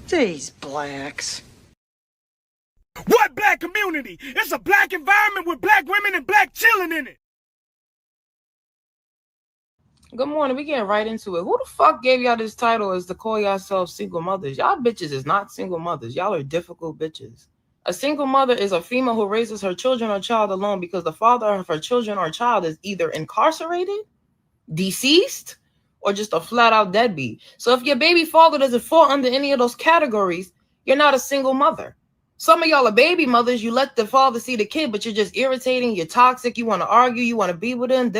These blacks. What black community? It's a black environment with black women and black children in it. Good morning. We getting right into it. Who the fuck gave y'all this title as to call yourselves single mothers? Y'all bitches is not single mothers. Y'all are difficult bitches. A single mother is a female who raises her children or child alone because the father of her children or child is either incarcerated, deceased, or just a flat out deadbeat. So if your baby father doesn't fall under any of those categories, you're not a single mother. Some of y'all are baby mothers. You let the father see the kid, but you're just irritating. You're toxic. You want to argue. You want to be with him.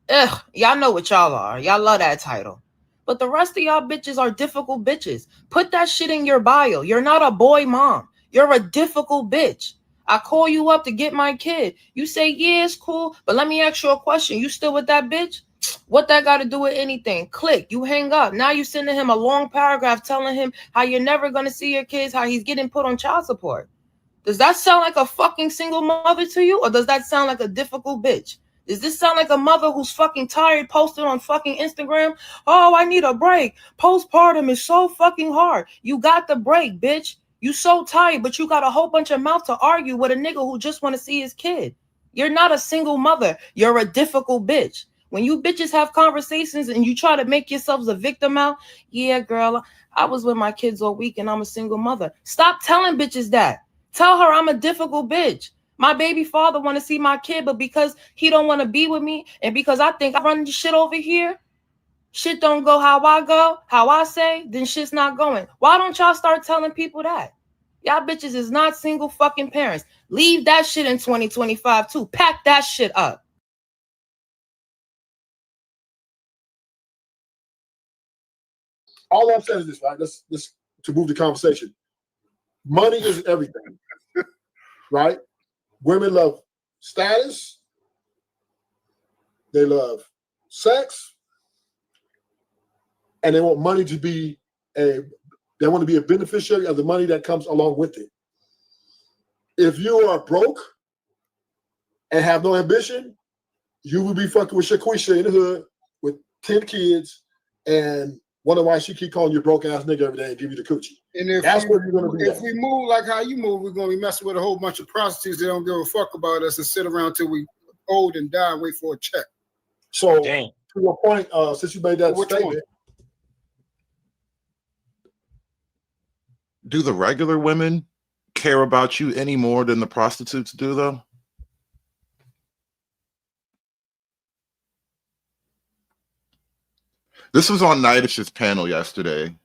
Ugh, y'all know what y'all are. Y'all love that title. But the rest of y'all bitches are difficult bitches. Put that shit in your bio. You're not a boy mom. You're a difficult bitch. I call you up to get my kid. You say, yeah, it's cool. But let me ask you a question. You still with that bitch? What that got to do with anything? Click. You hang up. Now you sending him a long paragraph telling him how you're never going to see your kids, how he's getting put on child support. Does that sound like a fucking single mother to you? Or does that sound like a difficult bitch? Does this sound like a mother who's fucking tired posting on fucking Instagram? Oh, I need a break. Postpartum is so fucking hard. You got the break, bitch. You so tired, but you got a whole bunch of mouth to argue with a nigga who just want to see his kid. You're not a single mother. You're a difficult bitch. When you bitches have conversations and you try to make yourselves a victim out, yeah, girl, I was with my kids all week and I'm a single mother. Stop telling bitches that. Tell her I'm a difficult bitch. My baby father want to see my kid, but because he don't want to be with me and because I think I run the shit over here, shit don't go how I go, how I say, then shit's not going. Why don't y'all start telling people that? Y'all bitches is not single fucking parents. Leave that shit in 2025 too. Pack that shit up. All I'm saying is this, right? Let's to move the conversation. Money is everything, right? Women love status. They love sex, and they want money to be they want to be a beneficiary of the money that comes along with it. If you are broke and have no ambition, you will be fucking with Shaquisha in the hood with 10 kids and wonder why she keep calling you broke ass nigga every day and give you the coochie. And if that's what you're gonna be. If we move like how you move, we're gonna be messing with a whole bunch of prostitutes that don't give a fuck about us and sit around till we old and die and wait for a check. So to your point, since you made that statement, do the regular women care about you any more than the prostitutes do, though? This was on Nidish's panel yesterday.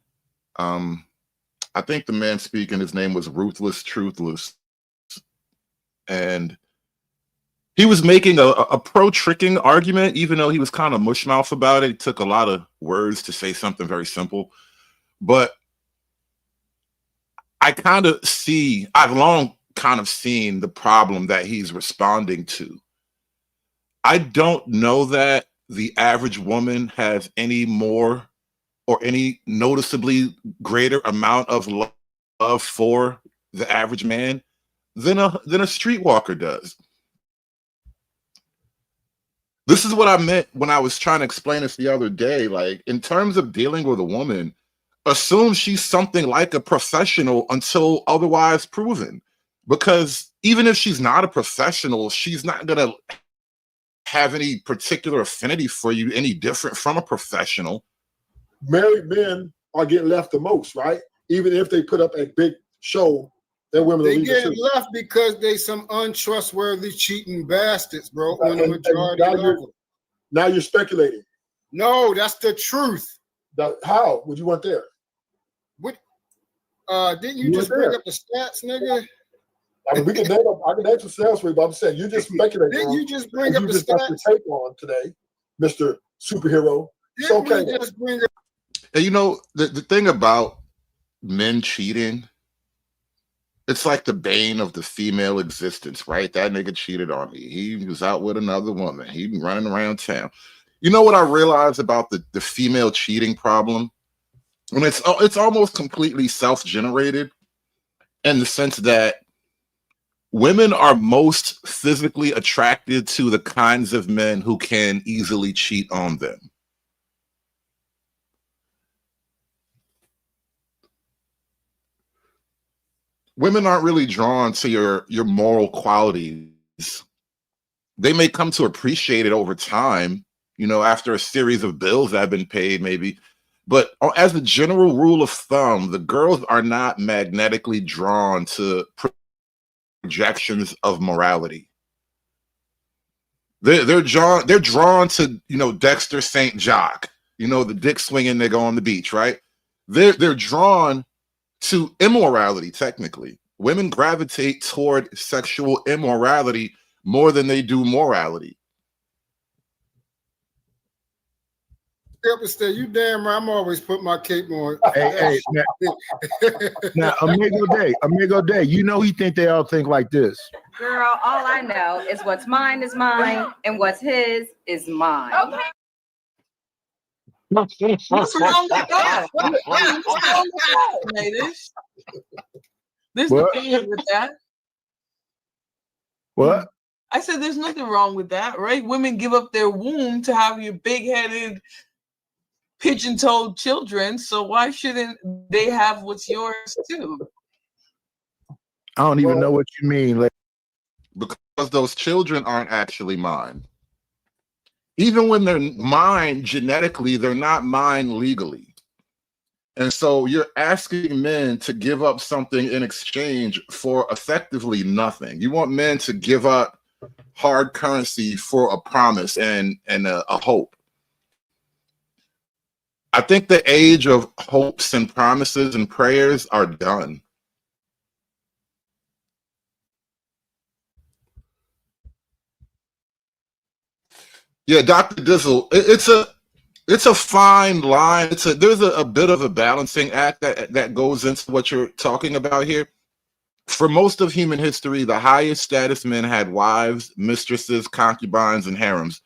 I think the man speaking, his name was Ruthless Truthless. And he was making a pro-tricking argument, even though he was kind of mushmouth about it. It took a lot of words to say something very simple. But I've long kind of seen the problem that he's responding to. I don't know that the average woman has any more or any noticeably greater amount of love for the average man than a streetwalker does. This is what I meant when I was trying to explain this the other day. Like, in terms of dealing with a woman, assume she's something like a professional until otherwise proven. Because even if she's not a professional, she's not gonna have any particular affinity for you any different from a professional. Married men are getting left the most, right? Even if they put up a big show, that women they get left because they some untrustworthy cheating bastards, bro. On the majority level. Now you're speculating. No, that's the truth. How would you want there? What? Didn't you just bring up the stats, nigga? I mean, I can name some sales for you, but I'm saying you just speculating. Didn't you just bring up the stats? Got your tape on today, Mr. Superhero. It's okay. Just bring up. And you know, the thing about men cheating, it's like the bane of the female existence, right? That nigga cheated on me. He was out with another woman. He been running around town. You know what I realized about the female cheating problem? And it's almost completely self-generated in the sense that women are most physically attracted to the kinds of men who can easily cheat on them. women aren't really drawn to your moral qualities. They may come to appreciate it over time, after a series of bills that have been paid, maybe. But as a general rule of thumb, the girls are not magnetically drawn to projections of morality. They're drawn to Dexter St. Jock, the dick swinging nigga on the beach, right? They're drawn to immorality. Technically, women gravitate toward sexual immorality more than they do morality. You damn right. I'm always put my cape on. Hey, now Amigo Day, he think they all think like this. Girl, all I know is what's mine is mine and what's his is mine. Okay. What's wrong with that? What's wrong with that, ladies? There's nothing wrong with that. What? I said there's nothing wrong with that, right? Women give up their womb to have your big-headed, pigeon-toed children, so why shouldn't they have what's yours too? I don't even know what you mean. Because those children aren't actually mine. Even when they're mine genetically, they're not mine legally. And so you're asking men to give up something in exchange for effectively nothing. You want men to give up hard currency for a promise and a hope. I think the age of hopes and promises and prayers are done. Yeah, Dr. Dizzle, it's a fine line. There's a bit of a balancing act that goes into what you're talking about here. For most of human history, the highest status men had wives, mistresses, concubines, and harems.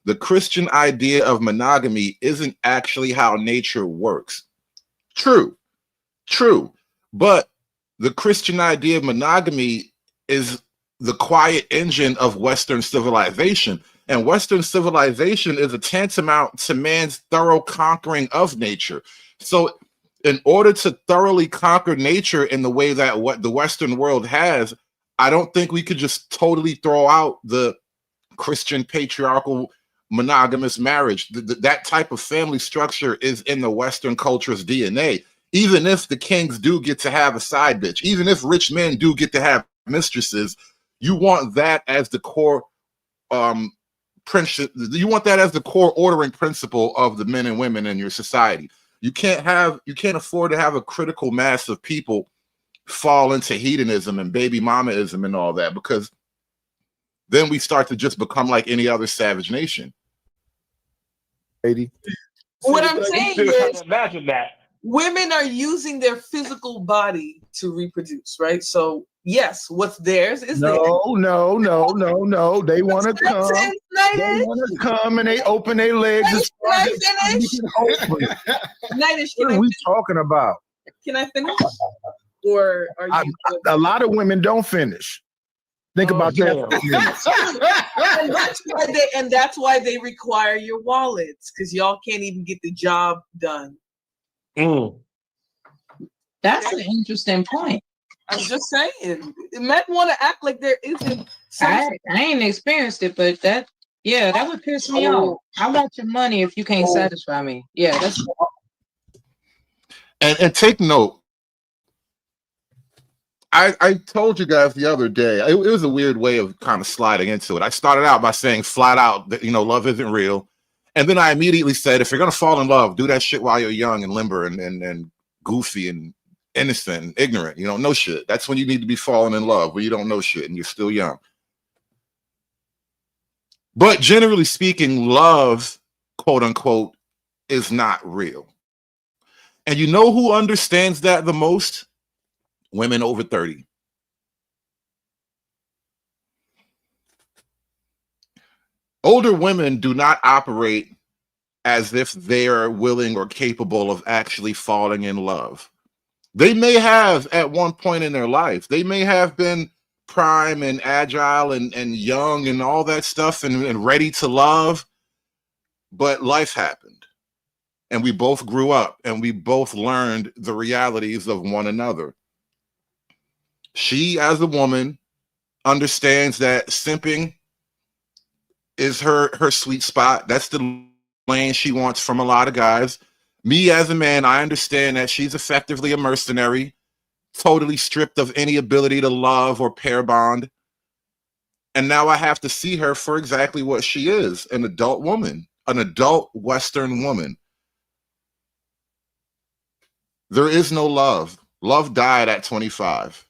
The Christian idea of monogamy isn't actually how nature works. True. But the Christian idea of monogamy is the quiet engine of Western civilization. And Western civilization is a tantamount to man's thorough conquering of nature. So in order to thoroughly conquer nature in the way that what the Western world has, I don't think we could just totally throw out the Christian patriarchal monogamous marriage. That type of family structure is in the Western culture's DNA. Even if the kings do get to have a side bitch, even if rich men do get to have mistresses, you want that as the core you want that as the core ordering principle of the men and women in your society. You can't afford to have a critical mass of people fall into hedonism and baby mamaism and all that, because then we start to just become like any other savage nation. What I'm saying is, imagine that women are using their physical body to reproduce, right? So yes, what's theirs is theirs. No. They want to come. They want to come and they open their legs. Can I finish? What are we talking about? Can I finish? Or are you? A lot of women don't finish. Think about that. And that's why they require your wallets, because y'all can't even get the job done. That's an interesting point. I'm just saying, men want to act like there isn't. I ain't experienced it, but that would piss me off. I want your money if you can't satisfy me. Yeah, that's. And take note. I told you guys the other day, it was a weird way of kind of sliding into it. I started out by saying flat out that, love isn't real. And then I immediately said, if you're going to fall in love, do that shit while you're young and limber and goofy and innocent and ignorant. You don't know shit. That's when you need to be falling in love, when you don't know shit and you're still young. But generally speaking, love, quote unquote, is not real. And you know who understands that the most? Women over 30. Older women do not operate as if they are willing or capable of actually falling in love. They may have at one point in their life. They may have been prime and agile and young and all that stuff and ready to love, but life happened. And we both grew up and we both learned the realities of one another. She, as a woman, understands that simping is her sweet spot. That's the lane she wants from a lot of guys. Me, as a man, I understand that she's effectively a mercenary, totally stripped of any ability to love or pair bond. And now I have to see her for exactly what she is, an adult woman, an adult Western woman. There is no love. Love died at 25.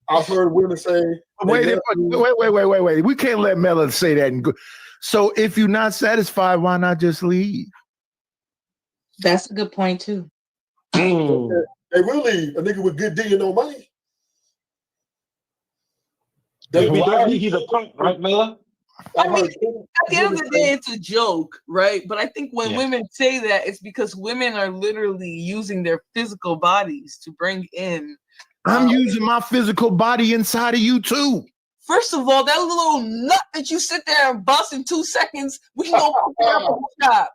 I've heard women say, Wait. We can't let Mela say that. So if you're not satisfied, why not just leave? That's a good point too. they will leave a nigga with good D and no money. He's a punk, right, Mela? I mean, at the end of the day, it's a joke, right? But I think when women say that, it's because women are literally using their physical bodies to bring in. I'm using my physical body inside of you too. First of all, that little nut that you sit there and bust in 2 seconds, we can go pick it up in the shop.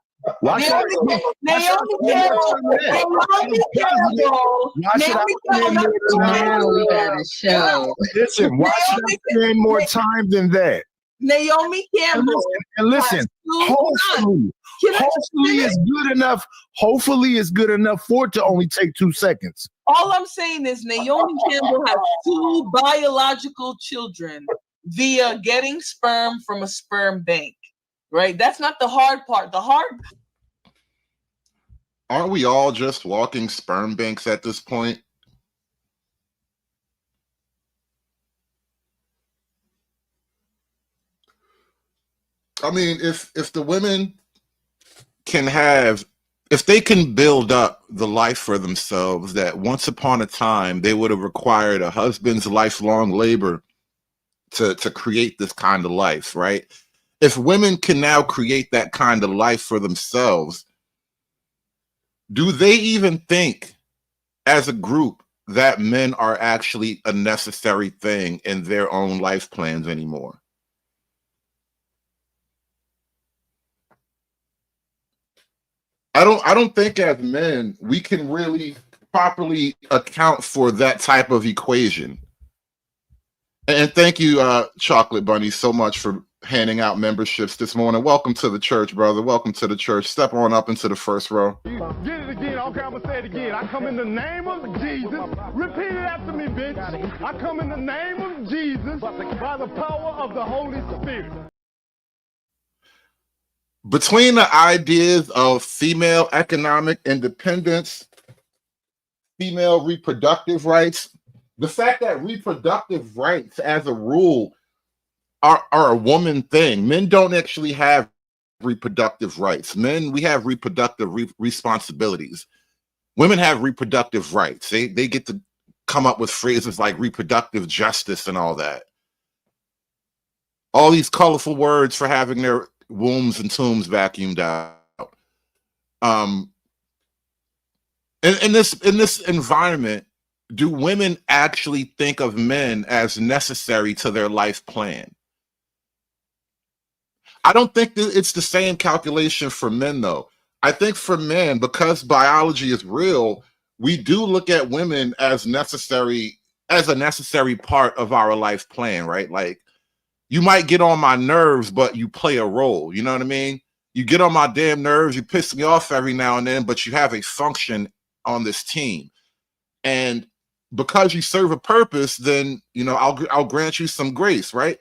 Listen, why should I spend more time than that? Naomi Campbell. And listen, hopefully is good enough. Hopefully is good enough for it to only take 2 seconds. All I'm saying is Naomi Campbell has 2 biological children via getting sperm from a sperm bank. Right? That's not the hard part. The hard. Aren't we all just walking sperm banks at this point? I mean, if the women can if they can build up the life for themselves that once upon a time they would have required a husband's lifelong labor to create this kind of life, right? If women can now create that kind of life for themselves, do they even think as a group that men are actually a necessary thing in their own life plans anymore? I don't think as men we can really properly account for that type of equation. And thank you, Chocolate Bunny, so much for handing out memberships this morning. Welcome to the church, brother. Welcome to the church. Step on up into the first row. Get it again. Okay, I'm going to say it again. I come in the name of Jesus. Repeat it after me, bitch. I come in the name of Jesus by the power of the Holy Spirit. Between the ideas of female economic independence, female reproductive rights, the fact that reproductive rights as a rule are a woman thing. Men don't actually have reproductive rights. Men, we have reproductive responsibilities. Women have reproductive rights. They get to come up with phrases like reproductive justice and all that. All these colorful words for having their wombs and tombs vacuumed out. In this environment, do women actually think of men as necessary to their life plan? I don't think that it's the same calculation for men, though. I think for men, because biology is real, we do look at women as a necessary part of our life plan, right? Like, you might get on my nerves, but you play a role. You know what I mean? You get on my damn nerves, you piss me off every now and then, but you have a function on this team. And because you serve a purpose, then, you know, I'll grant you some grace, right?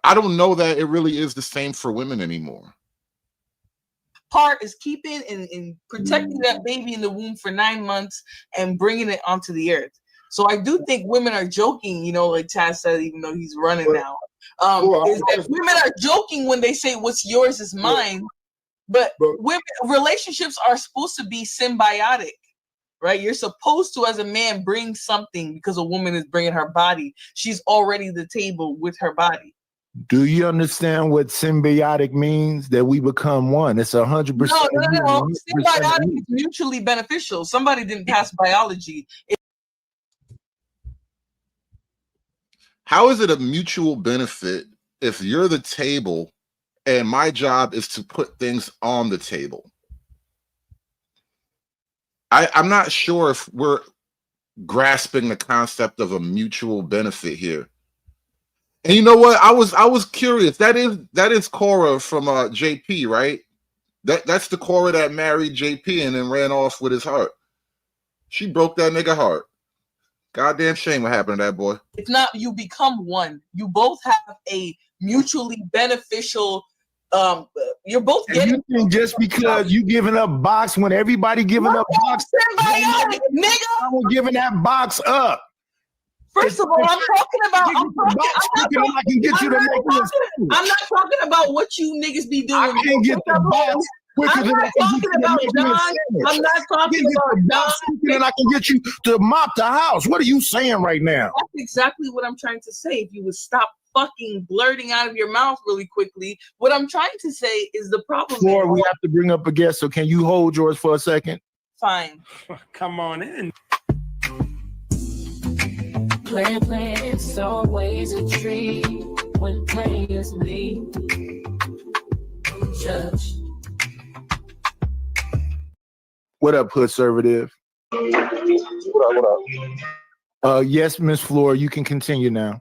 I don't know that it really is the same for women anymore. Part is keeping and protecting that baby in the womb for 9 months and bringing it onto the earth. So I do think women are joking, you know, like Chaz said, even though he's running now. Is that women are joking when they say what's yours is mine. But women relationships are supposed to be symbiotic, right? You're supposed to, as a man, bring something because a woman is bringing her body. She's already the table with her body. Do you understand what symbiotic means? That we become one. It's 100%. No. Symbiotic is mutually beneficial. Somebody didn't pass biology. How is it a mutual benefit if you're the table and my job is to put things on the table? I'm not sure if we're grasping the concept of a mutual benefit here. And you know what? I was curious. That is Cora from JP, right? That's the Cora that married JP and then ran off with his heart. She broke that nigga heart. Goddamn shame what happened to that boy. It's not you become one. You both have a mutually beneficial. You're both And getting. you think just because you giving up box when everybody giving up box, symbiotic, nigga. I'm giving that box up. First of all, I'm talking about. I'm not talking about what you niggas be doing. I can't get the box quicker than I can get you to make me a sandwich. I'm not talking about box quicker than I can get you to mop the house. What are you saying right now? That's exactly what I'm trying to say. If you would stop fucking blurting out of your mouth really quickly, what I'm trying to say is the problem. Floor, we have to bring up a guest, so can you hold yours for a second? Fine. Come on in. Play, it's always a treat when players meet. Judge. What up, Hood Conservative? What up? Yes, Miss Floor, you can continue now.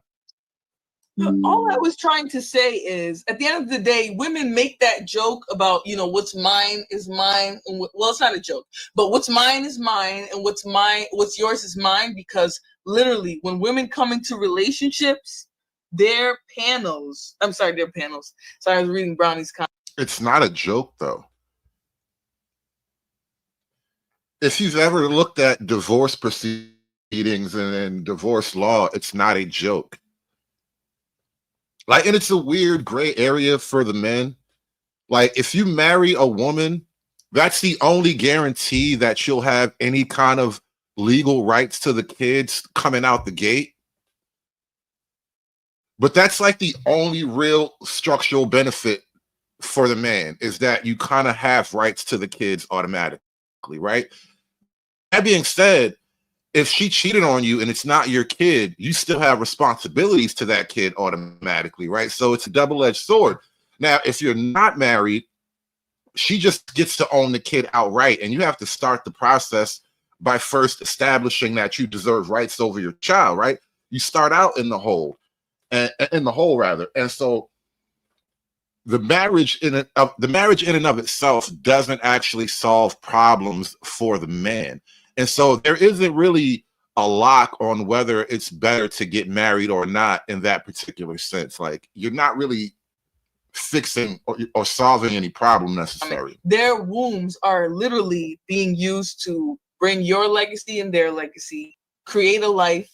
All I was trying to say is, at the end of the day, women make that joke about, what's mine is mine. And well, it's not a joke, but what's mine is mine, and what's yours is mine. Because literally, when women come into relationships, their panels. Sorry, I was reading Brownie's comment. It's not a joke, though. If you've ever looked at divorce proceedings and divorce law, it's not a joke. And it's a weird gray area for the men. If you marry a woman, that's the only guarantee that she'll have any kind of legal rights to the kids coming out the gate. But that's the only real structural benefit for the man, is that you kind of have rights to the kids automatically, right? That being said, if she cheated on you and it's not your kid, you still have responsibilities to that kid automatically, right? So it's a double-edged sword. Now, if you're not married, she just gets to own the kid outright, and you have to start the process by first establishing that you deserve rights over your child, right? You start out in the hole, and so the marriage in and of itself doesn't actually solve problems for the man. And so there isn't really a lock on whether it's better to get married or not in that particular sense. You're not really fixing or solving any problem necessarily. Their wombs are literally being used to bring your legacy and their legacy, create a life,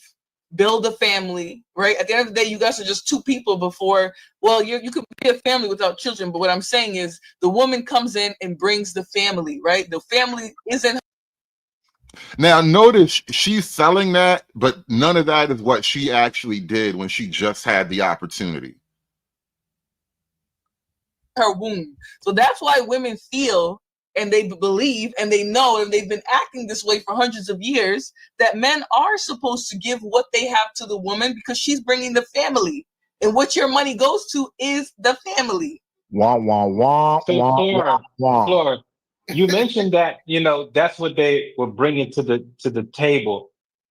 build a family, right? At the end of the day, you guys are just two people before. Well, you could be a family without children, but what I'm saying is the woman comes in and brings the family, right? The family isn't. Now, notice she's selling that, but none of that is what she actually did when she just had the opportunity. Her womb. So that's why women feel and they believe and they know, and they've been acting this way for hundreds of years, that men are supposed to give what they have to the woman because she's bringing the family. And what your money goes to is the family. Wah, wah, wah, So, wah, Flora, wah. Flora, you mentioned that, that's what they were bringing to the table.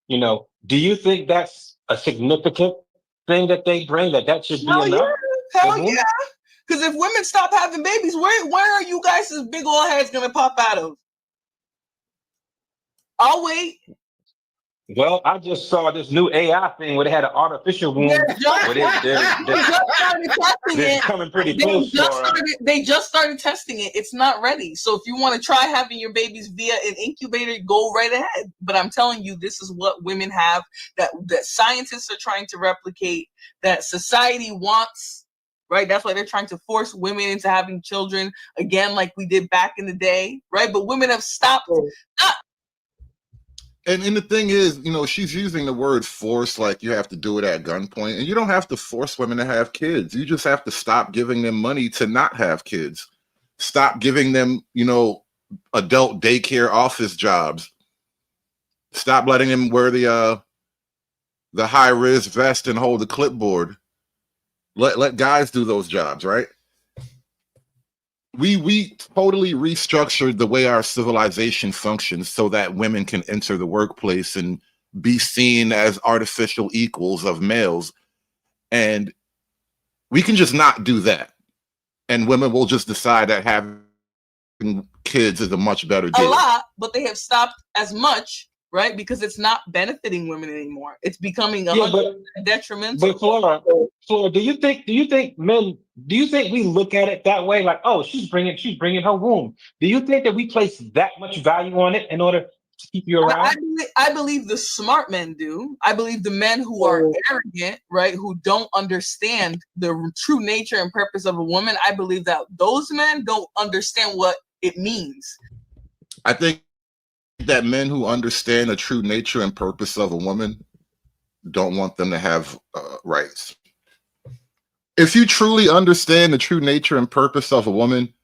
Do you think that's a significant thing that they bring, that should be enough? Hell yeah. Because if women stop having babies, where are you guys' big old heads going to pop out of? I'll wait. Well, I just saw this new AI thing where they had an artificial womb. They're coming pretty close. They just started testing it. It's not ready. So if you want to try having your babies via an incubator, go right ahead. But I'm telling you, this is what women have that scientists are trying to replicate, that society wants, right? That's why they're trying to force women into having children again, like we did back in the day, right? But women have stopped. And the thing is, she's using the word force like you have to do it at gunpoint. And you don't have to force women to have kids. You just have to stop giving them money to not have kids. Stop giving them, adult daycare office jobs. Stop letting them wear the high-ris vest and hold the clipboard. Let guys do those jobs, right? We totally restructured the way our civilization functions so that women can enter the workplace and be seen as artificial equals of males. And we can just not do that. And women will just decide that having kids is a much better A deal. lot, but they have stopped as much, right? Because it's not benefiting women anymore. It's becoming a detrimental. But Flora, do you think we look at it that way? Like, oh, she's bringing her womb. Do you think that we place that much value on it in order to keep you around? I believe the smart men do. I believe the men who are arrogant, right, who don't understand the true nature and purpose of a woman, I believe that those men don't understand what it means. I think that men who understand the true nature and purpose of a woman don't want them to have rights. If you truly understand the true nature and purpose of a woman,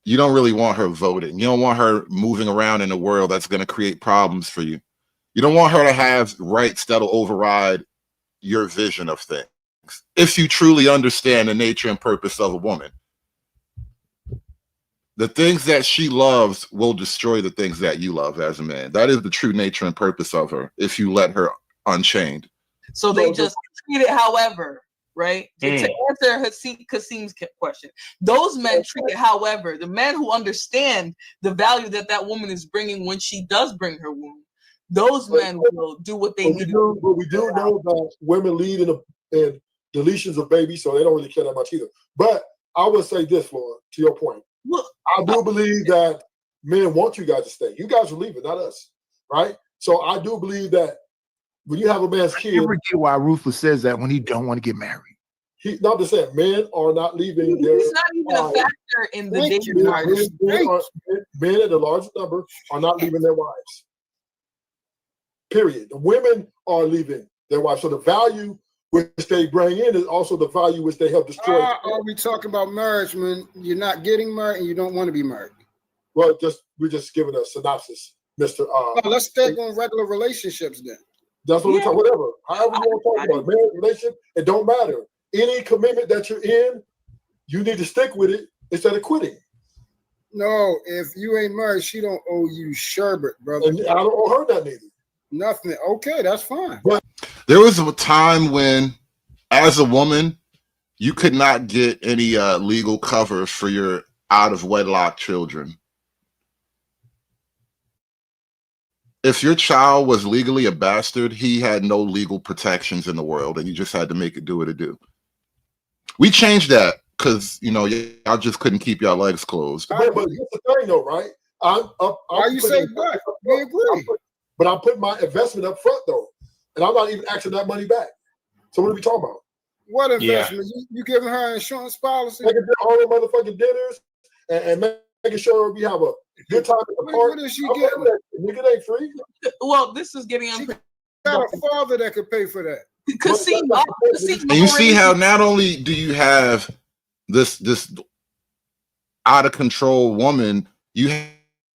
you don't really want her voting. You don't want her moving around in a world that's going to create problems for you. You don't want her to have rights that'll override your vision of things. If you truly understand the nature and purpose of a woman, the things that she loves will destroy the things that you love as a man. That is the true nature and purpose of her if you let her unchained. So they just treat it however, right? To answer Kasim's question, those men treat it however. The men who understand the value that that woman is bringing when she does bring her womb, those men will do what they need to do. But we do know that women lead in deletions of babies, so they don't really care that much either. But I would say this, Flora, to your point. Well, I do believe that men want you guys to stay. You guys are leaving, not us, right? So I do believe that when you have a man's kid, I never get why Ruthless says that when he don't want to get married. Not to say men are not leaving. He's not even a factor in the dating market. Men in a large number are not leaving their wives. Period. The women are leaving their wives. So the value which they bring in is also the value which they help destroy. Are we talking about marriage when you're not getting married and you don't want to be married? Well, we're just giving a synopsis, Mr. Let's stay on regular relationships then. That's what we're talking. Whatever, however you want to talk about marriage, relationship, it don't matter. Any commitment that you're in, you need to stick with it instead of quitting. No, if you ain't married, she don't owe you sherbet, brother. And I don't owe her that neither. Nothing. Okay, that's fine. But there was a time when, as a woman, you could not get any legal cover for your out-of-wedlock children. If your child was legally a bastard, he had no legal protections in the world, and you just had to make it do what it do. We changed that because, y'all just couldn't keep y'all legs closed. But here's the thing, though, right? Why you say but? We agree. But I'm putting my investment up front, though, and I'm not even asking that money back. So what are we talking about? What investment? Yeah. You giving her an insurance policy? Making all the motherfucking dinners and making sure we have a good time at the park. What is she getting? Nigga, ain't free. Well, this is getting she got a father that could pay for that. And you see how not only do you have this out of control woman, you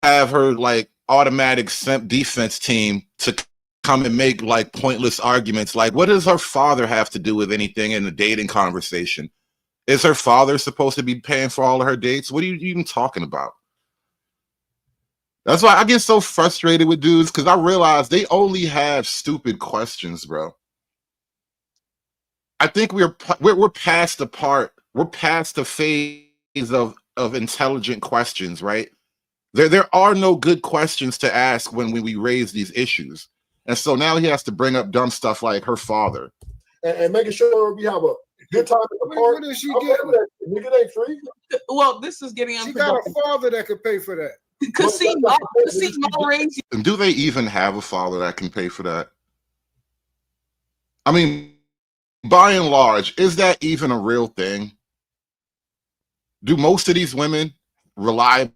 have her like automatic simp defense team to come and make like pointless arguments. Like, what does her father have to do with anything in the dating conversation? Is her father supposed to be paying for all of her dates? What are you even talking about? That's why I get so frustrated with dudes, because I realize they only have stupid questions, bro. I think we're past the part. We're past the phase of intelligent questions, right? There are no good questions to ask when we raise these issues. And so now he has to bring up dumb stuff like her father. And making sure we have a good time at the park. What is she getting? Nigga ain't free. Well, this is getting unproductive. She got a father that could pay for that. Casino raised. And do they even have a father that can pay for that? I mean, by and large, is that even a real thing? Do most of these women reliably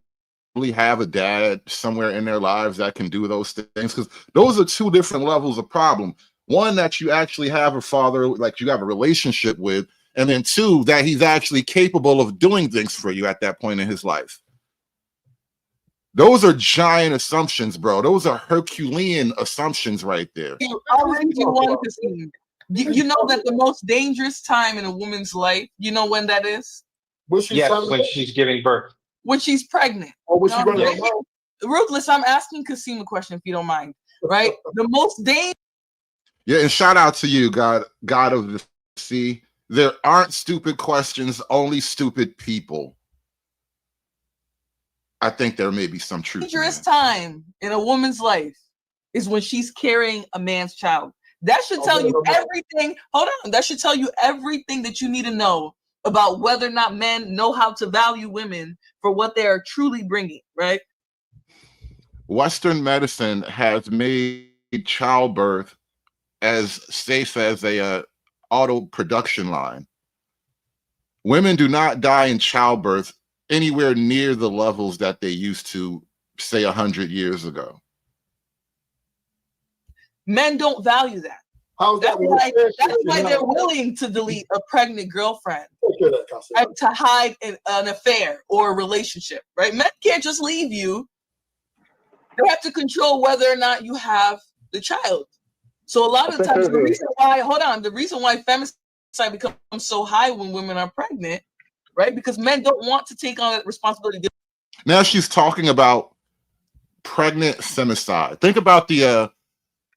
have a dad somewhere in their lives that can do those things? Because those are two different levels of problem. One, that you actually have a father, like you have a relationship with, and then two, that he's actually capable of doing things for you at that point in his life. Those are giant assumptions, bro. Those are Herculean assumptions right there. I'll raise you one, Kasim. You know that the most dangerous time in a woman's life, you know when that is? When she's giving birth. When she's pregnant. Or when she's running Ruthless, I'm asking Kasim a question, if you don't mind. right? The most dangerous. Yeah, and shout out to you, God of the Sea. There aren't stupid questions, only stupid people. I think there may be some truth. Dangerous time in a woman's life is when she's carrying a man's child. That should tell you everything. Hold on. That should tell you everything that you need to know about whether or not men know how to value women for what they are truly bringing, right? Western medicine has made childbirth as safe as a auto production line. Women do not die in childbirth anywhere near the levels that they used to, say, 100 years ago. Men don't value that. That's why they're willing to delete a pregnant girlfriend to hide an affair or a relationship, right? Men can't just leave you. They have to control whether or not you have the child. So a lot of the times, the reason why femicide becomes so high when women are pregnant, right? Because men don't want to take on that responsibility. Now she's talking about pregnant femicide. Think about the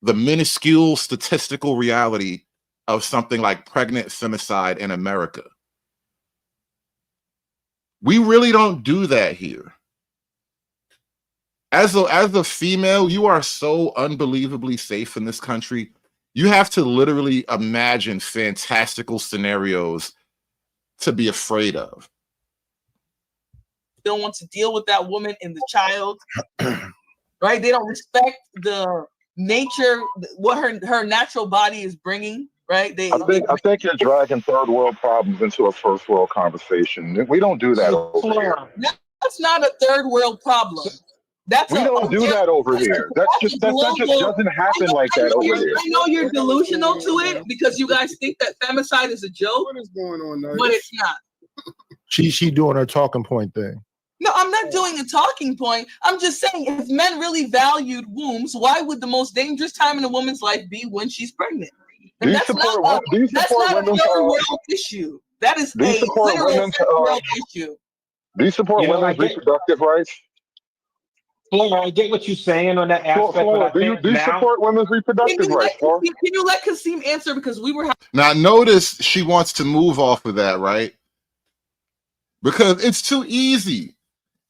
minuscule statistical reality of something like pregnant femicide in America. We really don't do that here. As a female, you are so unbelievably safe in this country. You have to literally imagine fantastical scenarios to be afraid of. They don't want to deal with that woman and the child, right? They don't respect the nature, what her natural body is bringing, right? I think you're dragging third world problems into a first world conversation. We don't do that over here. That's not a third world problem. We don't do that over here. That just doesn't happen like that over here. I know you're delusional to it because you guys think that femicide is a joke. What is going on there? But it's not. She doing her talking point thing. No, I'm not doing a talking point. I'm just saying, if men really valued wombs, why would the most dangerous time in a woman's life be when she's pregnant? And that's not a third world issue. That is a literal third world issue. Do you support women's reproductive rights? Flora, I get what you're saying on that aspect. Flora, do you support women's reproductive rights? Can you let Kasim answer, because we were now notice she wants to move off of that, right? Because it's too easy.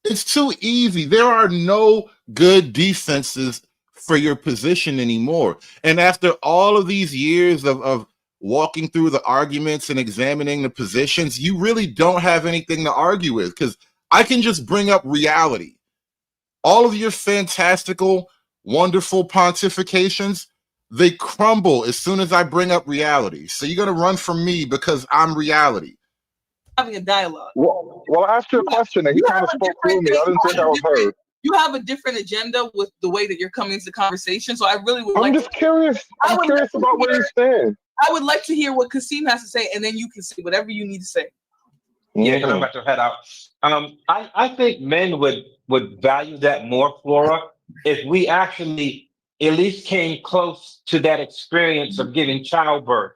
It's too easy. There are no good defenses for your position anymore. And after all of these years of walking through the arguments and examining the positions, you really don't have anything to argue with, because I can just bring up reality. All of your fantastical, wonderful pontifications, they crumble as soon as I bring up reality. So you're going to run from me because I'm reality. Having a dialogue. Well, I asked you a question and you kind of spoke through me. I didn't think I was heard. You have a different agenda with the way that you're coming into the conversation. So I really would I'm just curious. I'm curious about where you stand. I would like to hear what Kasim has to say, and then you can say whatever you need to say. Yeah, I'm about to head out. I think men would value that more, Flora, if we actually at least came close to that experience of giving childbirth,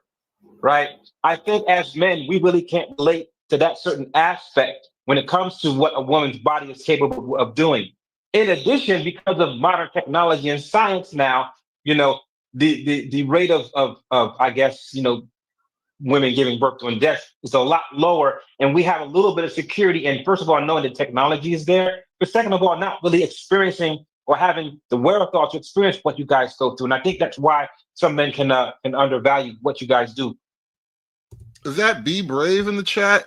right? I think as men, we really can't relate to that certain aspect when it comes to what a woman's body is capable of doing. In addition, because of modern technology and science now, you know, the rate of I guess, you know, women giving birth to death is a lot lower, and we have a little bit of security. And first of all, knowing the technology is there, but second of all, not really experiencing or having the wherewithal to experience what you guys go through. And I think that's why some men can undervalue what you guys do. Is that Be Brave in the chat?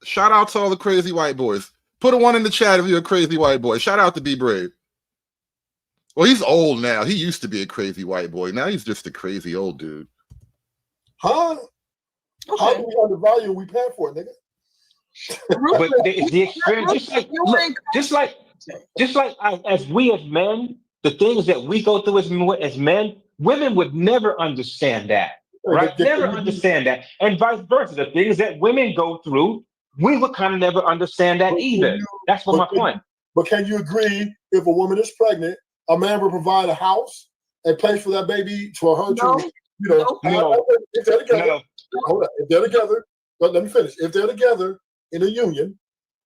Shout out to all the crazy white boys. Put a one in the chat if you're a crazy white boy. Shout out to Be Brave. Well, he's old now. He used to be a crazy white boy. Now he's just a crazy old dude. Huh? Okay. How do we undervalue we pay for it, nigga? But the experience, just like as we as men, the things that we go through as men, women would never understand that, right? Never understand that, and vice versa. The things that women go through, we would kind of never understand that either. That's what my point. But can you agree, if a woman is pregnant, a man will provide a house, a place for that baby for her to, you know, if they're together, hold on, if they're together, but let me finish. If they're together in a union,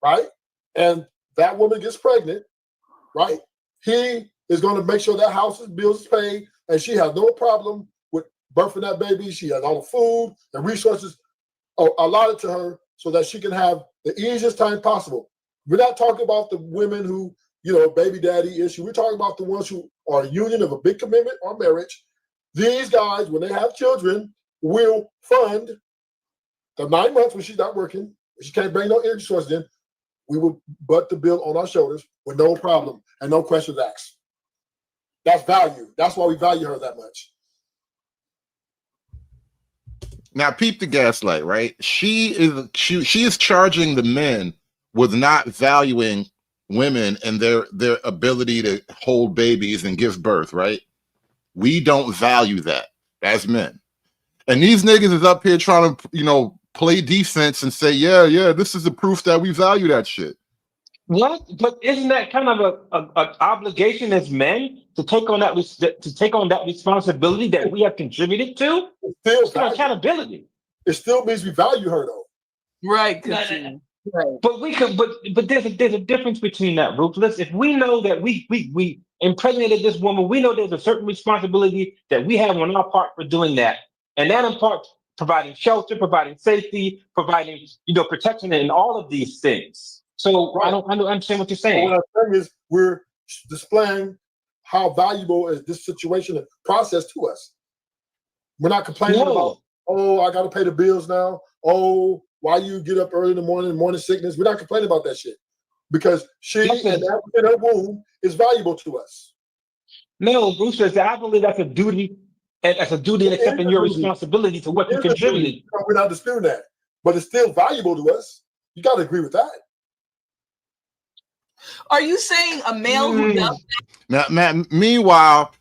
right, and that woman gets pregnant, right, he is going to make sure that house's bills is paid, and she has no problem with birthing that baby. She has all the food and resources allotted to her so that she can have the easiest time possible. We're not talking about the women who, baby daddy issue. We're talking about the ones who are a union of a big commitment or marriage. These guys, when they have children, will fund the 9 months when she's not working, she can't bring no energy sources in. We will butt the bill on our shoulders with no problem and no questions asked. That's value. That's why we value her that much. Now, peep the gaslight, right? She is charging the men with not valuing women and their ability to hold babies and give birth, right? We don't value that as men. And these niggas is up here trying to, play defense and say, yeah, this is the proof that we value that shit. What? But isn't that kind of an obligation as men to take on that responsibility that we have contributed to? It's not accountability. It still means we value her though. Right. But we could. But there's a difference between that, Ruthless. If we know that we impregnated this woman, we know there's a certain responsibility that we have on our part for doing that, and that in part providing shelter, providing safety, providing protection, and all of these things. So right. I don't understand what you're saying. What I'm saying is we're displaying how valuable is this situation and process to us. We're not complaining about, I got to pay the bills now. Oh, why you get up early in the morning sickness. We're not complaining about that shit because she and that in her womb is valuable to us. No, Bruce, I believe that's a duty. And that's a duty and accepting your responsibility to what you contributed. We're not disputing that, but it's still valuable to us. You got to agree with that. Are you saying a male who does that? Now, meanwhile,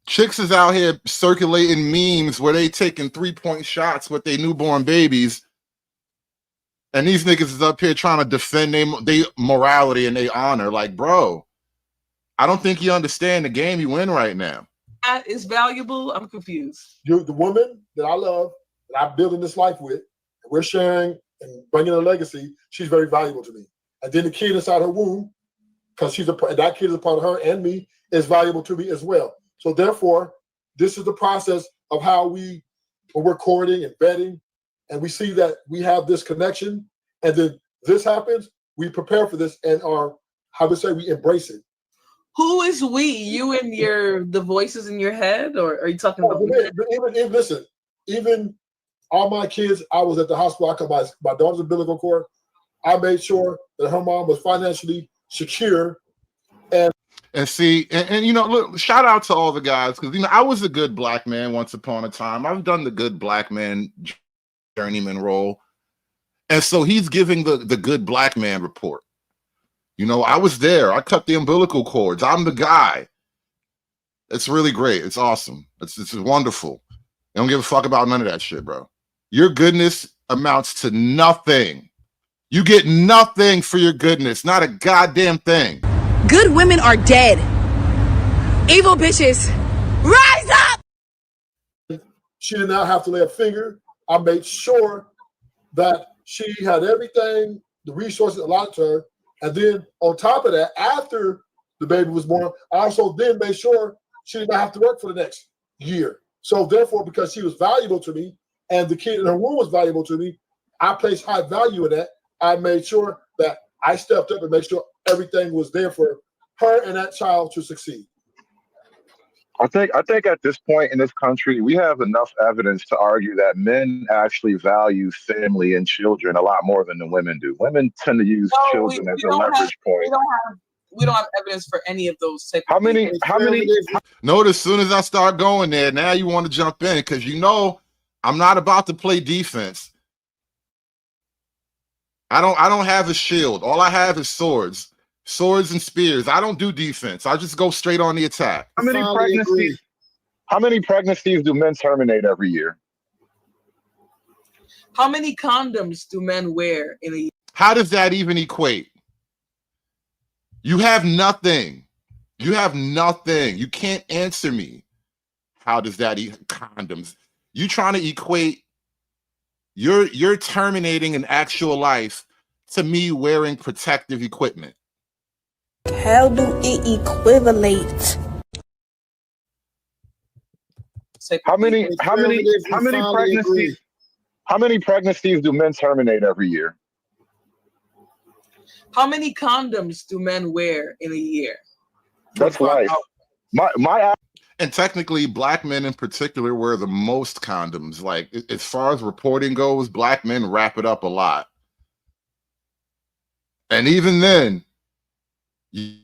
chicks is out here circulating memes where they taking 3-point shots with their newborn babies, and these niggas is up here trying to defend their morality and their honor. Like, bro, I don't think you understand the game you in right now. That is valuable. I'm confused. The woman that I love, that I'm building this life with, and we're sharing and bringing a legacy, she's very valuable to me. And then the kid inside her womb, because that kid is a part of her and me, is valuable to me as well. So therefore, this is the process of how when we're courting and vetting, and we see that we have this connection, and then this happens, we prepare for this and we embrace it. Who is we? You and the voices in your head, or are you talking about? Even all my kids, I was at the hospital. I cut my daughter's umbilical cord. I made sure that her mom was financially secure. And see, and look, shout out to all the guys, because I was a good black man once upon a time. I've done the good black man journeyman role, and so he's giving the good black man report. I was there. I cut the umbilical cords. I'm the guy. It's really great. It's awesome. It's wonderful. I don't give a fuck about none of that shit, bro. Your goodness amounts to nothing. You get nothing for your goodness. Not a goddamn thing. Good women are dead. Evil bitches, rise up! She did not have to lay a finger. I made sure that she had everything, the resources allotted to her. And then on top of that, after the baby was born, I also then made sure she did not have to work for the next year. So therefore, because she was valuable to me and the kid in her womb was valuable to me, I placed high value in that. I made sure that I stepped up and made sure everything was there for her and that child to succeed. I think at this point in this country, we have enough evidence to argue that men actually value family and children a lot more than the women do. Women tend to use children as a leverage point. We don't have evidence for any of those types. How many? Notice as soon as I start going there, now you want to jump in because I'm not about to play defense. I don't have a shield. All I have is swords and spears. I don't do defense. I just go straight on the attack. How many pregnancies do men terminate every year? How many condoms do men wear in a year? How does that even equate? You have nothing. You have nothing. You can't answer me. How does that condoms? You trying to equate you're terminating an actual life to me wearing protective equipment. How do it equivalent? type How of many thing. pregnancies do men terminate every year? How many condoms do men wear in a year? That's life. And technically, black men in particular wear the most condoms. Like, as far as reporting goes, black men wrap it up a lot. And even then, you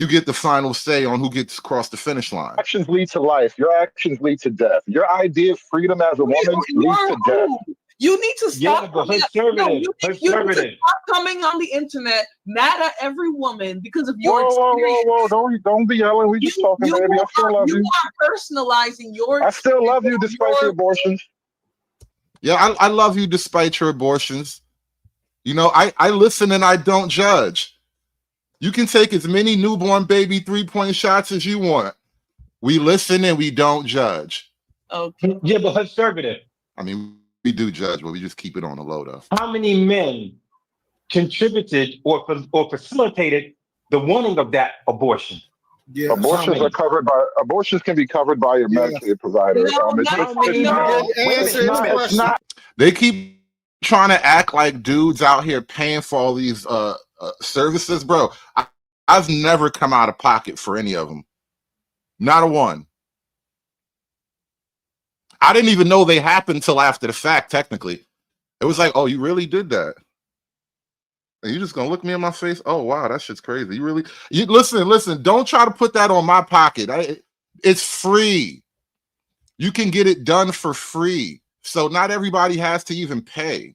get the final say on who gets across the finish line. Actions lead to life. Your actions lead to death. Your idea of freedom as a woman leads to death. You need to stop. Yeah, but conservative. You need to stop coming on the internet mad at every woman because of your experience. Whoa! Don't be yelling. We just talking, baby. I still love you. You are personalizing your. I still love you despite your abortions. Yeah, I love you despite your abortions. You know, I listen and I don't judge. You can take as many newborn baby 3-point shots as you want. We listen and we don't judge. Okay. Yeah, but conservative. I mean, we do judge, but we just keep it on the low, though. How many men contributed or facilitated the wanting of that abortion? Yeah, abortions can be covered by your Medicaid provider. It's not. They keep trying to act like dudes out here paying for all these services, bro. I've never come out of pocket for any of them. Not a one. I didn't even know they happened till after the fact, technically. It was like, oh, you really did that? And you just gonna look me in my face? Oh, wow, that shit's crazy. You listen, don't try to put that on my pocket. It's free. You can get it done for free. So not everybody has to even pay.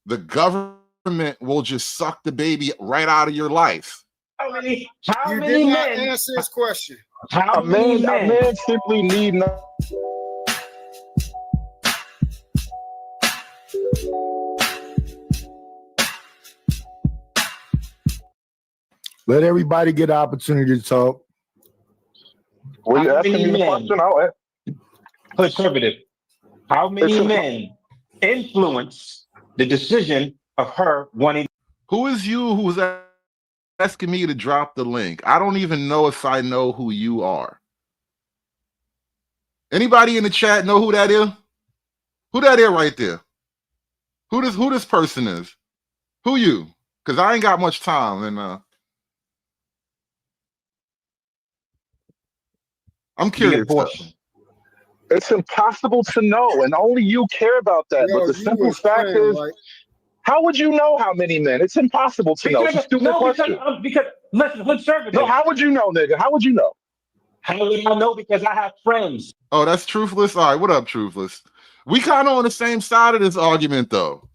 The government will just suck the baby right out of your life. How many did men? not answer his question. How A many man men? simply need not. Let everybody get an opportunity to talk. Were you How asking many me the men? question? Conservative. How many men influence the decision of her wanting? Who is you who's asking me to drop the link? I don't even know if I know who you are. Anybody in the chat know who that is? Who that is right there? Who this person is? Who you? Because I ain't got much time, and I'm curious. It's impossible to know, and only you care about that. Yo, but the you simple was fact playing, is, like- how would you know how many men? It's impossible to know. It's a stupid question. Because listen, conservative. No, how would you know, nigga? How would you know? How would I know? Because I have friends. Oh, that's Truthless? All right, what up, Truthless? We kind of on the same side of this argument, though.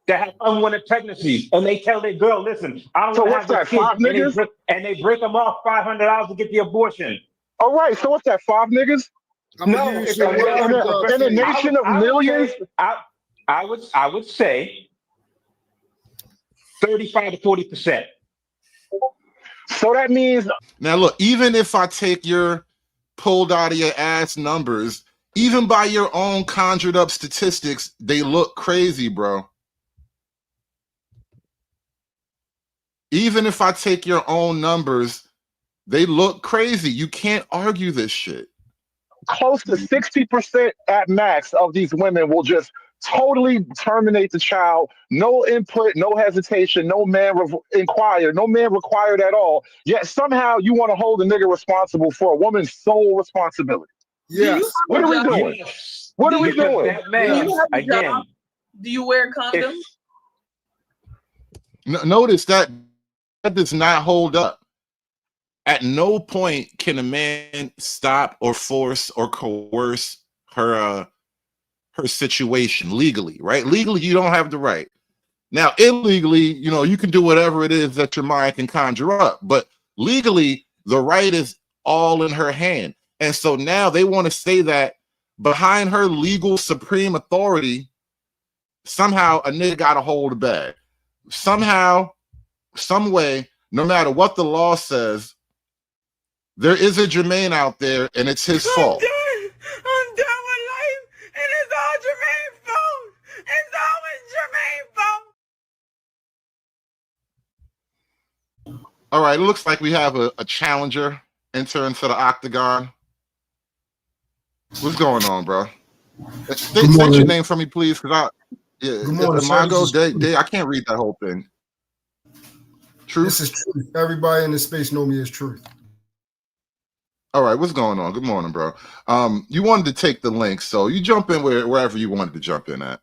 That have unwanted pregnancies, and they tell their girl, listen, I don't So want what's to have that, this kid, 5 niggas? and they break them off $500 to get the abortion. All right, so what's that, 5 niggas? No, in a nation of millions. I would say 35 to 40%. So that means now look, even if I take your pulled out of your ass numbers, even by your own conjured up statistics, they look crazy, bro. Even if I take your own numbers, they look crazy. You can't argue this shit. Close to 60% at max of these women will just totally terminate the child. No input, no hesitation, no man required at all. Yet somehow you want to hold a nigga responsible for a woman's sole responsibility. Yes. What are we doing? Yes. What are we doing? That man, again, Do you wear condoms? Notice that does not hold up. At no point can a man stop or force or coerce her situation legally, right? Legally, you don't have the right. Now, illegally, you can do whatever it is that your mind can conjure up. But legally, the right is all in her hand. And so now they want to say that behind her legal supreme authority, somehow a nigga got to hold the bag. Somehow, some way, no matter what the law says, there is a Jermaine out there, and it's his fault. I'm done with life, and it's all Jermaine's fault. It's always Jermaine's fault. All right, it looks like we have a challenger enter into the octagon. What's going on, bro? State morning. your name for me, please, because Good morning, sir. Mongo, This is I can't read that whole thing. Truth. This is Truth. Everybody in this space know me as Truth. All right, what's going on? Good morning, bro. You wanted to take the link, so you jump in wherever you wanted to jump in at.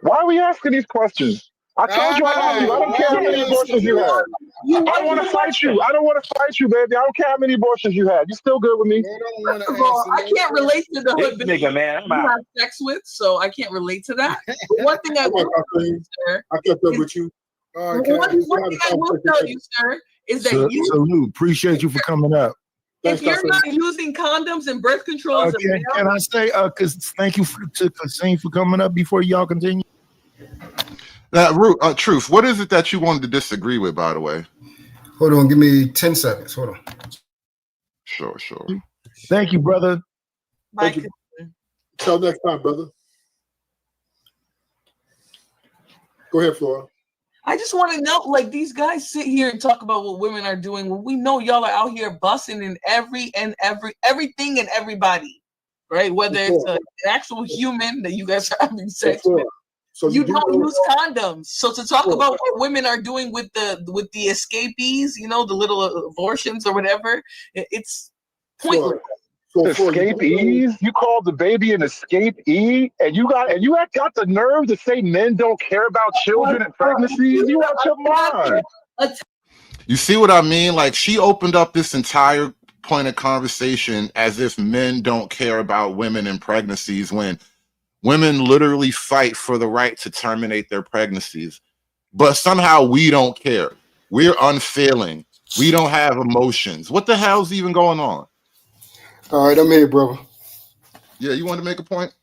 Why are we asking these questions? I told you I don't care how many abortions you had. I don't want to fight you. I don't want to fight you, baby. I don't care how many abortions you had. You still good with me? First of all, I can't relate to the hood This nigga, man, I'm you out. have sex with, so I can't relate to that. But one thing I will tell you, sir, I kept up with you. one thing I will tell you, sir, is that you, Salute. Appreciate you for coming up. if you're not using condoms and birth control as a Can I say, because thank you to Kasim for coming up before y'all continue. Truth, what is it that you wanted to disagree with, by the way? Hold on, give me 10 seconds. Hold on. Sure. Thank you, brother. Thank you. Till next time, brother. Go ahead, Flora. I just want to know, like, these guys sit here and talk about what women are doing. Well, we know y'all are out here busting in everything and everybody, right? Whether it's an actual human that you guys are having sex with. So you don't use condoms. So to talk about what women are doing with the escapees, you know, the little abortions or whatever, it's pointless. Escapees? You called the baby an escapee, and you got the nerve to say men don't care about children and pregnancies? You out your mind. You see what I mean? Like, she opened up this entire point of conversation as if men don't care about women and pregnancies, when women literally fight for the right to terminate their pregnancies. But somehow we don't care. We're unfeeling. We don't have emotions. What the hell's even going on? All right, I'm here, brother. Yeah, you want to make a point?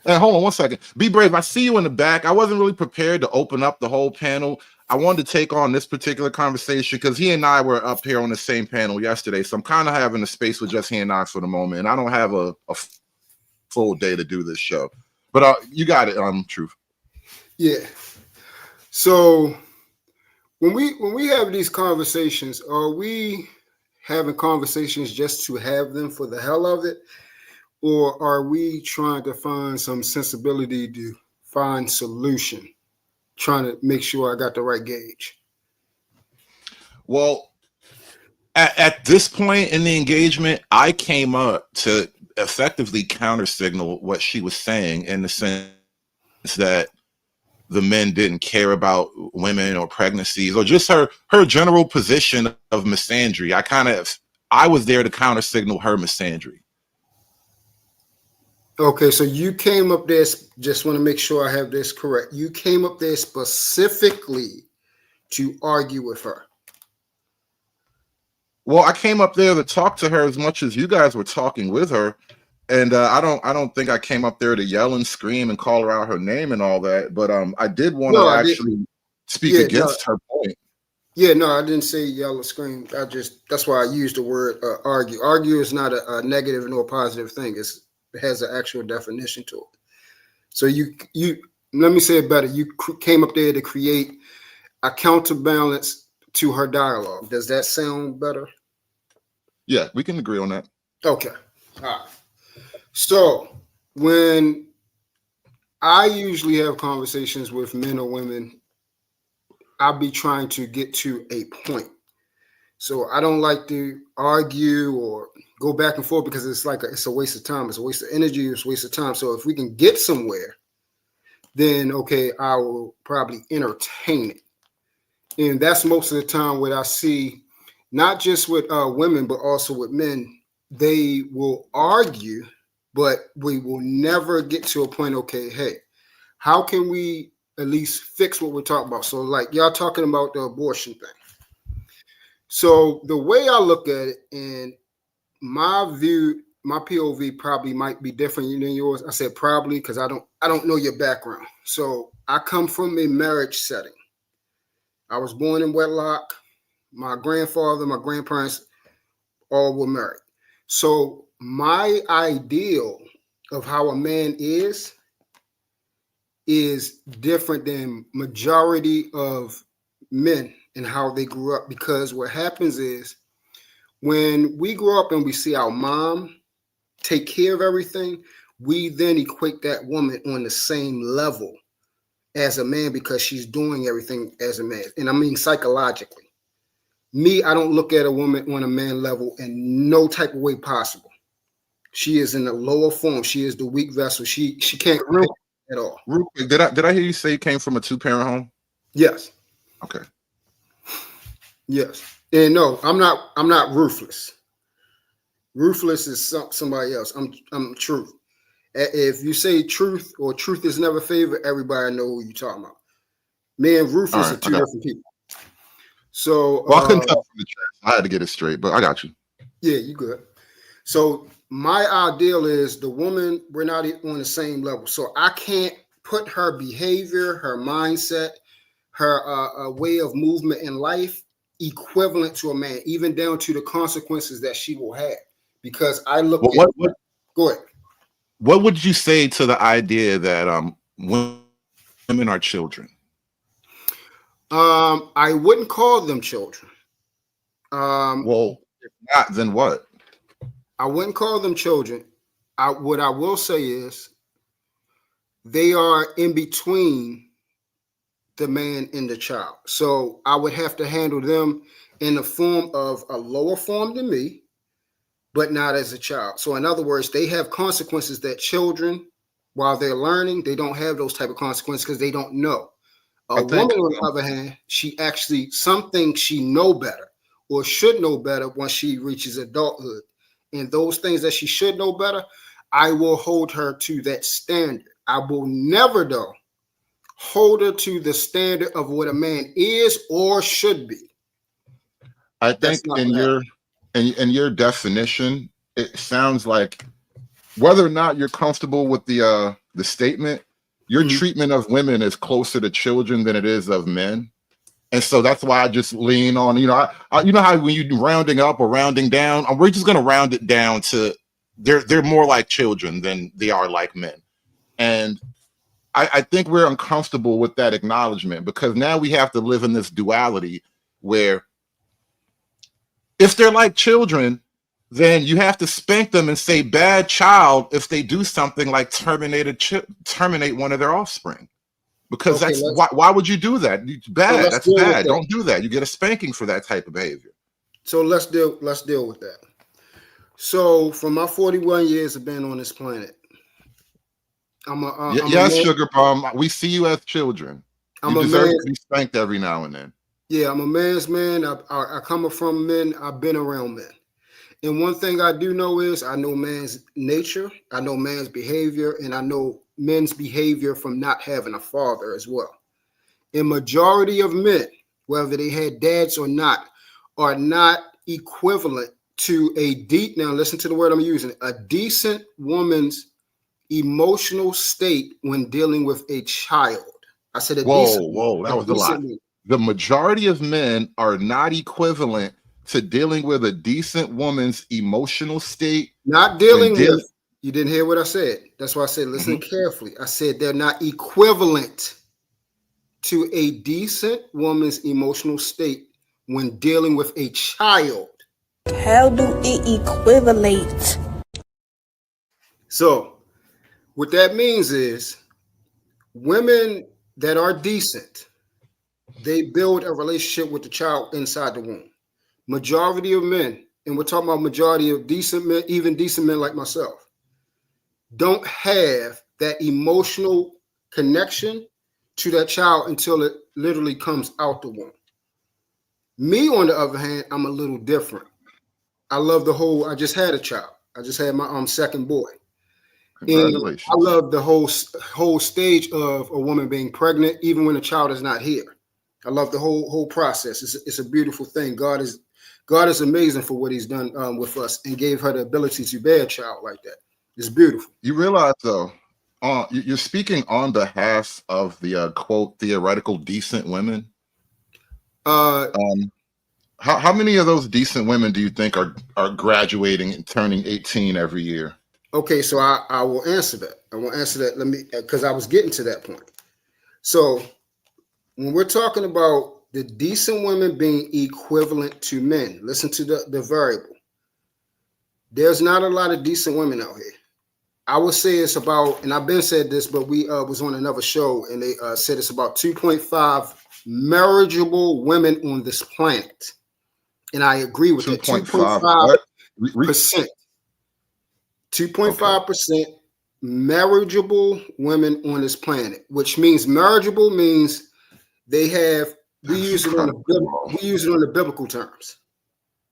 And hold on one second. Be brave. I see you in the back. I wasn't really prepared to open up the whole panel. I wanted to take on this particular conversation because he and I were up here on the same panel yesterday. So I'm kind of having a space with just he and I for the moment. And I don't have a full day to do this show. But you got it, Truth. Yeah. So when we have these conversations, are we having conversations just to have them for the hell of it? Or are we trying to find some sensibility to find solution? Trying to make sure I got the right gauge? Well, at this point in the engagement, I came up to effectively counter signal what she was saying, in the sense that the men didn't care about women or pregnancies, or just her general position of misandry. I was there to counter signal her misandry. Okay, so you came up there, just want to make sure I have this correct. You came up there specifically to argue with her. Well, I came up there to talk to her as much as you guys were talking with her. And I don't think I came up there to yell and scream and call her out her name and all that. But I did want to actually speak against her point. Yeah, no, I didn't say yell or scream. That's why I used the word argue. Argue is not a negative nor positive thing. It has an actual definition to it. So you let me say it better. You came up there to create a counterbalance to her dialogue. Does that sound better? Yeah, we can agree on that. Okay. All right. So when I usually have conversations with men or women, I'll be trying to get to a point. So I don't like to argue or go back and forth, because it's a waste of time. It's a waste of energy. It's a waste of time. So if we can get somewhere, then okay, I will probably entertain it. And that's most of the time what I see, not just with women, but also with men. They will argue, but we will never get to a point, okay, hey, how can we at least fix what we're talking about? So like y'all talking about the abortion thing. So the way I look at it, and my view, my POV probably might be different than yours. I said probably because I don't know your background. So I come from a marriage setting. I was born in wedlock. My grandfather, my grandparents all were married. So my ideal of how a man is different than majority of men and how they grew up. Because what happens is when we grow up and we see our mom take care of everything, we then equate that woman on the same level as a man because she's doing everything as a man. And I mean psychologically. Me, I don't look at a woman on a man level in no type of way possible. She is in the lower form. She is the weak vessel. She can't at all. Real quick, did I hear you say you came from a 2-parent home? Yes. Okay. Yes. And no, I'm not ruthless. Ruthless is somebody else. I'm truth. If you say truth or truth is never favored, everybody know who you're talking about. Me and ruthless are two different people. So well, I couldn't tell from the chat. I had to get it straight, but I got you. Yeah, you good. So my ideal is the woman, we're not on the same level. So I can't put her behavior, her mindset, her way of movement in life equivalent to a man, even down to the consequences that she will have. Because I look well, at go ahead. What would you say to the idea that women are children? I wouldn't call them children. Well, if not, then what? I wouldn't call them children. What I will say is they are in between the man and the child. So I would have to handle them in the form of a lower form than me, but not as a child. So in other words, they have consequences that children, while they're learning, they don't have those type of consequences because they don't know. A woman, on the other hand, she actually, something she know better or should know better once she reaches adulthood. And those things that she should know better, I will hold her to that standard. I will never, though, hold her to the standard of what a man is or should be. I think in your definition, it sounds like whether or not you're comfortable with the statement, your treatment of women is closer to children than it is of men. And so that's why I just lean on, you know, you know how when you're rounding up or rounding down, we're just going to round it down to they're more like children than they are like men. And I think we're uncomfortable with that acknowledgement because now we have to live in this duality where if they're like children, then you have to spank them and say bad child if they do something like terminate one of their offspring. Because why would you do that? It's bad. That's bad. Don't do that. You get a spanking for that type of behavior. So let's deal with that. So for my 41 years of being on this planet, yes, Sugar Bomb. We see you as children. You deserve to be spanked every now and then. Yeah, I'm a man's man. I come from men. I've been around men. And one thing I do know is I know man's nature. I know man's behavior, and I know men's behavior from not having a father as well. And majority of men, whether they had dads or not, are not equivalent to now listen to the word I'm using, a decent woman's emotional state when dealing with a child. I said that was a lot. The majority of men are not equivalent to dealing with a decent woman's emotional state. Not dealing with, you didn't hear what I said. That's why I said, listen carefully. I said they're not equivalent to a decent woman's emotional state when dealing with a child. How do it equivalent? So what that means is women that are decent, they build a relationship with the child inside the womb. Majority of men, and we're talking about majority of decent men, even decent men like myself, don't have that emotional connection to that child until it literally comes out the womb. Me, on the other hand, I'm a little different. I love I just had a child. I just had my second boy. And I love the whole stage of a woman being pregnant, even when the child is not here. I love the whole process. It's a beautiful thing. God is amazing for what he's done with us and gave her the ability to bear a child like that. It's beautiful. You realize, though, you're speaking on behalf of the quote theoretical decent women. How many of those decent women do you think are graduating and turning 18 every year? Okay, so I will answer that. Let me, because I was getting to that point. So when we're talking about the decent women being equivalent to men. Listen to the variable. There's not a lot of decent women out here. I would say it's about, and I've been said this, but we was on another show and they said it's about 2.5 marriageable women on this planet. And I agree with that. 2.5%. 2.5% marriageable women on this planet, which means marriageable means they have, we use it on the biblical terms.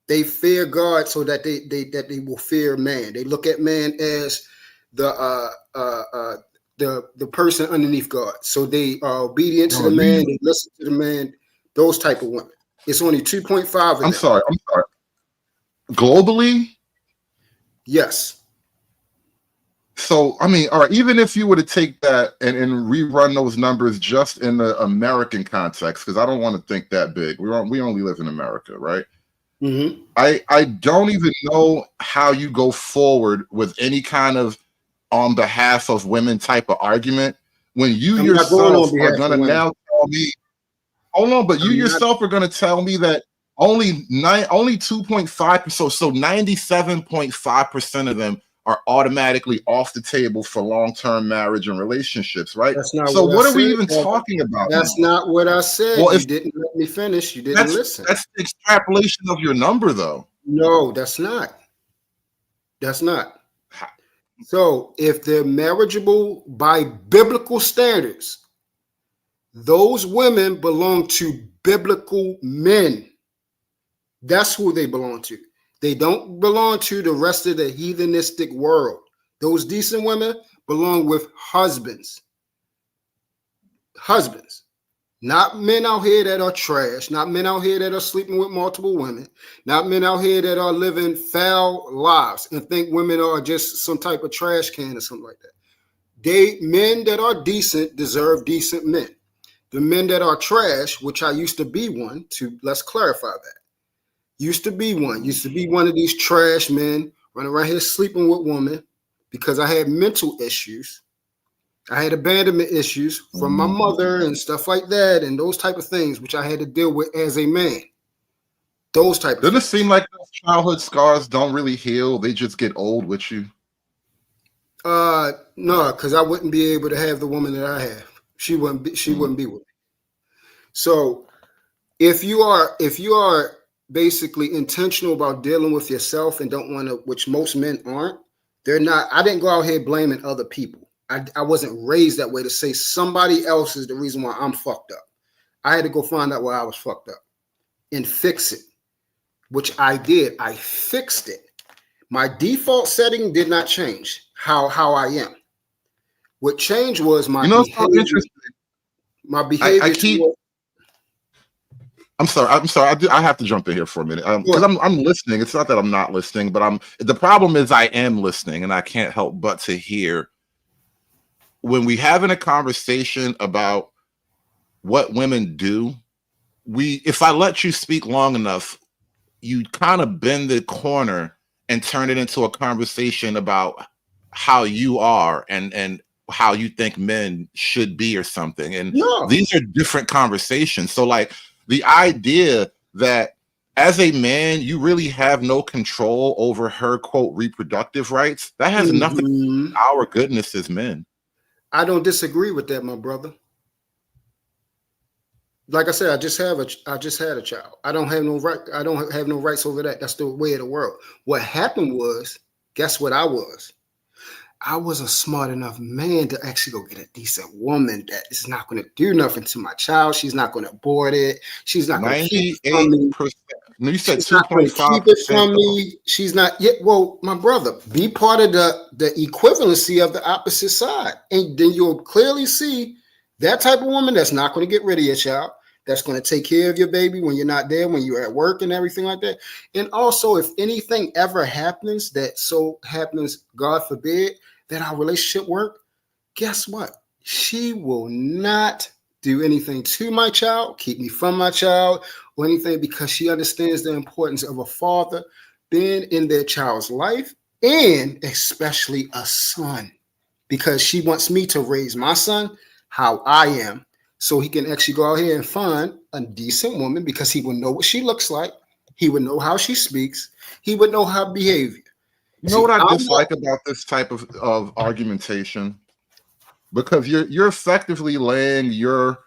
They fear God so that they will fear man. They look at man as the person underneath God. So they are obedient to the man, they listen to the man, those type of women. It's only 2.5. I'm sorry. Globally? Yes. So, I mean, all right, even if you were to take that and rerun those numbers just in the American context, because I don't want to think that big. We only live in America, right? Mm-hmm. I don't even know how you go forward with any kind of on behalf of women type of argument when you yourself are going to now tell me, hold on, but you yourself are going to tell me that only 2.5%, so 97.5% of them are automatically off the table for long-term marriage and relationships, right? That's not so what I are we said, even talking about? That's not what I said. Well, you didn't let me finish. You didn't listen. That's the extrapolation of your number, though. No, that's not. That's not. So if they're marriageable by biblical standards, those women belong to biblical men. That's who they belong to. They don't belong to the rest of the heathenistic world. Those decent women belong with husbands. Husbands. Not men out here that are trash. Not men out here that are sleeping with multiple women. Not men out here that are living foul lives and think women are just some type of trash can or something like that. Men that are decent deserve decent men. The men that are trash, which I used to be one, let's clarify that. Used to be one of these trash men running around here sleeping with women because I had mental issues. I had abandonment issues from my mother and stuff like that, and those type of things, which I had to deal with as a man. Those type of Doesn't it seem like those childhood scars don't really heal? They just get old with you. No, because I wouldn't be able to have the woman that I have. She wouldn't be with me. So if you are basically intentional about dealing with yourself and don't want to, which most men aren't, I didn't go out here blaming other people. I wasn't raised that way to say somebody else is the reason why I'm fucked up. I had to go find out why I was fucked up and fix it, which I did. I fixed it. My default setting did not change how I am. What changed was my behavior. So interesting. My behavior. I'm sorry. I have to jump in here for a minute because I'm listening. It's not that I'm not listening, but the problem is I am listening and I can't help but to hear when we having a conversation about what women do. If I let you speak long enough, you kind of bend the corner and turn it into a conversation about how you are and how you think men should be or something. And these are different conversations. So like, the idea that as a man, you really have no control over her, quote, reproductive rights, that has nothing to do with our goodness as men. I don't disagree with that, my brother. Like I said, I just had a child. I don't have no right. I don't have no rights over that. That's the way of the world. What happened was, guess what I was? I was a smart enough man to actually go get a decent woman that is not going to do nothing to my child. She's not going to abort it. She's not going to keep it from me. No, you said 2.5%. Keep it from me. She's not yet. Well, my brother, be part of the equivalency of the opposite side, and then you'll clearly see that type of woman that's not going to get rid of your child. That's going to take care of your baby when you're not there, when you're at work and everything like that. And also, if anything ever happens that so happens, God forbid, that our relationship work, guess what? She will not do anything to my child, keep me from my child or anything, because she understands the importance of a father being in their child's life, and especially a son, because she wants me to raise my son how I am, so he can actually go out here and find a decent woman because he would know what she looks like. He would know how she speaks. He would know her behavior. You know what I dislike about this type of argumentation? Because you're effectively laying your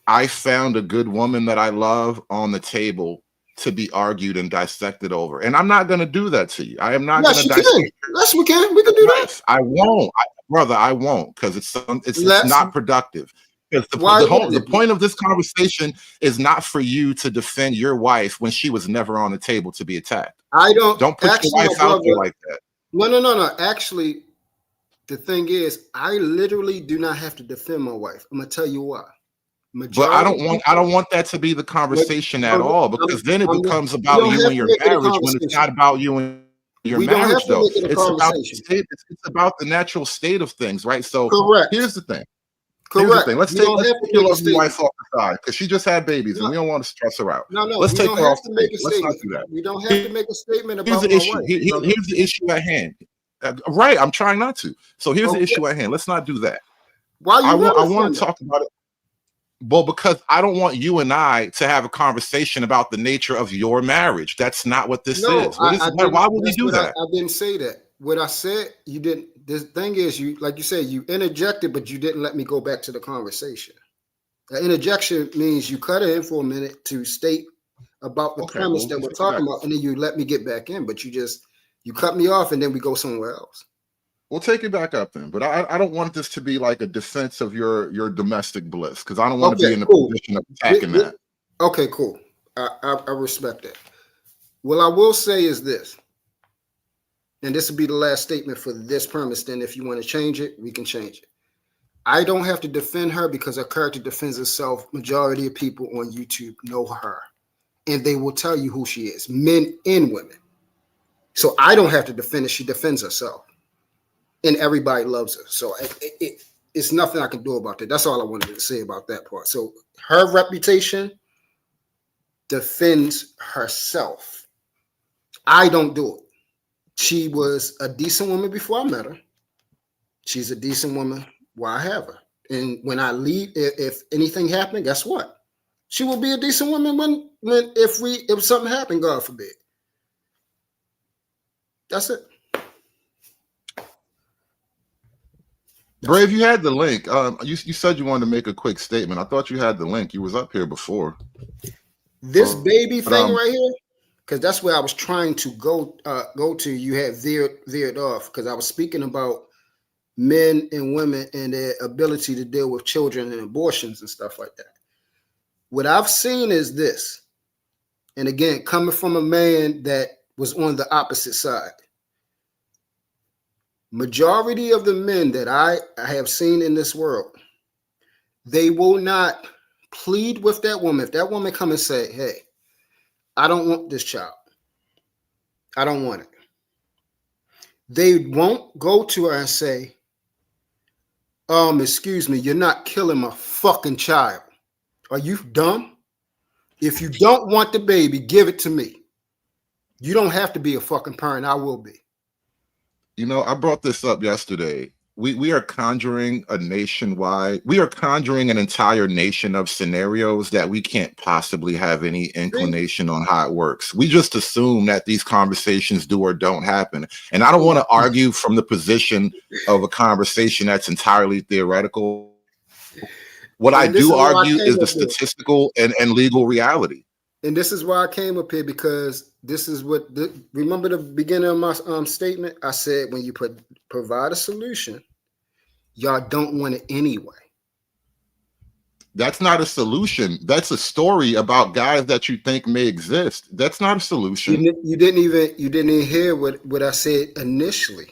I found a good woman that I love on the table to be argued and dissected over. And I'm not going to do that to you. I am not going to dissect. Yes, we can. We can do that. I won't. Brother, I won't, because it's not productive. Because the point of this conversation is not for you to defend your wife when she was never on the table to be attacked. Don't put your wife out there like that. No. Actually, the thing is, I literally do not have to defend my wife. I'm gonna tell you why. But I don't want that to be the conversation at all, because then it becomes about you and your marriage when it's not about you and your marriage, though. It's about the natural state of things, right? So here's the thing. Let's take your lovely wife off the side because she just had babies and we don't want to stress her out. Let's take her off the table. Let's not do that. We don't have to make a statement about here's the issue. Here's the issue at hand. Right, I'm trying not to. So here's the issue at hand. Let's not do that. I want to talk about it. Well, because I don't want you and I to have a conversation about the nature of your marriage. That's not what this is. Why would we do that? I didn't say that. What I said, you didn't. The thing is, you like you said, you interjected, but you didn't let me go back to the conversation. The interjection means you cut it in for a minute to state about the premise that we're talking about, and then you let me get back in. But you cut me off, and then we go somewhere else. We'll take it back up then, but I don't want this to be like a defense of your domestic bliss, because I don't want to be in the position of attacking that. Okay, cool. I respect that. What I will say is this, and this will be the last statement for this premise. Then if you want to change it, we can change it. I don't have to defend her because her character defends herself. Majority of people on YouTube know her, and they will tell you who she is, men and women. So I don't have to defend her. She defends herself. And everybody loves her. So it's nothing I can do about that. That's all I wanted to say about that part. So her reputation defends herself. I don't do it. She was a decent woman before I met her. She's a decent woman while I have her. And when I leave, if anything happened, guess what? She will be a decent woman if something happened, God forbid. That's it. Brave, you had the link. You said you wanted to make a quick statement. I thought you had the link. You was up here before. This baby thing right here, because that's where I was trying to go to. You had veered off because I was speaking about men and women and their ability to deal with children and abortions and stuff like that. What I've seen is this, and again, coming from a man that was on the opposite side. Majority of the men that I have seen in this world, they will not plead with that woman. If that woman come and say, hey, I don't want this child. I don't want it. They won't go to her and say, excuse me, you're not killing my fucking child. Are you dumb? If you don't want the baby, give it to me. You don't have to be a fucking parent. I will be. You know, I brought this up yesterday. We are conjuring we are conjuring an entire nation of scenarios that we can't possibly have any inclination on how it works. We just assume that these conversations do or don't happen. And I don't want to argue from the position of a conversation that's entirely theoretical. What I do argue is the statistical and legal reality. And this is why I came up here, because this is what remember the beginning of my statement. I said when you provide a solution, y'all don't want it anyway. That's not a solution. That's a story about guys that you think may exist. That's not a solution. You didn't even hear what I said initially.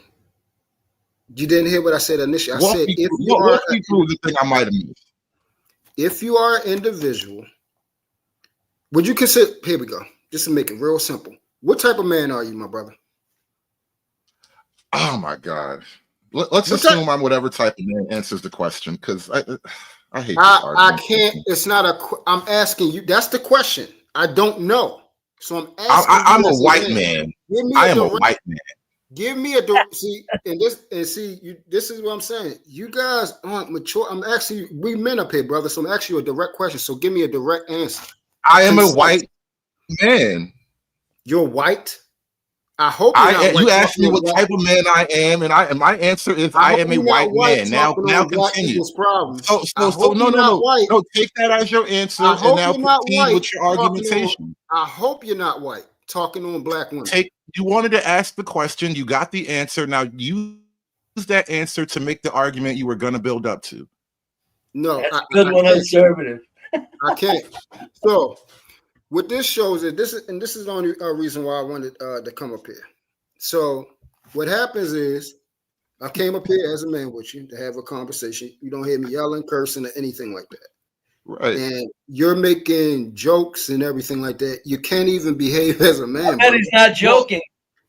You didn't hear what I said initially. I said if you are the thing I might have missed. If you are an individual, would you consider? Here we go. Just to make it real simple. What type of man are you, my brother? Oh my God. Let's assume I'm whatever type of man answers the question, because I hate. I can't. It's not a. I'm asking you. That's the question. I don't know. So I'm asking. I'm a white man. I am a white man. Give me a see, and this is what I'm saying. You guys aren't mature. I'm actually, we men up here, brother. So I'm asking you a direct question. So give me a direct answer. I am a white man. You're white? I hope you're not white. You asked me what type of man I am, and my answer is I am a white man. Now continue. So no. Take that as your answer, and now proceed with your argumentation. I hope you're not white. Talking on black women. You wanted to ask the question. You got the answer. Now use that answer to make the argument you were going to build up to. No, good one, conservative. I can't. So, what this shows is this is the only reason why I wanted to come up here. So, what happens is I came up here as a man with you to have a conversation. You don't hear me yelling, cursing, or anything like that. Right. And you're making jokes and everything like that. You can't even behave as a man. And he's not joking.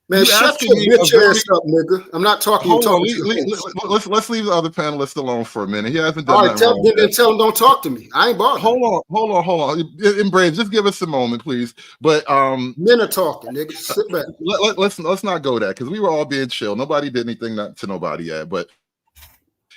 Man, shut your bitch ass up, nigga. I'm not talking. Let's leave the other panelists alone for a minute. He hasn't done all right, tell him don't talk to me. I ain't bothered. Hold on. And Brave, just give us a moment, please. But men are talking, nigga. Sit back. Let's not go there because we were all being chill. Nobody did anything to nobody yet. But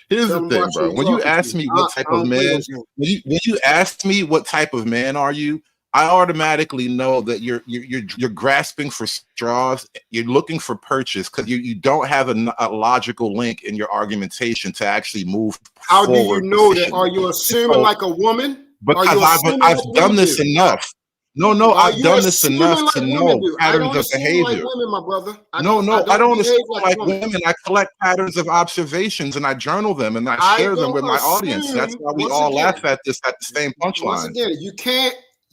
here's the thing, bro. When you ask me what type of man, when you ask me what type of man are you, I automatically know that you're grasping for straws. You're looking for purchase because you don't have a logical link in your argumentation to actually move How forward. Do you know that? Are you assuming like a woman? Because I've done this enough. No, I've done this enough to know patterns of behavior. Like women, my brother. I don't assume like women. I collect patterns of observations and I journal them and I share them with my audience. That's why we all laugh at this at the same punchline. Once again,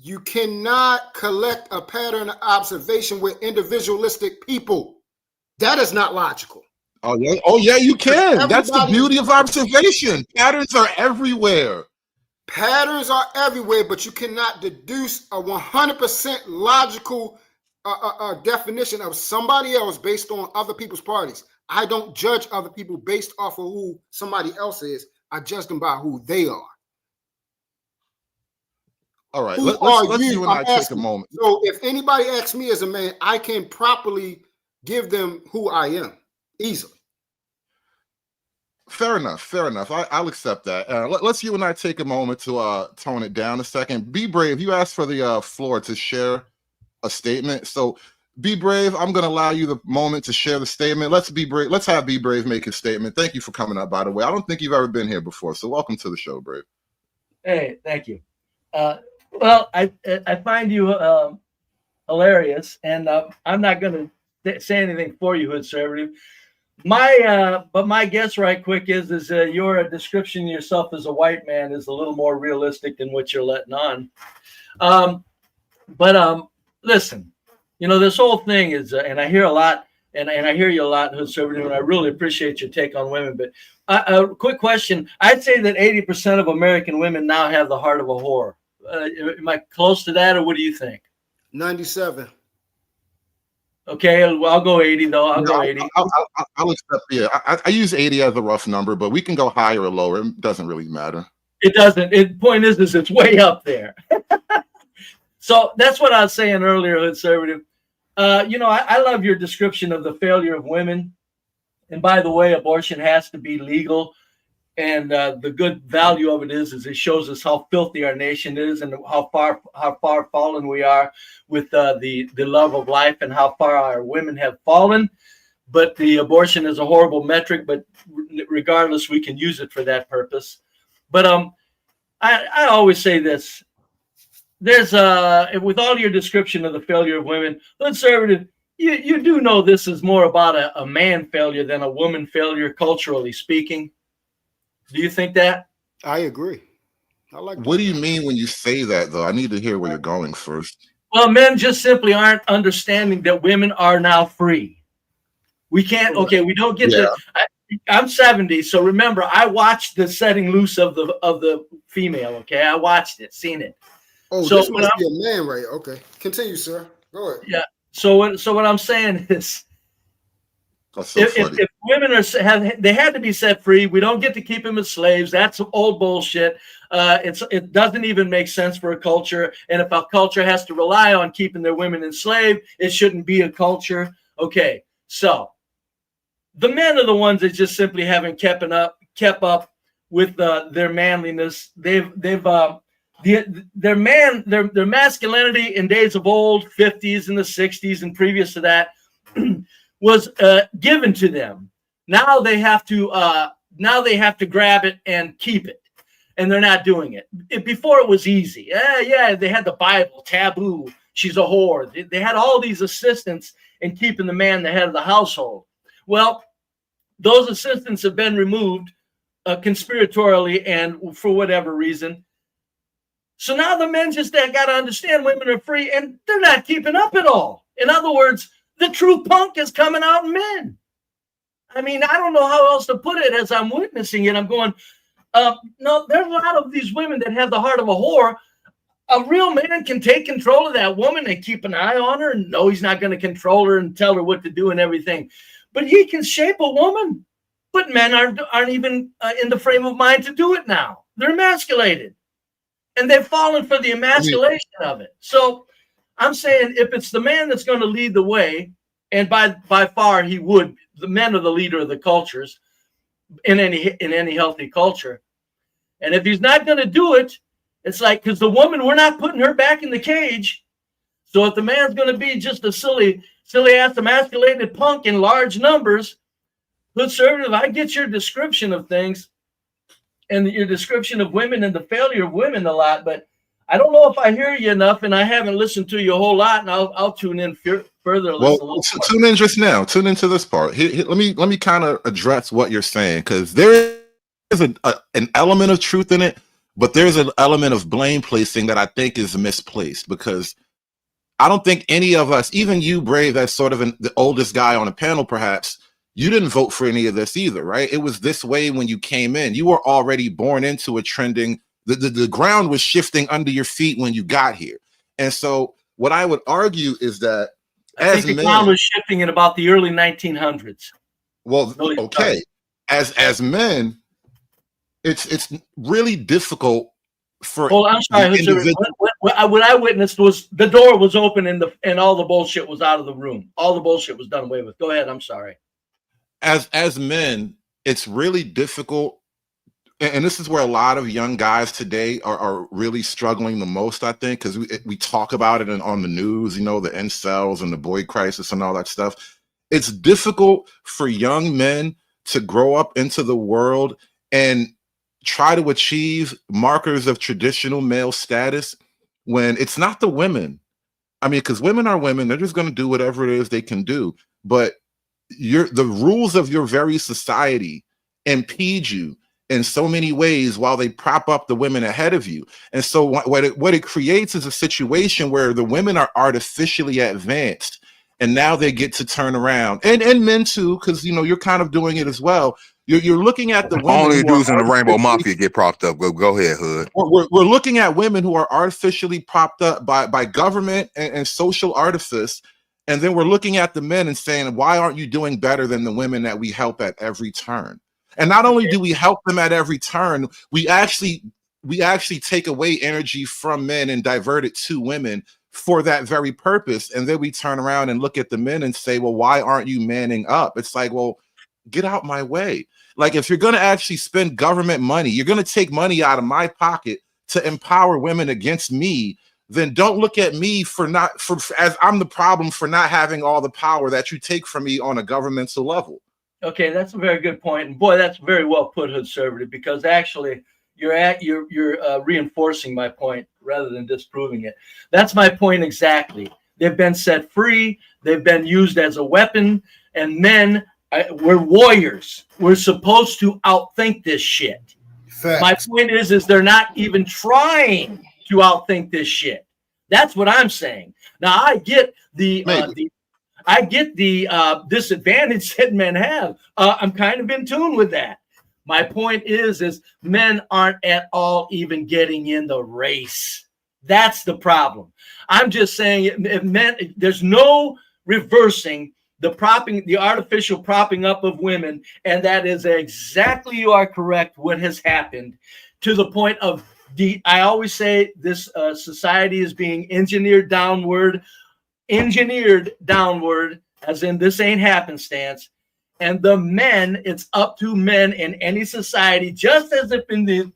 you cannot collect a pattern of observation with individualistic people. That is not logical. Oh yeah, you can. That's the beauty of observation. Patterns are everywhere. Patterns are everywhere, but you cannot deduce a 100% logical definition of somebody else based on other people's parties. I don't judge other people based off of who somebody else is. I judge them by who they are. All right, let's you and I take a moment. So if anybody asks me as a man, I can properly give them who I am easily. Fair enough. I'll accept that. Let's you and I take a moment to tone it down a second. Be Brave. You asked for the floor to share a statement. So Be Brave, I'm going to allow you the moment to share the statement. Let's Be Brave. Let's have Be Brave make his statement. Thank you for coming up, by the way. I don't think you've ever been here before, so welcome to the show, Brave. Hey, thank you. Well, I find you hilarious, and I'm not going to say anything for you, conservative. But my guess, right quick, is your description of yourself as a white man is a little more realistic than what you're letting on. But listen, this whole thing is, and I hear a lot, and I hear you a lot, conservative, and I really appreciate your take on women. But a quick question: I'd say that 80% of American women now have the heart of a whore. Am I close to that, or what do you think? 97. Okay, I'll go 80 though. I'll go 80. I'll accept. Yeah, I use 80 as a rough number, but we can go higher or lower. It doesn't really matter. It doesn't. The point is it's way up there. So that's what I was saying earlier, conservative. I love your description of the failure of women. And by the way, abortion has to be legal. And the good value of it is it shows us how filthy our nation is and how far fallen we are with the love of life and how far our women have fallen. But the abortion is a horrible metric, but regardless, we can use it for that purpose. But I always say this. There's with all your description of the failure of women, conservative, you do know this is more about a man failure than a woman failure, culturally speaking. Do you think that? I agree. I like. What do you mean when you say that, though? I need to hear where you're going first. Well, men just simply aren't understanding that women are now free. We can't. Okay, we don't get the. I'm 70, so remember, I watched the setting loose of the female. Okay, I watched it, seen it. Oh, so this must be a man, right? Okay, continue, sir. Go ahead. Yeah. So what I'm saying is. If women they had to be set free, we don't get to keep them as slaves. That's old bullshit. It doesn't even make sense for a culture. And if a culture has to rely on keeping their women enslaved, it shouldn't be a culture. Okay, so the men are the ones that just simply haven't kept up with their manliness. They've their masculinity in days of old, 50s and the 60s and previous to that, was given to them. Now they have to grab it and keep it, and they're not doing it. Before it was easy. Yeah, they had the Bible, taboo. She's a whore. They had all these assistants in keeping the man the head of the household. Well, those assistants have been removed conspiratorially and for whatever reason. So now the men just got to understand women are free, and they're not keeping up at all. In other words, the true punk is coming out in men. I mean, I don't know how else to put it as I'm witnessing it. I'm going, no, there's a lot of these women that have the heart of a whore. A real man can take control of that woman and keep an eye on her and know he's not going to control her and tell her what to do and everything. But he can shape a woman. But men aren't even in the frame of mind to do it now. They're emasculated. And they've fallen for the emasculation of it. So I'm saying if it's the man that's going to lead the way, and by far he would, the men are the leader of the cultures in any healthy culture. And if he's not going to do it, it's like, because the woman, we're not putting her back in the cage. So if the man's going to be just a silly ass emasculated punk in large numbers, conservative, I get your description of things and your description of women and the failure of women a lot, but I don't know if I hear you enough, and I haven't listened to you a whole lot, and I'll tune in further. Well, tune in just now. Tune into this part. Let me kind of address what you're saying, because there is an element of truth in it, but there's an element of blame placing that I think is misplaced, because I don't think any of us, even you, Brave, as sort of the oldest guy on the panel, perhaps, you didn't vote for any of this either, right? It was this way when you came in. You were already born into a trending. The ground was shifting under your feet when you got here. And so what I would argue is that I think the ground was shifting in about the early 1900s. Well, okay. As men, it's really difficult for. Oh, I'm sorry. What I witnessed was the door was open and all the bullshit was out of the room. All the bullshit was done away with. Go ahead. I'm sorry. As men, it's really difficult, and this is where a lot of young guys today are really struggling the most, I think, because we talk about it on the news, the incels and the boy crisis and all that stuff. It's difficult for young men to grow up into the world and try to achieve markers of traditional male status when it's not the women. I mean, because women are women, they're just going to do whatever it is they can do, but the rules of your very society impede you in so many ways while they prop up the women ahead of you. And so what it creates is a situation where the women are artificially advanced, and now they get to turn around, and men too, because you're kind of doing it as well. You're looking at the women only dudes in the Rainbow Mafia get propped up. Go ahead, Hood. We're looking at women who are artificially propped up by government and social artifice. And then we're looking at the men and saying, why aren't you doing better than the women that we help at every turn? And not only do we help them at every turn, we actually take away energy from men and divert it to women for that very purpose. And then we turn around and look at the men and say, well, why aren't you manning up? It's like, well, get out my way. Like, if you're going to actually spend government money, you're going to take money out of my pocket to empower women against me, then don't look at me as I'm the problem for not having all the power that you take from me on a governmental level. Okay, that's a very good point, and boy, that's very well put, Hoodservative, because actually you're reinforcing my point rather than disproving it. That's my point exactly. They've been set free. They've been used as a weapon, and men, we're warriors. We're supposed to outthink this shit. Fact. My point is they're not even trying to outthink this shit. That's what I'm saying. Now I get the disadvantage that men have. I'm kind of in tune with that. My point is men aren't at all even getting in the race. That's the problem. I'm just saying there's no reversing the artificial propping up of women, and that is exactly, you are correct, what has happened to the point of I always say this society is being engineered downward, as in this ain't happenstance. And the men, it's up to men in any society, just as if in the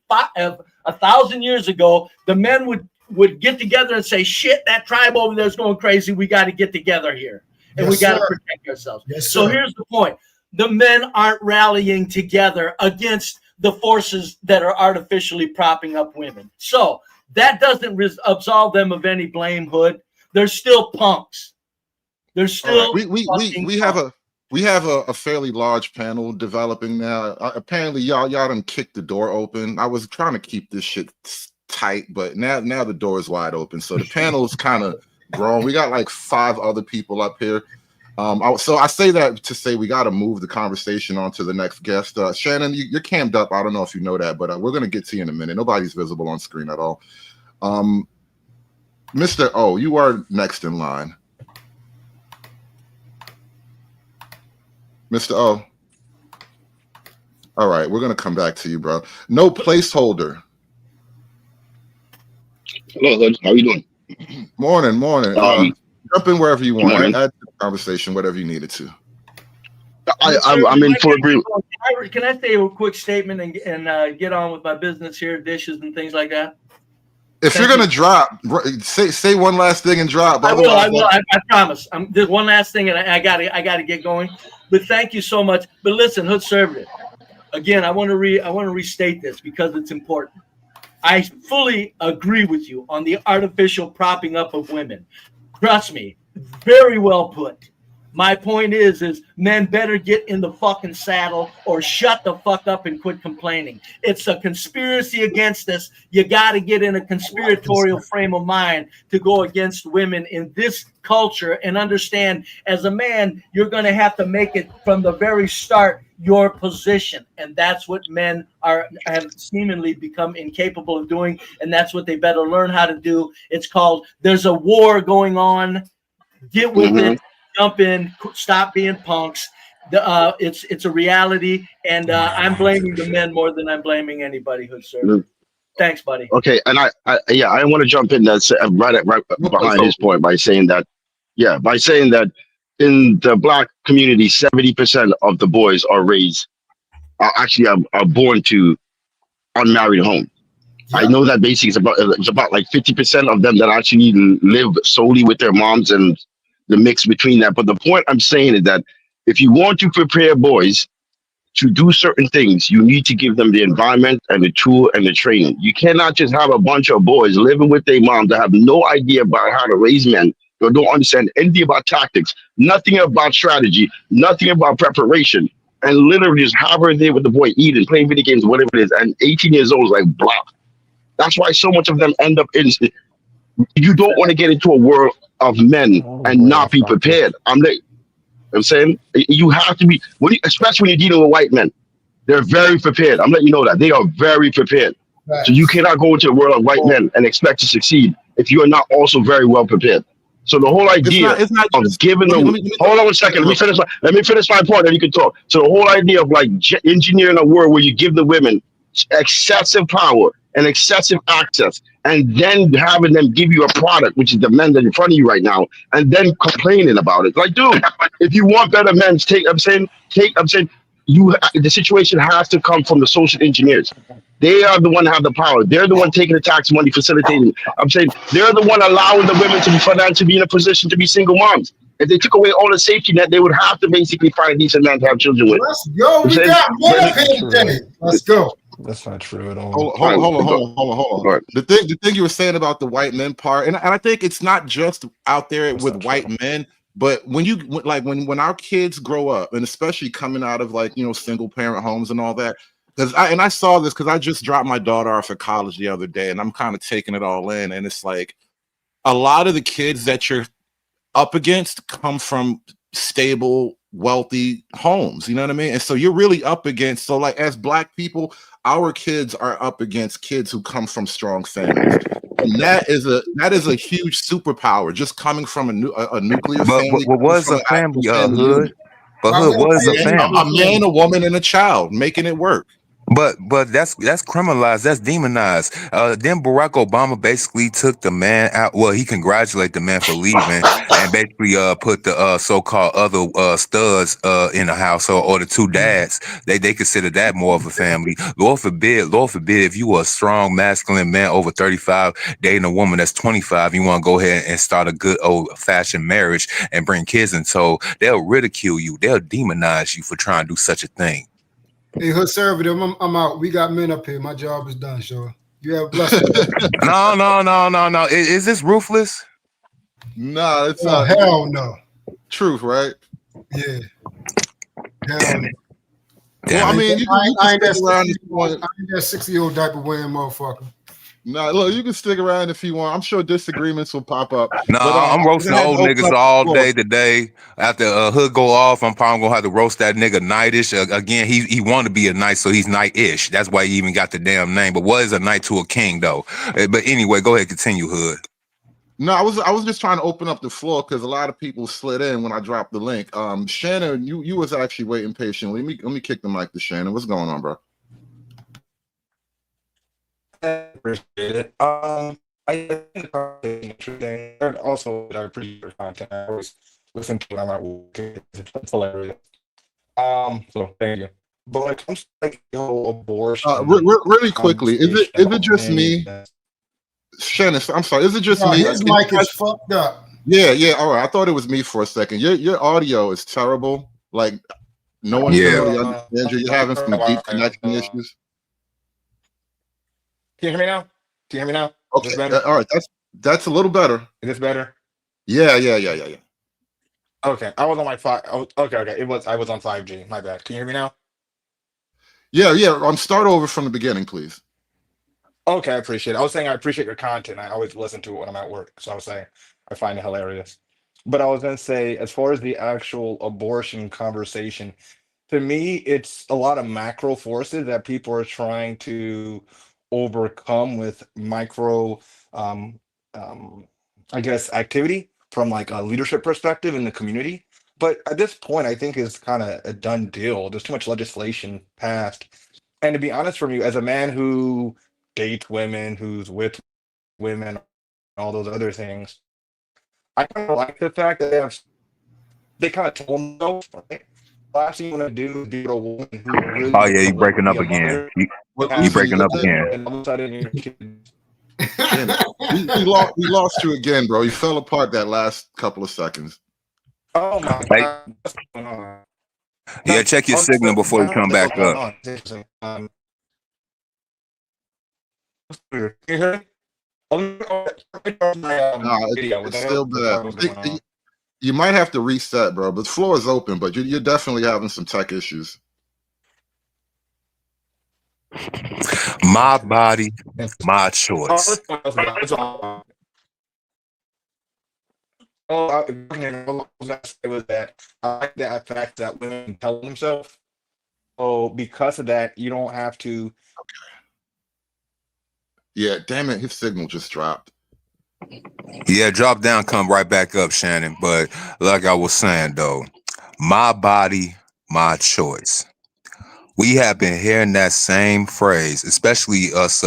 1,000 years ago, the men would get together and say, shit, that tribe over there is going crazy. We got to get together here. And we got to protect ourselves. So here's the point. The men aren't rallying together against the forces that are artificially propping up women. So that doesn't absolve them of any blame, Hood. They're still punks. They're still we have a fairly large panel developing now. Apparently y'all done kicked the door open. I was trying to keep this shit tight, but now the door is wide open. So the panel is kind of grown. We got like 5 other people up here. So I say that to say we got to move the conversation on to the next guest. Shannon, you're cammed up. I don't know if you know that, but we're going to get to you in a minute. Nobody's visible on screen at all. Mr. O, you are next in line. Mr. O. All right, we're going to come back to you, bro. No placeholder. Hello, Hood. How are you doing? Morning. Jump in wherever you want. Add to the conversation, whatever you needed to. I'm in full agreement. Can I say a quick statement and get on with my business here, dishes and things like that? If you're gonna drop, say one last thing and drop. I will. I promise. There's one last thing, and I gotta get going. But thank you so much. But listen, Hood Conservative. Again, I want to restate this because it's important. I fully agree with you on the artificial propping up of women. Trust me, very well put. My point is men better get in the fucking saddle or shut the fuck up and quit complaining. It's a conspiracy against us. You got to get in a conspiratorial frame of mind to go against women in this culture and understand as a man, you're going to have to make it from the very start your position. And that's what men have seemingly become incapable of doing. And that's what they better learn how to do. It's called, there's a war going on. Get with it. Jump in, stop being punks. It's a reality, and I'm blaming the men more than I'm blaming anybody who's serving. Thanks, buddy. Okay, and I want to jump in that's right behind his point by saying that in the Black community, 70% of the boys are born to unmarried home. Yeah. I know that basically it's about like 50% of them that actually live solely with their moms and the mix between that. But the point I'm saying is that if you want to prepare boys to do certain things, you need to give them the environment and the tool and the training. You cannot just have a bunch of boys living with their moms that have no idea about how to raise men, or don't understand anything about tactics, nothing about strategy, nothing about preparation, and literally just have her there with the boy eating, playing video games, whatever it is, and 18 years old is like blah. That's why so much of them end up in. You don't want to get into a world of men and not be prepared. I'm saying you have to be, especially when you're dealing with white men. They're very prepared. I'm letting you know that they are very prepared. Right. So you cannot go into a world of white men and expect to succeed if you are not also very well prepared. So the whole idea of giving them, hold on a second, let me finish my point, and you can talk. So the whole idea of like engineering a world where you give the women excessive power and excessive access, and then having them give you a product, which is the men that are in front of you right now, and then complaining about it. Like, dude, if you want better men, the situation has to come from the social engineers. They are the one that have the power. They're the one taking the tax money, facilitating. I'm saying they're the one allowing the women to be financially be in a position to be single moms. If they took away all the safety net, they would have to basically find a decent man to have children with. Let's go. We got more today. Let's go. That's not true at all. Hold on. The thing you were saying about the white men part, and I think it's not just out there with white men, but when our kids grow up, and especially coming out of single parent homes and all that, I saw this because I just dropped my daughter off at college the other day, and I'm kind of taking it all in, and it's like a lot of the kids that you're up against come from stable, wealthy homes. You know what I mean? And so you're really up against. So like as Black people, our kids are up against kids who come from strong families, and that is a huge superpower. Just coming from a nuclear family. What was a family? Hood. But Hood was a family. A man, a woman, and a child making it work. But that's criminalized. That's demonized. Then Barack Obama basically took the man out. Well, he congratulated the man for leaving, and basically put the so-called other studs in the household, or the two dads. They consider that more of a family. Lord forbid, if you are a strong masculine man over 35 dating a woman that's 25, you want to go ahead and start a good old-fashioned marriage and bring kids in tow, they'll ridicule you. They'll demonize you for trying to do such a thing. Hey, conservative, I'm out. We got men up here. My job is done, sure. You have blessings. No. Is this ruthless? No, it's hell no. Truth, right? Yeah. Hell no. Well, I mean, I ain't that 60-year-old diaper wearing motherfucker. No, look, you can stick around if you want. I'm sure disagreements will pop up. No, I'm roasting old niggas all day today. After Hood go off, I'm probably gonna have to roast that nigga Knightish. Again, he want to be a knight, so he's Knight-ish. That's why he even got the damn name. But what is a knight to a king, though? But anyway, go ahead, continue, Hood. No, I was just trying to open up the floor because a lot of people slid in when I dropped the link. Shannon, you was actually waiting patiently. Let me kick the mic to Shannon. What's going on, bro? Appreciate it. I think interesting, and also I appreciate your content. I always listen to it. I'm at work. It's hilarious. So thank you. But when it comes to like abortion, really quickly, is it just me? Shannon, I'm sorry. Is it just me? His mic is fucked up. Yeah. All right. I thought it was me for a second. Your audio is terrible. Like no one can really understand you. You're having some deep connection issues. Can you hear me now? Do you hear me now? Okay. Is this better? All right. That's a little better. Is this better? Yeah. Okay. I was on my okay. I was on 5G. My bad. Can you hear me now? Yeah. Start over from the beginning, please. Okay, I appreciate it. I was saying I appreciate your content. I always listen to it when I'm at work. So I was saying I find it hilarious. But I was gonna say, as far as the actual abortion conversation, to me, it's a lot of macro forces that people are trying to overcome with micro I guess activity from like a leadership perspective in the community. But at this point, I think it's kind of a done deal. There's too much legislation passed. And to be honest from you, as a man who dates women, who's with women, all those other things, I kind of like the fact that they kind of told themselves, right? Last thing you want to do is be with a woman who really Oh yeah, you breaking up again. You breaking up again. and all of a sudden you're We lost you again, bro. You fell apart that last couple of seconds. oh my god. What's going on? Yeah, check your signal before you come back up. Can you hear me? It's still bad. You might have to reset, bro. But the floor is open, but you're definitely having some tech issues. My body, my choice. All I was gonna say was that I like that fact that women tell themselves. So because of that, you don't have to. Yeah, damn it, his signal just dropped. Yeah, drop down, come right back up, Shannon. But like I was saying, though, my body, my choice. We have been hearing that same phrase, especially us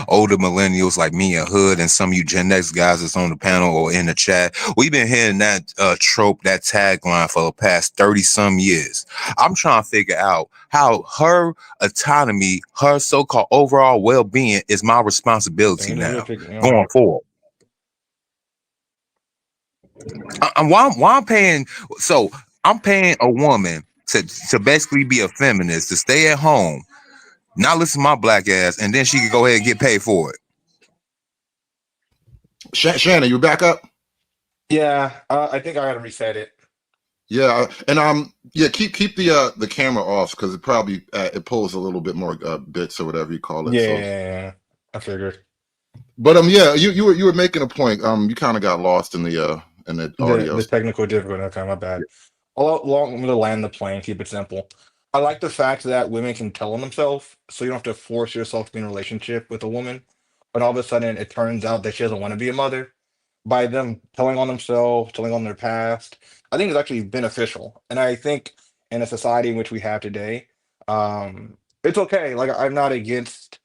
older millennials like me and Hood and some of you Gen X guys that's on the panel or in the chat. We've been hearing that trope, that tagline for the past 30-some years. I'm trying to figure out how her autonomy, her so-called overall well-being is my responsibility now going forward. I'm paying a woman to basically be a feminist, to stay at home, not listen to my black ass, and then she could go ahead and get paid for it. Shannon, you back up? Yeah, I think I gotta reset it. Yeah, and keep the camera off because it probably it pulls a little bit more bits or whatever you call it. Yeah, I figured. But you were making a point. You kind of got lost in the audio. The technical difficulty. Okay, my bad. I'm gonna land the plane. Keep it simple. I like the fact that women can tell on themselves, so you don't have to force yourself to be in a relationship with a woman. But all of a sudden, it turns out that she doesn't want to be a mother. By them telling on themselves, telling on their past, I think it's actually beneficial. And I think in a society in which we have today, It's okay. Like I'm not against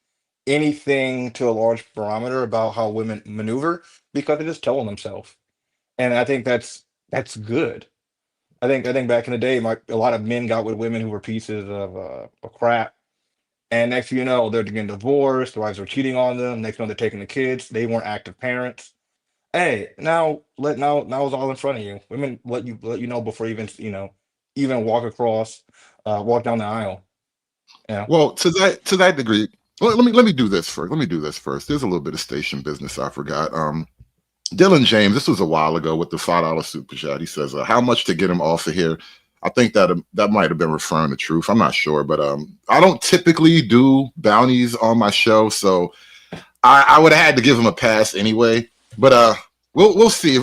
anything to a large barometer about how women maneuver because they're just telling themselves, and I think that's good. I think back in the day, a lot of men got with women who were pieces of crap, and next thing you know, they're getting divorced. Their wives are cheating on them. Next thing you know, they're taking the kids. They weren't active parents. Hey, now it's all in front of you. Women let you know before even walk down the aisle. Yeah. Well, to that degree, let me do this first. Let me do this first. There's a little bit of station business I forgot. Dylan James, this was a while ago with the $5 super chat. He says, "How much to get him off of here?" I think that might have been referring to Truth. I'm not sure, but I don't typically do bounties on my show, so I would have had to give him a pass anyway. But we'll see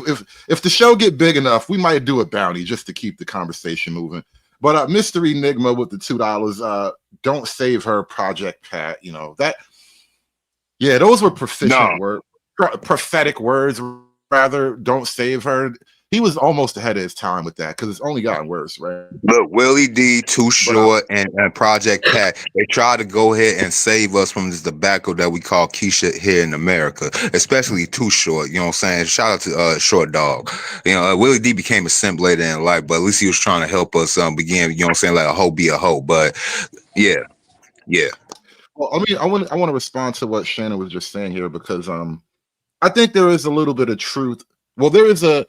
if the show get big enough, we might do a bounty just to keep the conversation moving. But Mystery Enigma with the $2, don't save her, Project Pat. Those were prophetic words. Rather, don't save her. He was almost ahead of his time with that because it's only gotten worse, right? Look, Willie D, Too Short, and Project Pat, they tried to go ahead and save us from this tobacco that we call Keisha here in America, especially Too Short. You know what I'm saying? Shout out to Short Dog. Willie D became a simp later in life, but at least he was trying to help us begin, you know what I'm saying, like a hoe be a hoe. But yeah. Well, I want to respond to what Shannon was just saying here because I think there is a little bit of truth. Well, there is a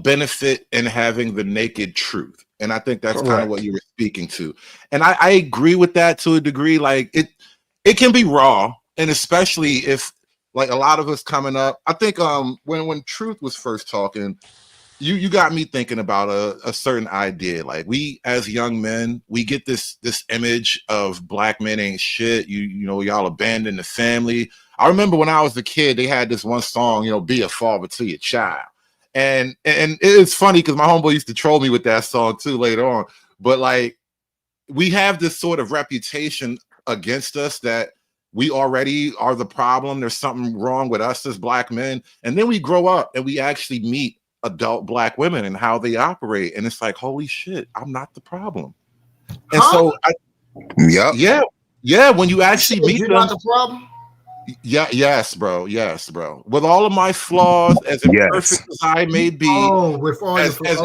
benefit in having the naked truth. And I think that's kind of what you were speaking to. And I agree with that to a degree. Like it can be raw. And especially if like a lot of us coming up, I think when Truth was first talking, you got me thinking about a certain idea. Like we as young men, we get this image of black men ain't shit. Y'all abandon the family. I remember when I was a kid, they had this one song, be a father to your child. And it's funny because my homeboy used to troll me with that song too later on. But like we have this sort of reputation against us that we already are the problem. There's something wrong with us as black men. And then we grow up and we actually meet adult black women and how they operate. And it's like, holy shit, I'm not the problem. And so when you actually meet them, not the problem. Yes, bro. With all of my flaws, as imperfect as I may be,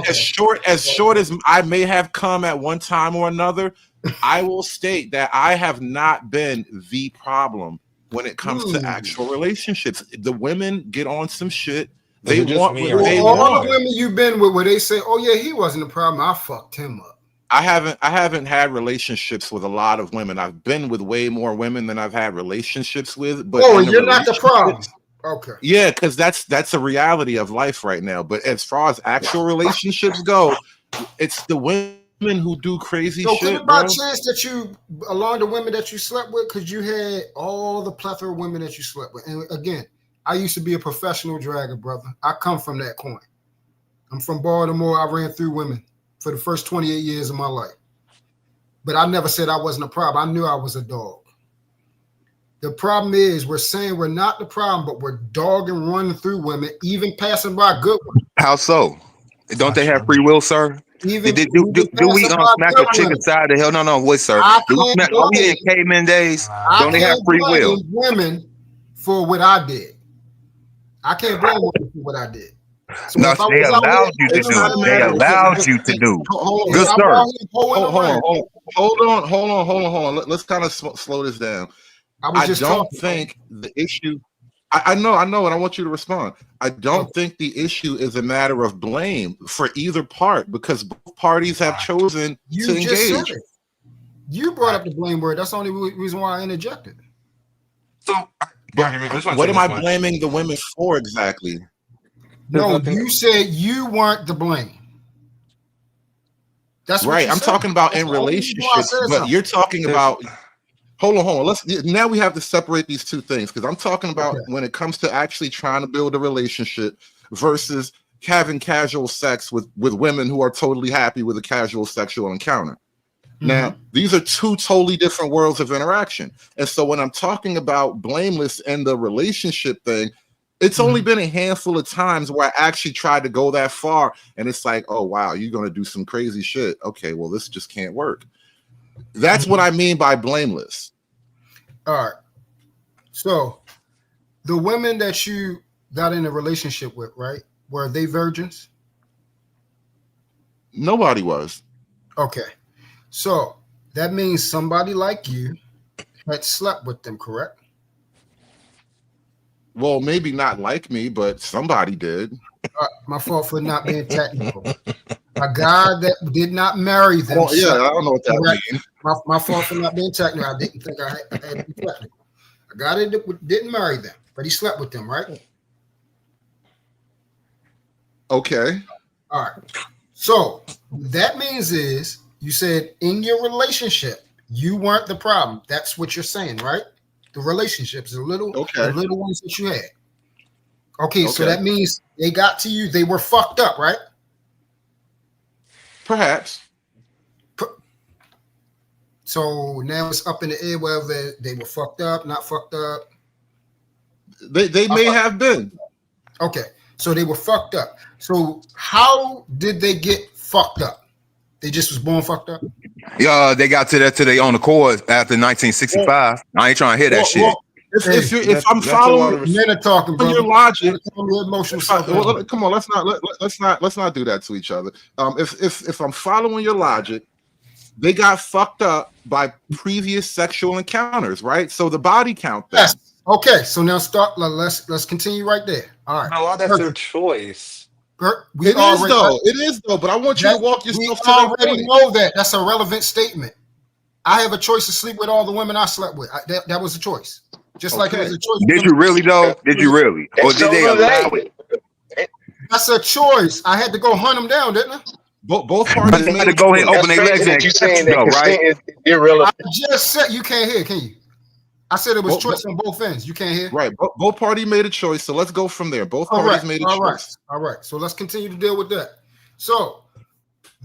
as short as I may have come at one time or another, I will state that I have not been the problem when it comes to actual relationships. The women get on some shit. They want all the women you've been with where they say, "Oh yeah, he wasn't the problem. I fucked him up." I haven't had relationships with a lot of women. I've been with way more women than I've had relationships with. But you're not the problem. Okay. Yeah, because that's a reality of life right now. But as far as actual relationships go, it's the women who do crazy shit. Could it by chance that you, along the women that you slept with, because you had all the plethora of women that you slept with? And again, I used to be a professional dragger, brother. I come from that coin. I'm from Baltimore. I ran through women for the first 28 years of my life. But I never said I wasn't a problem. I knew I was a dog. The problem is we're saying we're not the problem, but we're dogging running through women, even passing by good ones. How so? Don't they have free will, sir? Do we smack a chicken side of hell? No, wait, sir. Are we in caveman days? Don't they have free will? Women for what I did. I can't blame women for what I did. So no, they allowed you to do. They allowed you to do. Good sir. Hold on. Let's kind of slow this down. I don't think the issue. I know, and I want you to respond. I don't think the issue is a matter of blame for either part because both parties have chosen to engage. You brought up the blame word. That's the only reason why I interjected. So, what am I blaming the women for exactly? No, you said you weren't to blame. That's right. I'm talking about in relationships, but you're talking about. Hold on. Now we have to separate these two things because I'm talking about when it comes to actually trying to build a relationship versus having casual sex with women who are totally happy with a casual sexual encounter. Now, these are two totally different worlds of interaction. And so when I'm talking about blameless and the relationship thing, it's only been a handful of times where I actually tried to go that far. And it's like, oh, wow, you're going to do some crazy shit. Okay, well, this just can't work. That's what I mean by blameless. All right. So the women that you got in a relationship with, right? Were they virgins? Nobody was. Okay. So that means somebody like you had slept with them, correct? Well, maybe not like me, but somebody did. My fault for not being technical. A guy that did not marry them. Oh, yeah, I don't know what that means. My fault for not being technical. I didn't think I had to be technical. A guy that didn't marry them, but he slept with them, right? Okay. All right. So that means is you said in your relationship, you weren't the problem. That's what you're saying, right? The relationships, the little ones that you had. Okay, so that means they got to you. They were fucked up, right? Perhaps. So now it's up in the air whether they were fucked up, not fucked up. They may have been. Okay, so they were fucked up. So how did they get fucked up? They just was born fucked up? Yeah, they got to that to their own accord after 1965. I ain't trying to hear that shit. If I'm following men are talking, your logic, emotional come on, let's not do that to each other. If I'm following your logic, they got fucked up by previous sexual encounters, right? So the body count. Yes. Okay, so now let's continue right there. All right. No, that's their choice. It is though. But I want you to walk yourself to that. that We already know that. That's a relevant statement. I have a choice to sleep with all the women I slept with. That was a choice. Just like it was a choice. Did you really though? Did you really? Or did they allow it? That's a choice. I had to go hunt them down, didn't I? Both parties had to go ahead and open their legs and accept you, right? Is irrelevant. I just said you can't hear, can you? I said it was choice on both ends. You can't hear. Right. Both parties made a choice. So let's go from there. Both parties made a choice. All right. So let's continue to deal with that. So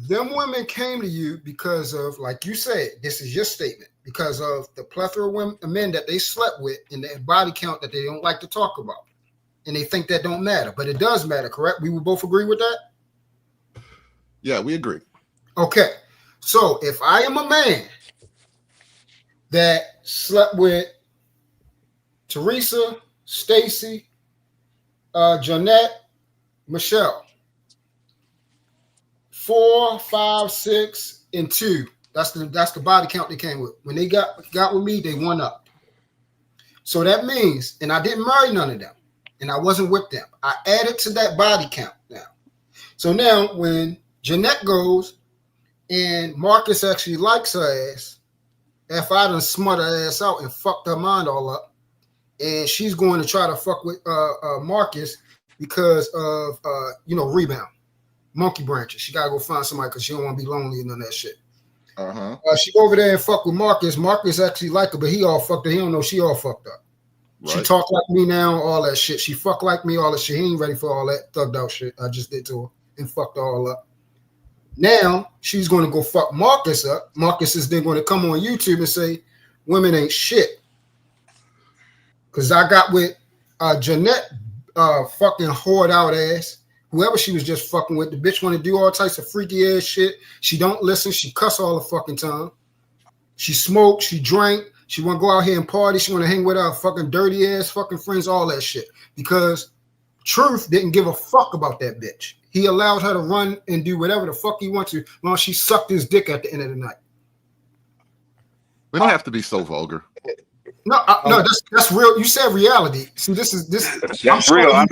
them women came to you because of, like you said, this is your statement, because of the plethora of men that they slept with and their body count that they don't like to talk about. And they think that don't matter. But it does matter, correct? We would both agree with that? Yeah, we agree. Okay. So if I am a man that slept with Teresa, Stacy, Jeanette, Michelle, 4, 5, 6, and 2. That's the body count they came with. When they got with me, they went up. So that means, and I didn't marry none of them, and I wasn't with them. I added to that body count now. So now when Jeanette goes and Marcus actually likes her ass, if I done smut her ass out and fucked her mind all up, and she's going to try to fuck with Marcus because of rebound, monkey branches. She gotta go find somebody because she don't want to be lonely and none of that shit. She go over there and fuck with Marcus. Marcus actually like her, but he all fucked her. He don't know she all fucked up. Right. She talk like me now, all that shit. She fuck like me, all that shit. He ain't ready for all that thugged out shit I just did to her and fucked her all up. Now she's going to go fuck Marcus up. Marcus is then going to come on YouTube and say women ain't shit. Because I got with Jeanette, fucking whored out ass. Whoever she was just fucking with, the bitch want to do all types of freaky ass shit. She don't listen. She cuss all the fucking time. She smoked. She drank. She want to go out here and party. She want to hang with her fucking dirty ass fucking friends, all that shit. Because Truth didn't give a fuck about that bitch. He allowed her to run and do whatever the fuck he wants to while she sucked his dick at the end of the night. We don't have to be so vulgar. No, that's real. You said reality. See, this is. That's real. I'm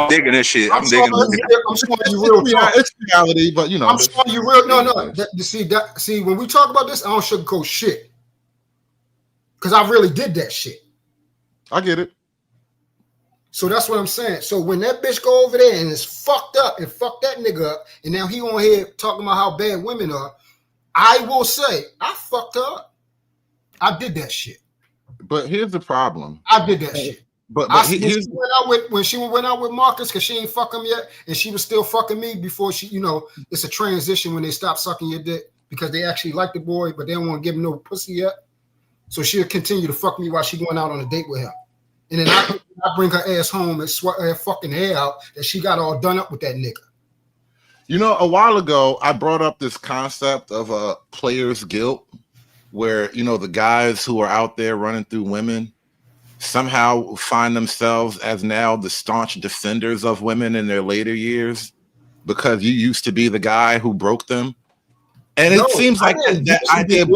digging this shit. I'm digging this. I'm showing you real. It's reality, but I'm showing you real. No. See, when we talk about this, I don't sugarcoat shit. Because I really did that shit. I get it. So that's what I'm saying. So when that bitch go over there and is fucked up and fuck that nigga up, and now he on here talking about how bad women are, I will say I fucked her up. I did that shit. But here's the problem. I did that shit. But when she went out with Marcus, because she ain't fuck him yet, and she was still fucking me before she, it's a transition when they stop sucking your dick because they actually like the boy, but they don't want to give him no pussy yet. So she'll continue to fuck me while she going out on a date with him. And then I bring her ass home and sweat her fucking hair out that she got all done up with that nigga. A while ago, I brought up this concept of a player's guilt. where the guys who are out there running through women somehow find themselves as now the staunch defenders of women in their later years because you used to be the guy who broke them. And it seems like that idea,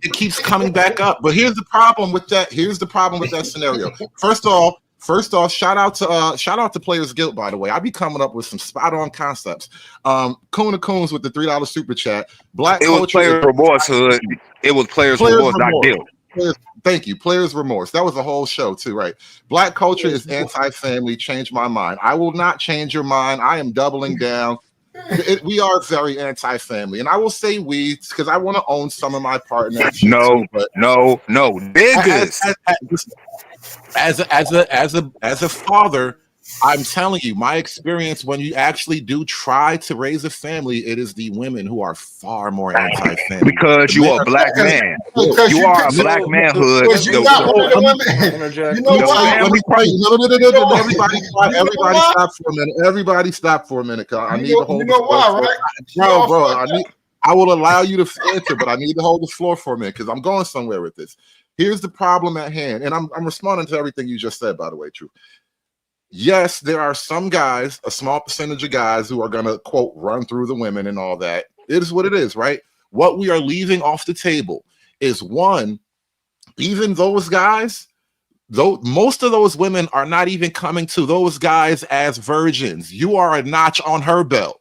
it keeps coming back up. But here's the problem with that. Here's the problem with that scenario. First off, shout out to Players Guilt, by the way. I be coming up with some spot on concepts. Kuna Coons with the $3 super chat. Black it was Players Remorse Hood. It was Players Remorse, not Guilt. Thank you. Players Remorse. That was a whole show too, right? Black culture is anti-family. Change my mind. I will not change your mind. I am doubling down. We are very anti-family, and I will say we because I want to own some of my part in that shit No, too, but no, niggas. As a father, I'm telling you, my experience when you actually do try to raise a family, it is the women who are far more anti-family. Because you are a black man. You are a black manhood. Let me tell you. Everybody stop for a minute. Everybody stop for a minute. I need to hold. You know why, right? Bro. I will allow you to answer, but I need to hold the floor for a minute because I'm going somewhere with this. Here's the problem at hand, and I'm responding to everything you just said, by the way, True. Yes, there are some guys, a small percentage of guys who are going to, quote, run through the women and all that. It is what it is, right? What we are leaving off the table is one, even those guys, though most of those women are not even coming to those guys as virgins. You are a notch on her belt.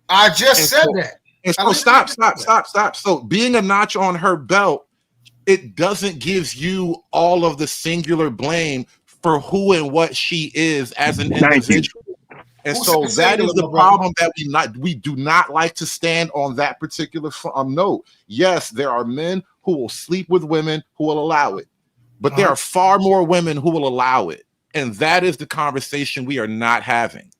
I just said that. And so stop. So being a notch on her belt, it doesn't give you all of the singular blame for who and what she is as an individual. And so that is the problem that we do not like to stand on that particular note. Yes, there are men who will sleep with women who will allow it, but there are far more women who will allow it. And that is the conversation we are not having.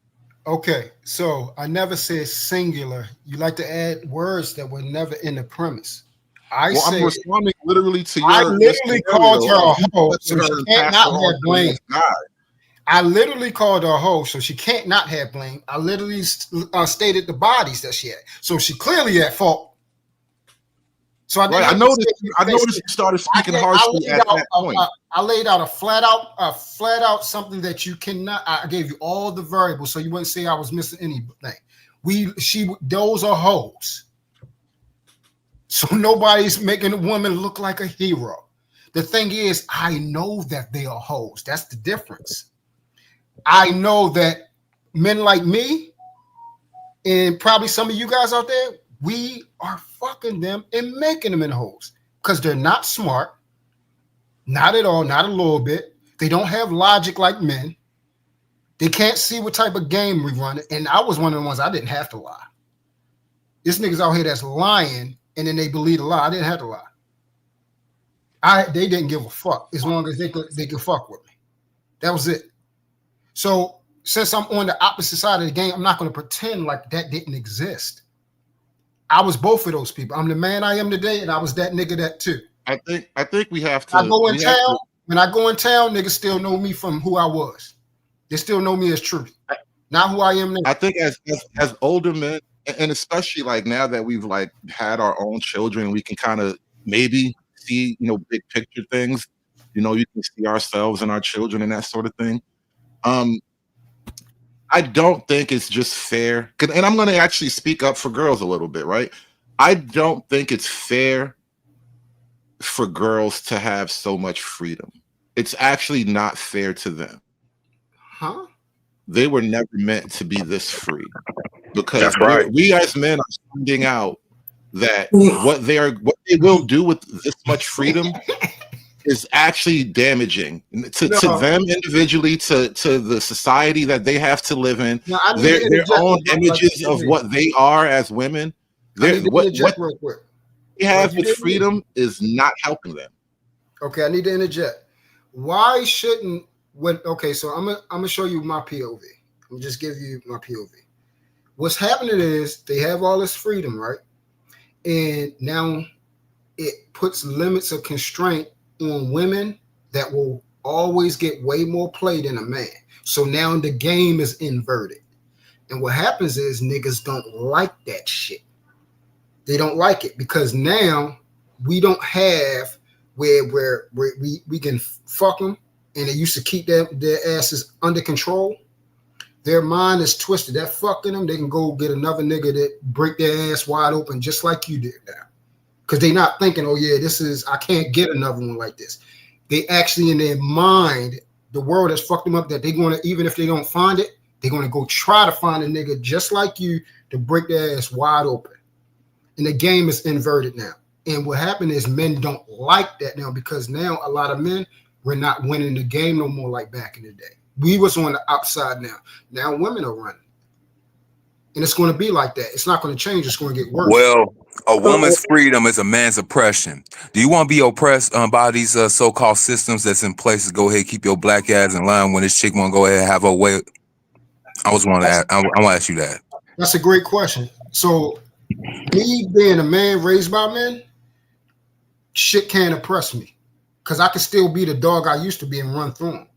Okay, so I never said singular. You like to add words that were never in the premise. I'm responding literally to your. I literally called her a hoe, so she can't not have blame. I literally called her a hoe, so she can't not have blame. I literally stated the bodies that she had, so she clearly at fault. So I noticed you started speaking harshly at that point. I laid out a flat out something that you cannot. I gave you all the variables, so you wouldn't say I was missing anything. Those are hoes. So nobody's making a woman look like a hero. The thing is, I know that they are hoes. That's the difference. I know that men like me and probably some of you guys out there, we are fucking them and making them in hoes because they're not smart. Not at all, not a little bit. They don't have logic like men. They can't see what type of game we run. And I was one of the ones I didn't have to lie. This niggas out here that's lying and then they believe a lie. I didn't have to lie. They didn't give a fuck as long as they could fuck with me. That was it. So since I'm on the opposite side of the game, I'm not going to pretend like that didn't exist. I was both of those people. I'm the man I am today, and I was that nigga that too. I think we have to. When I go in town, niggas still know me from who I was. They still know me as Truth, not who I am now. I think as older men, and especially like now that we've like had our own children, we can kind of maybe see, big picture things. You can see ourselves and our children and that sort of thing. I don't think it's just fair, and I'm going to actually speak up for girls a little bit, right? I don't think it's fair for girls to have so much freedom. It's actually not fair to them. Huh? They were never meant to be this free because That's right. we as men are finding out that what they will do with this much freedom is actually damaging to them individually, to the society that they have to live in, their own images of what they are as women. What they have with freedom is not helping them. Okay, I need to interject. Why shouldn't so I'm gonna show you my POV. I'm gonna just give you my POV. What's happening is they have all this freedom, right? And now it puts limits of constraint on women that will always get way more play than a man. So now the game is inverted. And what happens is niggas don't like that shit. They don't like it because now we don't have where we can fuck them, and they used to keep their asses under control. Their mind is twisted. That fucking them, they can go get another nigga that break their ass wide open just like you did now. Because they're not thinking, oh yeah, I can't get another one like this. They actually in their mind, the world has fucked them up that they're going to, even if they don't find it, they're going to go try to find a nigga just like you to break their ass wide open. And the game is inverted now. And what happened is men don't like that now because now a lot of men, we're not winning the game no more like back in the day. We was on the upside now. Now women are running. And it's going to be like that. It's not going to change. It's going to get worse. Well, a woman's freedom is a man's oppression. Do you want to be oppressed by these so-called systems that's in place to go ahead and keep your black ass in line when this chick want to go ahead and have her way? I want to ask you that. That's a great question. So me being a man raised by men, shit can't oppress me because I can still be the dog I used to be and run through them.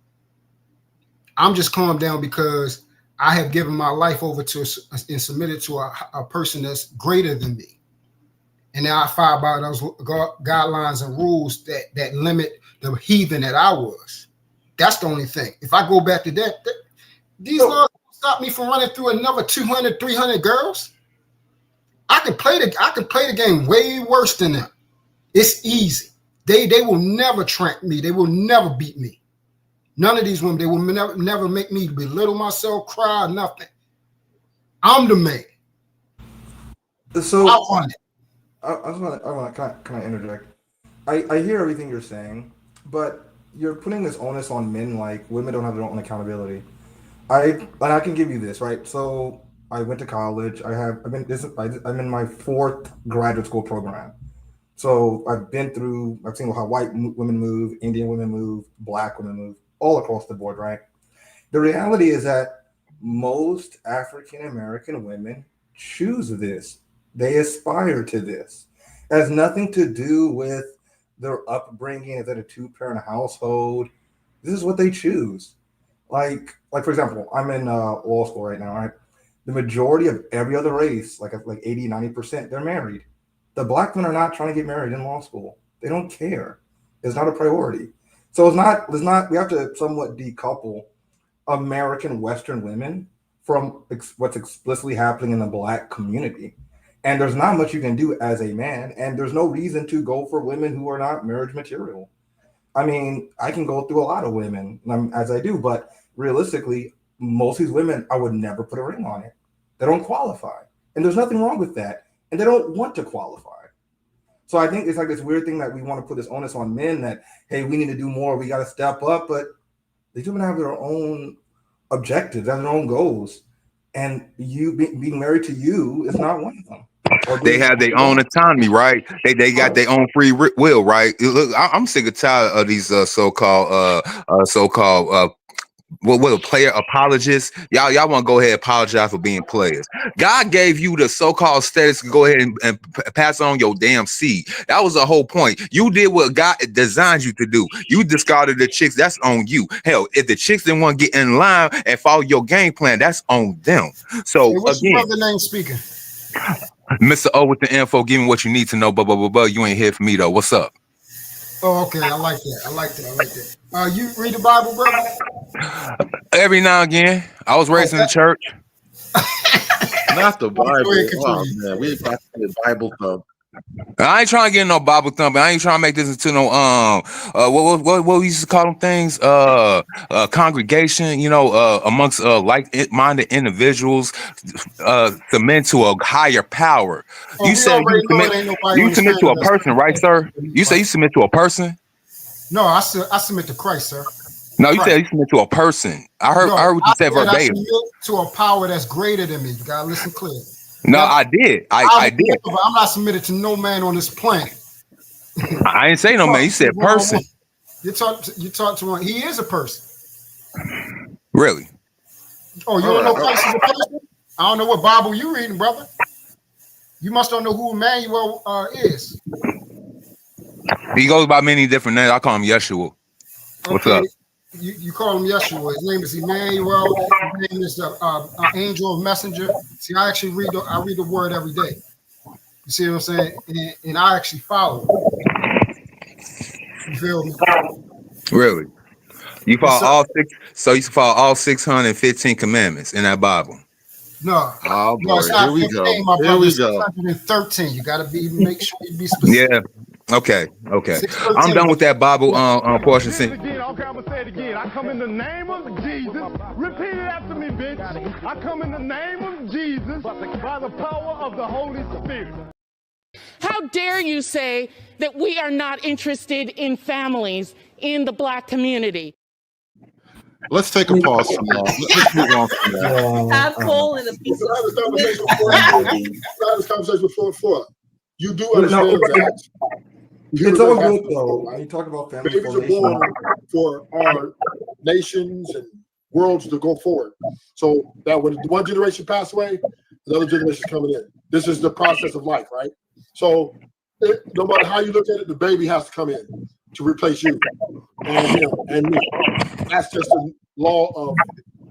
I'm just calmed down because I have given my life over to and submitted to a person that's greater than me. And now I follow by those guidelines and rules that limit the heathen that I was. That's the only thing. If I go back to that, these laws don't stop me from running through another 200, 300 girls. I can play the game way worse than them. It's easy. They will never tramp me. They will never beat me. None of these women, they will never make me belittle myself, cry, nothing. I'm the man. So I want it. Can I interject? I hear everything you're saying, but you're putting this onus on men like women don't have their own accountability. I can give you this, right? So I went to college. I'm in my 4th graduate school program. So I've seen how white women move, Indian women move, black women move, all across the board, right? The reality is that most African American women choose this. They aspire to this. It has nothing to do with their upbringing. Is that a 2-parent household? This is what they choose. Like for example, I'm in law school right now, right? The majority of every other race, like 80, 90%, they're married. The black men are not trying to get married in law school. They don't care. It's not a priority. So we have to somewhat decouple American Western women from what's explicitly happening in the black community. And there's not much you can do as a man, and there's no reason to go for women who are not marriage material. I mean, I can go through a lot of women as I do, but realistically, most of these women, I would never put a ring on it. They don't qualify. And there's nothing wrong with that. And they don't want to qualify. So I think it's like this weird thing that we want to put this onus on men that, hey, we need to do more. We got to step up. But these women have their own objectives, have their own goals. And you being married to you is not one of them. They have their own autonomy, right? They got their own free will, right? Look, I'm sick and tired of these so-called player apologists. Y'all want to go ahead and apologize for being players. God gave you the so-called status to go ahead and pass on your damn seed. That was the whole point. You did what God designed you to do. You discarded the chicks. That's on you. Hell, if the chicks didn't want to get in line and follow your game plan, that's on them. So hey, what's again, your brother name speaking? Mr. O with the info, give me what you need to know. But you ain't here for me though. What's up? Oh, okay. I like that. You read the Bible, brother? Every now and again. I was raised in the church. Not the Bible. Oh, man. We got the Bible thump. I ain't trying to get no Bible thumping. I ain't trying to make this into no what we used to call them things, congregation, amongst like-minded individuals, submit to a higher power. You said you submit to a person, right, sir? You say you submit to a person? No, I submit to Christ, sir. No, you said you submit to a person. I heard what you said verbatim. I submit to a power that's greater than me. You gotta listen clear. No, I did. I did. I'm not submitted to no man on this planet. I didn't say no man. You said person. You talk to one. He is a person. Really? Oh, you don't know Christ is a person? I don't know what Bible you reading, brother. You must don't know who Emmanuel is. He goes by many different names. I call him Yeshua. What's up? You call him Yeshua. His name is Emmanuel. His name is the angel of messenger. See, I actually read the word every day. You see what I'm saying? And I actually follow it. You feel me? Really? You Yes, follow sir. all six? So you follow all 615 commandments in that Bible? No, Oh no, boy, it's here not we 15, go. my Here brother. we It's go. 613. You gotta make sure you be specific. Yeah. Okay. Okay. 613. I'm done with that Bible portion. Say it again. Okay, I'm gonna say it again. I come in the name of Jesus. Repeat it after me, bitch. I come in the name of Jesus by the power of the Holy Spirit. How dare you say that we are not interested in families in the Black community? Let's take a pause from that. Let's move on from that. Have Cole in a piece of This conversation before. You do No, understand that. it's all good though. When you talk about family Babies are formation, born for our nations and worlds to go forward. So that when one generation passes away, another generation is coming in. This is the process of life, right? So no matter how you look at it, the baby has to come in to replace you and him and me. That's just the law of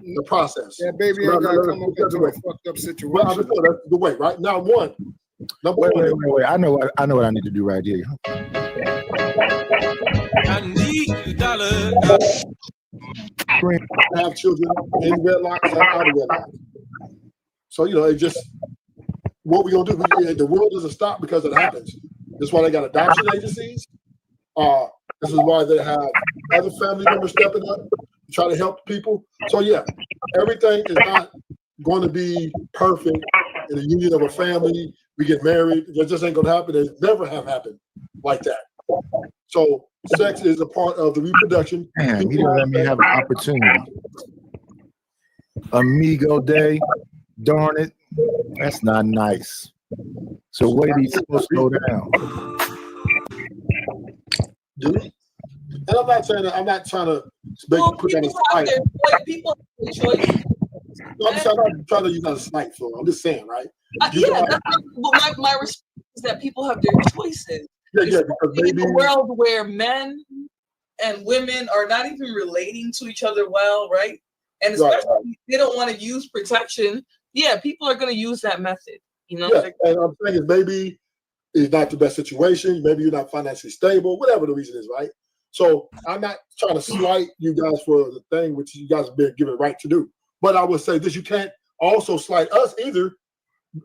the process. That baby ain't gotta come up into a fucked up situation. Well, I just know that's the way, right? Now, number Wait, one. wait. I know what I need to do right here. I need the dollar. Have children in wedlock and out of wedlock. So it just what we gonna do? The world doesn't stop because it happens. That's why they got adoption agencies. This is why they have other family members stepping up, try to help people. So yeah, everything is not going to be perfect in the union of a family. We get married. It just ain't gonna happen. It never have happened like that. So sex is a part of the reproduction. Damn, he didn't let me have an opportunity. Amigo Day, darn it, that's not nice. So wait, he's supposed to slow down. Dude. And I'm not saying that. I'm not trying to put that in spite. People have their choice. No, I'm not trying to use that as spite, Flo. I'm just saying, right? Yeah, but my response is that people have their choices. Yeah, because In maybe a world where men and women are not even relating to each other well, right? And especially if they don't want to use protection. Yeah, people are going to use that method. Yeah, and I'm saying is maybe it's not the best situation. Maybe you're not financially stable, whatever the reason is, right? So I'm not trying to slight you guys for the thing which you guys have been given right to do. But I would say this: you can't also slight us either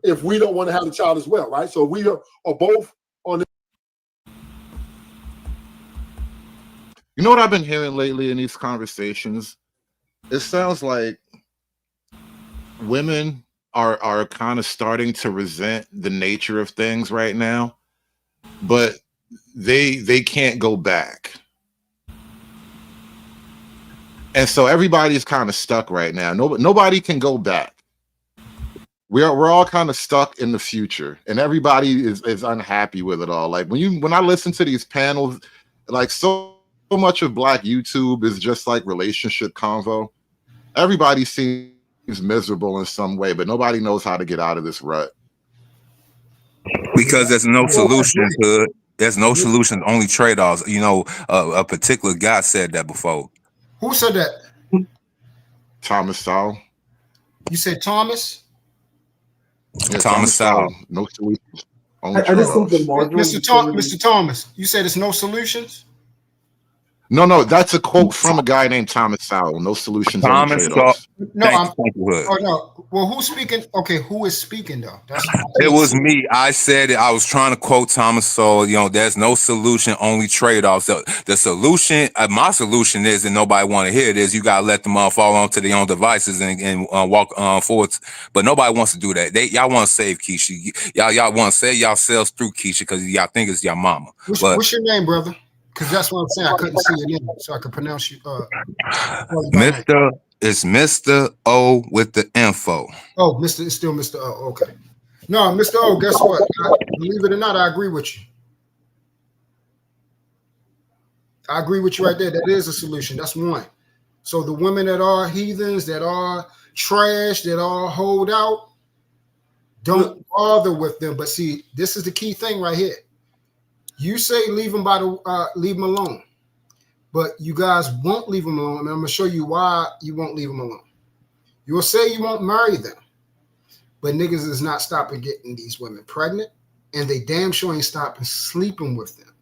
if we don't want to have the child as well, right? So we are both on. You know what I've been hearing lately in these conversations? It sounds like women are kind of starting to resent the nature of things right now, but they can't go back. And so everybody's kind of stuck right now. Nobody can go back. We're all kind of stuck in the future, and everybody is unhappy with it all. Like when I listen to these panels, like so much of Black YouTube is just like relationship convo. Everybody seems miserable in some way, but nobody knows how to get out of this rut. Because there's no solution to it. There's no solution, only trade-offs. A particular guy said that before. Who said that? Thomas Sowell. You said Thomas? Yeah, Thomas Sowell. No solutions. I just think that Mr. Thomas, you said it's no solutions? No, that's a quote from a guy named Thomas Sowell. No solutions, only trade-offs. No, well, who's speaking? Okay, who is speaking though? It was me. I said it. I was trying to quote Thomas Sowell. There's no solution, only trade-offs. The solution, my solution is, and nobody want to hear it, is you gotta let them fall onto their own devices and walk forward. But nobody wants to do that. Y'all want to save Keisha. Y'all want to save yourselves through Keisha because y'all think it's your mama. What's your name, brother? Because that's what I'm saying. I couldn't see your name, so I could pronounce you. It's Mr. O with the info. Oh, it's still Mr. O. Okay. No, Mr. O, guess what? Believe it or not, I agree with you. I agree with you right there. That is a solution. That's one. So the women that are heathens, that are trash, that are hold out, don't bother with them. But see, this is the key thing right here. You say leave them alone, but you guys won't leave them alone. And I'm gonna show you why you won't leave them alone. You'll say you won't marry them, but niggas is not stopping getting these women pregnant and they damn sure ain't stopping sleeping with them.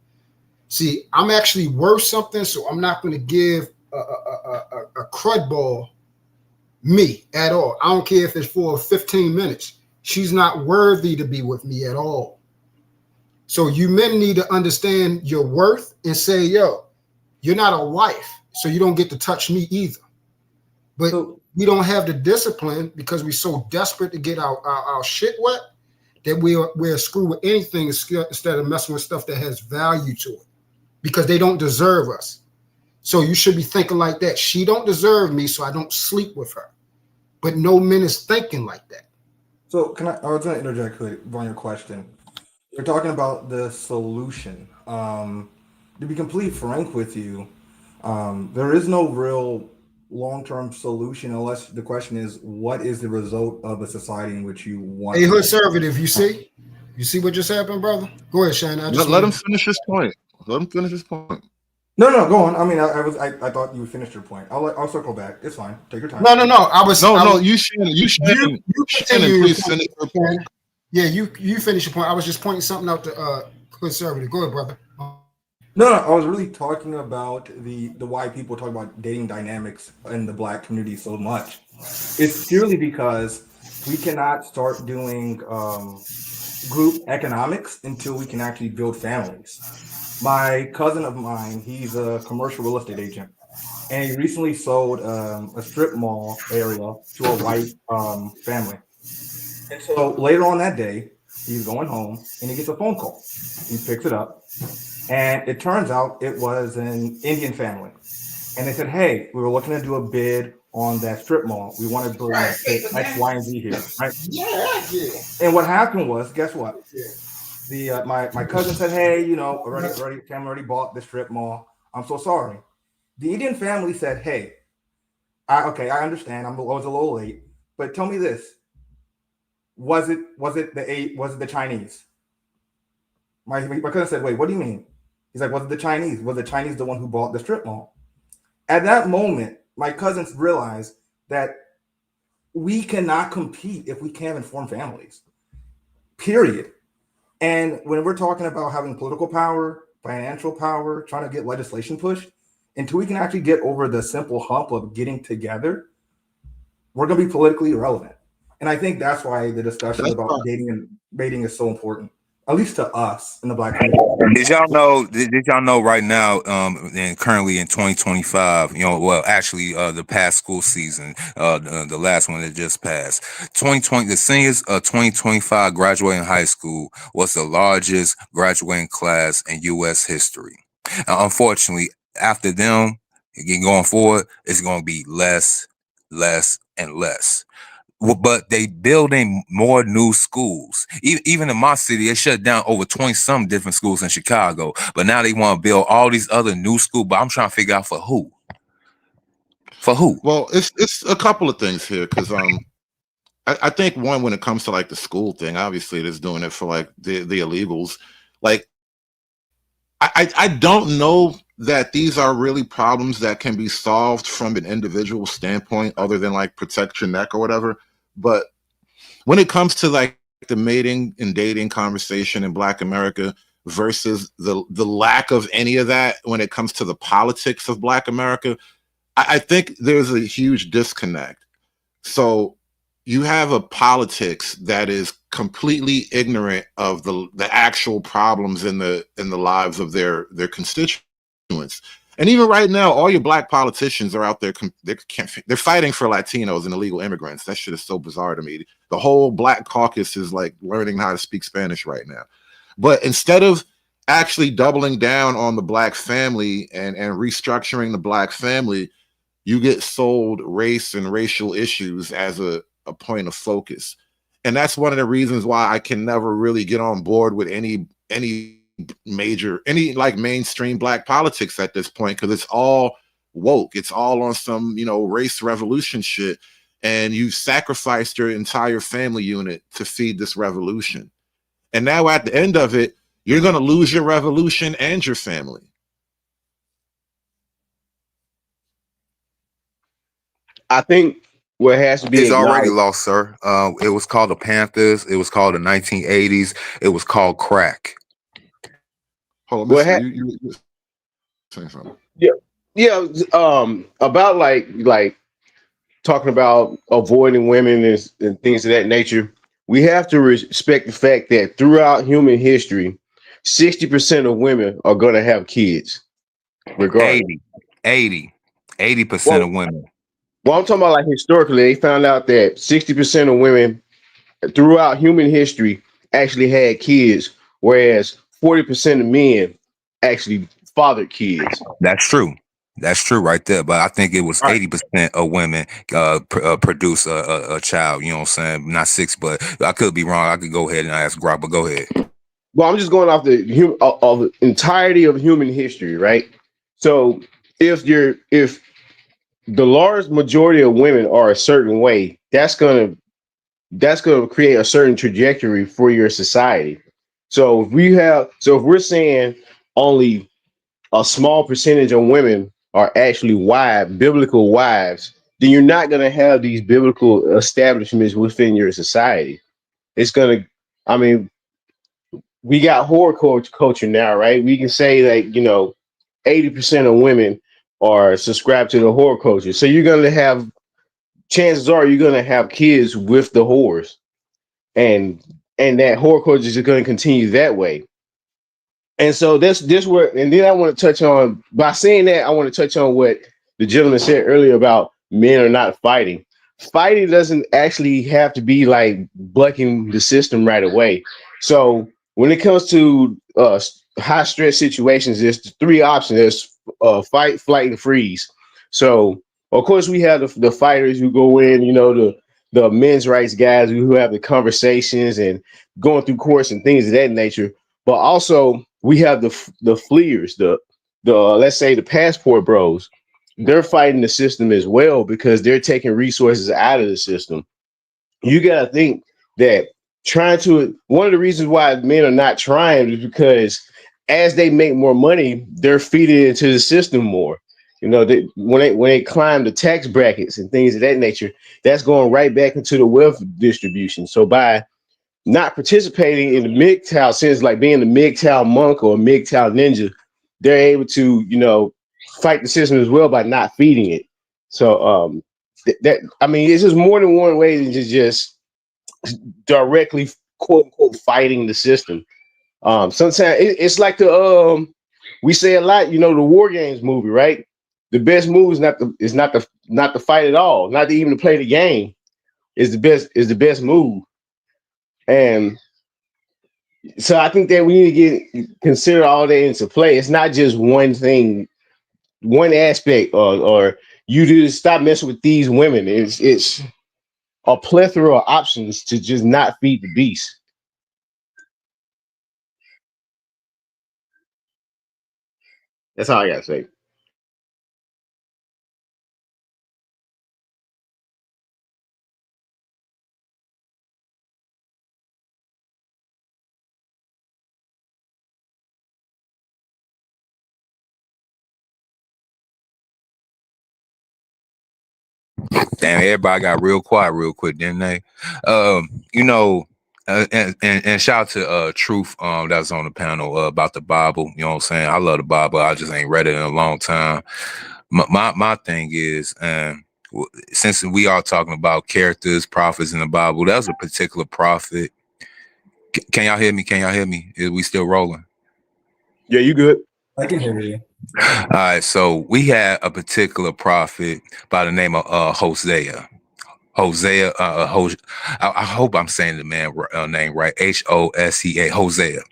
See, I'm actually worth something, so I'm not going to give a crud ball me at all. I don't care if it's for 15 minutes. She's not worthy to be with me at all. So you men need to understand your worth and say, yo, you're not a wife, so you don't get to touch me either. But we don't have the discipline because we're so desperate to get our shit wet that we're screwed with anything instead of messing with stuff that has value to it, because they don't deserve us. So you should be thinking like that. She don't deserve me, so I don't sleep with her. But no men is thinking like that. So I was going to interject quick on your question. You're talking about the solution. To be completely frank with you, there is no real long-term solution unless the question is, what is the result of a society in which you want? Hey, conservative, you see what just happened, brother? Go ahead, Shane. Let him finish his point. Let him finish his point. No, go on. I mean, I thought you finished your point. I'll circle back. It's fine. Take your time. No. You Shannon, please finish your point. Yeah, you finish your point. I was just pointing something out to conservative. Go ahead, brother. No, I was really talking about the why people talk about dating dynamics in the Black community so much. It's purely because we cannot start doing group economics until we can actually build families. My cousin of mine, he's a commercial real estate agent, and he recently sold a strip mall area to a white family. And so later on that day, he's going home and he gets a phone call. He picks it up. And it turns out it was an Indian family. And they said, hey, we were looking to do a bid on that strip mall. We want to bring X, Y, and Z here. Right? Yeah. And what happened was, guess what? The my cousin said, hey, Cam already bought the strip mall. I'm so sorry. The Indian family said, hey, I understand. I was a little late. But tell me this. Was it the Chinese? My cousin said, wait, what do you mean? He's like, was it the Chinese? Was the Chinese the one who bought the strip mall? At that moment, my cousins realized that we cannot compete if we can't inform families, period. And when we're talking about having political power, financial power, trying to get legislation pushed, until we can actually get over the simple hump of getting together, we're going to be politically irrelevant. And I think that's why the discussion about dating and mating is so important. At least to us in the Black community. Did y'all know right now, and currently in 2025, the past school season, the last one that just passed, 2020, the seniors of 2025 graduating high school was the largest graduating class in U.S. history. Unfortunately, after them, again going forward, it's going to be less, and less. But they building more new schools. Even in my city, they shut down over 20-some different schools in Chicago. But now they want to build all these other new schools. But I'm trying to figure out for who. For who? Well, it's a couple of things here, because I think one, when it comes to like the school thing, obviously it is doing it for like the illegals. Like I don't know that these are really problems that can be solved from an individual standpoint, other than like protect your neck or whatever. But when it comes to like the mating and dating conversation in Black America versus the lack of any of that when it comes to the politics of Black America, I think there's a huge disconnect. So you have a politics that is completely ignorant of the actual problems in the lives of their constituents. And even right now, all your Black politicians are out there. They're fighting for Latinos and illegal immigrants. That shit is so bizarre to me. The whole Black caucus is like learning how to speak Spanish right now. But instead of actually doubling down on the Black family and restructuring the Black family, you get sold race and racial issues as a point of focus. And that's one of the reasons why I can never really get on board with any like mainstream Black politics at this point, because it's all woke. It's all on some, race revolution shit. And you've sacrificed your entire family unit to feed this revolution. And now at the end of it, you're going to lose your revolution and your family. I think where it has to be It's already acknowledged. lost, sir. It was called the Panthers. It was called the 1980s. It was called crack. Hold on, Well, Mister, you saying something? Yeah, about like talking about avoiding women and things of that nature. We have to respect the fact that throughout human history, 60% of women are going to have kids, regardless. 80% of women. Well, I'm talking about like historically, they found out that 60% of women throughout human history actually had kids, whereas 40% of men actually fathered kids. That's true. That's true right there. But I think it was 80% of women produce a child. You know what I'm saying? Not 6, but I could be wrong. I could go ahead and ask Grab, but go ahead. Well, I'm just going off the entirety of human history, right? So if the large majority of women are a certain way, that's gonna create a certain trajectory for your society. So if we're saying only a small percentage of women are actually biblical wives, then you're not gonna have these biblical establishments within your society. It's gonna, I mean, we got whore culture now, right? We can say that 80% of women are subscribed to the whore culture. So chances are you're gonna have kids with the whores, and that whore culture is going to continue that way. And so this where, and then I want to touch on, by saying that, I want to touch on what the gentleman said earlier about men are not fighting. Fighting doesn't actually have to be like bucking the system right away. So when it comes to high stress situations, there's 3 options. There's fight, flight, and freeze. So of course we have the fighters who go in, the men's rights guys who have the conversations and going through courts and things of that nature. But also we have the fleers, the let's say the passport bros. They're fighting the system as well because they're taking resources out of the system. You got to think that one of the reasons why men are not trying is because as they make more money, they're feeding into the system more. When they climb the tax brackets and things of that nature, that's going right back into the wealth distribution. So by not participating in the MGTOW sense, like being a MGTOW monk or a MGTOW ninja, they're able to, fight the system as well by not feeding it. So it's just more than one way than just directly quote unquote fighting the system. Sometimes it's like we say a lot, the War Games movie, right? The best move is not to fight at all, not to even play the game. Is the best move. And so I think that we need to consider all that into play. It's not just one thing, one aspect, or you just stop messing with these women. It's a plethora of options to just not feed the beast. That's all I gotta say. Damn, everybody got real quiet real quick, didn't they? And shout out to Truth that was on the panel about the Bible. You know what I'm saying? I love the Bible. I just ain't read it in a long time. My thing is, since we are talking about characters, prophets in the Bible, that was a particular prophet. Can y'all hear me? Can y'all hear me? Is we still rolling? Yeah, you good. I can hear you. All right, so we had a particular prophet by the name of Hosea. I hope I'm saying the man name right. Hosea.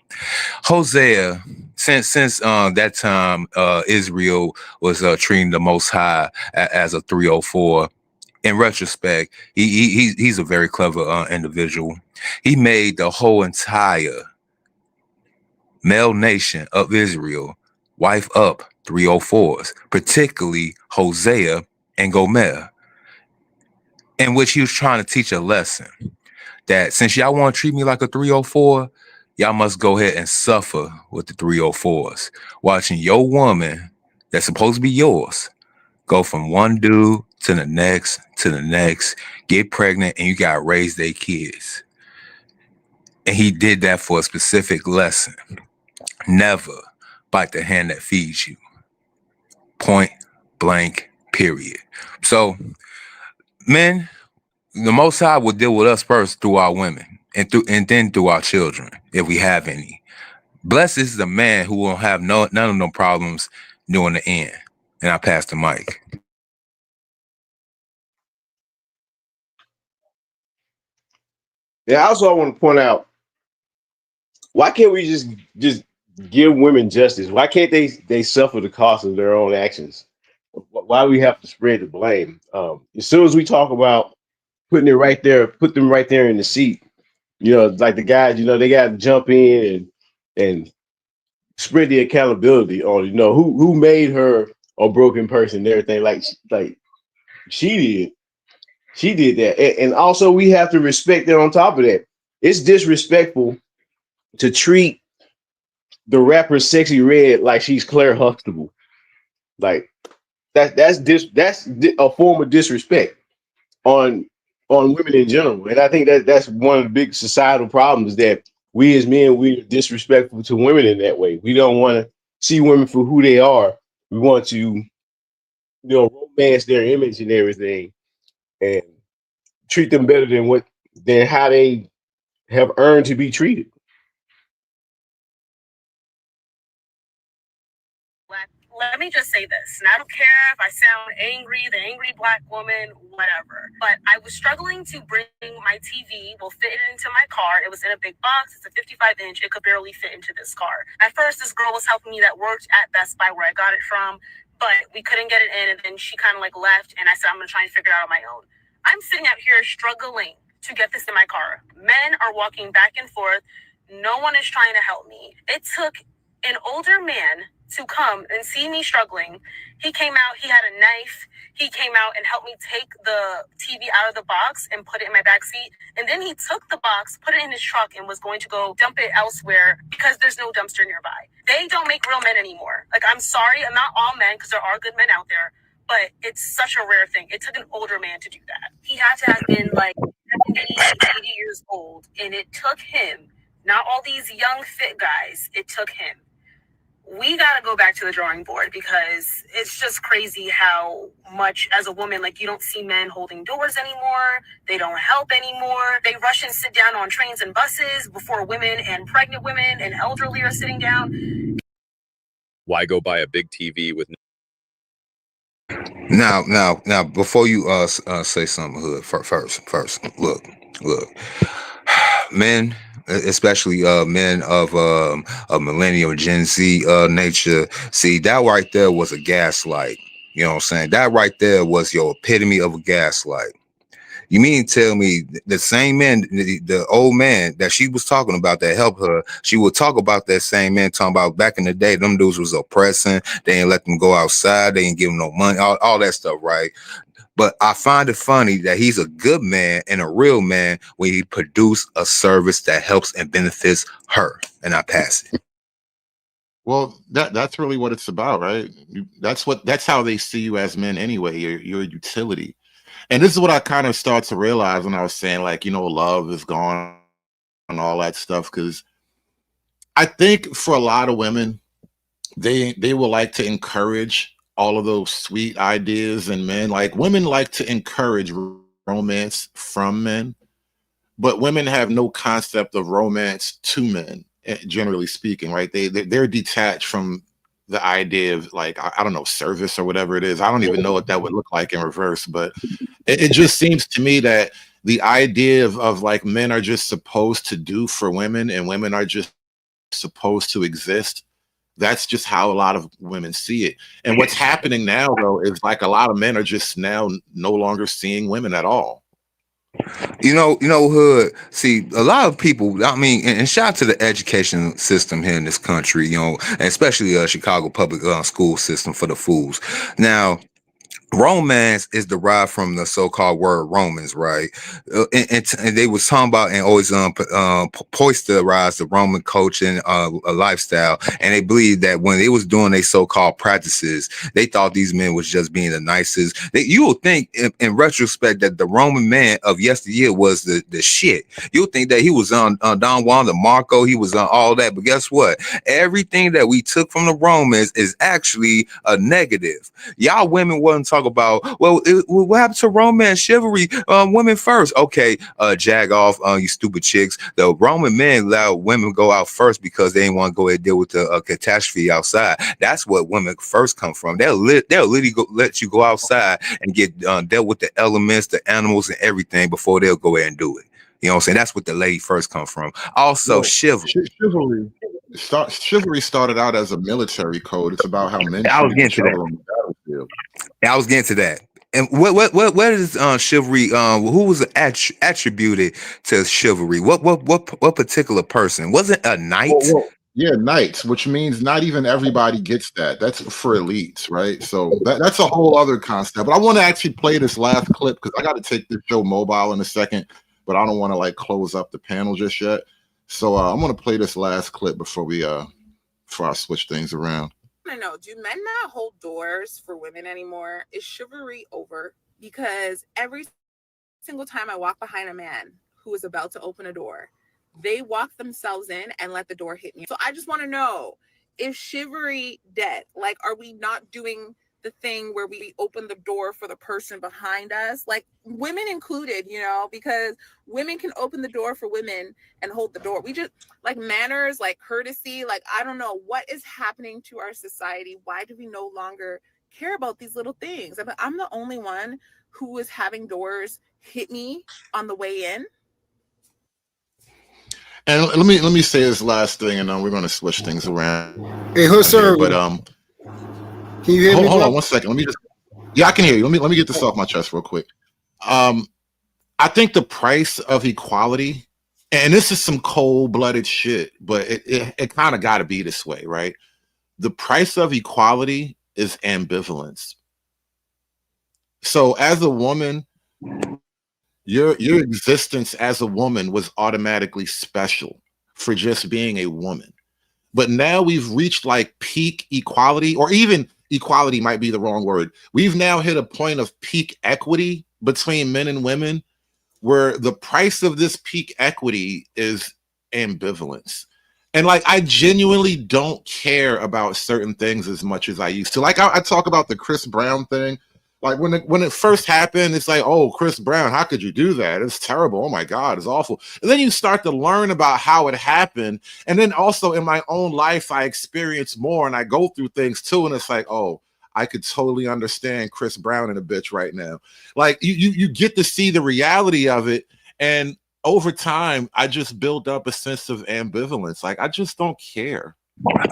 Hosea. Since that time, Israel was treating the Most High as a 304. In retrospect, he's a very clever individual. He made the whole entire male nation of Israel wife up 304s, particularly Hosea and Gomer, in which he was trying to teach a lesson that since y'all want to treat me like a 304, y'all must go ahead and suffer with the 304s, watching your woman that's supposed to be yours go from one dude to the next to the next, get pregnant, and you got to raise their kids. And he did that for a specific lesson. Never bite the hand that feeds you. Point blank, period. So, men, the Most High will deal with us first through our women and then through our children, if we have any. Blessed is the man who will have none of them problems during the end. And I pass the mic. Yeah, also I want to point out, why can't we just give women justice? Why can't they suffer the cost of their own actions? Why do we have to spread the blame? As soon as we talk about putting it right there, put them right there in the seat, like the guys, they got to jump in and spread the accountability on, who made her a broken person and everything. Like she did that. And also we have to respect that. On top of that, it's disrespectful to treat the rapper Sexy Red like she's Claire Huxtable. Like that's a form of disrespect on women in general. And I think that's one of the big societal problems, that we as men, we're disrespectful to women in that way. We don't want to see women for who they are. We want to, romance their image and everything and treat them better than how they have earned to be treated. Let me just say this, and I don't care if I sound angry, the angry Black woman, whatever, but I was struggling to bring my TV, fit it into my car. It was in a big box. It's a 55-inch. It could barely fit into this car. At first, this girl was helping me that worked at Best Buy where I got it from, but we couldn't get it in, and then she kind of left, and I said, I'm going to try and figure it out on my own. I'm sitting out here struggling to get this in my car. Men are walking back and forth. No one is trying to help me. It took an older man to come and see me struggling. He came out, he had a knife. He came out and helped me take the TV out of the box and put it in my back seat. And then he took the box, put it in his truck, and was going to go dump it elsewhere because there's no dumpster nearby. They don't make real men anymore. Like, I'm sorry, I'm not all men, because there are good men out there, but it's such a rare thing. It took an older man to do that. He had to have been like 70, 80 years old, and it took him, not all these young fit guys, it took him. We got to go back to the drawing board, because it's just crazy how much as a woman, you don't see men holding doors anymore. They don't help anymore. They rush and sit down on trains and buses before women and pregnant women and elderly are sitting down. Why go buy a big TV with Now, before you say something, Hood, first, look, men, especially men of millennial Gen Z nature, see, that right there was a gaslight. You know what I'm saying? That right there was your epitome of a gaslight. You mean to tell me the same man, the old man that she was talking about that helped her, she would talk about that same man talking about back in the day, them dudes was oppressing. They ain't let them go outside. They ain't give them no money, all that stuff, right? But I find it funny that he's a good man and a real man when he produce a service that helps and benefits her. And I pass it. Well, that's really what it's about, right? That's how they see you as men anyway. You're a utility. And this is what I kind of start to realize when I was saying, love is gone and all that stuff. Because I think for a lot of women, they will like to encourage all of those sweet ideas in men. Like, women like to encourage romance from men, but women have no concept of romance to men, generally speaking, right? They're detached from the idea of, I don't know, service or whatever it is. I don't even know what that would look like in reverse, but it just seems to me that the idea of men are just supposed to do for women and women are just supposed to exist. That's just how a lot of women see it. And what's happening now, though, is a lot of men are just now no longer seeing women at all. Hood, see, a lot of people, and shout out to the education system here in this country, and especially Chicago public school system for the fools. Now, Romance is derived from the so-called word Romans, right? And they was talking about and always posterized the Roman culture and a lifestyle, and they believed that when they was doing their so-called practices, they thought these men was just being the nicest. You will think, in retrospect, that the Roman man of yesteryear was the shit. You'll think that he was on Don Juan de Marco, he was on all that, but guess what? Everything that we took from the Romans is actually a negative. Y'all women wasn't talking about, well, what happened to romance, chivalry, women first. Okay, jag off, you stupid chicks. The Roman men allowed women go out first because they didn't want to go and deal with the catastrophe outside. That's what women first come from. They'll literally let you go outside and get dealt with the elements, the animals, and everything before they'll go ahead and do it. You know what I'm saying? That's what the lady first come from. Also, chivalry. Chivalry started out as a military code. It's about how men. I was getting to that. I was getting to that. And what is chivalry? Who was attributed to chivalry? What particular person? Was it a knight? Yeah, knights, which means not even everybody gets that. That's for elites, right? So that's a whole other concept. But I want to actually play this last clip because I got to take this show mobile in a second, but I don't want to like close up the panel just yet. So I'm gonna play this last clip before I switch things around. I know. Do men not hold doors for women anymore? Is chivalry over? Because every single time I walk behind a man who is about to open a door, they walk themselves in and let the door hit me. So I just want to know, is chivalry dead? Like, are we not doing the thing where we open the door for the person behind us, like women included, you know, because women can open the door for women and hold the door. We just like manners, like courtesy, like I don't know what is happening to our society. Why do we no longer care about these little things? I mean, I'm the only one who is having doors hit me on the way in. And let me say this last thing, and then we're going to switch things around. Hey, sir. But can you hear me? Hold on 1 second. Let me just. Yeah, I can hear you. Let me get this off my chest real quick. I think the price of equality, and this is some cold-blooded shit, but it kind of got to be this way, right? The price of equality is ambivalence. So, as a woman, your existence as a woman was automatically special for just being a woman. But now we've reached like peak equality, or even equality might be the wrong word. We've now hit a point of peak equity between men and women, where the price of this peak equity is ambivalence. And like, I genuinely don't care about certain things as much as I used to. Like I talk about the Chris Brown thing. Like when it first happened, it's like, oh, Chris Brown, how could you do that? It's terrible. Oh my God, it's awful. And then you start to learn about how it happened. And then also in my own life, I experience more and I go through things too. And it's like, oh, I could totally understand Chris Brown and a bitch right now. Like you get to see the reality of it. And over time, I just built up a sense of ambivalence. Like I just don't care.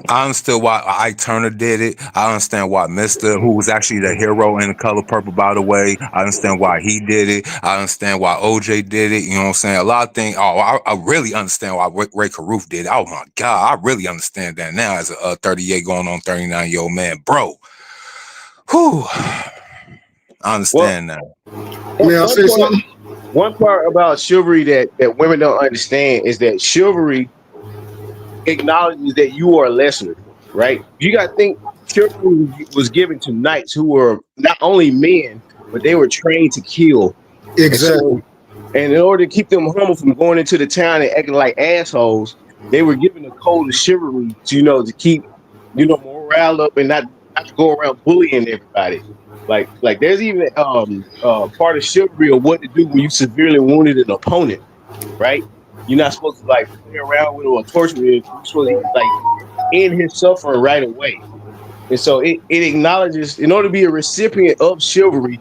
I understood why Ike Turner did it. I understand why Mr., who was actually the hero in The Color Purple, by the way, I understand why he did it. I understand why OJ did it. You know what I'm saying? A lot of things. Oh, I really understand why Ray Caruth did it. Oh my God, I really understand that now as a 38 going on 39-year-old man, bro. Whew. I understand now. May I say something? One part about chivalry that women don't understand is that chivalry acknowledges that you are lesser, right? You got to think chivalry was given to knights who were not only men, but they were trained to kill. Exactly. And in order to keep them humble from going into the town and acting like assholes, they were given a code of chivalry to, to keep, morale up and not to go around bullying everybody. Like there's even part of chivalry of what to do when you severely wounded an opponent, right? You're not supposed to like play around with or torture him. You're supposed to like end his suffering right away. And so it acknowledges, in order to be a recipient of chivalry,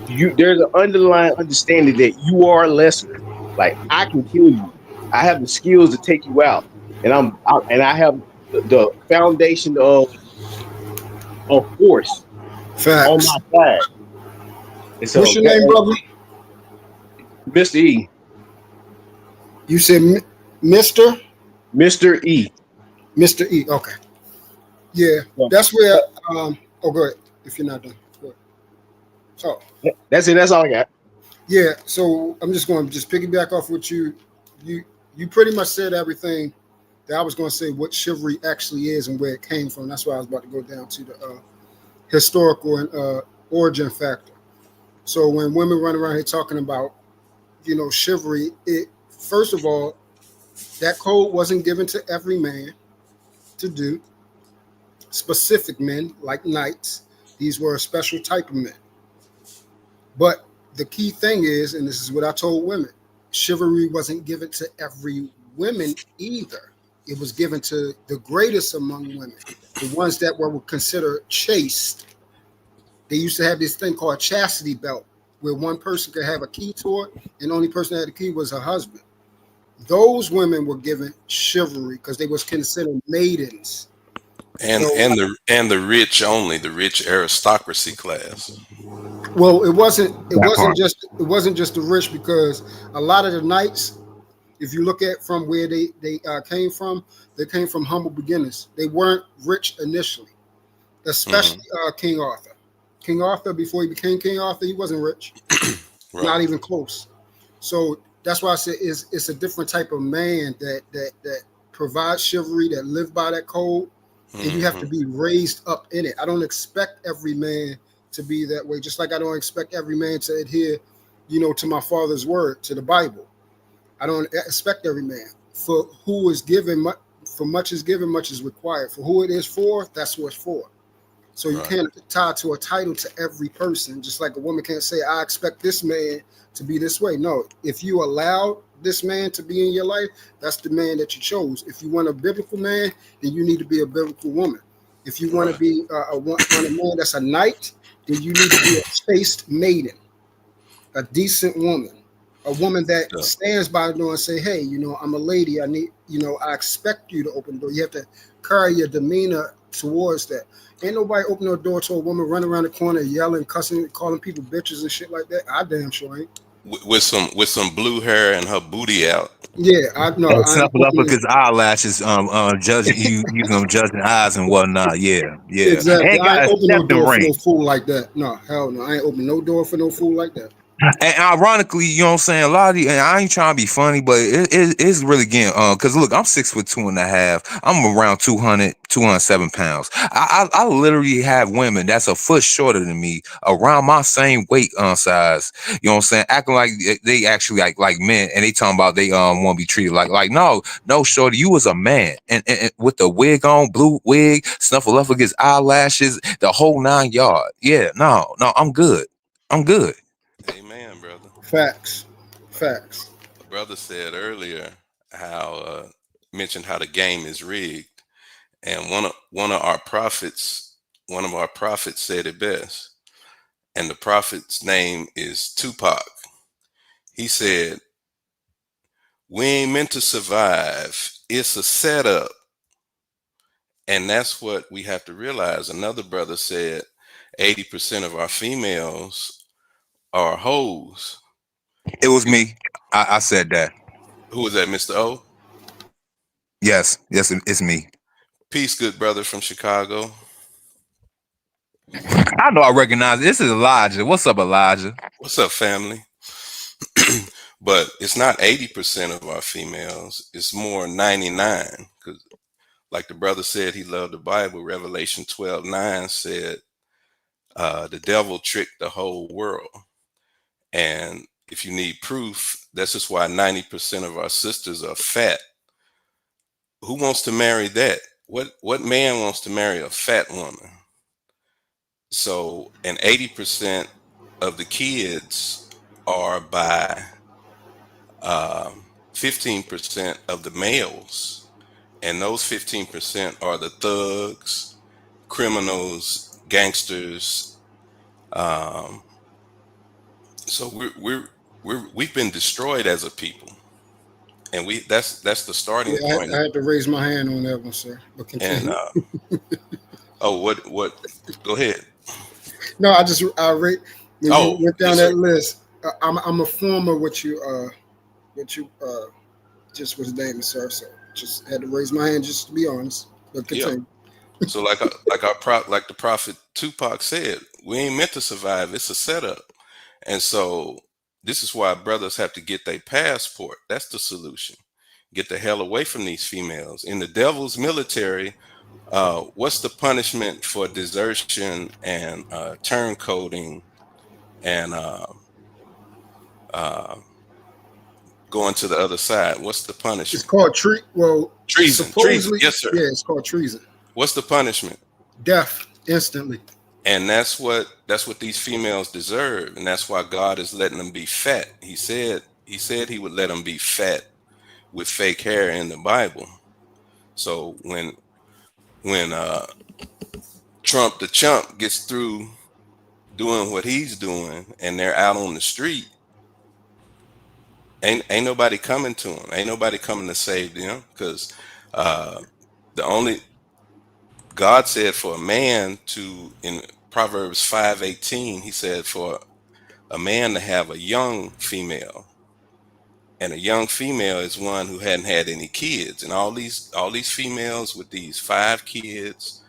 there's an underlying understanding that you are lesser. Like I can kill you. I have the skills to take you out, and I have the foundation of force. Facts. On my side. And so what's your name, brother? Mr. E. You said Mr. E. Mr. E. Okay. Yeah, that's where. Go ahead. If you're not done. Go ahead. Oh, that's it. That's all I got. Yeah, so I'm just going to just piggyback off what you pretty much said everything that I was going to say, what chivalry actually is and where it came from. That's why I was about to go down to the historical and origin factor. So when women run around here talking about, chivalry, it first of all, that code wasn't given to every man to do. Specific men like knights, these were a special type of men. But the key thing is, and this is what I told women, chivalry wasn't given to every woman either. It was given to the greatest among women, the ones that were considered chaste. They used to have this thing called chastity belt, where one person could have a key to it, and the only person that had the key was her husband. Those women were given chivalry because they was considered maidens. And the rich only, the rich aristocracy class. Well, it wasn't just the rich, because a lot of the knights, if you look at from where they came from humble beginnings. They weren't rich initially, especially King Arthur. King Arthur, before he became King Arthur, he wasn't rich, right. Not even close. So that's why I said it's a different type of man that provides chivalry, that live by that code, and you have to be raised up in it. I don't expect every man to be that way, just like I don't expect every man to adhere, to my Father's word, to the Bible. I don't expect every man. For who is given, for much is given, much is required. For who it is for, that's what it's for. So you can't tie to a title to every person, just like a woman can't say, I expect this man to be this way. No, if you allow this man to be in your life, that's the man that you chose. If you want a biblical man, then you need to be a biblical woman. If you want to be a man that's a knight, then you need to be a chaste maiden, a decent woman, a woman that stands by the door and say, hey, I'm a lady. I need, I expect you to open the door. You have to carry your demeanor towards that. Ain't nobody open the door to a woman running around the corner yelling, cussing, calling people bitches and shit like that. I damn sure ain't. With some blue hair and her booty out. Yeah, I know. Snuffle up with his eyelashes, judging you judging eyes and whatnot. Yeah. Exactly. I ain't open no door for no fool like that. No, hell no. I ain't open no door for no fool like that. And ironically, you know what I'm saying, a lot of and I ain't trying to be funny, but it's really getting because look, I'm 6'2.5". I'm around 207 pounds. I literally have women that's a foot shorter than me around my same weight size. You know what I'm saying? Acting like they actually like men, and they talking about they want to be treated like no shorty, you was a man and with the wig on, blue wig, snuffle up against eyelashes, the whole 9 yard. Yeah, no, I'm good. Amen, brother. Facts. A brother said earlier how mentioned how the game is rigged, and one of our prophets said it best, and the prophet's name is Tupac. He said, "We ain't meant to survive. It's a setup," and that's what we have to realize. Another brother said, 80% of our females are hoes. It was me. I said that. Who was that, Mr. O? Yes, it's me. Peace, good brother from Chicago. I know I recognize it. This is Elijah. What's up, Elijah? What's up, family? But it's not 80% of our females. It's more 99. Because like the brother said, he loved the Bible. Revelation 12:9 said, the devil tricked the whole world. And if you need proof, that's just why 90% of our sisters are fat. Who wants to marry that? What man wants to marry a fat woman? So, and 80% of the kids are by 15% of the males. And those 15% are the thugs, criminals, gangsters. So we've been destroyed as a people, and that's the starting point. I had to raise my hand on that one, sir. But continue. And what? Go ahead. No, I went down that list. I'm a former what you just was named, sir. So just had to raise my hand just to be honest. But continue. So like the prophet Tupac said, We ain't meant to survive. It's a setup. And so this is why brothers have to get their passport. That's the solution. Get the hell away from these females. In the devil's military, what's the punishment for desertion and turncoating and going to the other side? What's the punishment? It's called treason. Supposedly, Yes, sir. Yeah, it's called treason. What's the punishment? Death instantly. And that's what these females deserve, and that's why God is letting them be fat. He said he would let them be fat with fake hair in the Bible. So when Trump the chump gets through doing what he's doing and they're out on the street, ain't nobody coming to him. Ain't nobody coming to save them, because God said for a man to, in Proverbs 5:18, he said for a man to have a young female, and a young female is one who hadn't had any kids. And all these females with these 5 kids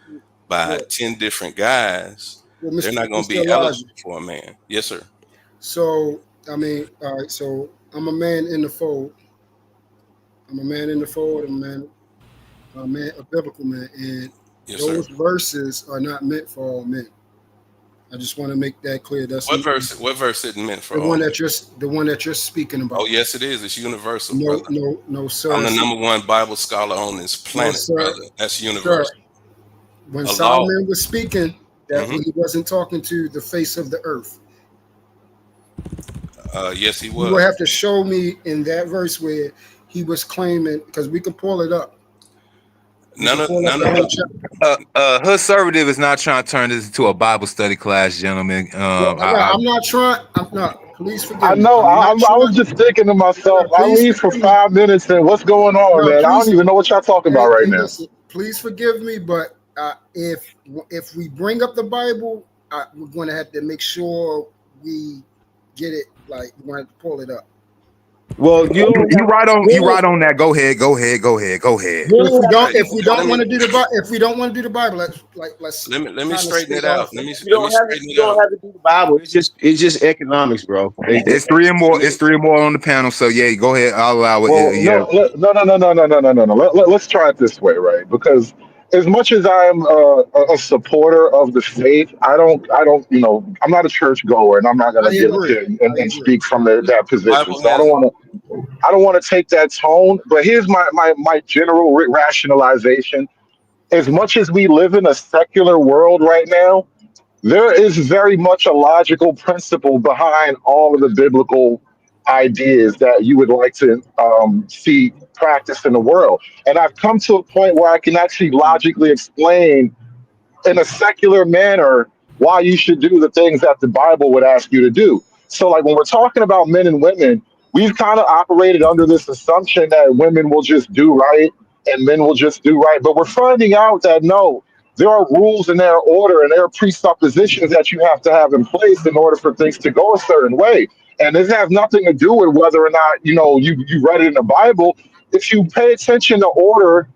by 10 different guys, they're not going to be eligible for a man. Yes, sir. So I mean, all right. So I'm a man in the fold. I'm a man in the fold. A biblical man, and yes, those sir. verses are not meant for all men. I just want to make that clear. That's What verse isn't meant for the all? one that you're speaking about. Oh, yes, it is. It's universal, No, brother. no, sir. I'm the number 1 Bible scholar on this planet, sir. brother. That's universal. Sir, when A law. Solomon was speaking, that Mhm. he wasn't talking to the face of the earth. Yes, he You was. will have to show me in that verse where he was claiming, because we can pull it up. None of Hoodservative is not trying to turn this into a Bible study class, gentlemen. I'm not trying. I'm not. Please forgive me. I know. I was just thinking to myself, I leave for 5 minutes, and what's going on, man? I don't even know what y'all talking about right now. Listen, please forgive me, but if we bring up the Bible, we're going to have to make sure we get it. Like, we're going to pull it up. Well, you right on that. Go ahead. If we don't want to do the Bible, let's let me straighten it out. You don't have to do the Bible. It's just economics, bro. It's 3 or more. It's 3 or more on the panel. So yeah, go ahead. I'll allow it. Well, no. Let's try it this way, right? Because as much as I'm a supporter of the faith, I don't, I'm not a church goer, and I'm not going to get up there and speak from that position. So I don't want to take that tone. But here's my general rationalization. As much as we live in a secular world right now, there is very much a logical principle behind all of the biblical ideas that you would like to see practiced in the world. And I've come to a point where I can actually logically explain in a secular manner why you should do the things that the Bible would ask you to do. So like when we're talking about men and women, we've kind of operated under this assumption that women will just do right and men will just do right. But we're finding out that no, there are rules and there are order and there are presuppositions that you have to have in place in order for things to go a certain way. And this has nothing to do with whether or not, you read it in the Bible. If you pay attention to order,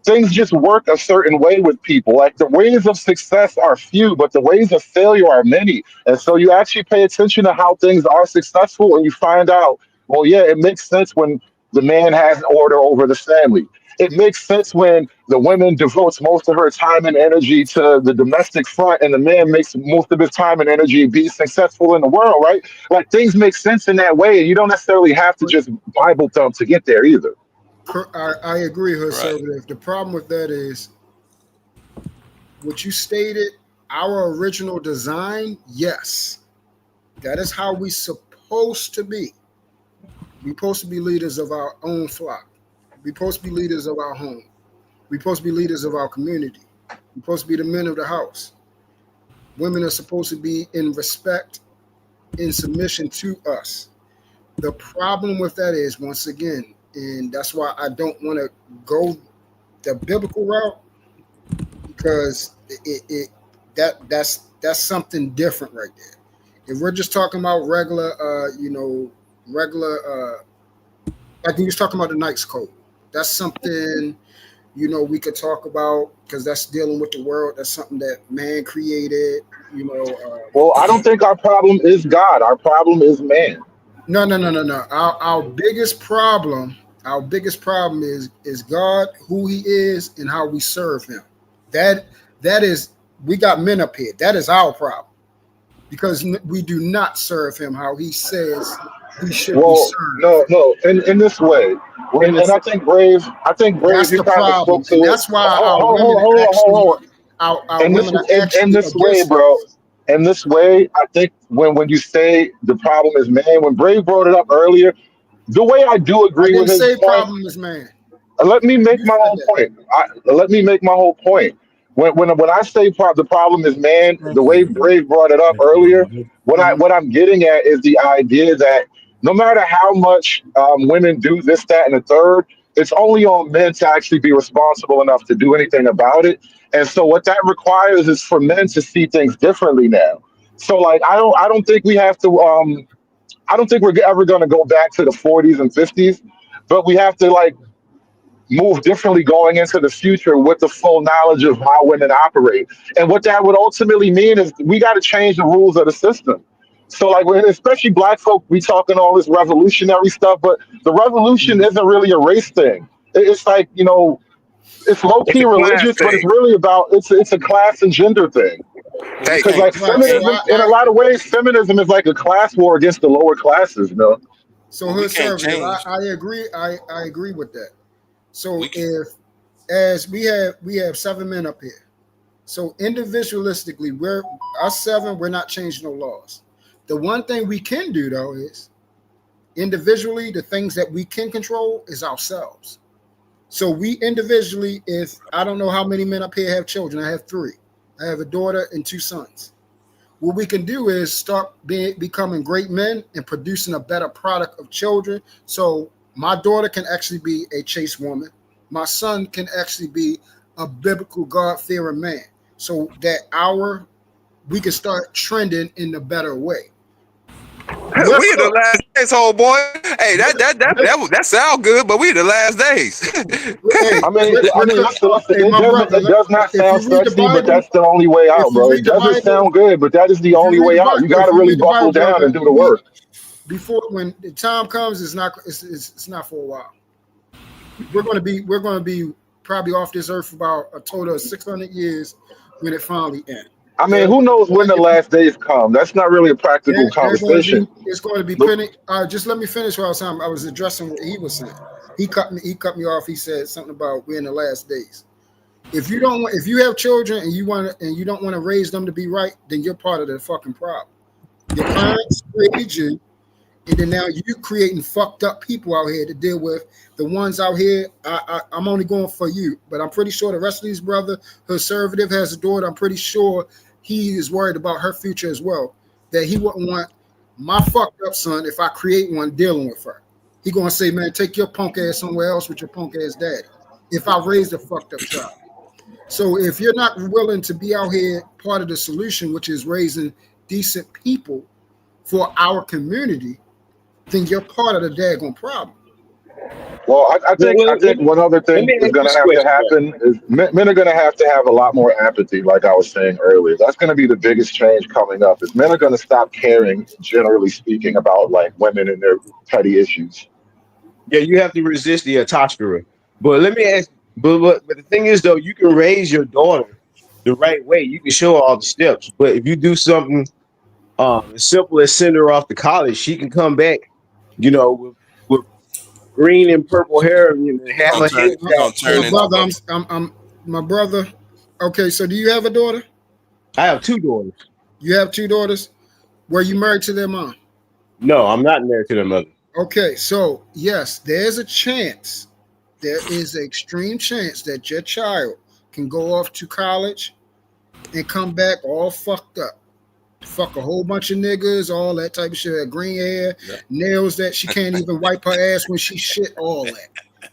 things just work a certain way with people. Like the ways of success are few, but the ways of failure are many. And so you actually pay attention to how things are successful and you find out, well, yeah, it makes sense when the man has order over the family. It makes sense when the woman devotes most of her time and energy to the domestic front and the man makes most of his time and energy being successful in the world, right? Like things make sense in that way. And you don't necessarily have to just Bible thump to get there either. I agree, Hoodservative. The problem with that is what you stated, our original design, yes. That is how we supposed to be. We're supposed to be leaders of our own flock. We're supposed to be leaders of our home. We're supposed to be leaders of our community. We're supposed to be the men of the house. Women are supposed to be in respect, in submission to us. The problem with that is, once again, and that's why I don't want to go the biblical route, because that's something different right there. If we're just talking about regular, like we was talking about the Knight's Code, that's something you know, we could talk about, because that's dealing with the world. That's something that man created, you know. Well, I don't think our problem is God. Our problem is man. No. Our biggest problem is God, who he is, and how we serve him. That is, we got men up here. That is our problem. Because we do not serve him how he says we should be served. No. In this way. And I think Brave, That's you the kind of problem. spoke to And it. that's why our women are actually In this way, against bro. In this way, I think when you say the problem is man, when Brave brought it up earlier, the way I do I agree didn't with his say point. problem is man. Let me make my whole point. Let me make my whole point. When I say the problem is man, the way Brave brought it up earlier, what I'm getting at is the idea that no matter how much women do this, that, and the third, it's only on men to actually be responsible enough to do anything about it. And so what that requires is for men to see things differently now. So like I don't think we have to I don't think we're ever going to go back to the 40s and 50s, but we have to like move differently going into the future with the full knowledge of how women operate. And what that would ultimately mean is we got to change the rules of the system. So like, especially black folk, we talking all this revolutionary stuff, but the revolution isn't really a race thing. It's like, you know, it's low key religious, but it's really about, it's a class and gender thing. Because like feminism, in a lot of ways, feminism is like a class war against the lower classes, you know? So hood conservative, I agree. I agree with that. So as we have 7 men up here. So individualistically, we're not changing no laws. The one thing we can do though is individually, the things that we can control is ourselves. So we individually, if I don't know how many men up here have children, I have 3. I have a daughter and 2 sons. What we can do is start becoming great men and producing a better product of children. So my daughter can actually be a chaste woman. My son can actually be a biblical God-fearing man. So that we can start trending in a better way. We in the last days, old boy. Hey, that sound good, but we in the last days. I mean, it does not sound sexy, but that's the only way out, bro. It doesn't sound good, but that is the only way out. You got to really buckle down and do the work. Before, when the time comes, it's not for a while. We're going to be probably off this earth for about a total of 600 years when it finally ends. I mean, who knows when the last days come? That's not really a practical conversation. It's going to be plenty. Just let me finish what I was addressing what he was saying. He cut me off. He said something about we're in the last days. If you have children and you don't want to raise them to be right, then you're part of the fucking problem. Your parents created you, and then now you creating fucked up people out here to deal with. The ones out here, I'm only going for you, but I'm pretty sure the rest of these brother, conservative, has a daughter. I'm pretty sure he is worried about her future as well. That he wouldn't want my fucked up son, if I create one, dealing with her. He gonna say, man, take your punk ass somewhere else with your punk ass daddy. If I raised a fucked up child. So if you're not willing to be out here part of the solution, which is raising decent people for our community, then you're part of the daggone problem. Well, I think one other thing is going to have to happen is men are going to have a lot more empathy, like I was saying earlier. That's going to be the biggest change coming up. Is men are going to stop caring, generally speaking, about like women and their petty issues. Yeah, you have to resist the testosterone. But let me ask. But the thing is, though, you can raise your daughter the right way. You can show her all the steps. But if you do something as simple as send her off to college, she can come back, you know, with green and purple hair, and have her head down. My brother. Okay, so do you have a daughter? I have 2 daughters. You have 2 daughters? Were you married to their mom? No, I'm not married to their mother. Okay, so yes, there's a chance. There is an extreme chance that your child can go off to college and come back all fucked up. Fuck a whole bunch of niggas, all that type of shit. Green hair, nails that she can't even wipe her ass when she shit, all that.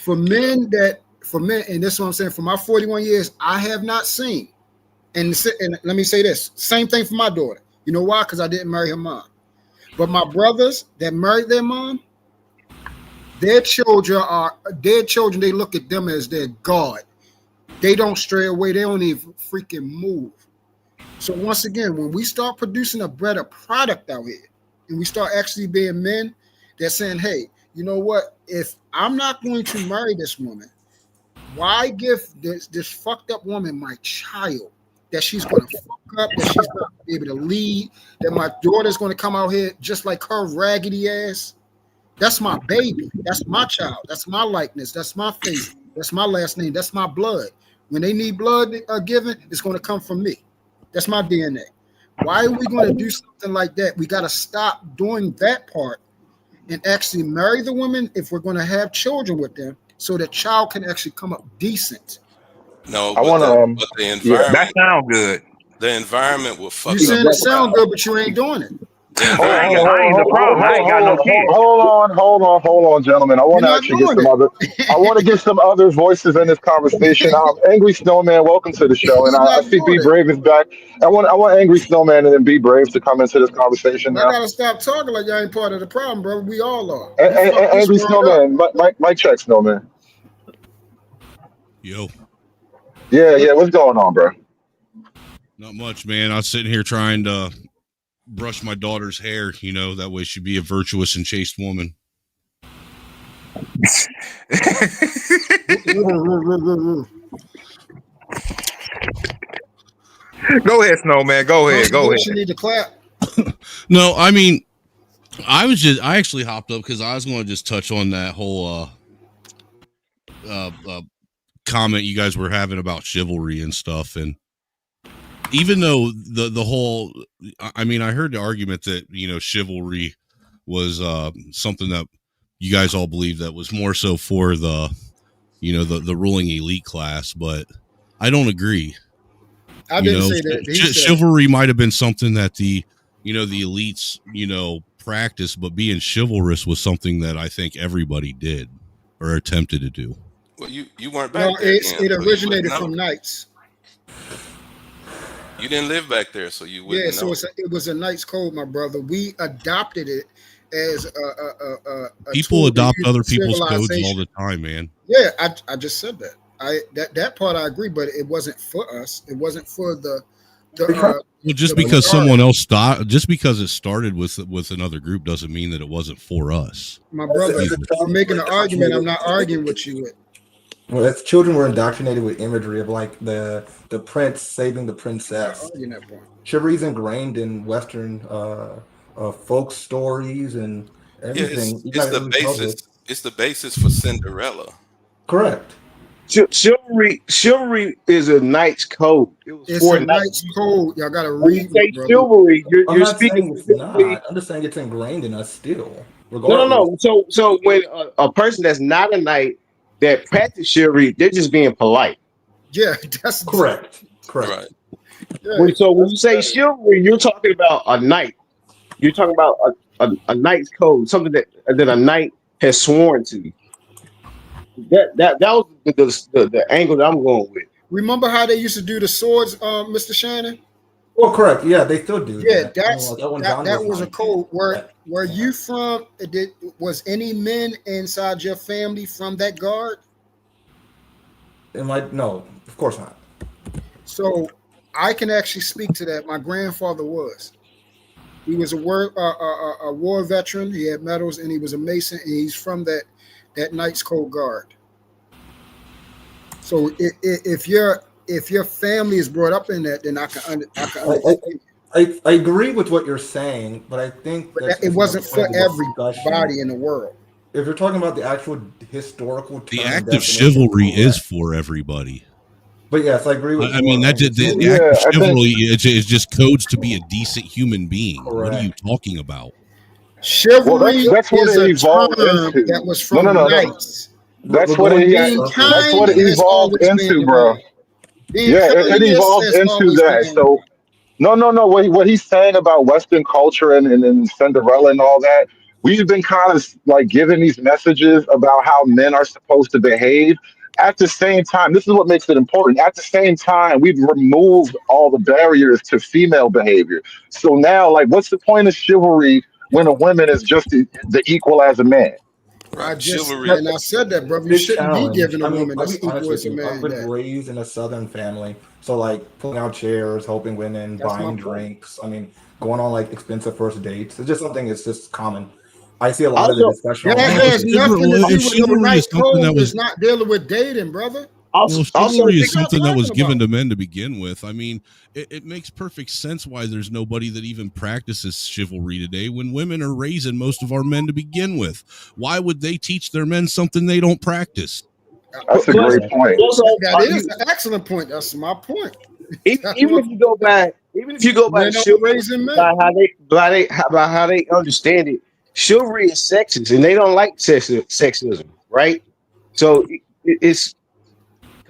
For men, and this is what I'm saying, for my 41 years, I have not seen, and let me say this, same thing for my daughter. You know why? Because I didn't marry her mom. But my brothers that married their mom, Their children are their children. They look at them as their God. They don't stray away. They don't even freaking move. So once again, when we start producing a better product out here, and we start actually being men, they're saying, "Hey, you know what? If I'm not going to marry this woman, why give this fucked up woman my child that she's going to fuck up, that she's not going to be able to lead, that my daughter's going to come out here just like her raggedy ass? That's my baby. That's my child. That's my likeness. That's my face. That's my last name. That's my blood. When they need blood given, it's going to come from me. That's my DNA. Why are we going to do something like that? We got to stop doing that part and actually marry the woman if we're going to have children with them, so the child can actually come up decent. No, I want but to. the environment. That sound good. The environment will fuck You up. saying it sound good, but you ain't doing it. I ain't the problem. I ain't got no kids. Hold on, gentlemen. I want to You're not actually get doing some it. other. I want to get some other voices in this conversation. Angry Snowman, welcome to the show, and You're I not see Be doing it. Brave is back. I want Angry Snowman and then Be Brave to come into this conversation I now. gotta stop talking like y'all ain't part of the problem, bro. We all are. Angry Snowman, Mike check Snowman. Yo, Yeah. What's going on, bro? not much, man. I was sitting here trying to brush my daughter's hair, you know, that way she'd be a virtuous and chaste woman. Go ahead, Snowman. Go ahead. Go ahead. You need to clap. No, I mean, I actually hopped up because I was going to just touch on that whole comment you guys were having about chivalry and stuff. And even though the whole, I mean, I heard the argument that, you know, chivalry was something that you guys all believe that was more so for the, you know, the ruling elite class, but I don't agree. I didn't say that. Chivalry might have been something that the elites, you know, practiced, but being chivalrous was something that I think everybody did or attempted to do. Well, you weren't back No, there. it originated from knights. You didn't live back there, so you wouldn't Yeah, so know. it was a knight's code, my brother. We adopted it as a People tool to adopt use other for people's codes all civilization. the time, man. Yeah, I just said that. That part I agree, but it wasn't for us. It wasn't for the Well, just because someone else just because it started with another group doesn't mean that it wasn't for us. My brother, I'm making an argument. I'm not arguing with you. Well, as children were indoctrinated with imagery of like the prince saving the princess. Arguing that point. Chivalry is ingrained in Western folk stories and Yeah, everything. it's the basis. It's the basis for Cinderella. Correct. Chivalry is a knight's code. It's a knight's code. Y'all gotta read. Say brother. chivalry. I'm You're not speaking saying it's specifically. not. I'm just saying it's ingrained in us still. No. So when a person that's not a knight that practice chivalry, they're just being polite. Yeah, that's correct. Right. So when you say chivalry, you're talking about a knight. You're talking about a knight's code, something that a knight has sworn to. That was the angle that I'm going with. Remember how they used to do the swords, Mr. Shannon? Well, correct. Yeah, they still do. Yeah, that. that was a code. Were you from? Was any men inside your family from that guard? No, of course not. So I can actually speak to that. My grandfather was. He was a war veteran. He had medals, and he was a Mason, and he's from that Knights Code Guard. So if your family is brought up in that, then I can understand. I agree with what you're saying, but I think it wasn't for everybody in the world. If you're talking about the actual historical term, The act of chivalry is for everybody. But yes, I agree with. I mean, the act of chivalry is just codes to be a decent human being. What are you talking about? Chivalry that's what is it a evolved term into. that was from No. knights. That's what it evolved into, bro. Yeah, it evolved into that. So no. What he's saying about Western culture and Cinderella and all that, we've been kind of like giving these messages about how men are supposed to behave. At the same time, this is what makes it important. At the same time, we've removed all the barriers to female behavior. So now, like, what's the point of chivalry when a woman is just the equal as a man? Right. I just Chivalry. and I said that, brother. You Big shouldn't be challenge. giving a I mean, woman I'll that's be honest equal with as a you. I've man been that. raised in a Southern family, so like pulling out chairs, helping women, That's my buying point. drinks. I mean, going on like expensive first dates. It's just something. It's just common. I see a lot of the Also, discussion That Well, online. has nothing to if do with the chivalry right is something that code. was Is not dealing with dating, brother. Well, also, chivalry is What y'all something that was talking given about? to men to begin with. I mean, it makes perfect sense why there's nobody that even practices chivalry today when women are raising most of our men to begin with. Why would they teach their men something they don't practice? That's a great point. Also, That is an excellent point. That's my point. That's even what if you go by, men are chivalry raising men. by how they understand it, chivalry is sexist, and they don't like sexism, right? So it's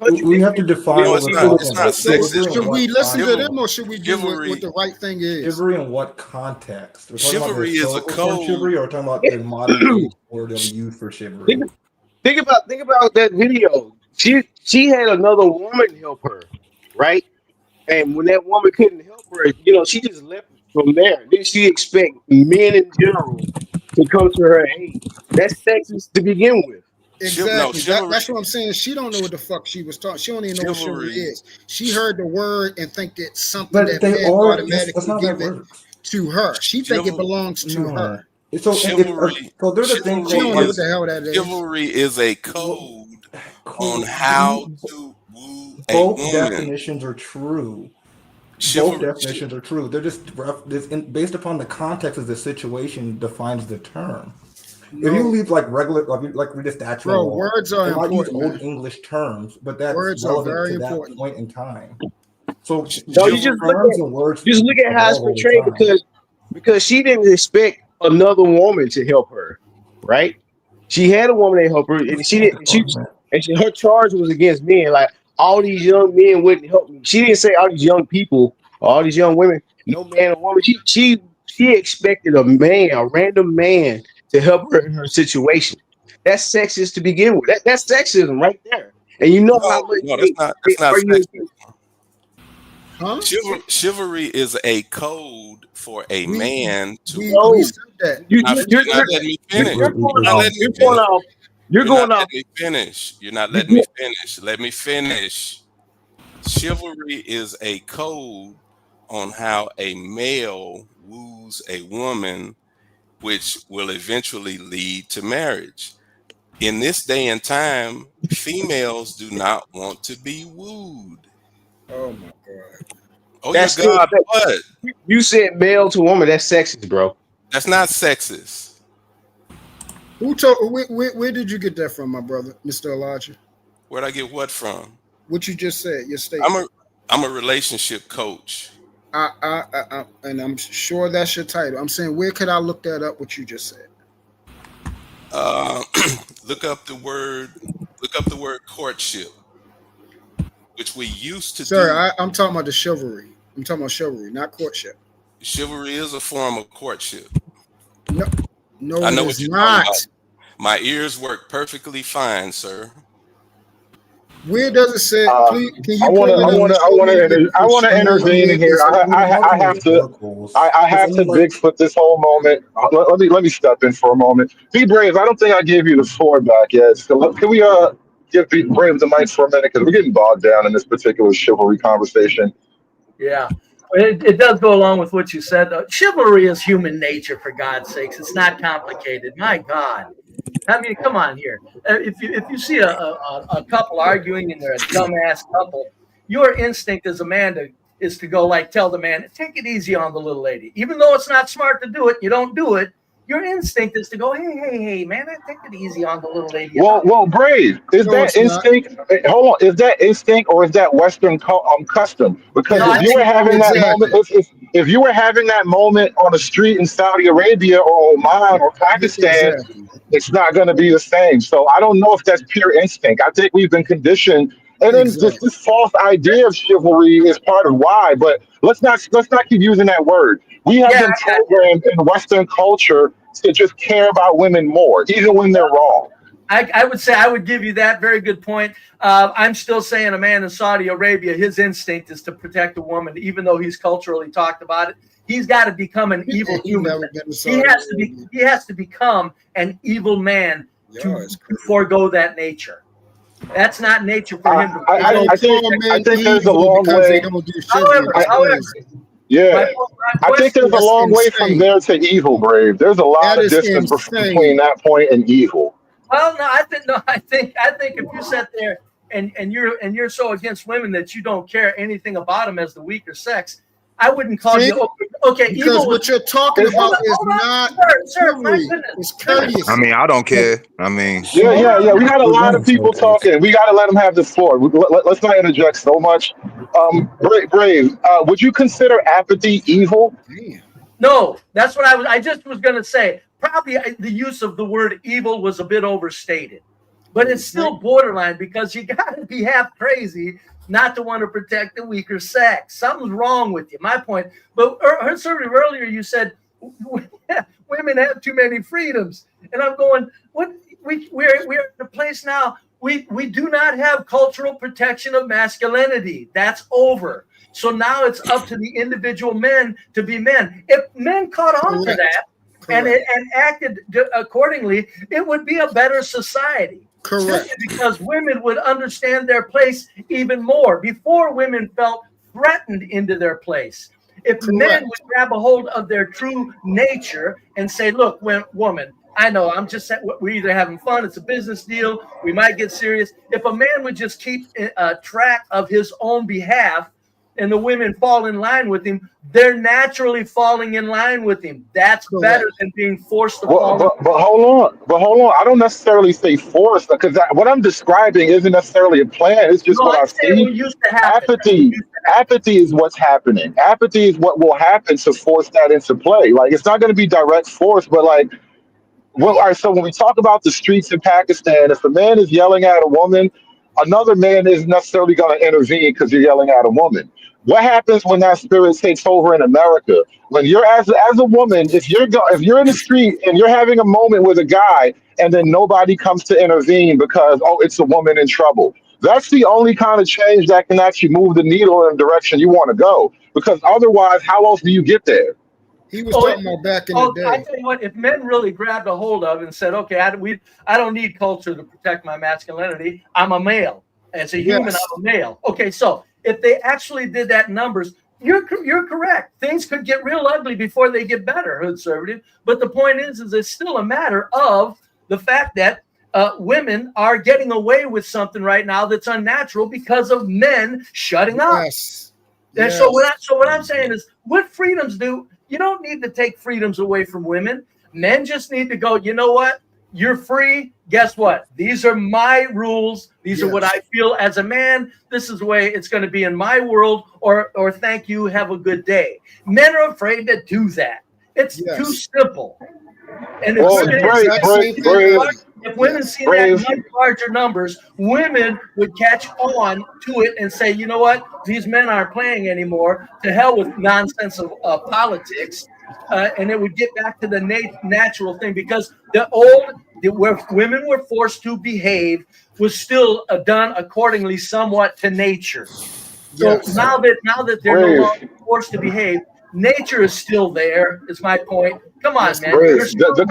We have to define No, what it's we're not. talking It's about. not So Chivalry sexist. in should we what listen to context? them or should we do what the right thing is? Chivalry in what context? We're talking about the Chivalry is a historical term code. chivalry, or we're talking about the modern day word that we use for chivalry. think about that video. She had another woman help her, right? And when that woman couldn't help her, she just left from there. Then she expect men in general to come to her aid. That's sexist to begin with. Exactly. Chivalry. That's what I'm saying. She don't know what the fuck she was talking. She don't even know what chivalry Chivalry. is. She heard the word and think it's something But that they men are. That's automatically not how give it it works. to her. She think it Chival- belongs to No. her. So, Chivalry. so there's a thing She don't know called what the hell that is. Chivalry is a code on cool. how to woo a Both woman. definitions are true. Both Chivalry. definitions are true. They're just based upon the context of the situation defines the term. If you No, leave like regular, like read a statute bro, law, words are they might use important, old man. English terms, but that's Words are relevant very to that important. point in time. So No, you just terms and words look at how it's evolve over portrayed time. because she didn't expect another woman to help her, right? She had a woman that helped her, and her charge was against men. Like all these young men wouldn't help me. She didn't say all these young people, all these young women, no man or woman. She expected a random man, to help her in her situation. That's sexist to begin with. That's sexism right there. And you know how much No, that's not argue. Huh? Chivalry is a code for a man to. We said that. You're not letting me finish. You're not letting me going finish. off. You're You're going not off. letting me finish. You're not letting me finish. Let me finish. Chivalry is a code on how a male woos a woman, which will eventually lead to marriage. In this day and time, females do not want to be wooed. Oh my god. Oh, That's your God, still- what? You said male to woman. That's sexist, bro. That's not sexist. Who told? Where did you get that from, my brother, Mr. Elijah? Where'd I get what from? What you just said, your statement. I'm a relationship coach. And I'm sure that's your title. I'm saying, where could I look that up? What you just said. Look up the word courtship, which we used to do. Sir, I'm talking about the chivalry. I'm talking about chivalry, not courtship. Chivalry is a form of courtship. No, I know it what is you're not. talking about. My ears work perfectly fine, sir. Where does it say? Please, can you I want to intervene here. I have to Bigfoot this whole moment. Let me step in for a moment. Be brave. I don't think I gave you the floor back yet. So can we give Be Brave the mic for a minute, because we're getting bogged down in this particular chivalry conversation. Yeah. It does go along with what you said, though. Chivalry is human nature, for God's sakes. It's not complicated. My God. I mean, come on here. If you see a couple arguing and they're a dumbass couple, your instinct as a man is to go tell the man, take it easy on the little lady. Even though it's not smart to do it, you don't do it. Your instinct is to go, hey, man, take it easy on the little lady. Well, Brave, is that instinct? Hold on, is that instinct or is that Western custom? Because if you were having that moment, if you were having that moment on the street in Saudi Arabia or Oman or Pakistan, it's not going to be the same. So I don't know if that's pure instinct. I think we've been conditioned, and then this false idea of chivalry is part of why. But let's not keep using that word. We have been programmed in Western culture to just care about women more, even when they're wrong. I would say I would give you that. Very good point. I'm still saying a man in Saudi Arabia, his instinct is to protect a woman, even though he's culturally talked about it. He's got to become an evil human. He has to become an evil man Yeah, to forego that nature. That's not nature for him to. I think there's a long because they way. don't do chivalry. However, Yeah, my I think there's a That's long way from insane. there to evil, Brave. There's a lot That of is distance insane. between that point and evil. well, no, I think if you sat there and you're so against women that you don't care anything about them as the weaker sex, I wouldn't call See? you okay. Because Evil what you're talking about is not sir, my chivalry. goodness. It's courteous. I mean, I don't care. I mean, Yeah. We got a lot of people talking. We got to let them have the floor. Let's not interject so much. Brave, would you consider apathy evil? No, that's what I just was going to say. Probably the use of the word evil was a bit overstated, but it's still borderline because you got to be half crazy not to want to protect the weaker sex. Something's wrong with you. My point. But earlier you said women have too many freedoms, and I'm going. What we're in a place now. We do not have cultural protection of masculinity. That's over. So now it's up to the individual men to be men. If men caught on to that and acted accordingly, it would be a better society. Correct. Simply because women would understand their place even more. Before, women felt threatened into their place. If men would grab a hold of their true nature and say, look, woman, I know we're either having fun, it's a business deal, we might get serious. If a man would just keep track of his own behalf and the women fall in line with him, they're naturally falling in line with him. That's better than being forced to fall. But hold on. I don't necessarily say forced because what I'm describing isn't necessarily a plan. It's just what I see. Apathy is what's happening. Apathy is what will happen to force that into play. Like it's not going to be direct force, but like. Well, all right, so when we talk about the streets in Pakistan, if a man is yelling at a woman, another man isn't necessarily going to intervene because you're yelling at a woman. What happens when that spirit takes over in America? When you're as a woman, if you're in the street and you're having a moment with a guy and then nobody comes to intervene because it's a woman in trouble, that's the only kind of change that can actually move the needle in the direction you want to go. Because otherwise, how else do you get there? He was talking about back in the day. I tell you what, if men really grabbed a hold of and said, okay, I don't need culture to protect my masculinity. I'm a male. As a human, I'm a male. Okay, so if they actually did that in numbers, you're correct. Things could get real ugly before they get better, conservative. But the point is it's still a matter of the fact that women are getting away with something right now that's unnatural because of men shutting up. And so what I'm saying is, what freedoms do you don't need to take freedoms away from women. Men just need to go, you know what? You're free. Guess what? These are my rules. These are what I feel as a man. This is the way it's going to be in my world, or thank you, have a good day. Men are afraid to do that. It's too simple. And if women see that in much larger numbers, women would catch on to it and say, you know what? These men aren't playing anymore. To hell with nonsense of politics. And it would get back to the natural thing, because where women were forced to behave was still done accordingly somewhat to nature. So now that they're no longer forced to behave, nature is still there, is my point. Come on, man. The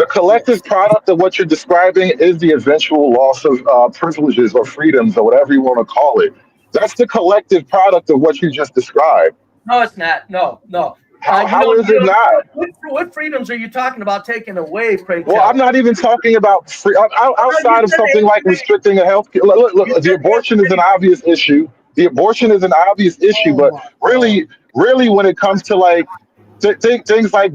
collective product of what you're describing is the eventual loss of privileges or freedoms or whatever you want to call it. That's the collective product of what you just described. No, it's not. No. How is it not? What freedoms are you talking about taking away, pray tell? Well, I'm not even talking about outside of something like restricting a health care. Look, the abortion is an obvious issue. But really, when it comes to like things like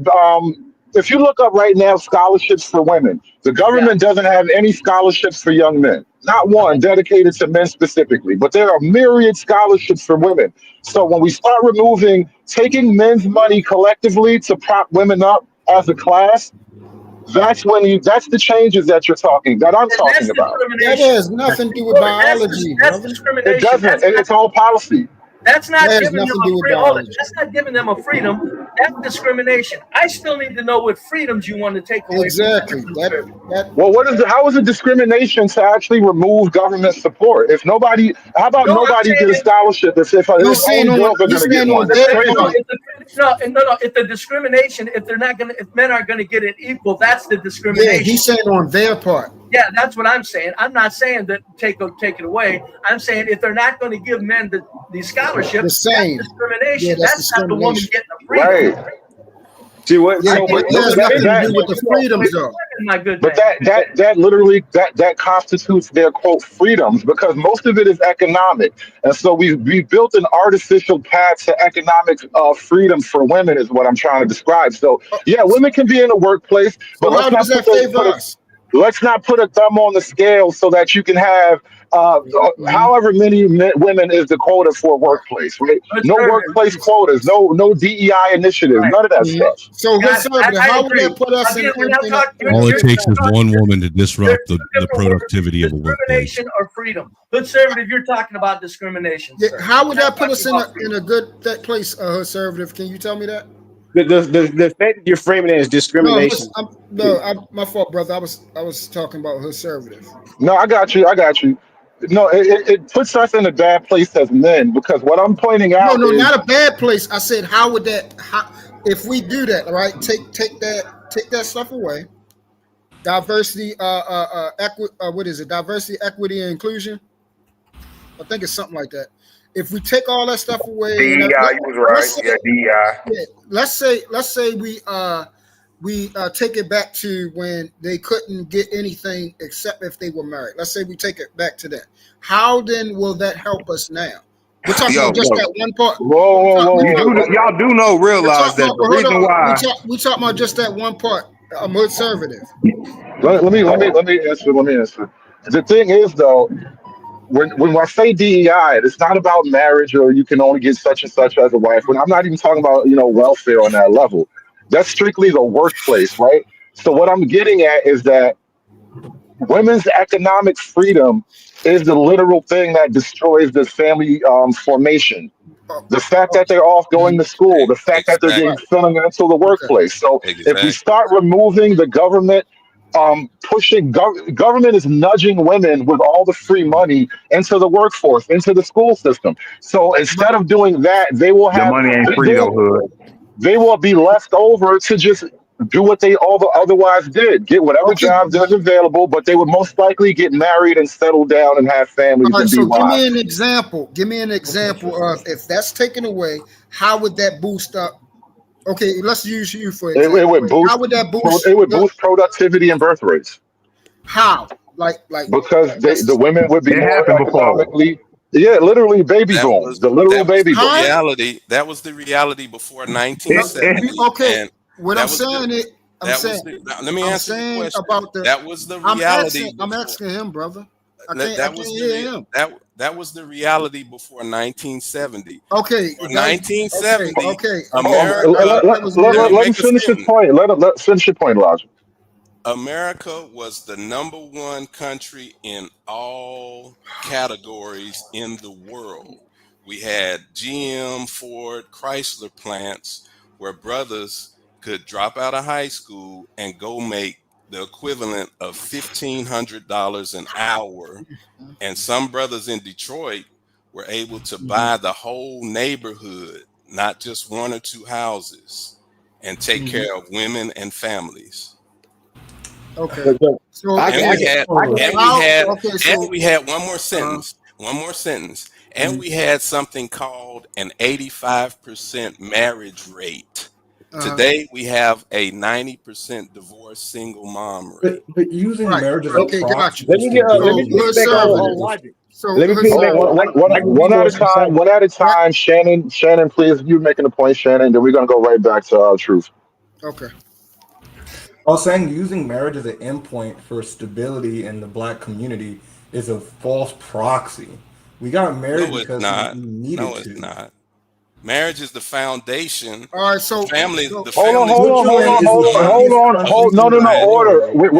if you look up right now scholarships for women, the government doesn't have any scholarships for young men. Not one dedicated to men specifically, but there are myriad scholarships for women. So when we start taking men's money collectively to prop women up as a class, that's the changes that I'm talking about. That has nothing to do with biology. That's discrimination. It doesn't, and it's all policy. That's not That has giving them nothing to do a with free. Hold it. biology. That's not giving them a freedom. That's discrimination. I still need to know what freedoms you want to take away. Exactly. Well, how is it discrimination to actually remove government support? If nobody, how about No, I'm nobody get a saying- scholarship if You're only saying on- girls are you're going to get saying one? on That's their crazy. part. No. If the discrimination, if men aren't going to get it equal, that's the discrimination. Yeah, he's saying on their part. Yeah, that's what I'm saying. I'm not saying that take it away. I'm saying if they're not going to give men the scholarship, The same. that's discrimination. Yeah, that's that's not the woman discrimination. getting the freedom. Right. See what? Yeah, so, but it has nothing to do with the freedoms, though. My good But man. that literally that constitutes their quote freedoms because most of it is economic, and so we built an artificial path to economic freedom for women is what I'm trying to describe. So yeah, women can be in the workplace, but So how does that favor us? let's not put a thumb on the scale so that you can have however many women is the quota for a workplace, right? No workplace quotas, no DEI initiatives, none of that stuff. So conservative, how would that put us in All it takes is one woman to disrupt the productivity of a workplace. Discrimination or freedom. Conservative, you're talking about discrimination. Yeah, sir. how would that put us in a good place, conservative? Can you tell me that? The fact that you're framing it as discrimination. My fault, brother. I was talking about conservative. No, I got you. No, it puts us in a bad place as men because what I'm pointing out No, is not a bad place. I said, how would that? If we do that, right? Take that stuff away. Diversity, what is it? Diversity, equity, and inclusion. I think it's something like that. If we take all that stuff away, DEI, you was right. DEI. Yeah, let's say we take it back to when they couldn't get anything except if they were married. Let's say we take it back to that. How then will that help us now? We're talking about just that one part. Whoa. Y'all do realize that the reason why we talking about just that one part. I'm conservative. Let me answer. The thing is though, when I say DEI, it's not about marriage or you can only get such and such as a wife. I'm not even talking about welfare on that level. That's strictly the workplace, right? So what I'm getting at is that women's economic freedom is the literal thing that destroys the family formation. The fact that they're off going to school, the fact that they're getting filling into the workplace. So if we start removing the government, government is nudging women with all the free money into the workforce, into the school system. So instead of doing that, they will have The money ain't free, though, hood. They will be left over to just do what they otherwise did, get whatever job there's available, but they would most likely get married and settle down and have families All right, and be so give wives. me an example. Give me an example of if that's taken away, how would that boost up? Okay, let's use you for example. It would boost. How would that boost? It would boost productivity and birth rates. How? Like because the women would be It more happened before. economically. Yeah, literally baby booms. The literal baby booms. Reality. That was the reality before 1970. Okay. And What that I'm was saying the- is, I'm that was saying. the- let me I'm answer the saying question. about the. That was the I'm reality. asking. I'm asking him, brother. I That can't was hear the him. that was the reality before 1970. Okay. For 1970, Okay. America. Let me finish your point. Let finish your point, Elijah. America was the #1 country in all categories in the world. We had GM, Ford, Chrysler plants where brothers could drop out of high school and go make the equivalent of $1,500 an hour. And some brothers in Detroit were able to buy the whole neighborhood, not just one or two houses, and take care of women and families. Okay. So we had one more sentence. And we had something called an 85% marriage rate. Today we have a 90% divorced single mom rate. But using marriage as a proxy. Gotcha. Let me get back on logic. Let me one at a time. One at a time. Shannon, please. You're making a point, Shannon. Then we're gonna go right back to truth. Okay. I was saying using marriage as an endpoint for stability in the Black community is a false proxy. We got married No, it's because not. we needed No, it's to. not. Marriage is the foundation. All right, so family. so- The Hold family. on.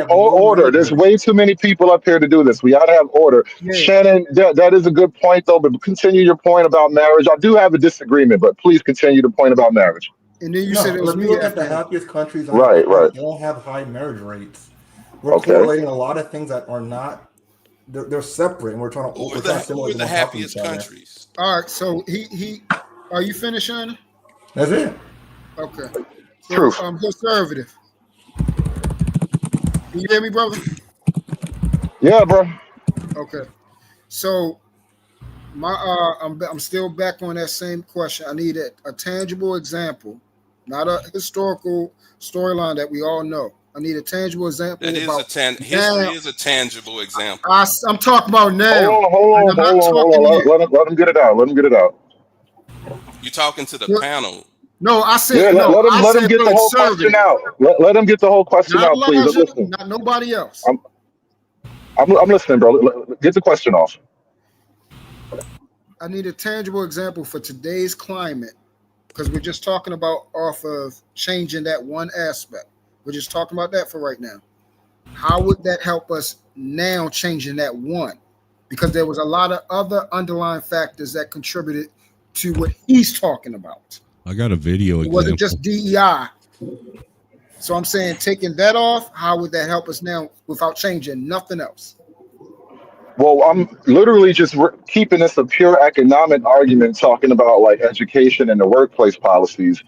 Order. There's way too many people up here to do this. We gotta have order. Yeah. Shannon, that is a good point though, but continue your point about marriage. I do have a disagreement, but please continue the point about marriage. And then you No, said it was if you me look at the after. happiest countries on Right, the planet, right. they don't have high marriage rates. We're Okay. correlating a lot of things that are not. They're separate, and we're trying to. Who We're are trying to the simulate them on top of happiest each other. countries? All right, so he are you finished, Shannon? That's it. Okay. So, Truth. conservative. Can you hear me, brother? Yeah, bro. Okay. So my I'm still back on that same question. I need a tangible example, not a historical storyline that we all know. I need a tangible example. That is about history now. is a tangible example. I'm talking about now. Hold I'm not talking on. Let him get it out. You're talking to the Look, panel. No, I said Yeah, no. let I him said get the whole conservative. question out. Let him get the whole question Not out, please. I'm Elijah, listening. not nobody else. I'm listening, bro. Get the question off. I need a tangible example for today's climate because we're just talking about off of changing that one aspect. We're just talking about that for right now. How would that help us now changing that one? Because there was a lot of other underlying factors that contributed to what he's talking about. I got a video It example. wasn't just DEI. So I'm saying taking that off, how would that help us now without changing nothing else? Well, I'm literally just keeping this a pure economic argument, talking about like education and the workplace policies.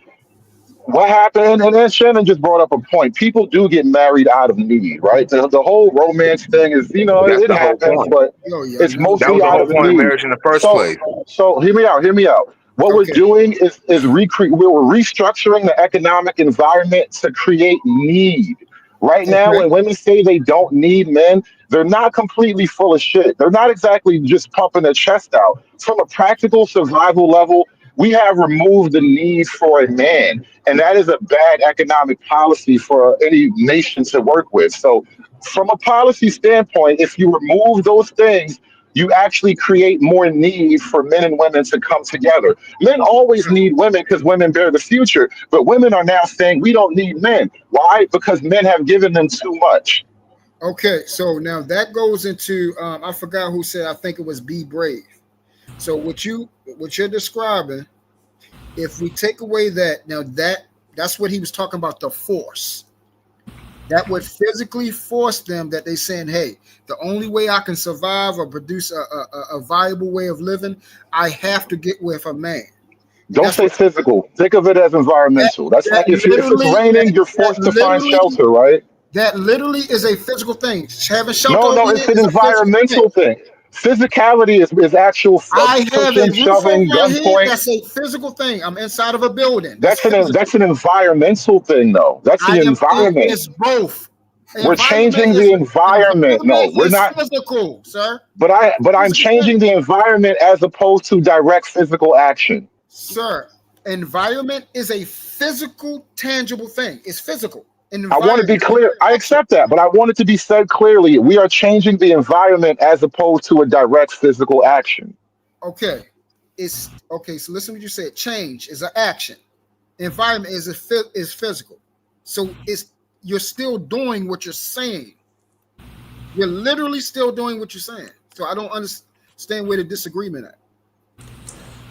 What happened, and then Shannon just brought up a point. People do get married out of need, right? The whole romance thing is, That's it the whole happens, point. but it's That mostly was the out whole of point of need. marriage in the first So, place. so hear me out. What we're doing is we're restructuring the economic environment to create need. Right now, when women say they don't need men, they're not completely full of shit. They're not exactly just pumping their chest out. From a practical survival level, we have removed the need for a man. And that is a bad economic policy for any nation to work with. So from a policy standpoint, if you remove those things, you actually create more need for men and women to come together. Men always need women because women bear the future, but women are now saying we don't need men. Why? Because men have given them too much. Okay, so now that goes into I forgot who said, I think it was Be Brave. So what you're describing, if we take away that, now that's what he was talking about, the force. That would physically force them, that they saying, hey, the only way I can survive or produce a viable way of living, I have to get with a man. Don't say physical. Think of it as environmental. That's like if it's raining, you're forced to find shelter, right? That literally is a physical thing. Having shelter No, over it's here an is a physical environmental thing. Physicality is actual I have a pushing, roof over shoving, my head. gunpoint. That's a physical thing. I'm inside of a building. That's an environmental thing, though. That's an environment. It's both. We're changing the environment. No, we're not. Physical, sir. But I'm changing the environment as opposed to direct physical action. Sir, environment is a physical, tangible thing. It's physical. I want to be clear. I accept that, but I want it to be said clearly. We are changing the environment as opposed to a direct physical action. Okay. It's okay. So listen to what you said. Change is an action. Environment is physical. So you're still doing what you're saying. You're literally still doing what you're saying. So I don't understand where the disagreement at.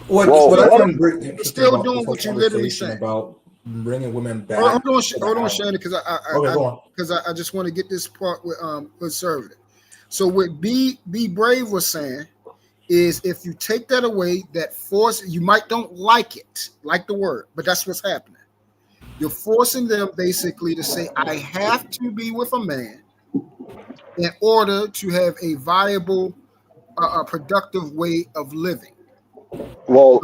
What I can bring You're still doing what you literally saying. About bringing women back. Hold on, Shannon, because I just want to get this part with conservative. So what Be Brave was saying is, if you take that away, that force, you might don't like it, like the word, but that's what's happening. You're forcing them basically to say, I have to be with a man in order to have a viable, productive way of living. Well,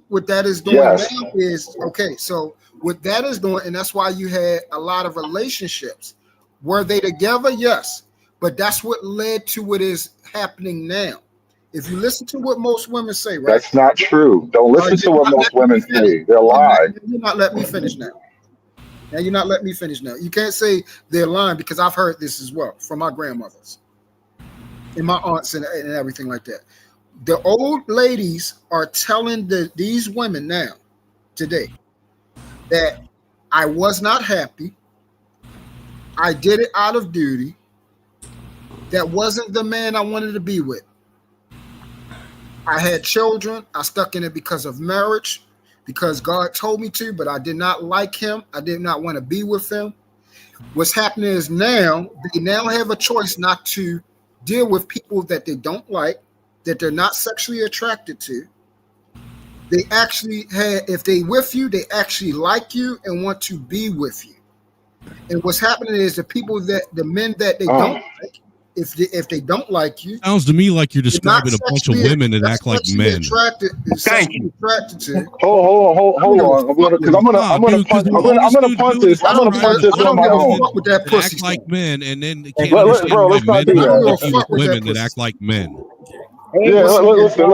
What that is doing now is, okay, so what that is doing, and that's why you had a lot of relationships. Were they together? Yes. But that's what led to what is happening now. If you listen to what most women say, right? That's not true. Don't listen to what most women say. They're lying. You're not letting me finish now. Now you're not letting me finish now. You can't say they're lying, because I've heard this as well from my grandmothers and my aunts and everything like that. The old ladies are telling these women now, today, that I was not happy. I did it out of duty. That wasn't the man I wanted to be with. I had children. I stuck in it because of marriage, because God told me to, but I did not like him. I did not want to be with him. What's happening is now, they now have a choice not to deal with people that they don't like, that they're not sexually attracted to. They actually have, if they with you, they actually like you and want to be with you. And what's happening is the men that they don't like, if they don't like you, sounds to me like you're describing a bunch of women that act like men. Thank you. Hold on, because I'm gonna punt this. I'm gonna punt this on my own. With that pussy act like men, and then can't Let's understand not why do men that. don't like you with women that act like men. Yeah, listen.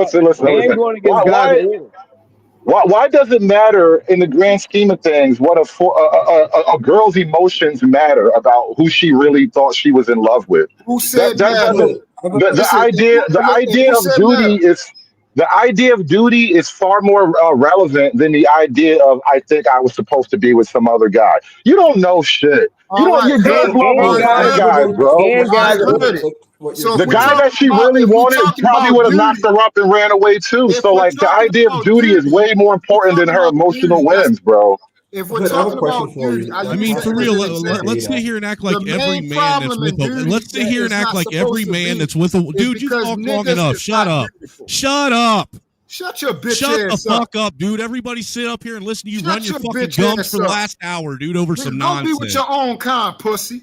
Why does it matter in the grand scheme of things what a girl's emotions matter about who she really thought she was in love with? Who said that doesn't the idea of duty is far more relevant than the idea of I think I was supposed to be with some other guy. You don't know shit. You girls love other guys, bro. The guy that she really wanted probably would have knocked her up and ran away too. So like the idea of duty is way more important than her emotional wins, bro. If we're talking about duty, I mean, for real, let's sit here and act like every man that's with a. Let's sit here and act like every man that's with a. Dude, you talked long enough. Shut up. Shut up. Shut your bitch Shut ass the fuck up, dude. Everybody sit up here and listen to you run your fucking gums for the last hour, dude, over some nonsense. Go be with your own kind, pussy.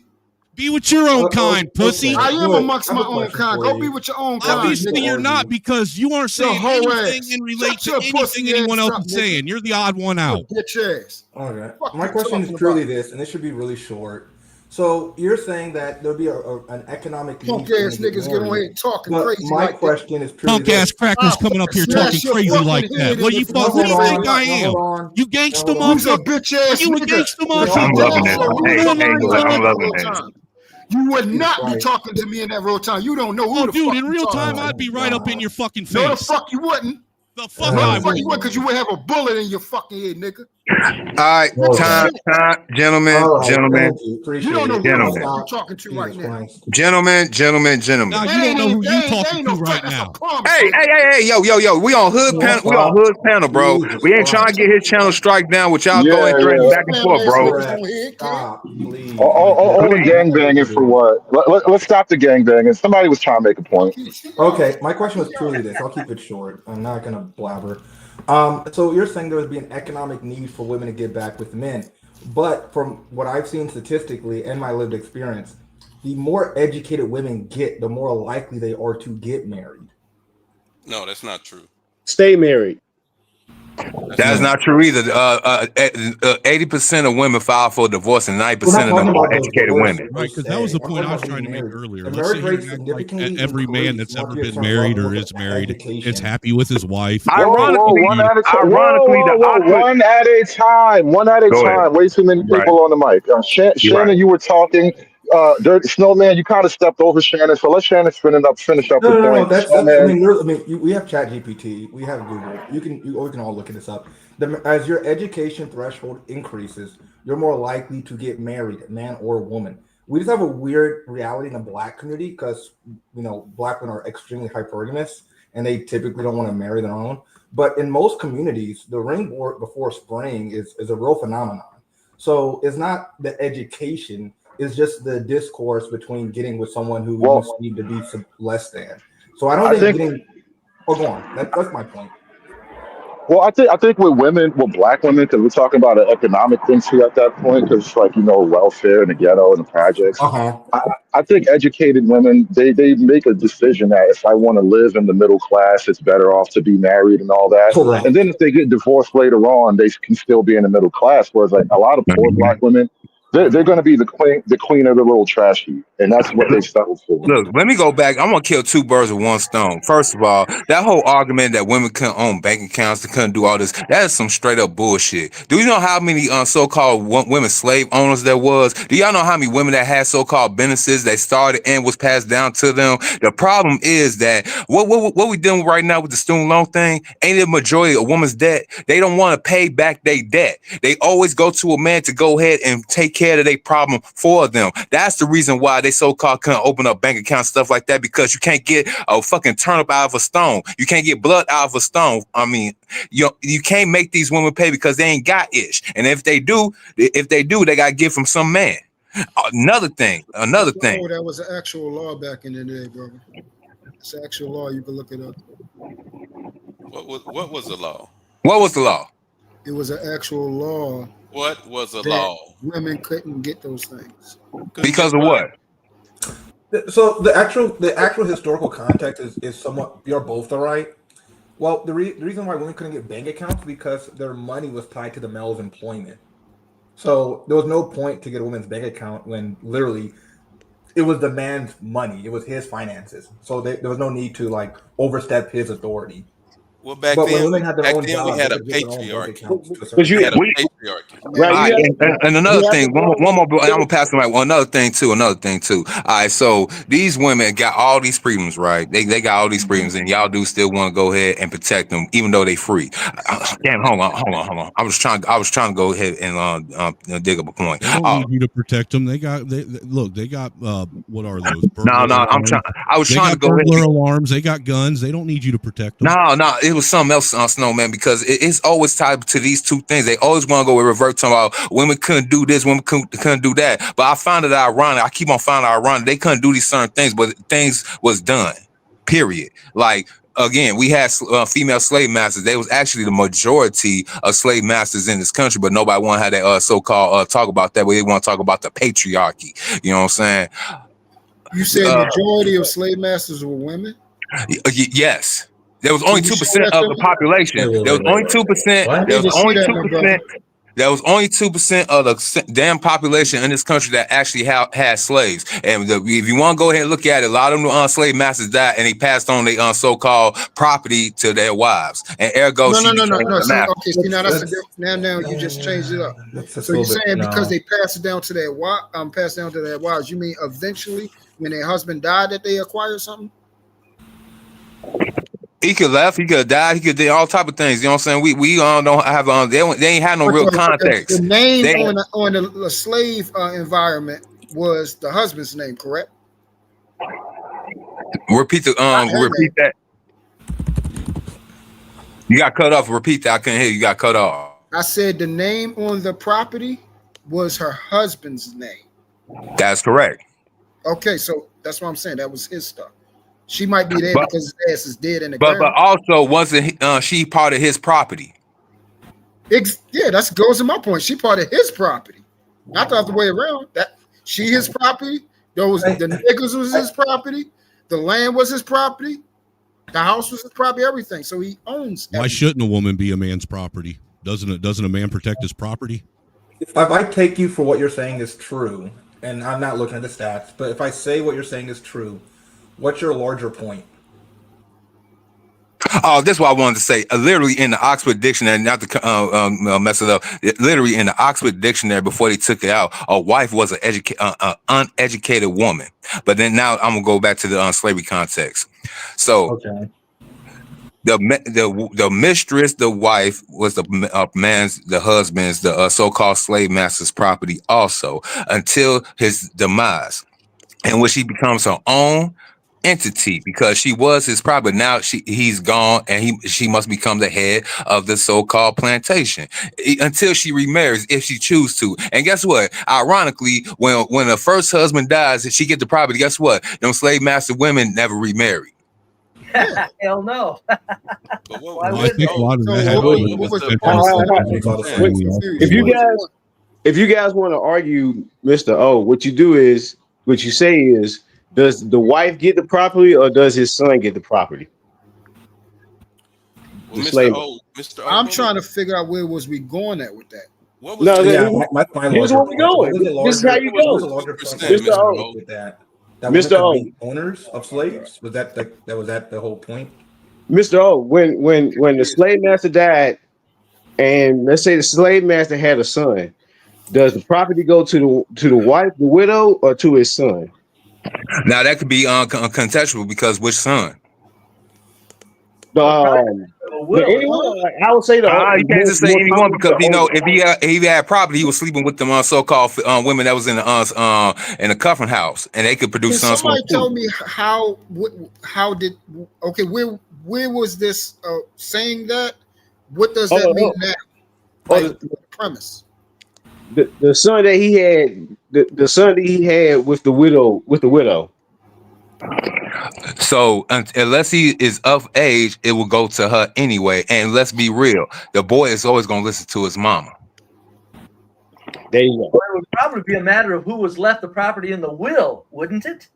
Be with your own kind, pussy. I am amongst my own kind. Go be with your own kind. Obviously, you're not, because you aren't saying anything in relation to anything anyone else is saying. You're the odd one out. Bitch ass. All right. My question is truly this, and this should be really short. So you're saying that there'll be an economic need. Punk ass niggas get on here talking crazy. My question is truly punk ass crackers coming up here talking crazy like that. What do you think I am? You gangsta motherfucker? Bitch ass. You a gangsta motherfucker? I'm loving it. I'm loving it. You would not be talking to me in that real time. You don't know who the dude, fuck in real time, I'd be right up in your fucking face. No, the fuck you wouldn't. The fuck I would. You would, because you would have a bullet in your fucking head, nigga. All right, time, gentlemen. You don't know who you're talking to right now. Gentlemen. Now, you don't know who you talking to right now. Hey, yo. We on hood panel. We on hood panel, bro. We ain't trying to get his channel strike down with y'all going back and forth, bro. All the gangbanging for what? Let's stop the gangbanging. Somebody was trying to make a point. Okay, my question was truly this. I'll keep it short. I'm not gonna blabber. So you're saying there would be an economic need for women to get back with men, but from what I've seen statistically and my lived experience, the more educated women get, the more likely they are to get married. No, that's not true. Stay married. That's not true either. 80% of women file for divorce, and 90% of them are educated women. Right, because that was the point I was trying to make earlier. Let's say like every man that's ever been married or is married is happy with his wife. Ironically, one at a time. One at a time. Way too many people on the mic. Shannon, you were talking. Dirty Snowman, you kind of stepped over Shannon, so let Shannon finish up the point. We have ChatGPT, we have Google. We can all look at this up. As your education threshold increases, you're more likely to get married, man or woman. We just have a weird reality in the Black community because Black women are extremely hypergamous and they typically don't want to marry their own. But in most communities, the ring before spring is a real phenomenon. So it's not the education. It's just the discourse between getting with someone who you seem to be less than. So I don't think getting. Oh, go on. That's my point. Well, I think with Black women, because we're talking about an economic thing too at that point, because it's like welfare in the ghetto and the projects. I think educated women they make a decision that if I want to live in the middle class, it's better off to be married and all that. Correct. And then if they get divorced later on, they can still be in the middle class. Whereas like a lot of poor Black women, They're going to be the queen of the little trash heap, and that's what they settled for. Look, let me go back. I'm gonna kill two birds with one stone. First of all, that whole argument that women couldn't own bank accounts, they couldn't do all this, that is some straight up bullshit. Do you know how many so-called women slave owners there was? Do y'all know how many women that had so-called businesses that started and was passed down to them? The problem is that what we doing right now with the student loan thing, ain't the majority of women's debt, they don't want to pay back their debt. They always go to a man to go ahead and take care of their problem for them. That's the reason why they so-called couldn't open up bank accounts, stuff like that, because you can't get a fucking turnip out of a stone. You can't get blood out of a stone. I mean, you can't make these women pay because they ain't got ish. And if they do, they got to get from some man. Another thing. Oh, that was an actual law back in the day, brother. It's an actual law. You can look it up. What was the law? What was the law? It was an actual law. What was the that law? Women couldn't get those things. Because of what? So the actual historical context is somewhat, you're both all right. Well, the reason why women couldn't get bank accounts is because their money was tied to the male's employment. So there was no point to get a woman's bank account when literally it was the man's money. It was his finances. So there was no need to like overstep his authority. Well, back But then, when women had their own we jobs, had they a could get their own bank patriarchy. accounts to a certain We had a extent. patriarchy. All right, and another thing, one more, I'm gonna pass the mic. Well, another thing too. All right, so these women got all these freedoms, right? They got all these freedoms, and y'all do still want to go ahead and protect them, even though they free. Damn, hold on. I was trying to go ahead and dig up a point. They don't need you to protect them. They got what are those? No, I'm trying. I was trying to go ahead. Burglar alarms. They got guns. They don't need you to protect them. No, it was something else, Snowman, because it's always tied to these two things. They always want to go revert to about women couldn't do this, women couldn't do that. But I found it ironic. I keep on finding it ironic. They couldn't do these certain things, but things was done. Period. Like, again, we had female slave masters. They was actually the majority of slave masters in this country, but nobody want to have that so-called talk about that. But they want to talk about the patriarchy. You know what I'm saying? You said majority of slave masters were women? Yes. There was only 2% of the population. There was only 2%. There was only 2%. There was only 2% of the damn population in this country that actually had slaves. And if you want to go ahead and look at it, a lot of them slave masters died, and they passed on their so-called property to their wives. And ergo, No. Okay, see, now you just changed it up. So you're saying because they passed it down to their wives, you mean eventually when their husband died that they acquired something? He could left, he could have died, he could do all type of things. You know what I'm saying? We don't have they ain't had no real context. The name on the slave environment was the husband's name, correct? Repeat that. You got cut off. Repeat that. I couldn't hear you. Got cut off. I said the name on the property was her husband's name. That's correct. Okay, so that's what I'm saying. That was his stuff. She might be there because his ass is dead in the ground. But also wasn't she part of his property? Yeah, that goes to my point. She part of his property, not the other way around. That she his property. The niggas was his property. The land was his property. The house was his property. Everything. So he owns. Why shouldn't a woman be a man's property? Doesn't a man protect his property? If I take you for what you're saying is true, and I'm not looking at the stats, but if I say what you're saying is true, what's your larger point? Oh, that's what I wanted to say. Literally in the Oxford Dictionary, not to mess it up. Literally in the Oxford Dictionary, before they took it out, a wife was an uneducated woman. But then now I'm gonna go back to the slavery context. So, okay. The mistress, the wife, was the husband's, the so-called slave master's property also, until his demise, in which he becomes her own entity, because she was his property. Now he's gone, and she must become the head of the so-called plantation until she remarries, if she chooses to. And guess what? Ironically, when the first husband dies, she get the property. Guess what? Them slave master women never remarried. Hell no. If you guys want to argue, Mr. O, what you say is, does the wife get the property or does his son get the property? Well, Mr. O, I'm trying to figure out where was we going at with that. What was No, the Yeah, my here's larger where we point. What was the going. This is larger? how you What was the go, larger point percent, that was Mr. Mr. being O. made O? with that? That women Mr. could O. be owners of slaves. Was that the whole point? Mr. O. When the slave master died, and let's say the slave master had a son, does the property go to the wife, the widow, or to his son? Now that could be contextual because which son? Anyone, I would say You can't just say more anyone commonly because the you know owner. if he had property, he was sleeping with them so-called women that was in the cuffing house, and they could Can produce sons for him somebody tell too. me how did okay where was this saying that? What does that mean now? Like the premise. The son that he had, the son that he had with the widow. So unless he is of age, it will go to her anyway. And let's be real, the boy is always going to listen to his mama. There you go. Well, it would probably be a matter of who was left the property in the will, wouldn't it?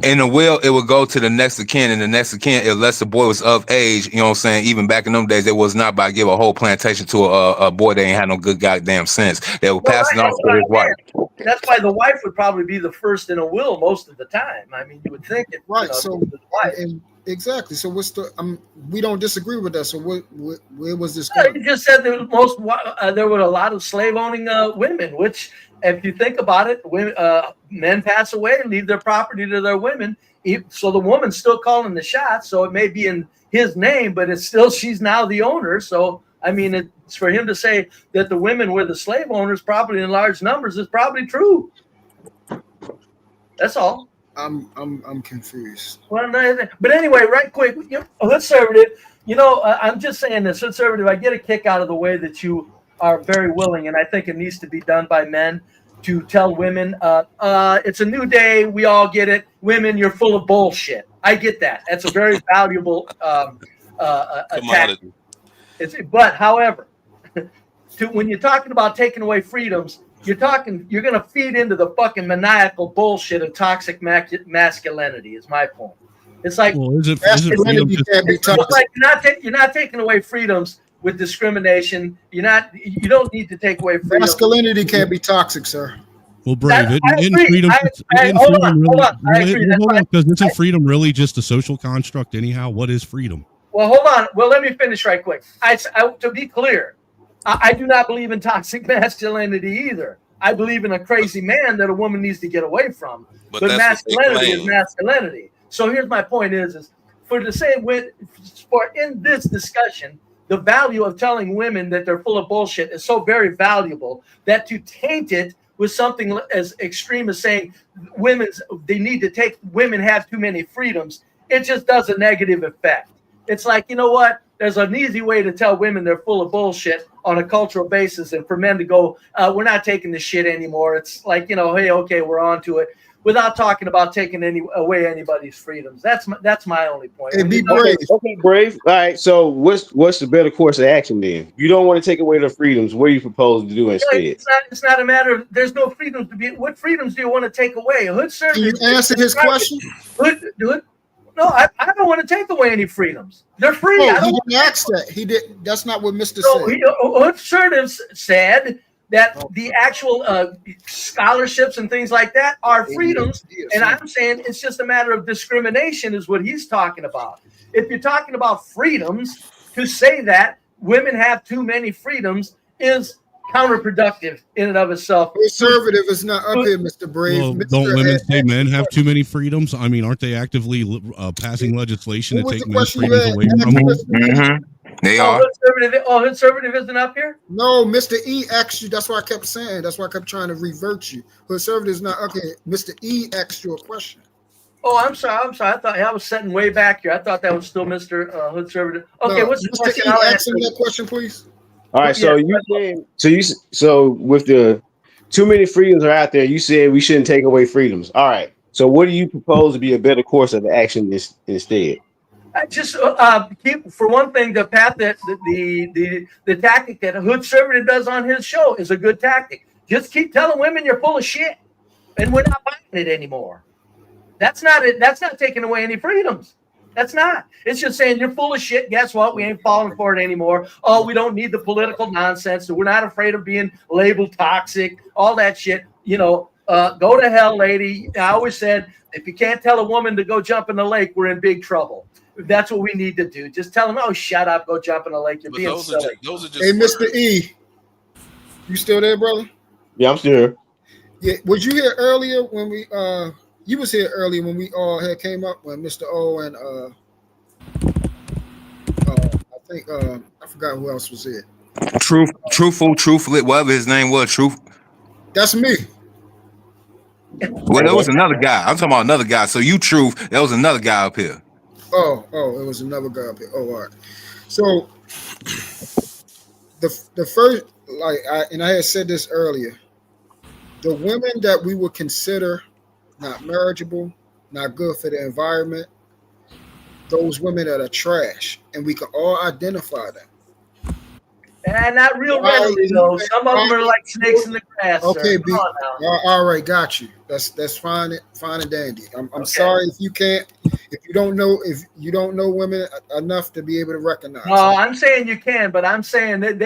In the will, it would go to the next of kin, and the next of kin, unless the boy was of age, you know what I'm saying? Even back in them days, it was not by give a whole plantation to a boy that ain't had no good goddamn sense. They would pass it on to his wife. That's why the wife would probably be the first in a will most of the time. I mean, you would think it. Right. You know, So the wife. exactly. So what's the? We don't disagree with that. So where was this Yeah, going? you just said there were a lot of slave owning women, which, if you think about it, women, men pass away and leave their property to their women. So the woman's still calling the shots. So it may be in his name, but it's still she's now the owner. So I mean, it's for him to say that the women were the slave owners, probably in large numbers, is probably true. That's all. I'm confused. Well, no, but anyway, right quick, conservative. I'm just saying this, conservative. I get a kick out of the way that you are very willing, and I think it needs to be done by men to tell women, it's a new day. We all get it. Women, you're full of bullshit. I get that. That's a very valuable attack. But however, when you're talking about taking away freedoms, you're going to feed into the fucking maniacal bullshit of toxic masculinity is my point. It's like, masculinity can't be toxic. it's like you're not taking away freedoms with discrimination. You don't need to take away freedom. Masculinity can't be toxic, sir. Well, Brave, isn't freedom really just a social construct anyhow? What is freedom? Well, hold on. Well, let me finish right quick. To be clear, I do not believe in toxic masculinity either. I believe in a crazy man that a woman needs to get away from. But masculinity is masculinity. So here's my point is for in this discussion, the value of telling women that they're full of bullshit is so very valuable that to taint it with something as extreme as saying women have too many freedoms, it just does a negative effect. It's like, you know what? There's an easy way to tell women they're full of bullshit on a cultural basis, and for men to go, we're not taking the shit anymore. It's like, hey, okay, we're on to it, without talking about taking away anybody's freedoms. That's my only point. Hey, be brave. Okay, Brave. All right. So what's the better course of action then? You don't want to take away their freedoms. What do you propose to do instead? It's not a matter of there's no freedoms to be. What freedoms do you want to take away? Hood service. Can you answer his question? No, I don't want to take away any freedoms. They're free. No, he didn't ask that. He did. That's not what Mr. said. Hood Sertives said that the actual scholarships and things like that are freedoms, and I'm saying it's just a matter of discrimination is what he's talking about. If you're talking about freedoms, to say that women have too many freedoms is counterproductive in and of itself. Conservative is not up here, Mr. Brave. Well, don't women say men have too many freedoms? I mean, aren't they actively passing legislation to take men's freedoms away from them? They are. Conservative isn't up here? No, Mr. E asked you. That's why I kept saying. That's why I kept trying to revert you. Conservative is not up here. Mr. E asked you a question. Oh, I'm sorry. I thought I was sitting way back here. I thought that was still Mr. Conservative. Okay, what's the Mr. question? E, answer that question, please. All right, so with the too many freedoms are out there, you said we shouldn't take away freedoms. All right, so what do you propose to be a better course of action instead? I just keep, for one thing, the path that the tactic that a Hood Conservative does on his show is a good tactic. Just keep telling women you're full of shit, and we're not buying it anymore. That's not it. That's not taking away any freedoms. That's not. It's just saying you're full of shit. Guess what? We ain't falling for it anymore. Oh, we don't need the political nonsense. We're not afraid of being labeled toxic. All that shit. You know, go to hell, lady. I always said, if you can't tell a woman to go jump in the lake, we're in big trouble. That's what we need to do. Just tell them, oh, shut up, go jump in the lake. You're But being those silly. are just Hey, Mr. E, you still there, brother? Yeah, I'm still here. Yeah, was you here earlier when we you was here earlier when we all had came up when Mr. O and I think I forgot who else was here. Truthful, whatever his name was, Truth. That's me. Well, there was another guy. I'm talking about another guy. So you Truth, there was another guy up here. Oh, it was another guy up here. Oh, all right. So the first, like I had said this earlier, the women that we would consider not marriageable, not good for the environment, those women that are trash, and we can all identify them. And not real readily, though. Some of them are like snakes in the grass. Okay, Come on now. all right, got you. That's fine and dandy. I'm sorry if you don't know women enough to be able to recognize. No, I'm saying you can, but I'm saying that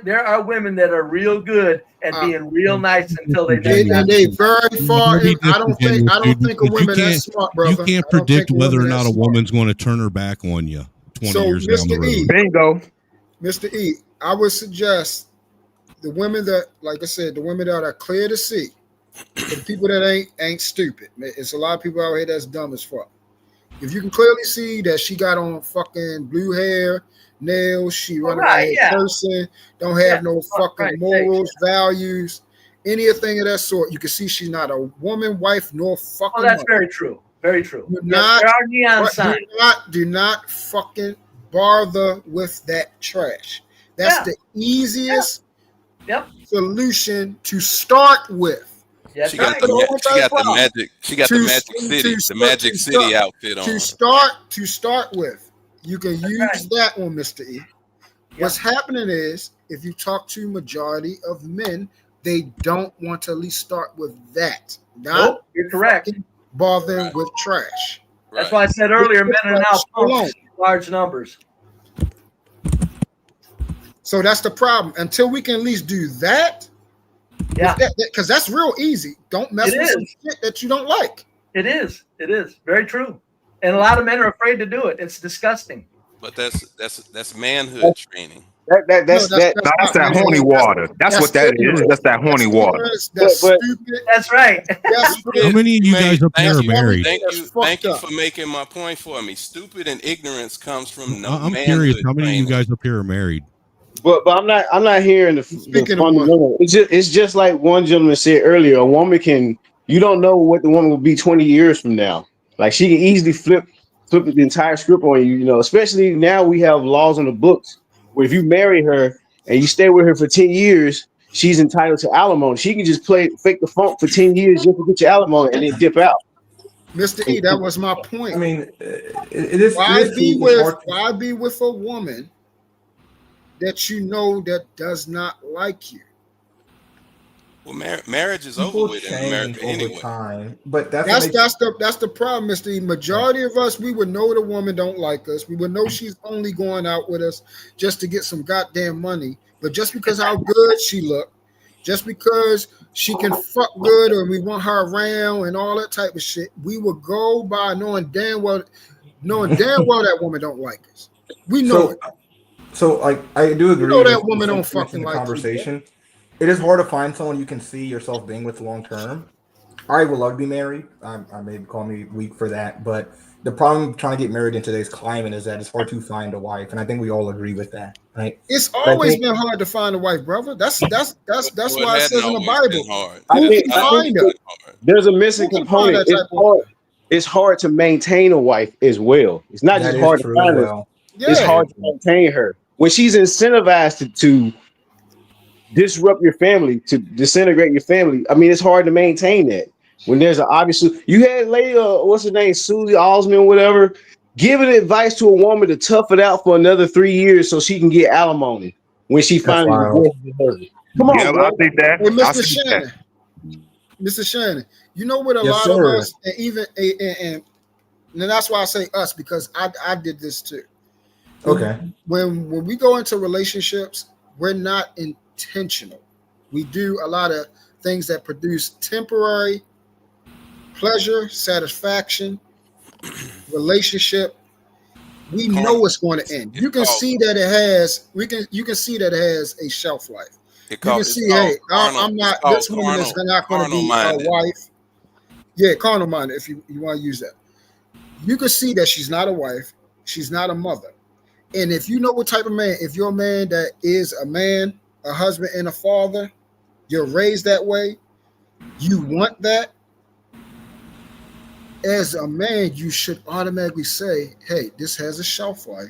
there are women that are real good at being real nice until they and they very far. I don't think a woman that's smart, brother. You can't predict whether or not a woman's going to turn her back on you 20 years down the road. Bingo. Mr. E, I would suggest the women that, like I said, the women that are clear to see, the people that ain't stupid. It's a lot of people out here that's dumb as fuck. If you can clearly see that she got on fucking blue hair, nails, she running around person, don't have no fucking morals, values, anything of that sort, you can see she's not a woman, wife, nor fucking. Oh, that's mother. very true. Very true. There are neon signs. Do not fucking bother with that trash. That's the easiest solution to start with. She got the magic. She got the Magic City outfit on. To start with, you can use that one, Mr. E. What's happening is, if you talk to majority of men, they don't want to at least start with that. Nope, you're correct. Bothering with trash. That's why I said earlier, men are now pumped in large numbers. So that's the problem. Until we can at least do that, because that's real easy. Don't mess with some shit that you don't like. It is very true, and a lot of men are afraid to do it. It's disgusting. But that's manhood training. That's that horny water. That's what that is. That's that horny water. That's stupid. That's right. How many of you guys up here are married? Thank you for making my point for me. Stupid and ignorance comes from no I'm curious. How many of you guys up here are married? But I'm not hearing the fundamental. It's just like one gentleman said earlier. A woman you don't know what the woman will be 20 years from now. Like she can easily flip the entire script on you. You know, especially now we have laws on the books where if you marry her and you stay with her for 10 years, she's entitled to alimony. She can just fake the funk for 10 years just to get your alimony and then dip out. Mr. E, that was my point. I mean, it is. Why be with a woman that you know that does not like you? Well, marriage is over with in America anyway. Time, but that's the problem, Mr. E. Majority of us, we would know the woman don't like us. We would know she's only going out with us just to get some goddamn money. But just because how good she look, just because she can fuck good, or we want her around and all that type of shit, we would go by knowing damn well that woman don't like us. We know it. So, like, I do agree. You know that woman don't fucking the like conversation. It is hard to find someone you can see yourself being with long term. I would love to be married. I may call me weak for that, but the problem trying to get married in today's climate is that it's hard to find a wife, and I think we all agree with that, right? It's always been hard to find a wife, brother. That's why it says in the Bible. I think there's a missing component. It's hard to maintain a wife as well. It's not just hard to find her. It's hard to maintain her when she's incentivized to disrupt your family, to disintegrate your family. I mean, it's hard to maintain that when there's an obviously. You had lady, what's her name, Susie Osmond, whatever, giving advice to a woman to tough it out for another 3 years so she can get alimony when she finally divorces. Come on, bro. I think that. Hey, Mr. Shannon, you know what a lot of us, and even and and that's why I say us, because I did this too. Okay. When we go into relationships, we're not intentional. We do a lot of things that produce temporary pleasure, satisfaction, relationship. We know it's going to end. You can see that it has. You can see that it has a shelf life. You can see, hey, I'm not. This woman is not going to be a wife. Yeah, carnal minded. If you want to use that, you can see that she's not a wife. She's not a mother. And if you know what type of man, if you're a man that is a man, a husband, and a father, you're raised that way. You want that. As a man, you should automatically say, hey, this has a shelf life.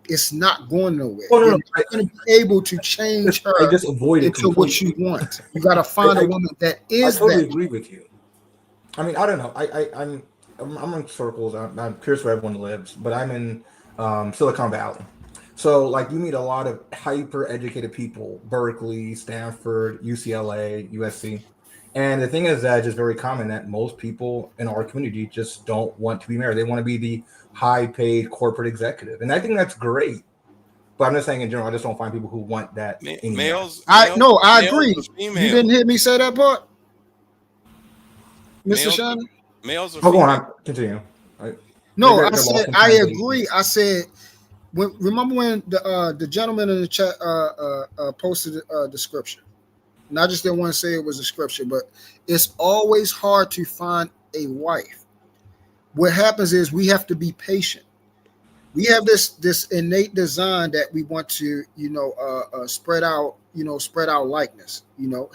It's not going nowhere. You're not going to be able to change her I just avoid it into what you want. You got to find a woman that is I totally that. agree with you. I mean, I don't know. I'm in circles. I'm curious where everyone lives, but I'm in Silicon Valley. So, like, you meet a lot of hyper-educated people: Berkeley, Stanford, UCLA, USC. And the thing is that it's just very common that most people in our community just don't want to be married. They want to be the high-paid corporate executive, and I think that's great. But I'm just saying in general, I just don't find people who want that. Males. I agree. You didn't hear me say that part, Mr. Shannon? Males are Oh, go on. Continue. No, I said I agree. I said remember when the gentleman in the chat posted the scripture. And I just didn't want to say it was a scripture, but it's always hard to find a wife. What happens is we have to be patient. We have this innate design that we want to, spread out likeness,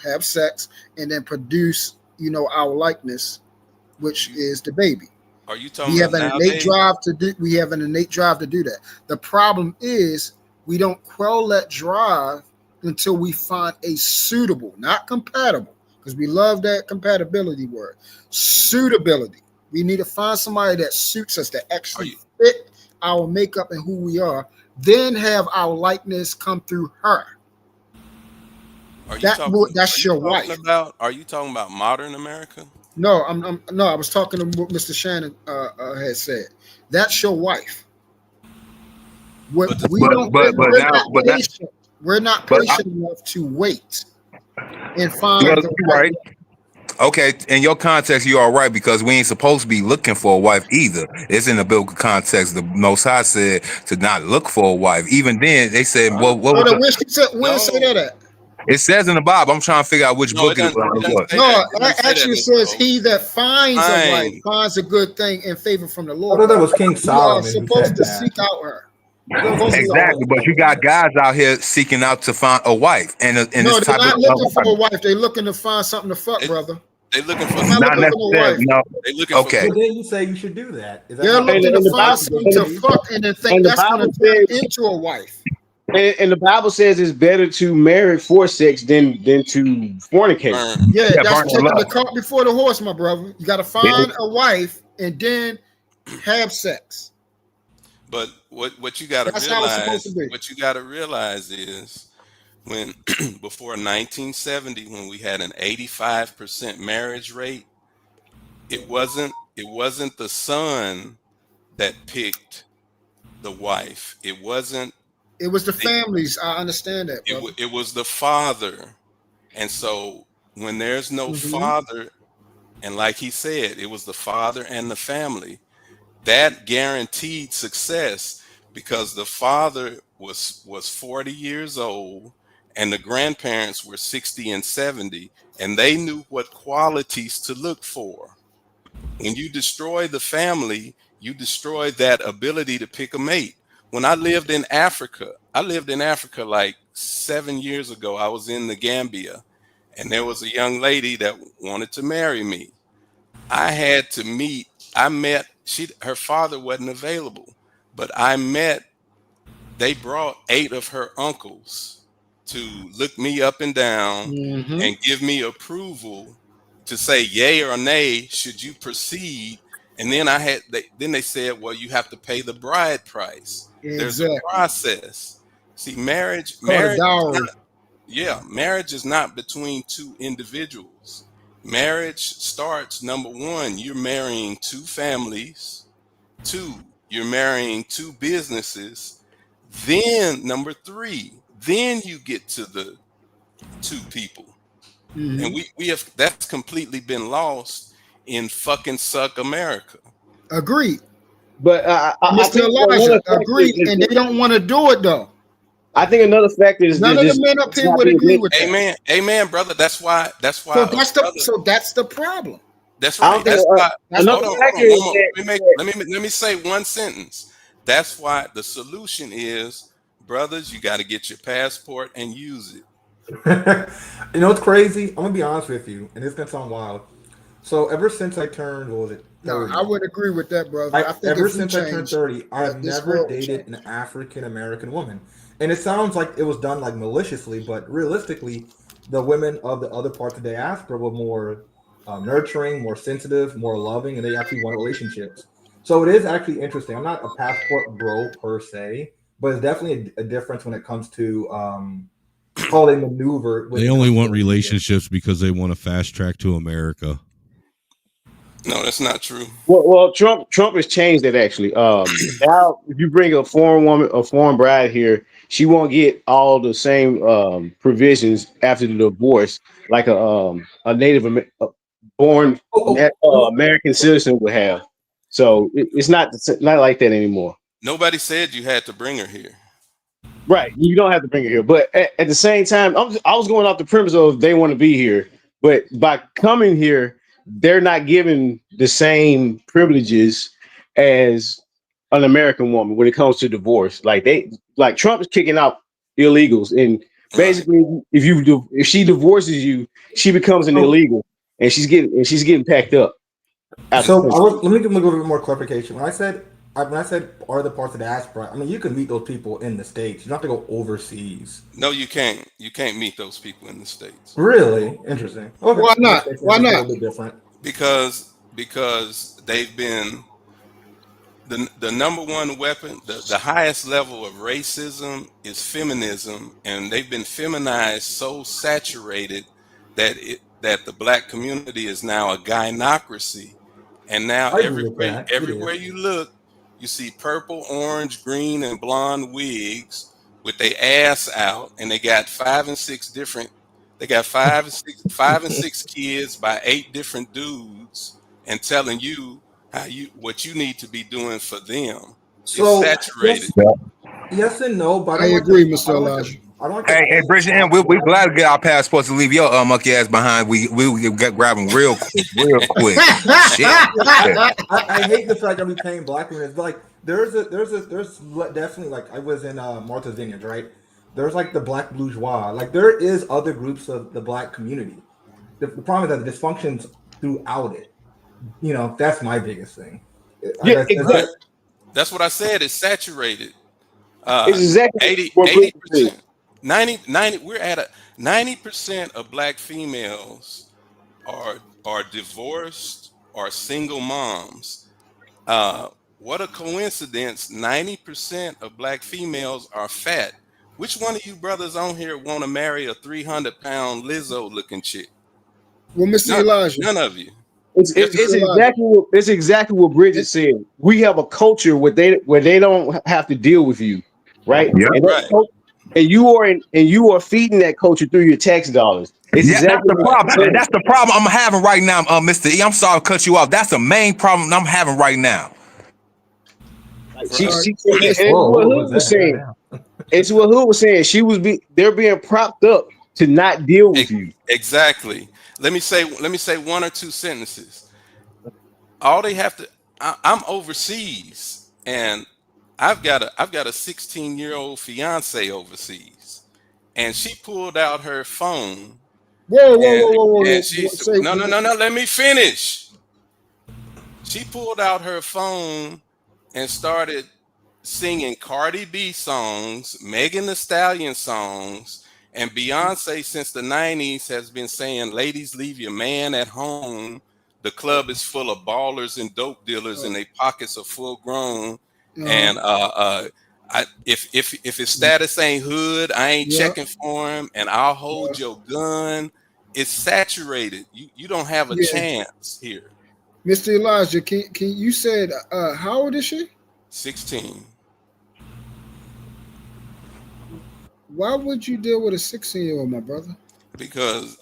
have sex and then produce, our likeness, which is the baby. Are you talking We have about an innate nowadays? drive to do. We have an innate drive to do that. The problem is we don't quell that drive until we find a suitable, not compatible, because we love that compatibility word. Suitability. We need to find somebody that suits us, that actually fit our makeup and who we are. Then have our likeness come through her. That's your wife. Are you talking about modern America? No, I was talking to what Mr. Shannon had said. That's your wife. We're not patient enough to wait and find Well, the you're right. Okay, in your context, you're all right, because we ain't supposed to be looking for a wife either. It's in the biblical context. The Most High said to not look for a wife. Even then, they said, "Well, what was Where say that at? It says in the Bible." I'm trying to figure out which book it is. No, it actually says, "He that finds a wife finds a good thing and favor from the Lord." I thought that was King Solomon. You are supposed to seek out her. Exactly, but you got guys out here seeking out to find a wife, and No, this they're type not of looking for a wife. They're looking to find something to fuck, brother. They looking for not necessarily. No. They looking Okay. But then you say you should do that. Is that They're not- looking And to the find Bible- something to fuck and then think and the that's going Bible to turn says- into a wife. And the Bible says it's better to marry for sex than to fornicate. Yeah, that's burn taking love. the cart before the horse, my brother. You got to find a wife and then have sex. But what you got to That's how it's realize, supposed to be. what you got to realize is when before 1970, when we had an 85% marriage rate, it wasn't the son that picked the wife. It wasn't. It was the families. I understand that, brother. It was the father, and so when there's no Mhm. father, and like he said, it was the father and the family. That guaranteed success because the father was 40 years old and the grandparents were 60 and 70, and they knew what qualities to look for. When you destroy the family, you destroy that ability to pick a mate. When I lived in Africa like 7 years ago. I was in the Gambia, and there was a young lady that wanted to marry me. Her father wasn't available, but they brought 8 of her uncles to look me up and down and give me approval to say yay or nay, should you proceed? And then they said, well, you have to pay the bride price. There's a process. See, marriage is not between two individuals. Marriage starts, number one, you're marrying two families, 2, you're marrying 2 businesses. Then number 3, then you get to the 2 people. Mhm. And we have, that's completely been lost in fucking suck America. Agreed. But I Mr. think Elijah, another factor agreed, and they don't want to do it though. I think another factor is None of the men up here would agree with that. Amen. Amen, brother. That's why So that's the problem. that's I don't right. think, That's why another hold on, factor hold is on. that Let me say one sentence. That's why the solution is, brothers, you got to get your passport and use it. You know what's crazy? I'm gonna be honest with you, and it's gonna sound wild. So ever since I turned, what was it? No, 30, I would agree with that, brother. I think ever if we since I turned change, 30, I've this never world will dated change. an African American woman. And it sounds like it was done like maliciously, but realistically, the women of the other parts of the diaspora were more nurturing, more sensitive, more loving, and they actually wanted relationships. So it is actually interesting. I'm not a passport bro per se, but it's definitely a difference when it comes to how they maneuver. When They it only comes want to relationships because they want a fast track to America. No, that's not true. well, Trump has changed that actually. Now if you bring a foreign woman, a foreign bride here, she won't get all the same provisions after the divorce like a Native born American citizen would have. So it's not like that anymore. Nobody said you had to bring her here. Right, you don't have to bring it here, but at the same time, I was going off the premise of they want to be here, but by coming here, they're not given the same privileges as an American woman when it comes to divorce. Like Trump is kicking out illegals, and basically, if she divorces you, she becomes an illegal, and she's getting packed up. So let me give a little bit more clarification. When I said other parts of the diaspora, I mean you can meet those people in the States. You don't have to go overseas. No, you can't. You can't meet those people in the States. Really interesting. Okay. Why not? Why A not? little bit different. Because they've been the number one weapon, the highest level of racism is feminism, and they've been feminized so saturated that the black community is now a gynocracy. And now I agree with that. It everywhere is. you look, you see purple, orange, green, and blonde wigs with their ass out, and they got 5 and 6 different. They got 5 and 6 kids by 8 different dudes, and telling you what you need to be doing for them. So It's saturated. yes and no, but I agree, Mr. Elijah. Hey, Bridget, we're glad to get our passports to leave your monkey ass behind. We get grabbing real quick. Shit. I hate the fact that we paying black women. It's like there's definitely, like I was in Martha's Vineyard, right? There's like the black bourgeois. Like there is other groups of the black community. The problem is that the dysfunction's throughout it. You know, that's my biggest thing. Yeah, exactly. That's what I said. It's saturated. It's exactly 80%. 90, we're at a 90% of black females are divorced or single moms. What a coincidence. 90% of black females are fat. Which one of you brothers on here want to marry a 300-pound Lizzo looking chick? Well, Mr. Elijah, none of you. It's exactly what Bridget said. We have a culture where they don't have to deal with you, right? Yep. And, and you are feeding that culture through your tax dollars. It's Yeah, exactly that's the what problem. you're saying. That's the problem I'm having right now, Mr. E. I'm sorry to cut you off. That's the main problem I'm having right now. She what Hood was saying. It's what Hood was saying. They're being propped up to not deal with you. Exactly. Let me say 1 or 2 sentences. All they have to. I'm overseas, and I've got a 16-year-old fiance overseas, and she pulled out her phone. Whoa. And she no. Let me finish. She pulled out her phone and started singing Cardi B songs, Megan Thee Stallion songs, and Beyonce since the 90s has been saying, "Ladies, leave your man at home. The club is full of ballers and dope dealers, and their pockets are full grown." And if his status ain't hood, I ain't checking for him, and I'll hold your gun. It's saturated. You don't have a chance here. Mr. Elijah, can you said how old is she? 16. Why would you deal with a 16-year-old, my brother? Because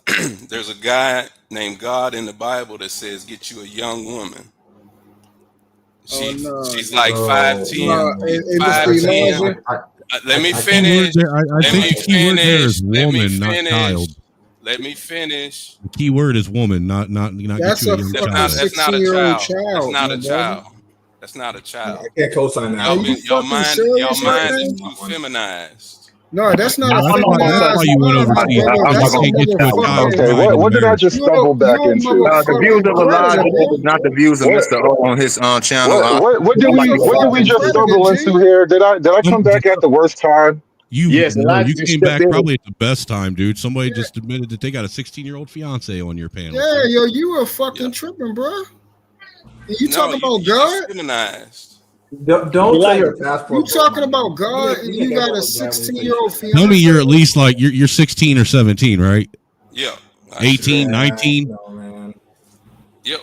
there's a guy named God in the Bible that says, get you a young woman. She's like 5'10". 5'10". Let me finish. I think the key word there is woman, not child. Let me finish. The key word is woman, not That's get you a a young fucking child. 16-year-old child. That's not a my child. brother. That's not a child. I can't co-sign that. Your mind is now? too feminized. No, that's not a That's why you went overseas. That's a You can't get you a motherfucking. Okay, what did I just stumble back You're a into? The views of Elijah, predator, not the views of Mr. O on his channel. What did we just stumble into here? Did I come back at the worst time? Yes, you Elijah came stepped back in. probably at the best time, dude. Somebody just admitted that they got a 16-year-old fiance on your panel. Yeah, yo, you were fucking tripping, bro. You talking about God? Feminized. Don't say your passport. You talking about God and you got a 16-year-old fiance? Tell me you're at least like you're 16 or 17, right? Yeah. 18, 19. No, man. Yep.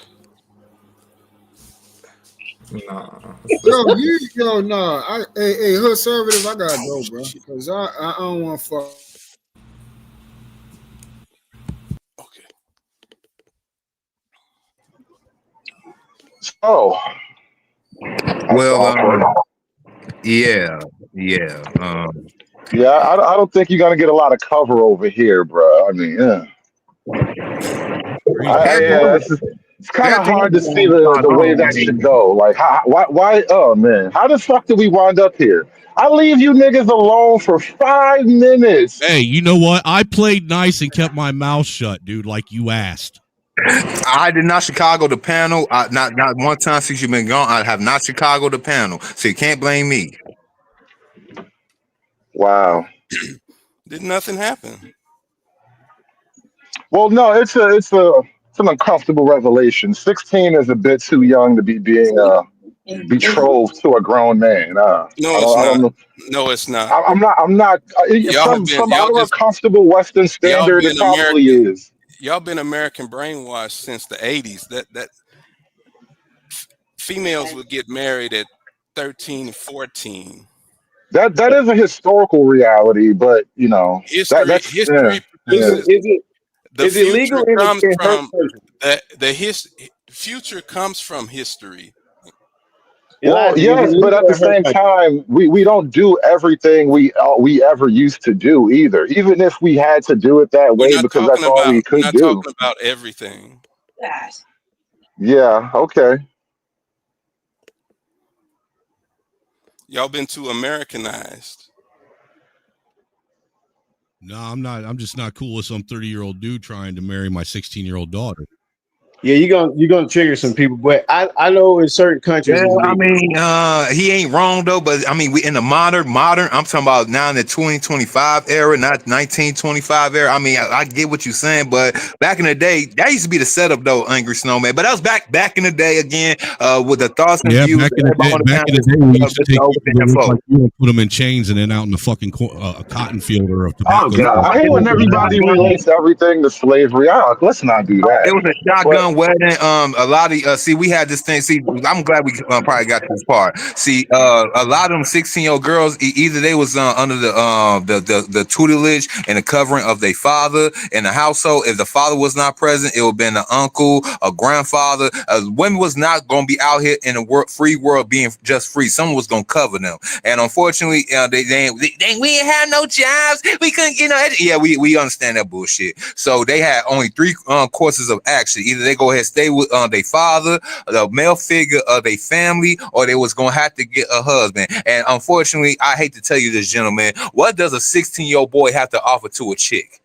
Nah. Nah. Hey, hood conservative, I gotta go, bro, because I don't want to fuck. Oh. Well, yeah. Yeah, I don't think you're gonna get a lot of cover over here, bro. I mean, yeah. It's kind of hard to see the way that should go. Like, why? Oh man, how the fuck did we wind up here? I leave you niggas alone for 5 minutes. Hey, you know what? I played nice and kept my mouth shut, dude, like you asked. I did not Chicago the panel. Not one time since you've been gone. I have not Chicago the panel, so you can't blame me. Wow. Did nothing happen? Well, no, it's an uncomfortable revelation. 16 is a bit too young to be being betrothed to a grown man. No, it's not. No, it's not. I'm not. Some other comfortable Western standard, it probably is. Y'all been American brainwashed since the 80s. That females would get married at 13, 14. That is a historical reality, but you know, history produces. Is it legal? Comes from future comes from history. Well, yes, but at the same time, we don't do everything we ever used to do either. Even if we had to do it that way, because that's all we could do. We're not talking about everything. Yeah. Okay. Y'all been too Americanized. No, I'm not. I'm just not cool with some 30-year-old dude trying to marry my 16-year-old daughter. Yeah, you're gonna trigger some people, but I know in certain countries. Yeah, I mean, he ain't wrong though. But I mean, we in the modern. I'm talking about now in the 2025 era, not 1925 era. I mean, I get what you're saying, but back in the day, that used to be the setup though, Angry Snowman. But that was back in the day again, with the thoughts and views. Back in the day, we used to take people like you and put them in chains and then out in the fucking cotton field or a tobacco. Oh God, I hate when everybody relates everything to slavery. Let's not do that. It was a shotgun wedding. A lot of see, we had this thing. See, I'm glad we probably got to this part. See, a lot of them 16-year-old girls, either they was under the tutelage and the covering of their father in the household. If the father was not present, it would have been an uncle, a grandfather. Women was not going to be out here in the free world being just free. Someone was going to cover them, and unfortunately, we ain't had no jobs. We couldn't, yeah, we understand that bullshit. So they had only 3 courses of action. Either they go ahead and stay with their father, the male figure of their family, or they was gonna have to get a husband. And unfortunately, I hate to tell you this, gentlemen, what does a 16-year-old boy have to offer to a chick?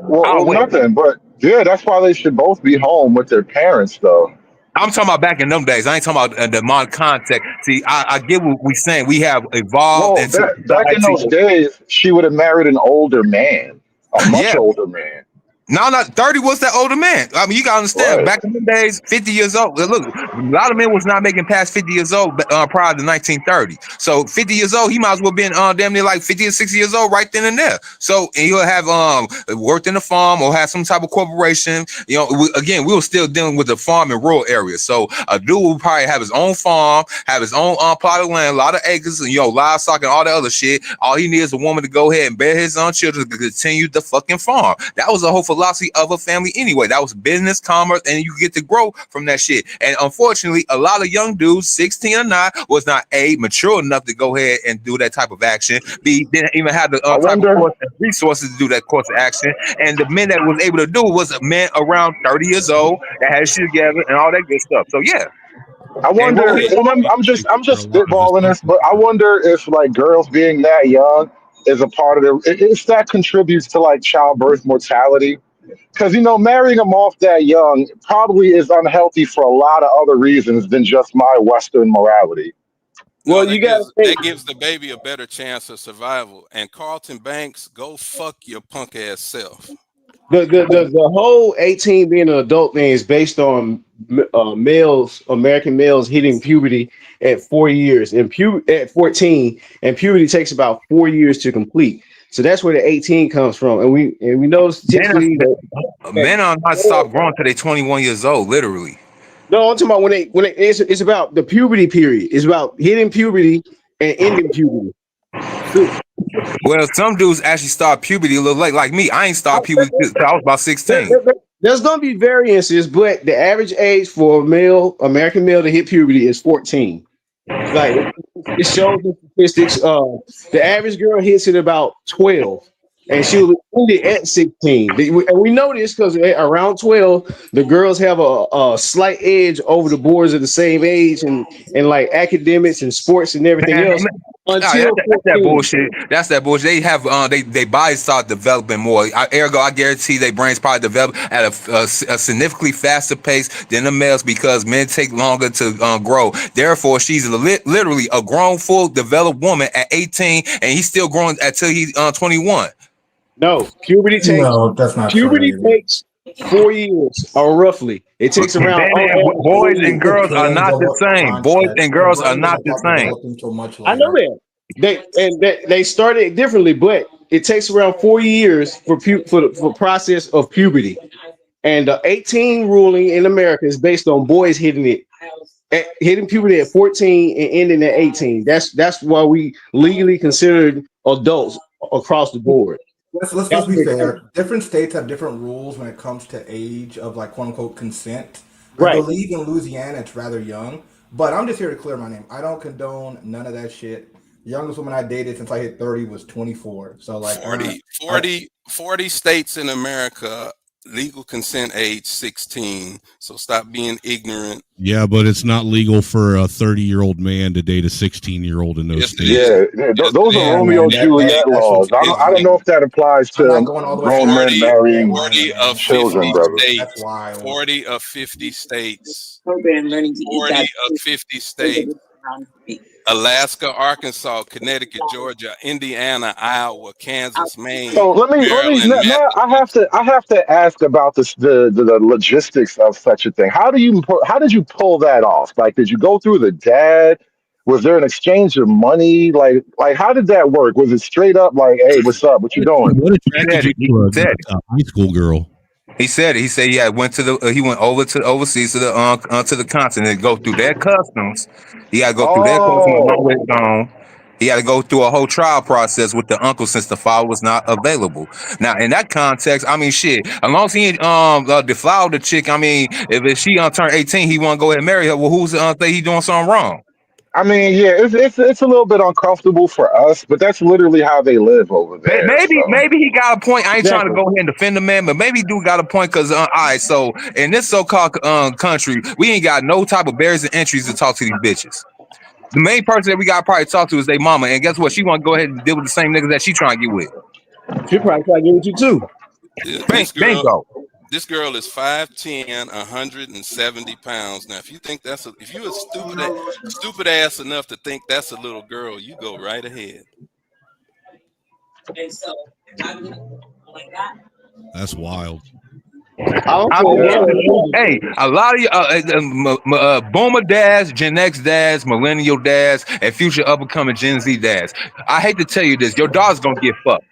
Well, nothing. But yeah, that's why they should both be home with their parents, though. I'm talking about back in them days. I ain't talking about the modern context. See, I get what we're saying. We have evolved. Back in those days, she would have married an older man, a much older man. No, not 30 was that older man. I mean, you gotta understand, Right. back in the days, 50 years old. Look, a lot of men was not making past 50 years old prior to 1930. So 50 years old, he might as well been damn near like 50 or 60 years old right then and there. So and he'll have worked in a farm or have some type of corporation. You know, we were still dealing with the farm in rural areas. So a dude will probably have his own farm, have his own plot of land, a lot of acres, and livestock and all that other shit. All he needs is a woman to go ahead and bear his own children to continue the fucking farm. That was the whole philosophy of a family anyway. That was business, commerce, and you get to grow from that shit. And unfortunately, a lot of young dudes, 16 or not, was not A, mature enough to go ahead and do that type of action. B, didn't even have the type of course and resources to do that course of action. And the men that was able to do was a man around 30 years old that had shit together and all that good stuff. So yeah. I wonder, and I'm just spitballing this, but I wonder if like girls being that young is a part of it. If that contributes to like childbirth mortality, because marrying them off that young probably is unhealthy for a lot of other reasons than just my Western morality. Well, that gives the baby a better chance of survival. And Carlton Banks, go fuck your punk ass self. The whole 18 being an adult thing is based on American males hitting puberty at 4 years and at 14, and puberty takes about 4 years to complete. So that's where the 18 comes from, and we know typically men are not stop growing till they're 21 years old, literally. No, I'm talking about when it's about the puberty period. It's about hitting puberty and ending puberty. Well, some dudes actually start puberty a little late, like me. I ain't start puberty until I was about 16. There's gonna be variances, but the average age for American male to hit puberty is 14. Like it shows the statistics. The average girl hits it about 12, and she was at 16. And we know this because around 12, the girls have a slight edge over the boys of the same age and like academics and sports and everything else. That's that bullshit. That's that bullshit. They have they bodies start developing more. Ergo, I guarantee their brains probably develop at a significantly faster pace than the males because men take longer to grow. Therefore, she's literally a grown, full, developed woman at 18, and he's still growing until he's 21. No, puberty takes. No, that's not puberty true. takes 4 years, or roughly. It takes around. Boys and girls are not the same. Boys and girls are not the same. I know that. They started differently, but it takes around 4 years for process of puberty. And the 18 ruling in America is based on boys hitting puberty at 14 and ending at 18. That's why we legally considered adults across the board. Let's be fair. Different states have different rules when it comes to age of like quote unquote consent. I believe in Louisiana it's rather young, but I'm just here to clear my name. I don't condone none of that shit. The youngest woman I dated since I hit 30 was 24. So like 40 states in America, legal consent age 16. So stop being ignorant. Yeah, but it's not legal for a 30-year-old man to date a 16-year-old in those states. Yeah, those are Romeo and Juliet laws. I don't know if that applies to grown men marrying 40 of 50 children, brother. states. 40 of 50 states. 40 of 50 states. Alaska, Arkansas, Connecticut, Georgia, Indiana, Iowa, Kansas, Maine. So let me I have to ask about this the logistics of such a thing. How did you pull that off? Like, did you go through the dad? Was there an exchange of money? Like how did that work? Was it straight up like, hey, what's up? What you doing? What attracted you to a high school girl? He said he went over to overseas to the continent, go through their customs. He got to go through their customs. He had to go through a whole trial process with the uncle since the father was not available. Now, in that context, I mean, shit. As long as he ain't deflowered the chick, I mean, if she turned 18, he want to go ahead and marry her. Well, who's the think he doing something wrong? I mean, yeah, it's a little bit uncomfortable for us, but that's literally how they live over there. Maybe he got a point. I ain't trying to go ahead and defend the man, but maybe he do got a point because all right, so in this so-called country, we ain't got no type of barriers and entries to talk to these bitches. The main person that we got to probably talk to is their mama, and guess what? She want to go ahead and deal with the same niggas that she trying to get with. She probably trying to get with you too. This girl is 5'10", 170 pounds. Now, if you think if you a stupid ass enough to think that's a little girl, you go right ahead. That's wild. Hey, a lot of you, boomer dads, Gen X dads, millennial dads, and future up-and-coming Gen Z dads. I hate to tell you this, your dog's gonna get fucked.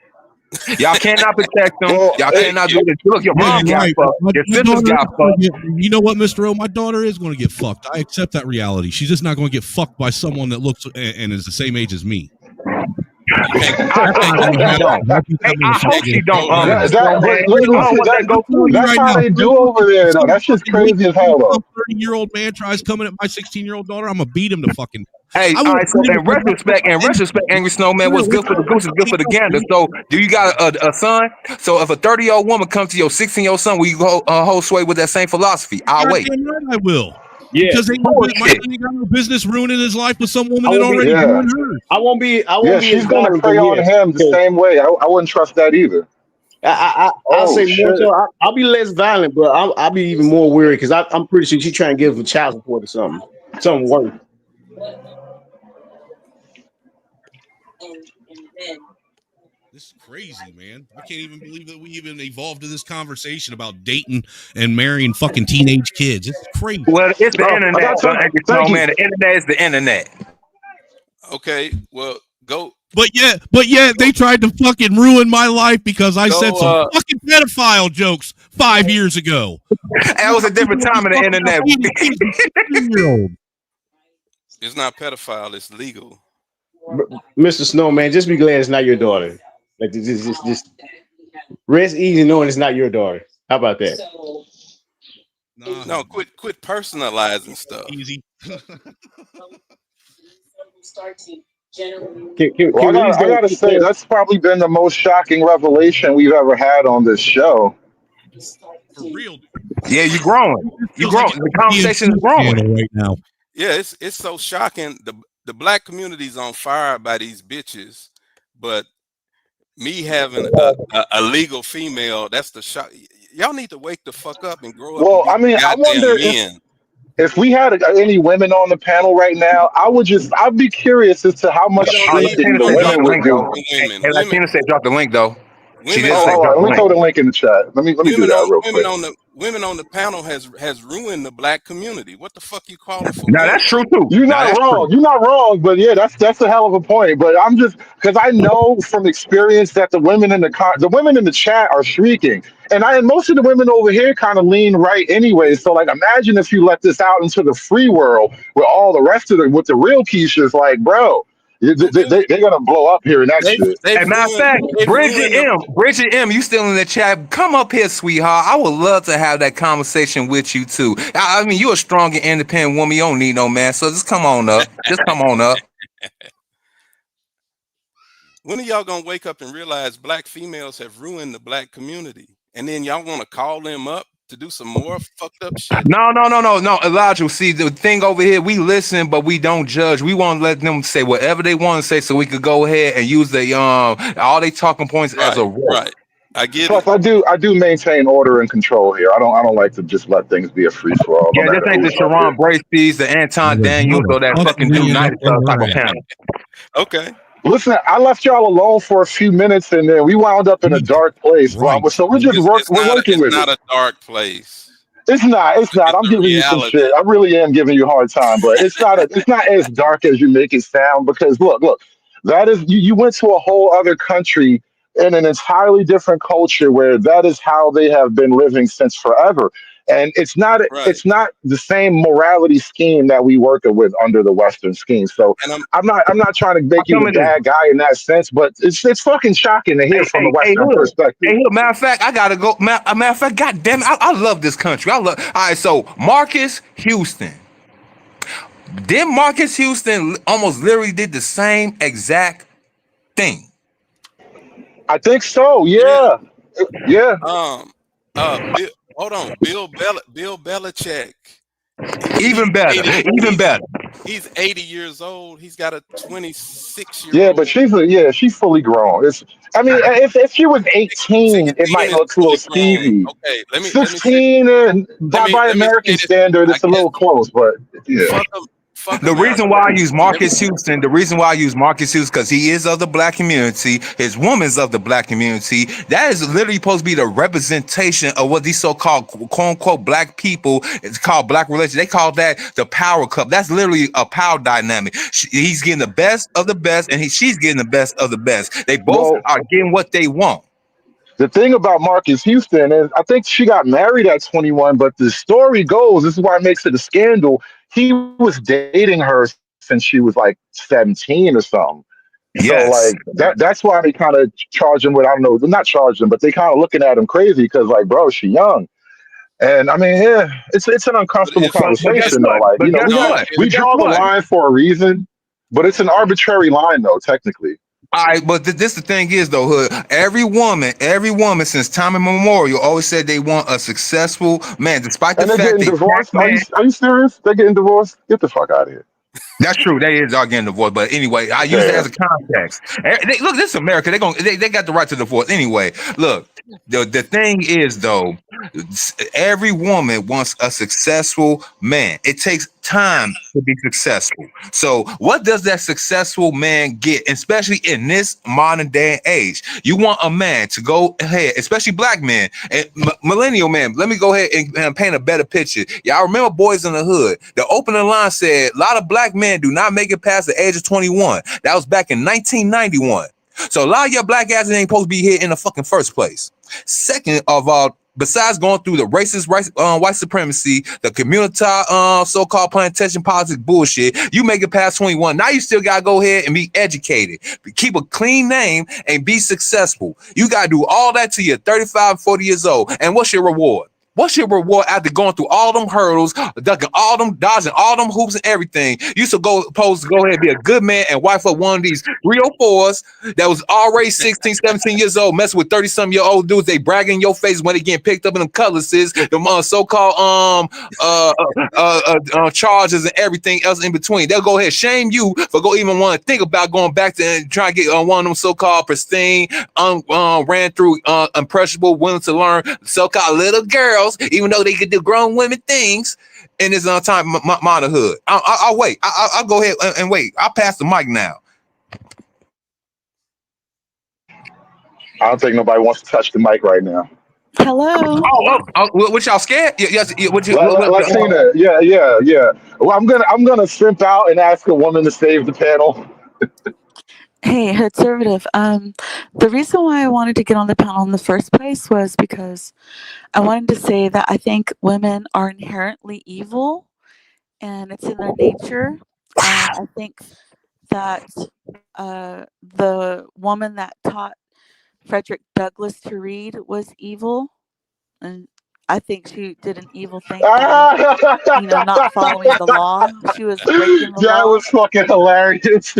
Y'all cannot protect them. Y'all cannot do this. Look, your mom got fucked. Your sisters got fucked. You know what, Mr. O? My daughter is going to get fucked. I accept that reality. She's just not going to get fucked by someone that looks and is the same age as me. I hope she don't. That's how they do over there, though. That's just crazy as hell, though. Some 30-year-old man tries coming at my 16-year-old daughter. I'm gonna beat him to fucking. Hey, all right, so in retrospect, Angry Snowman, what's good for the goose is good for the gander. So, do you got a son? So, if a 30-year-old woman comes to your 16-year-old son, will you hold sway with that same philosophy? I'll wait. Right, I will. Yeah, because my son ain't got no business ruining his life with some woman that already ruined hers. I won't be. She's gonna prey on him the same way. I wouldn't trust that either. I'll say more so. I'll be less violent, but I'll be even more worried because I'm pretty sure she's trying to give him child support or something worse. This is crazy, man. I can't even believe that we even evolved to this conversation about dating and marrying fucking teenage kids. It's crazy. Well, it's the internet. The internet is the internet. Okay, well, go. But yeah, they tried to fucking ruin my life because I said some fucking pedophile jokes 5 years ago. That was a different time in the internet. It's not pedophile. It's legal. Mr. Snowman, just be glad it's not your daughter. Like just rest easy knowing it's not your daughter. How about that? No, quit personalizing stuff. Easy. I gotta say, that's probably been the most shocking revelation we've ever had on this show. For real. Yeah, you're growing. You're growing. The conversation is growing right now. Yeah, it's so shocking. The black community's on fire by these bitches, but me having a legal female, that's the shock. Y'all need to wake the fuck up and grow up. Well, I mean, I wonder if we had any women on the panel right now, I'd be curious as to how much shrinking the women would do. Hey, Latina said drop the link though. She did say drop the link. Let me throw the link in the chat. Let me do that real quick. Women on the panel has ruined the black community. What the fuck you calling for? No, that's true too. You're not wrong. You're not wrong, but yeah, that's a hell of a point. But I'm just because I know from experience that the women in the chat are shrieking, and most of the women over here kind of lean right anyway. So like, imagine if you let this out into the free world with all the rest of with the real Keishas, like, bro. They're gonna blow up here in that shit. As a matter of fact, Bridget M, you still in the chat? Come up here, sweetheart. I would love to have that conversation with you too. I mean, you're a strong and independent woman. You don't need no man, so just come on up. Just come on up. When are y'all gonna wake up and realize black females have ruined the black community, and then y'all want to call them up to do some more fucked up shit? No, Elijah. See, the thing over here, we listen, but we don't judge. We want to let them say whatever they want to say, so we could go ahead and use the all they talking points as a right. I get it. I do maintain order and control here. I don't like to just let things be a free for all. Yeah, this ain't the Sharon Bracey's, the Anton Daniels, or that fucking dude type of panel. Okay. Listen, I left y'all alone for a few minutes, and then we wound up in a dark place. Right. So we're just working with it. It's not a dark place. It's not. I'm giving you some shit. I really am giving you a hard time, but it's not as dark as you make it sound. Because look, that is you went to a whole other country in an entirely different culture where that is how they have been living since forever. And it's not the same morality scheme that we work with under the Western scheme. So I'm not trying to make you a bad guy in that sense, but it's fucking shocking to hear from a Western perspective. Hey, look, matter of fact, I gotta go. Matter of fact, God damn it, I love this country. All right, so Marcus Houston. Then Marcus Houston almost literally did the same exact thing. I think so. Yeah. Hold on, Bill Belichick. Even better. He's 80 years old. He's got a 26-year-old. Yeah, but she's fully grown. If she was 18, it might look a little skeevy. Okay, let me 16 and by American standard, it's a little close, but yeah. Fuck The America. reason why I use Marcus Houston, because he is of the black community, his woman's of the black community. That is literally supposed to be the representation of what these so-called quote unquote black people, it's called black religion. They call that the power cup. That's literally a power dynamic. He's getting the best of the best, and she's getting the best of the best. They both are getting what they want. The thing about Marcus Houston is, I think she got married at 21, but the story goes, this is why it makes it a scandal. He was dating her since she was like 17 or something. Yes. So like that's why they kind of charge him with, I don't know, not charge him, but they kind of looking at him crazy because like, bro, she young. And I mean, yeah, it's an uncomfortable conversation though. Like, you know, we draw the line for a reason, but it's an arbitrary line though, technically. All right, but this the thing is though, Hood. Every woman since time immemorial always said they want a successful man, despite the And they're fact getting they divorced. Are you serious? They're getting divorced? Get the fuck out of here. That's true. They are getting divorced, but anyway, I use it as a context. Look, this is America. They got the right to divorce anyway. Look, the thing is though, every woman wants a successful man. It takes time to be successful. So what does that successful man get, especially in this modern day and age? You want a man to go ahead, especially black men and millennial men. Let me go ahead and paint a better picture. Y'all remember Boys in the Hood? The opening line said a lot of black men do not make it past the age of 21. That was back in 1991. So a lot of your black asses ain't supposed to be here in the fucking first place. Second of all, besides going through the racist white supremacy, the community so-called plantation politics bullshit, you make it past 21. Now you still gotta go ahead and be educated, keep a clean name, and be successful. You gotta do all that till you're 35, 40 years old. And what's your reward? What's your reward after going through all them hurdles, dodging all them hoops and everything? You supposed to go ahead and be a good man and wife up one of these 304s that was already 16, 17 years old, messing with 30-some-year-old dudes. They bragging in your face when they getting picked up in them cutlasses, the so-called charges and everything else in between. They'll go ahead and shame you for even want to think about going back to and trying to get one of them so-called pristine, ran through, impressionable, willing to learn, so-called little girls, even though they could do grown women things in this time motherhood. I'll wait. I'll go ahead and wait. I'll pass the mic now. I don't think nobody wants to touch the mic right now. Hello. What y'all scared? Yes. Latina. Yeah. Well, I'm gonna simp out and ask a woman to save the panel. Hey, conservative. The reason why I wanted to get on the panel in the first place was because I wanted to say that I think women are inherently evil, and it's in their nature. I think that the woman that taught Frederick Douglass to read was evil, and I think she did an evil thing by, not following the law. She was breaking the law. That was fucking hilarious.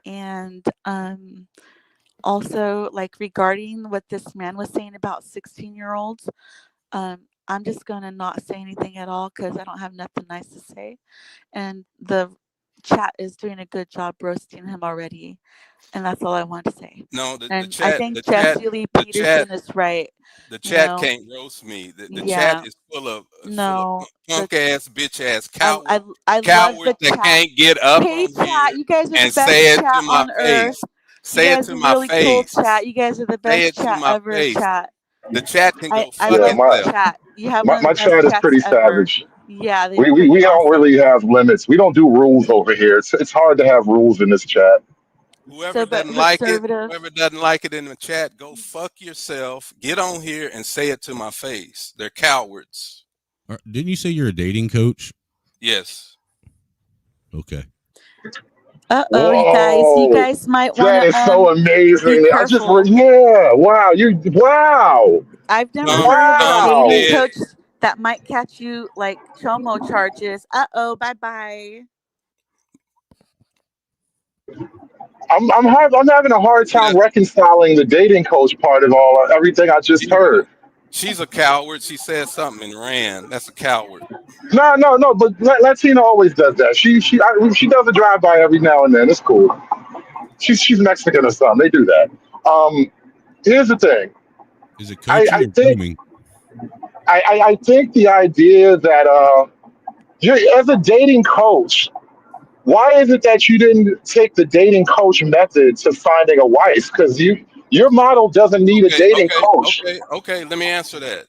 And also, like, regarding what this man was saying about 16-year-olds, I'm just gonna not say anything at all because I don't have nothing nice to say. And the chat is doing a good job roasting him already, and that's all I want to say. No, the and chat. I think the Jesse chat, Lee the Peterson chat, is right. the you chat know? can't roast me. The Yeah. chat is full of No, punk ass, bitch ass I cowards, love cowards the that chat. can't get up Hey, on chat, here you guys are the and best say it chat to my on earth. face. Say You it guys to are my really cool, face. chat. You guys are the Say best it to chat my ever, face. chat. The chat can go I fuck love your itself. chat. You have My one of the best chat is chats pretty ever. savage. Yeah, they're We pretty don't awesome. really have limits. We don't do rules over here. It's hard to have rules in this chat. Whoever But doesn't like it, conservative, whoever doesn't like it in the chat, go fuck yourself. Get on here and say it to my face. They're cowards. Didn't you say you're a dating coach? Yes. Okay. you guys might want That to is so amazing. be I just careful. wow. I've never Some heard of a Wow. dating said, coach that might catch you like chomo charges. Bye. I'm having a hard time reconciling the dating coach part of everything I just heard. she's a coward. She said something and ran. That's a coward. No, but Latina always does that. She does a drive by every now and then. It's cool. She's Mexican or something. They do that. Here's the thing. Is it coaching or grooming? I think the idea that As a dating coach, why is it that you didn't take the dating coach method to finding a wife? Because your model doesn't need a dating coach. Okay. Let me answer that.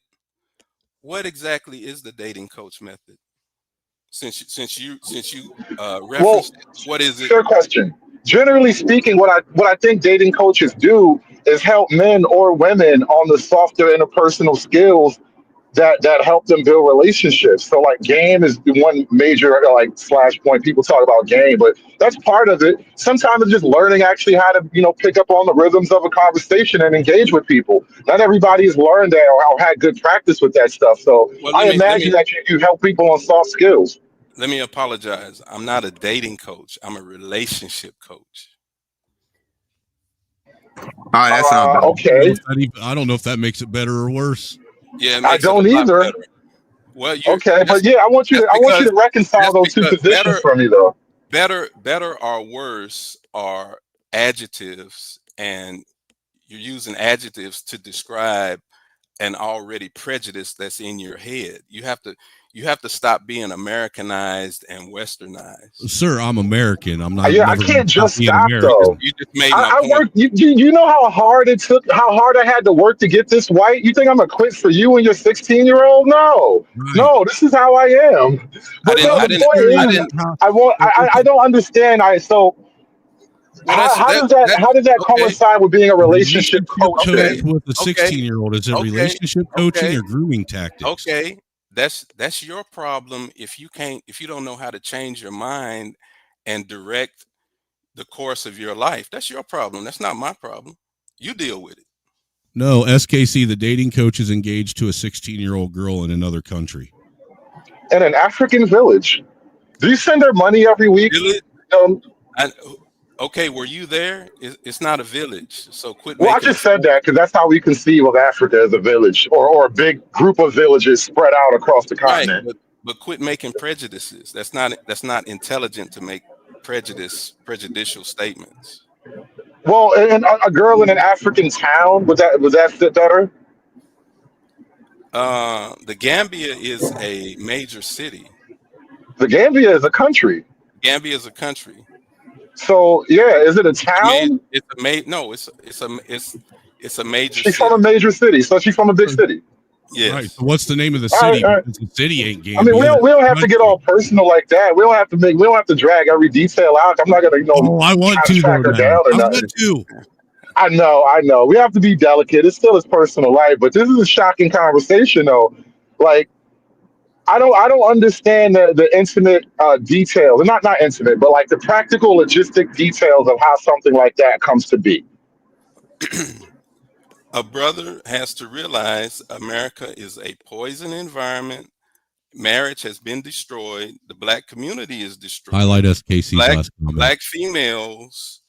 What exactly is the dating coach method? Since you referenced it, what is it? Fair question. Generally speaking, what I think dating coaches do is help men or women on the softer interpersonal skills that help them build relationships. So like game is the one major like slash point. People talk about game, but that's part of it. Sometimes it's just learning actually how to, pick up on the rhythms of a conversation and engage with people. Not everybody has learned that or had good practice with that stuff. So I imagine that you help people on soft skills. Let me apologize. I'm not a dating coach. I'm a relationship coach. All right, that sounds okay. I don't know if that makes it better or worse. Yeah, I don't either. Well, okay, but yeah, I want you to reconcile those two positions for me, though. Better or worse are adjectives, and you're using adjectives to describe an already prejudice that's in your head. You have to stop being Americanized and westernized. Sir, I'm American. I'm not. Yeah, I can't just stop American. though. You just made my point. Worked. You know how hard I had to work to get this white. You think I'm gonna quit for you and your 16-year-old? No, no. This is how I am. But I don't understand. How does that coincide with being a relationship coach? With a 16-year-old, is it relationship coaching or grooming tactics? Okay. That's your problem if you don't know how to change your mind and direct the course of your life. That's your problem. That's not my problem. You deal with it. No, SKC, the dating coach is engaged to a 16-year-old girl in another country. In an African village. Do you send her money every week? Okay, were you there? It's not a village, so quit. Well, I just said that because that's how we conceive of Africa, as a village or a big group of villages spread out across the continent. Right, but quit making prejudices. That's not intelligent to make prejudicial statements. Well, and a girl in an African town, would that fit better? The Gambia is a major city. The Gambia is a country. Gambia is a country. So yeah, is it a town? It's a major. She's from a major city, so she's from a big city. Yes. Right. So what's the name of the city? All right. The city ain't Gambia. I mean, we don't have to get all personal like that. We don't have to drag every detail out. I'm not gonna I want to track her down or I nothing. want to. I know. We have to be delicate. It still is personal, right? But this is a shocking conversation, though. Like, I don't understand the intimate details, not intimate, but like the practical logistic details of how something like that comes to be. A brother has to realize America is a poison environment. Marriage has been destroyed. The black community is destroyed. Highlight SKC's last comment. Black females,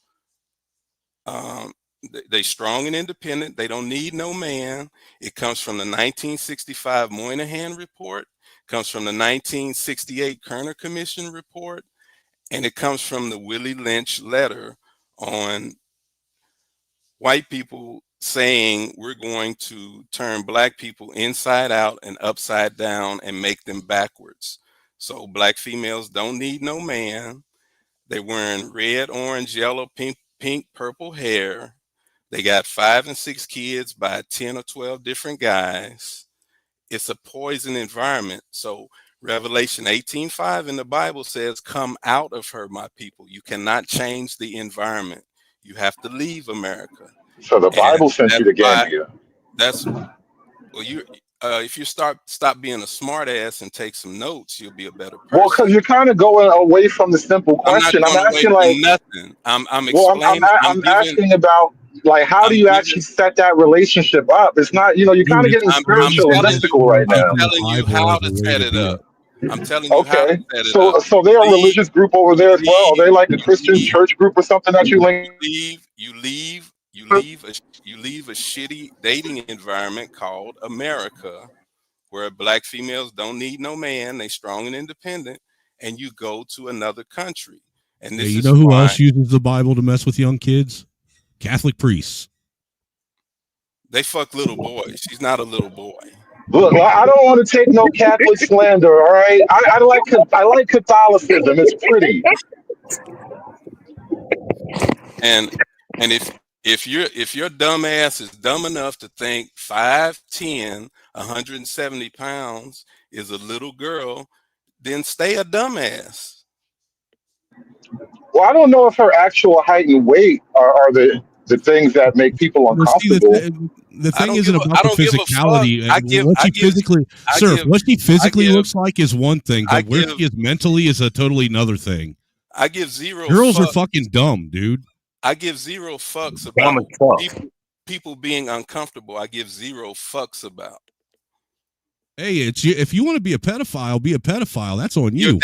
they strong and independent. They don't need no man. It comes from the 1965 Moynihan Report. Comes from the 1968 Kerner Commission report, and it comes from the Willie Lynch letter on white people saying we're going to turn black people inside out and upside down and make them backwards. So black females don't need no man. They're wearing red, orange, yellow, pink, purple hair. They got 5 and 6 kids by 10 or 12 different guys. It's a poison environment. So Revelation 18:5 in the Bible says, come out of her, my people. You cannot change the environment. You have to leave America. So the Bible sent you to Gambia. If you stop being a smart ass and take some notes, you'll be a better person. Well, because you're kind of going away from the simple question. I'm asking like nothing. I'm explaining. I'm asking about like how do you actually set that relationship up? It's not, you're kind of getting spiritual and mystical right now. I'm telling you how to set it up. I'm telling you how to set it up. So they're a religious group over there as well. Are they like a Christian church group or something that you link? You leave a shitty dating environment called America, where black females don't need no man, they strong and independent, and you go to another country. And this you know who else uses the Bible to mess with young kids? Catholic priests. They fuck little boys. She's not a little boy. Look, I don't want to take no Catholic slander. All right, I like Catholicism. It's pretty. And if your dumb ass is dumb enough to think 5'10", 170 pounds is a little girl, then stay a dumbass. Well, I don't know if her actual height and weight are the things that make people uncomfortable. The thing isn't about the physicality. What she physically looks like is one thing, but where she is mentally is a totally another thing. I give zero. Girls are fucking dumb, dude. I give zero fucks about people being uncomfortable. I give zero fucks about. Hey, if you want to be a pedophile, be a pedophile. That's on you.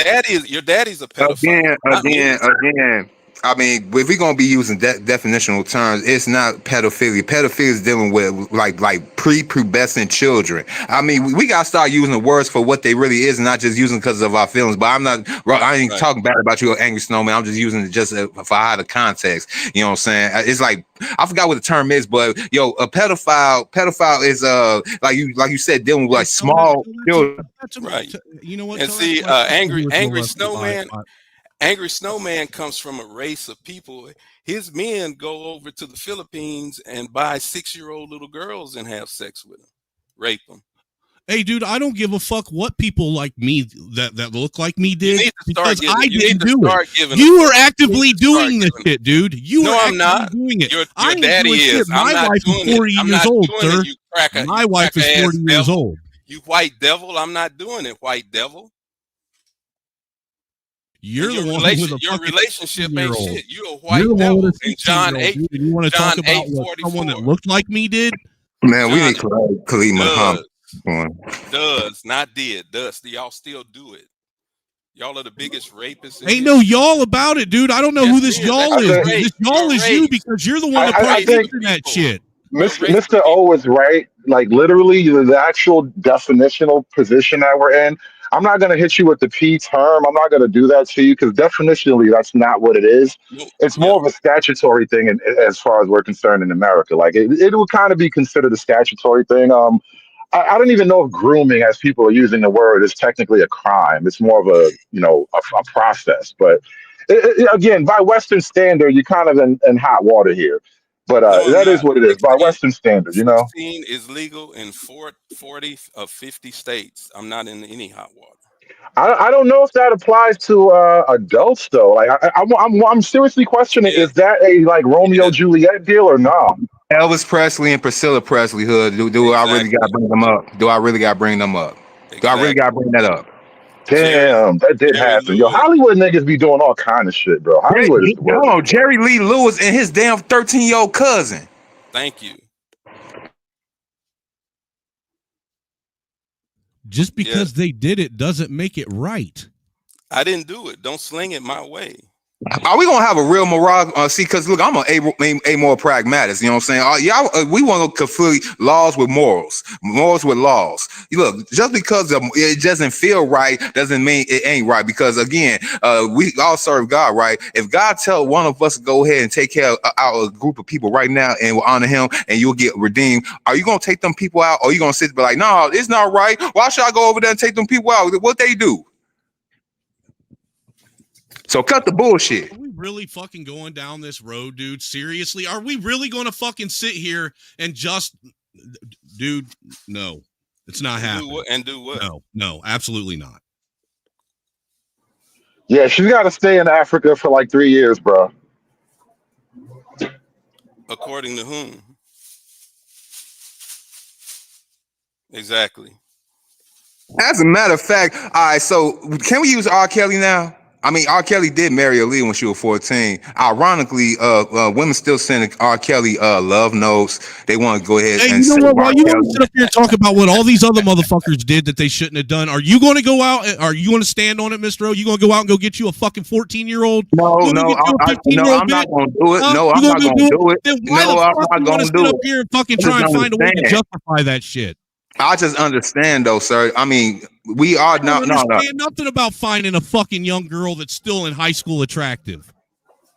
Your daddy's a pedophile. Again. I mean, if we're gonna be using definitional terms, it's not pedophilia. Pedophilia is dealing with like prepubescent children. I mean, we gotta start using the words for what they really is, and not just using because of our feelings. But I ain't talking bad about you, Angry Snowman. I'm just using it just for out of context. You know what I'm saying? It's like I forgot what the term is, but yo, a pedophile is like you said, dealing with like small children. Right. You know what? And see, Angry Snowman. Angry Snowman comes from a race of people. His men go over to the Philippines and buy 6-year-old little girls and have sex with them, rape them. Hey, dude, I don't give a fuck what people like me that look like me did because I didn't do it. You were actively doing this shit, dude. I'm not doing it. Your daddy is. My wife is 40 years old, sir. My wife is 40 years old. You white devil, I'm not doing it, white devil. You're the one with a your relationship ain't shit. You're a white You're the devil. one with a And John 8. And you want to talk about what someone that looked like me did? Man, we need Khalid Muhammad. Does, not did. Does. Y'all still do it. Y'all are the biggest rapists. Ain't no y'all about it, dude. I don't know who this y'all is. This y'all is you because you're the one that probably that shit. Mr. O is right. Like literally the actual definitional position that we're in. I'm not going to hit you with the P term. I'm not going to do that to you because definitionally, that's not what it is. It's more of a statutory thing as far as we're concerned in America. Like it would kind of be considered a statutory thing. I don't even know if grooming, as people are using the word, is technically a crime. It's more of a process. But again, by Western standard, you're kind of in hot water here. But that is what it is by Western standards, you know. 16 is legal in 40 of 50 states. I'm not in any hot water. I don't know if that applies to adults though. Like I'm seriously questioning: is that a like Romeo Juliet deal or not? Elvis Presley and Priscilla Presley hood. Do I really got to bring them up? Do I really got to bring them up? Do I really got to bring that up? Damn, that did happen. Yo, Hollywood niggas be doing all kind of shit, bro. Hollywood is the worst. Hold on, Jerry Lee Lewis and his damn 13-year-old cousin. Thank you. Just because they did it doesn't make it right. I didn't do it. Don't sling it my way. Are we gonna have a real moral? See, because look, I'm a more pragmatist. You know what I'm saying? We want to conflate laws with morals with laws. Look, just because it doesn't feel right doesn't mean it ain't right. Because again, we all serve God, right? If God tell one of us to go ahead and take care of our group of people right now and we'll honor Him and you'll get redeemed, are you gonna take them people out, or are you gonna sit there like, no, it's not right? Why should I go over there and take them people out? What they do? So cut the bullshit. Are we really fucking going down this road, dude? Seriously? Are we really going to fucking sit here and just, dude, no, it's not happening. Do what? No, absolutely not. Yeah, she's got to stay in Africa for like 3 years, bro. According to whom? Exactly. As a matter of fact, all right, so can we use R. Kelly now? I mean, R. Kelly did marry Aaliyah when she was 14. Ironically, women still sending R. Kelly love notes. They want to go ahead and you know what? While you want to sit up here and talk about what all these other motherfuckers did that they shouldn't have done, are you going to go out? Are you going to stand on it, Mr. O? You going to go out and go get you a fucking 14-year-old? No, I'm not going to do it. No, I'm not going to do it. Then why the fuck you want to sit up here and fucking try and find a way to justify that shit? I just understand, though, sir. I mean, we are not. I don't understand nothing about finding a fucking young girl that's still in high school attractive.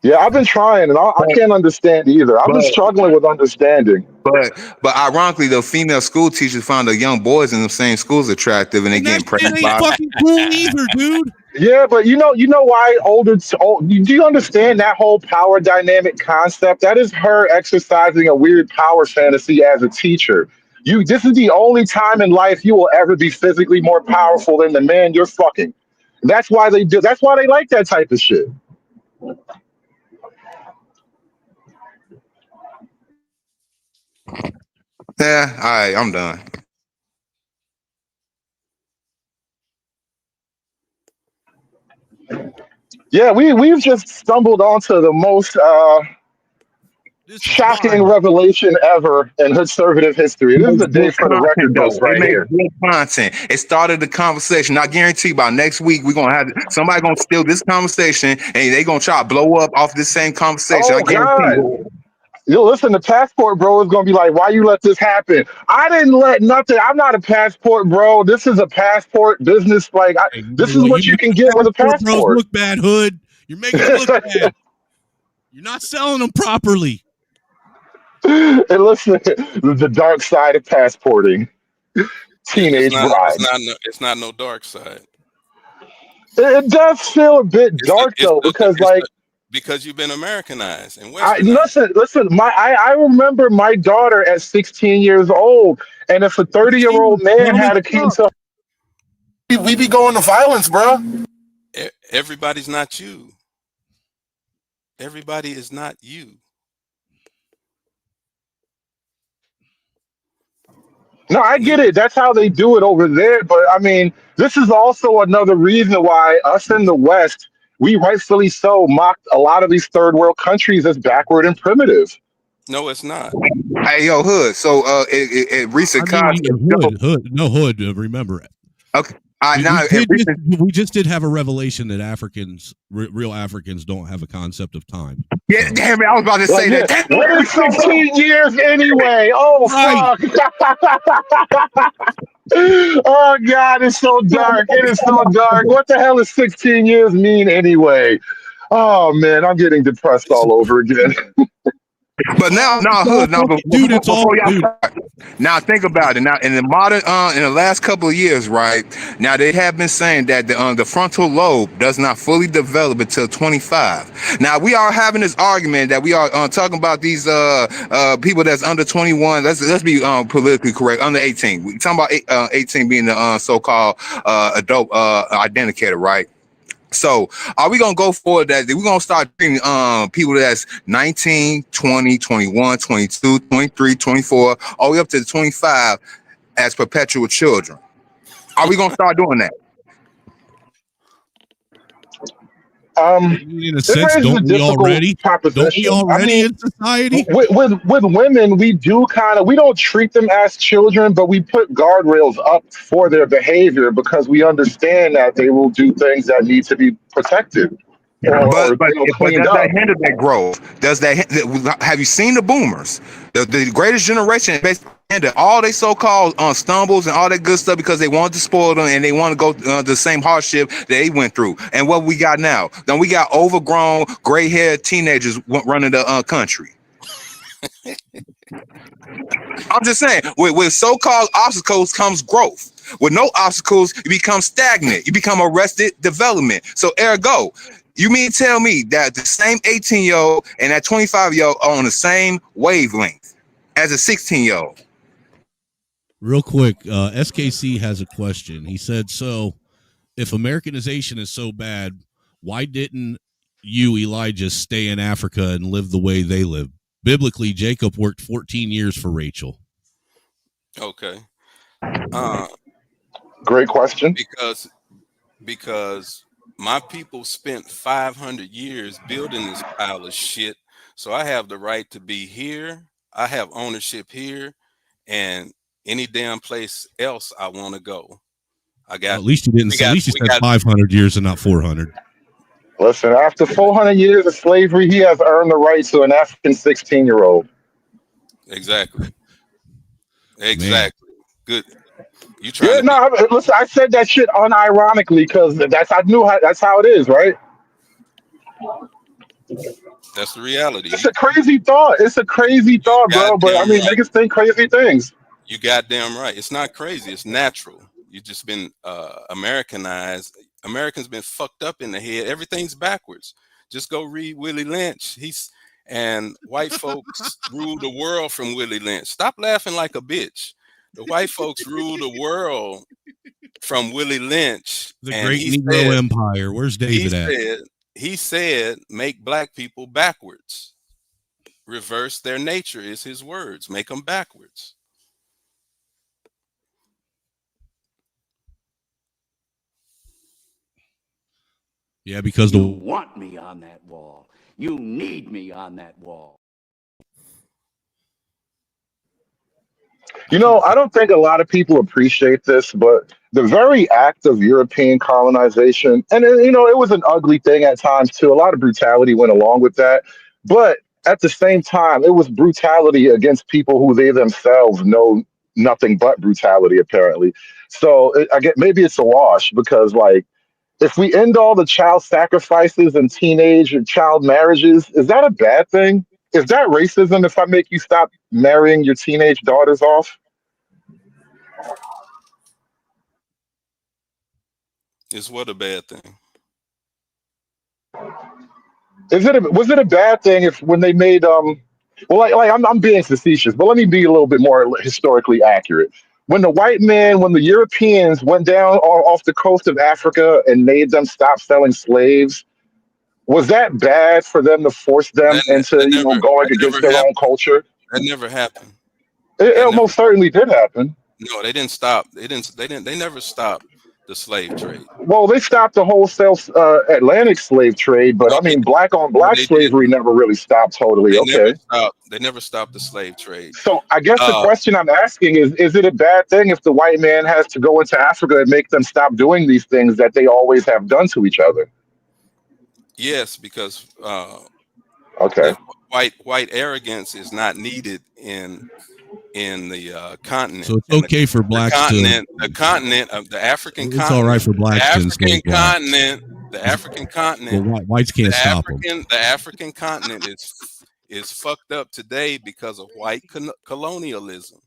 Yeah, I've been trying, and I can't understand either. I've been But struggling with understanding. but ironically, the female school teachers found the young boys in the same schools attractive, and they And that getting shit pregnant ain't by. fucking cool either, dude. Yeah, but you know why do you understand that whole power dynamic concept? That is her exercising a weird power fantasy as a teacher. This is the only time in life you will ever be physically more powerful than the man you're fucking. That's why they do. That's why they like that type of shit. Yeah, all right, I'm done. Yeah, we've just stumbled onto the most shocking revelation ever in conservative history. This is the day Good for the content, record though. books It right makes here. good content. It started the conversation. I guarantee you by next week we're gonna have somebody gonna steal this conversation and they gonna try to blow up off this same conversation. I Oh guarantee God. you. Yo, listen, the passport bro is gonna be like, why you let this happen? I didn't let nothing. I'm not a passport bro. This is a passport business. Like this is Well, what you you make can the get with a passport bros passport. look bad, Hood. You're making them look bad. You're not selling them properly. And listen, the dark side of passporting. Teenage brides. It's not no dark side. It does feel a bit dark though, because like because you've been Americanized and Westernized. listen. I remember my daughter at 16 years old, and if a 30-year-old man had a kid to, we be going to violence, bro. Everybody's not you. Everybody is not you. No, I get it. That's how they do it over there. But I mean, this is also another reason why us in the West, we rightfully so mocked a lot of these third world countries as backward and primitive. No, it's not. Hey, yo, Hood. So, recent content. Hood. Remember. Okay. We just did have a revelation that Africans, real Africans, don't have a concept of time. Yeah, damn it! I was about to say that. What is 16 years anyway? Oh, fuck. Oh, God, it's so dark. It is so dark. What the hell does 16 years mean anyway? Oh, man, I'm getting depressed all over again. But now, Hood, dude, it's all dude. Now think about it. Now in the modern, in the last couple of years, right now they have been saying that the frontal lobe does not fully develop until 25. Now we are having this argument that we are talking about these people that's under 21. Let's be politically correct. Under 18. We talking about 18 being the so-called adult identifier, right? So are we going to go forward that we're going to start treating people that's 19, 20, 21, 22, 23, 24, all the way up to 25 as perpetual children? Are we going to start doing that? In a sense, don't we already in society? With women, we don't treat them as children, but we put guardrails up for their behavior because we understand that they will do things that need to be protected. But does that hinder that growth? Does that have you seen the boomers? The greatest generation basically ended all they so-called stumbles and all that good stuff because they wanted to spoil them and they want to go the same hardship that they went through. And what we got now? Then we got overgrown, gray-haired teenagers running the country. I'm just saying, with so-called obstacles comes growth. With no obstacles, you become stagnant. You become arrested development. So ergo, you mean tell me that the same 18-year-old and that 25-year-old are on the same wavelength as a 16-year-old? Real quick, SKC has a question. He said, so if Americanization is so bad, why didn't you, Elijah, stay in Africa and live the way they live? Biblically, Jacob worked 14 years for Rachel. Okay. Great question. Because my people spent 500 years building this pile of shit, so I have the right to be here. I have ownership here, and any damn place else I want to go. I got. At least you didn't. At least you said 500 years and not 400. Listen, after 400 years of slavery, he has earned the right to an African 16-year-old. Exactly. Good. You trying? Yeah, listen, I said that shit unironically because that's how it is, right? That's the reality. It's a crazy thought. It's a crazy thought, bro. But I mean, niggas think crazy things. You goddamn right. It's not crazy. It's natural. You've just been Americanized. Americans been fucked up in the head. Everything's backwards. Just go read Willie Lynch. And white folks ruled the world from Willie Lynch. Stop laughing like a bitch. The white folks ruled the world from Willie Lynch. The great Negro Empire. Where's David at? He said, make black people backwards. Reverse their nature is his words. Make them backwards. Yeah, because you want me on that wall. You need me on that wall. You know, I don't think a lot of people appreciate this, but the very act of European colonization, and you know, it was an ugly thing at times too. A lot of brutality went along with that. But at the same time, it was brutality against people who they themselves know nothing but brutality, apparently. So I get maybe it's a wash because, like, if we end all the child sacrifices and teenage and child marriages, is that a bad thing? Is that racism if I make you stop marrying your teenage daughters off? Is what a bad thing? Was it a bad thing if when they made I'm being facetious, but let me be a little bit more historically accurate. When the Europeans went down off the coast of Africa and made them stop selling slaves, was that bad for them to force them into going against their own culture? That never happened. It almost certainly did happen. No, they didn't stop. They never stopped the slave trade. Well, they stopped the wholesale Atlantic slave trade, but I mean, black on black slavery never really stopped totally. They never stopped the slave trade. So I guess the question I'm asking is it a bad thing if the white man has to go into Africa and make them stop doing these things that they always have done to each other? Yes, because white arrogance is not needed in the continent. So it's okay for blacks the African continent. It's all right for blacks to enslave blacks. The African continent. Well, whites can't stop them. The African continent is fucked up today because of white colonialism.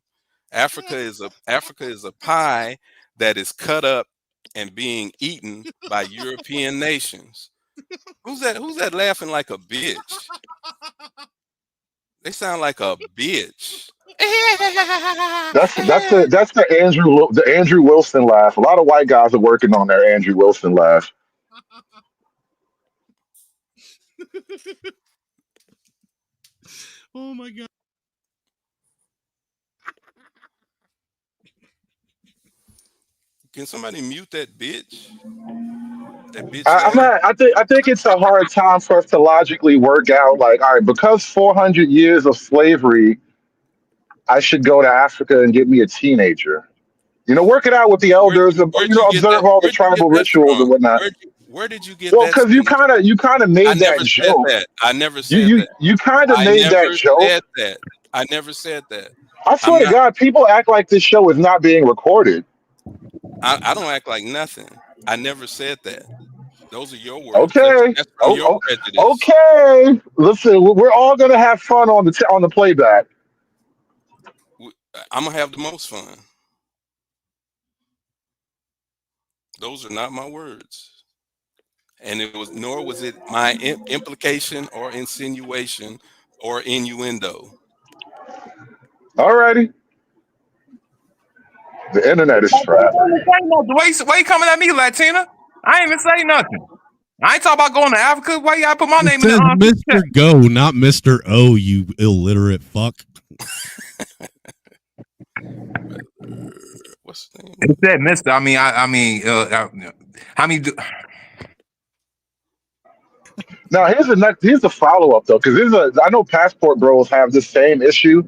Africa is a pie that is cut up and being eaten by European nations. Who's that laughing like a bitch? They sound like a bitch. That's the Andrew Wilson laugh. A lot of white guys are working on their Andrew Wilson laugh. Oh my god. Can somebody mute that bitch? That bitch. I think it's a hard time for us to logically work out, like, all right, because 400 years of slavery, I should go to Africa and get me a teenager. You know, work it out with the elders, observe all the tribal rituals and whatnot. Where did you get that? Well, that? because you kind of made that joke. I never said that. You kind of made that joke. I never said that. I swear to God, people act like this show is not being recorded. I don't act like nothing. I never said that. Those are your words. Okay. That's your prejudice. Okay. Listen, we're all gonna have fun on the playback. I'm gonna have the most fun. Those are not my words, and nor was it my implication or insinuation or innuendo. Alrighty. The internet is trash. Why you coming at me, Latina? I ain't even say nothing. I ain't talking about going to Africa. Why you gotta put my name in the Mr. Go, not Mr. O, you illiterate fuck. What's the name? It said Mr. How many? Now here's the follow up though, because I know Passport Bros have the same issue.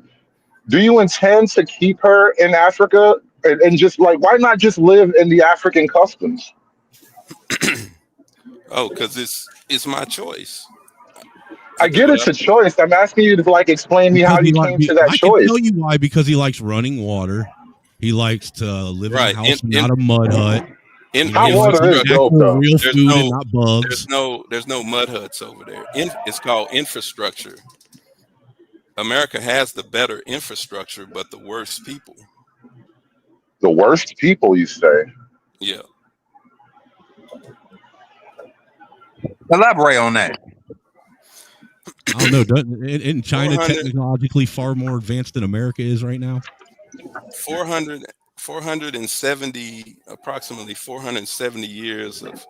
Do you intend to keep her in Africa and just like why not just live in the African customs? Oh, because it's my choice. I get it's a choice. I'm asking you to like explain me how you came to that choice. I can tell you why. Because he likes running water. He likes to live in a house, not a mud hut. Hot water is dope, though. Real There's food no, and not bugs. there's no mud huts over there. It's called infrastructure. America has the better infrastructure, but the worst people. The worst people, you say? Yeah. Elaborate on that. I don't know. Isn't China 400 technologically far more advanced than America is right now? 470, approximately 470 years of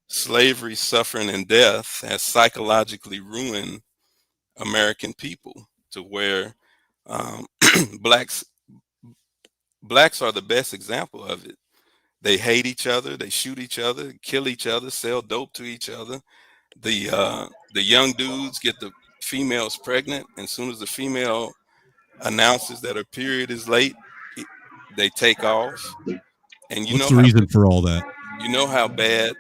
slavery, suffering, and death has psychologically ruined American people to where blacks are the best example of it. They hate each other, they shoot each other, kill each other, sell dope to each other. The young dudes get the females pregnant, and as soon as the female announces that her period is late, they take off. And What's the reason for all that? you know how bad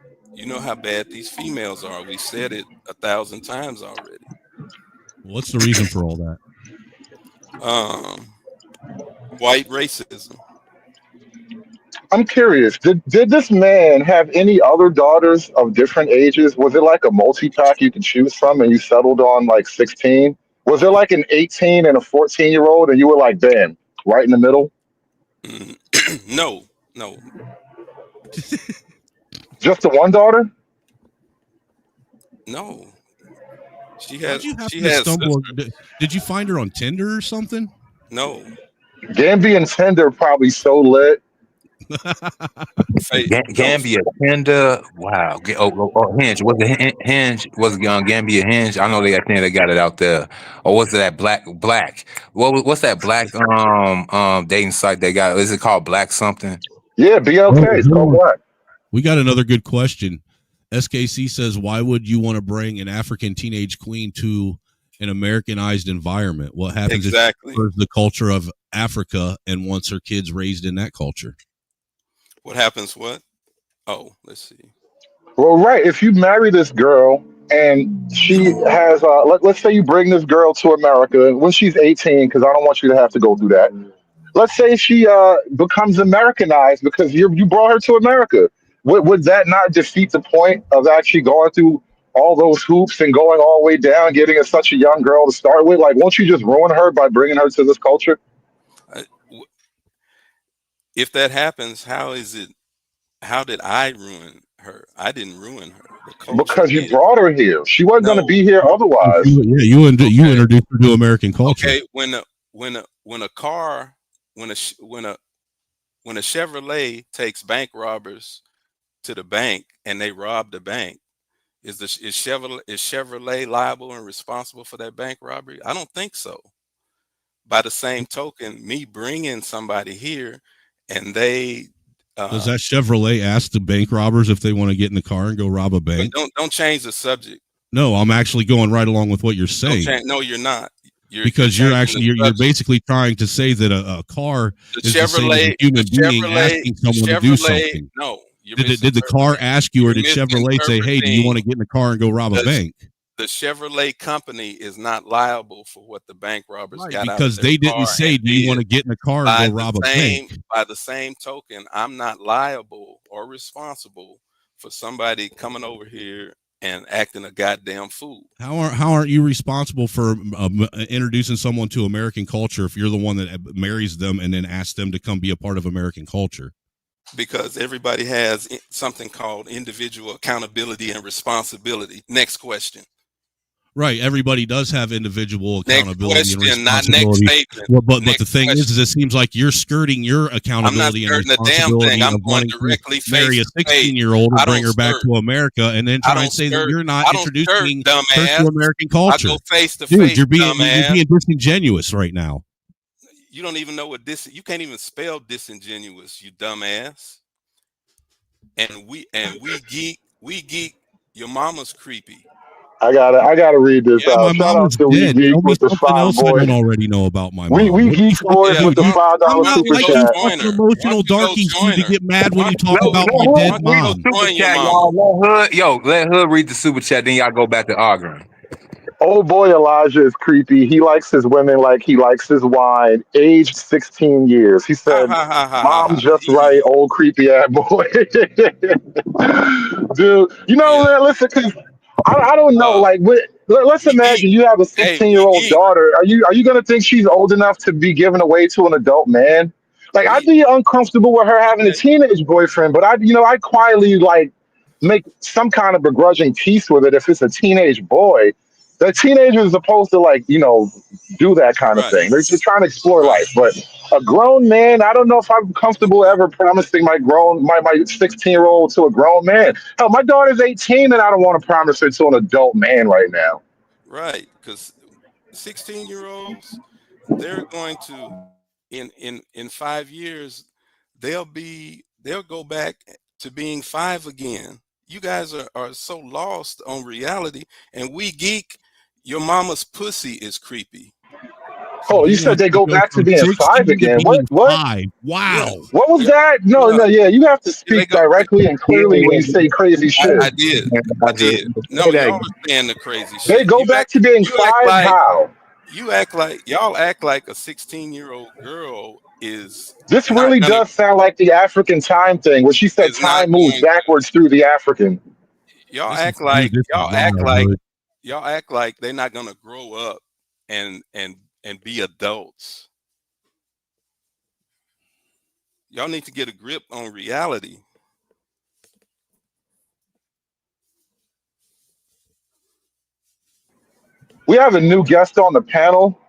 these females are. We said it 1,000 times already. What's the reason for all that? White racism. I'm curious. Did this man have any other daughters of different ages? Was it like a multi-pack you could choose from, and you settled on like 16? Was there like an 18 and a 14-year-old, and you were like, bam, right in the middle? No. Just the one daughter? No. She How'd has. you have She to has. stumble? Did you find her on Tinder or something? No. Gambian Tender probably so lit. Gambia Tinder. Wow. Hinge. Was it Hinge? Was it on Gambia Hinge? I know I think they got it out there. Or was it that Black? What's that Black dating site they got? Is it called Black something? Yeah, BLK. It's called Black. We got another good question. SKC says, why would you want to bring an African teenage queen to an Americanized environment? What happens Exactly. if she prefers the culture of Africa and wants her kids raised in that culture? What happens? What? Oh, let's see. Well, right. If you marry this girl and she has, let's say you bring this girl to America when she's 18, because I don't want you to have to go through that. Let's say she becomes Americanized because you brought her to America. Would that not defeat the point of actually going through all those hoops and going all the way down, getting such a young girl to start with? Like, won't you just ruin her by bringing her to this culture? If that happens, how did I ruin her? I didn't ruin her. The culture Because you did. brought her here. She wasn't going to be here otherwise. You introduced her to American culture. Okay, when a Chevrolet takes bank robbers to the bank and they rob the bank, is Chevrolet liable and responsible for that bank robbery? I don't think so. By the same token, me bringing somebody here and they Does that Chevrolet ask the bank robbers if they want to get in the car and go rob a bank? don't change the subject. No, I'm actually going right along with what you're saying. No, you're not. You're You're basically trying to say that a car is the same as a human being asking someone to do something. No. Did the car ask you, or did Chevrolet say, "Hey, do you want to get in the car and go rob a bank"? The Chevrolet company is not liable for what the bank robbers got out Because of their they car didn't say, and "Do you did. want to get in the car and go rob a bank?" By the same token, I'm not liable or responsible for somebody coming over here and acting a goddamn fool. How aren't you responsible for introducing someone to American culture if you're the one that marries them and then asks them to come be a part of American culture? Because everybody has something called individual accountability and responsibility. Next question. Right, everybody does have individual accountability and question, not responsibility. next statement. Well, but the Next thing is it seems like you're skirting your accountability and skirting the damn responsibility thing. I'm of going wanting directly to marry a face to face. 16-year-old I and bring don't her back skirt. to America, and then I try don't and say that skirt. you're not I don't introducing skirt, her dumbass. to American culture. I go face to Dude, face, you're being dumbass. disingenuous right now. You don't even know what you can't even spell disingenuous, you dumbass. And we geek. Your mama's creepy. I gotta read this Yeah, my out. Shout mom out was to We dead. Geek Tell me with the something else I $5 don't already know about my mom. We Geek Boys with the $5 I'm not super like chat. you emotional darkies to get mad when you talk about my dead mom. Super chat, y'all. Let Hood read the super chat, then y'all go back to arguing. Oh boy, Elijah is creepy. He likes his women like he likes his wine. Aged 16 years. He Ha said, ha ha ha "Mom, ha. just right, old creepy ass boy." Dude, you know, man, listen, 'cause I don't know. Like, let's imagine you have a Hey, 16-year-old daughter. Are you gonna think she's old enough to be given away to an adult man? Like, I'd be uncomfortable with her having a teenage boyfriend, but I'd quietly like make some kind of begrudging peace with it if it's a teenage boy. The teenager is supposed to like, do that kind of thing. They're just trying to explore life. But a grown man, I don't know if I'm comfortable ever promising my 16-year-old to a grown man. Hell, my daughter's 18 and I don't want to promise her to an adult man right now. Right, because 16-year-olds, they're going to in 5 years, they'll go back to being 5 again. You guys are so lost on reality, and we geek. Your mama's pussy is creepy. Oh, you said they go back to being 5 again. What? Wow. What was that? No, yeah, you have to speak directly and clearly when you say crazy shit. I did. No, y'all were saying the crazy shit. They go back to being 5 how? Y'all act like a 16-year-old girl is. This really does sound like the African time thing, where she said time moves backwards through the African. Y'all act like they're not gonna grow up and be adults. Y'all need to get a grip on reality. We have a new guest on the panel.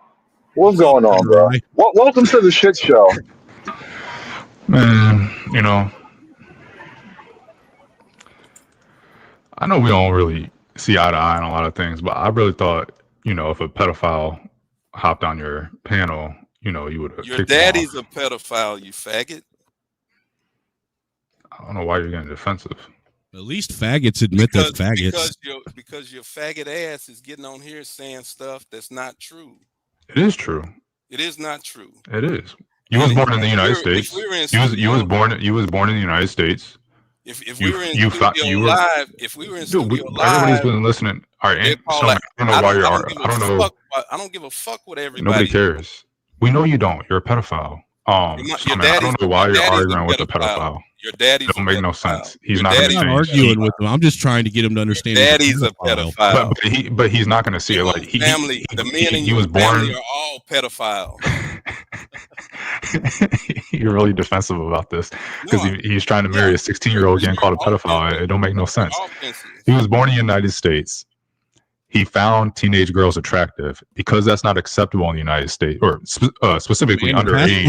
What's going on, bro? Welcome to the shit show. Man, I know we don't really see eye to eye on a lot of things, but I really thought, if a pedophile hopped on your panel, you would have. Your daddy's a pedophile, you faggot. I don't know why you're getting defensive. At least faggots admit they're faggots. Because your faggot ass is getting on here saying stuff that's not true. It is true. It is not true. It is. You was born in the United States. You was born in the United States. If we were in studio live, everybody's been listening. All right, so I don't know why you're. I don't know. I don't give a fuck what everybody. Nobody cares. We know you don't. You're a pedophile. I don't know why you're arguing with a pedophile. Your daddy's don't make no sense. He's not arguing with him. I'm just trying to get him to understand. Daddy's a pedophile. But he's not going to see it. Like the men in your family are all pedophiles. You're really defensive about this because he's trying to marry a 16-year-old getting called a pedophile. It don't make no sense. He was born in the United States. He found teenage girls attractive because that's not acceptable in the United States, or specifically underage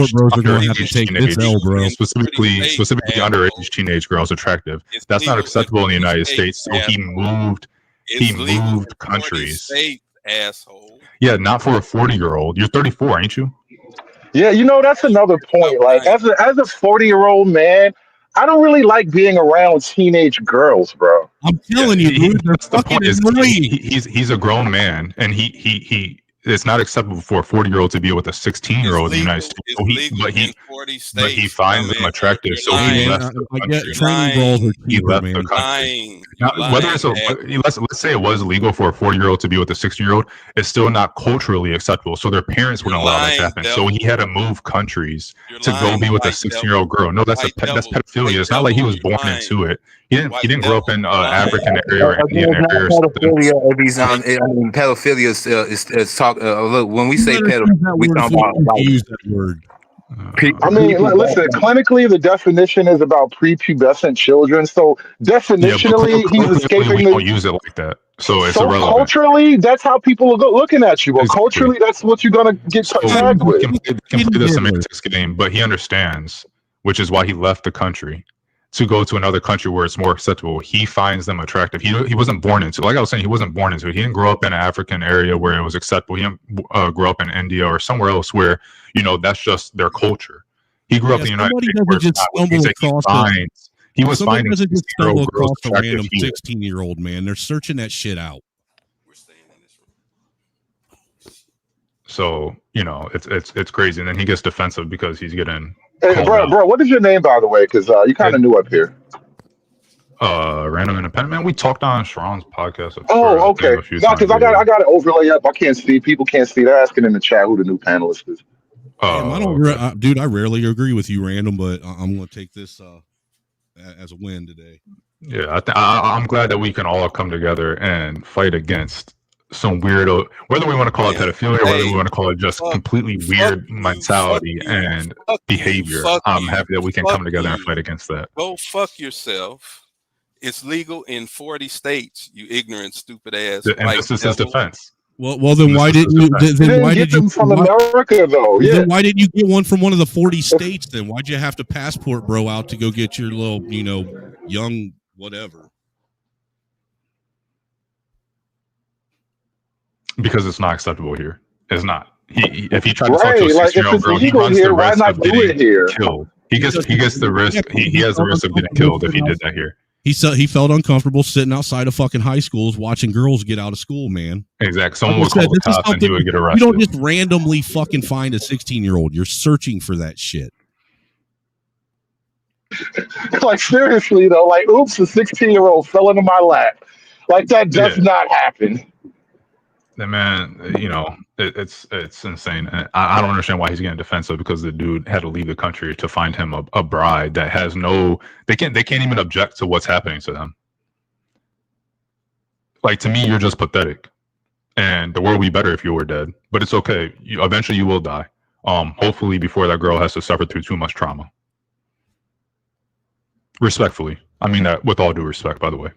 underage teenage girls attractive. That's not acceptable in the United States. So he moved countries. Asshole. Yeah, not for a 40-year-old. You're 34, ain't you? Yeah, that's another point. Like as a 40-year-old man, I don't really like being around teenage girls, bro. I'm telling you, dude, that's the point. He's a grown man, and he it's not acceptable for a 40-year-old to be with a 16-year-old in the United States. But he finds them attractive, so he left the country. Training balls are He left the country. Whether it's let's say it was illegal for a 40-year-old to be with a 16-year-old, it's still not culturally acceptable. So their parents wouldn't allow that to happen. So he had to move countries to go be with a 16-year-old girl. No, that's pedophilia. It's not like he was born into it. He didn't grow up in African area or Indian area. Pedophilia is talk. Look, when we say pedophilia, we talk about use that word. I mean, listen, clinically, the definition is about prepubescent children. So definitionally, he's escaping. We don't use it like that. So it's irrelevant. Culturally, that's how people are looking at you. Well, culturally, that's what you're going to get tagged with. He can play the semantics game, but he understands, which is why he left the country to go to another country where it's more acceptable. He finds them attractive. He wasn't born into it. Like I was saying, he wasn't born into it. He didn't grow up in an African area where it was acceptable. He didn't grow up in India or somewhere else where, that's just their culture. He grew up in the United States. He was finding 16-year-old girls attractive. Random 16-year-old man. They're searching that shit out. So, it's crazy. And then he gets defensive because he's getting... Hey, bro, what is your name, by the way? Because you kind of new up here. Random Independent Man. We talked on Sharon's podcast. Oh, okay. No, because I got to overlay up. I can't see. People can't see. They're asking in the chat who the new panelist is. Damn, I don't, dude. I rarely agree with you, Random, but I'm going to take this as a win today. Yeah, I'm glad that we can all come together and fight against some weirdo, whether we want to call it pedophilia or whether we want to call it just completely weird mentality and behavior. I'm happy that we can come together and fight against that. Go fuck yourself. It's legal in 40 states. You ignorant, stupid ass. And this is his defense. Well, then why didn't you? Then why did you from America though? Yeah. Then why didn't you get one from one of the 40 states? Then why'd you have to passport bro out to go get your little, young whatever? Because it's not acceptable here. It's not. If he tried to talk to a Right, like, 16-year-old if girl, it's he legal runs here, the why risk not of do it getting here? killed. He has the risk. He has the risk of getting killed if he did that here. He felt uncomfortable sitting outside of fucking high schools watching girls get out of school, man. Exactly. Someone would call the cops and he would get arrested. You don't just randomly fucking find a 16-year-old. You're searching for that shit. Like seriously though, like oops, a 16-year-old fell into my lap. Like that does not happen. The man, it's insane. And I don't understand why he's getting defensive, because the dude had to leave the country to find him a bride that has they can't even object to what's happening to them. Like, to me, you're just pathetic, and the world would be better if you were dead. But it's okay. Eventually you will die. Hopefully before that girl has to suffer through too much trauma. Respectfully, I mean that with all due respect, by the way.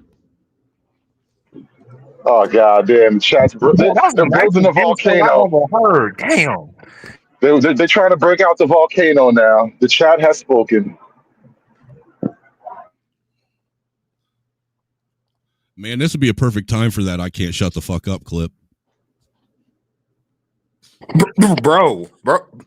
Oh god damn, chat's they're building the volcano. Damn. They're trying to break out the volcano now. The chat has spoken. Man, this would be a perfect time for that I can't shut the fuck up clip. Bro,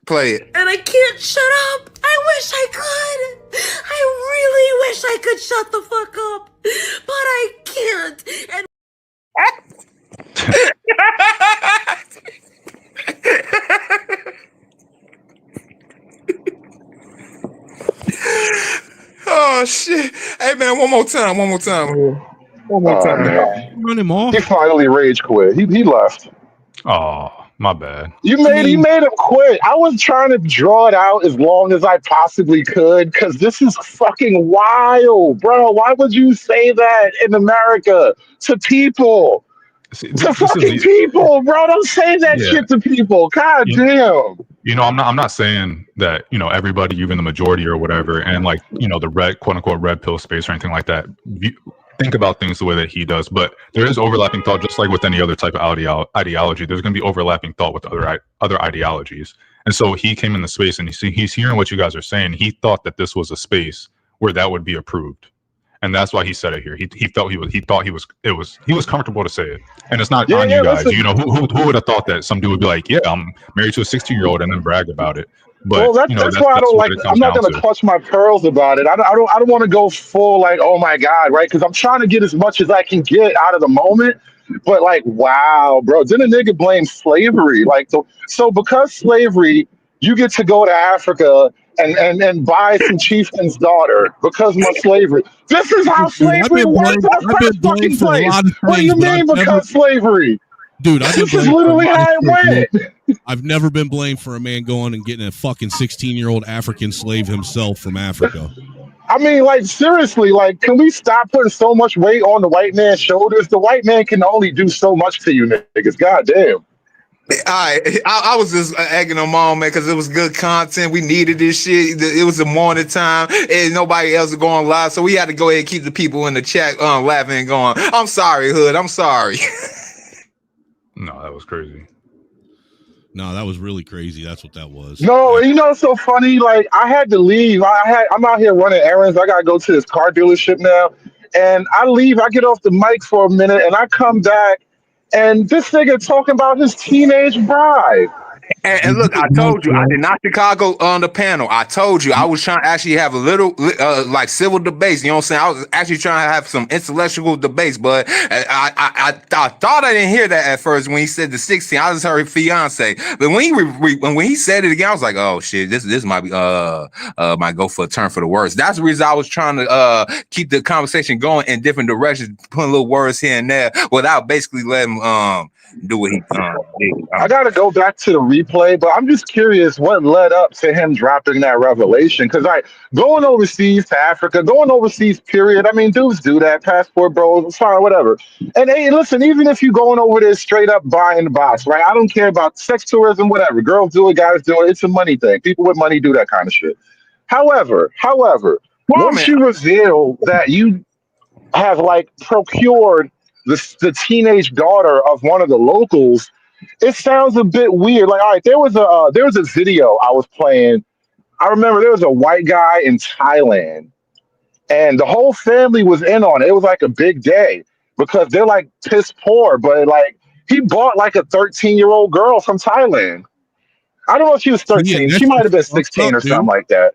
play it. And I can't shut up. I wish I could. I really wish I could shut the fuck up. But I can't. And Oh shit! Hey man, one more time. Man. Run him off. He finally rage quit. He left. Oh, my bad. He made him quit. I was trying to draw it out as long as I possibly could, because this is fucking wild, bro. Why would you say that in America to people? To fucking people, bro. Don't say that shit to people. God damn. I'm not saying that, everybody, even the majority or whatever, and like, the red, quote unquote, red pill space or anything like that, think about things the way that he does. But there is overlapping thought, just like with any other type of ideology. There's going to be overlapping thought with other ideologies. And so he came in the space and he's hearing what you guys are saying. He thought that this was a space where that would be approved. And that's why he said it here. He thought he was comfortable to say it. And it's not on you guys. Listen. Who would have thought that some dude would be like, yeah, I'm married to a 16-year-old and then brag about it. But that's why I don't like. I'm not gonna clutch my pearls about it. I don't want to go full like, oh my god, right? Because I'm trying to get as much as I can get out of the moment. But like, wow, bro, didn't a nigga blame slavery? Like, so because slavery, you get to go to Africa and buy some chieftain's daughter because of my slavery. This is how slavery works in the first fucking place. What do you mean because slavery? Dude, this is literally how it went. I've never been blamed for a man going and getting a fucking 16-year-old African slave himself from Africa. I mean, like, seriously, like, can we stop putting so much weight on the white man's shoulders? The white man can only do so much to you niggas. Goddamn. I was just egging them on, man, because it was good content. We needed this shit. It was the morning time, and nobody else was going live, so we had to go ahead and keep the people in the chat laughing and going, I'm sorry, Hood, I'm sorry. No, that was crazy. No, that was really crazy. That's what that was. No, it's so funny. Like, I had to leave. I'm out here running errands. I gotta go to this car dealership now, and I leave. I get off the mic for a minute, and I come back, and this nigga talking about his teenage bride. And look, I told you, I did not Chicago on the panel. I told you I was trying to actually have a little like civil debates. You know what I'm saying? I was actually trying to have some intellectual debates, but I thought I didn't hear that at first when he said the 16. I just heard fiance, but when he said it again, I was like, oh shit, this might be might go for a turn for the worse. That's the reason I was trying to keep the conversation going in different directions, putting little words here and there without basically letting him do what he did. I gotta go back to the replay, but I'm just curious what led up to him dropping that revelation. Because going overseas to Africa, going overseas, period. I mean, dudes do that. Passport bros, fine, whatever. And hey, listen, even if you're going over there straight up buying the box, right? I don't care about sex tourism, whatever. Girls do it, guys do it. It's a money thing. People with money do that kind of shit. However, once you reveal that you have like procured the teenage daughter of one of the locals, it sounds a bit weird. Like, all right, there was a video I was playing. I remember there was a white guy in Thailand, and the whole family was in on it. It was like a big day because they're like piss poor, but like he bought like a 13-year-old girl from Thailand. I don't know if she was 13. She might have been 16 or something like that.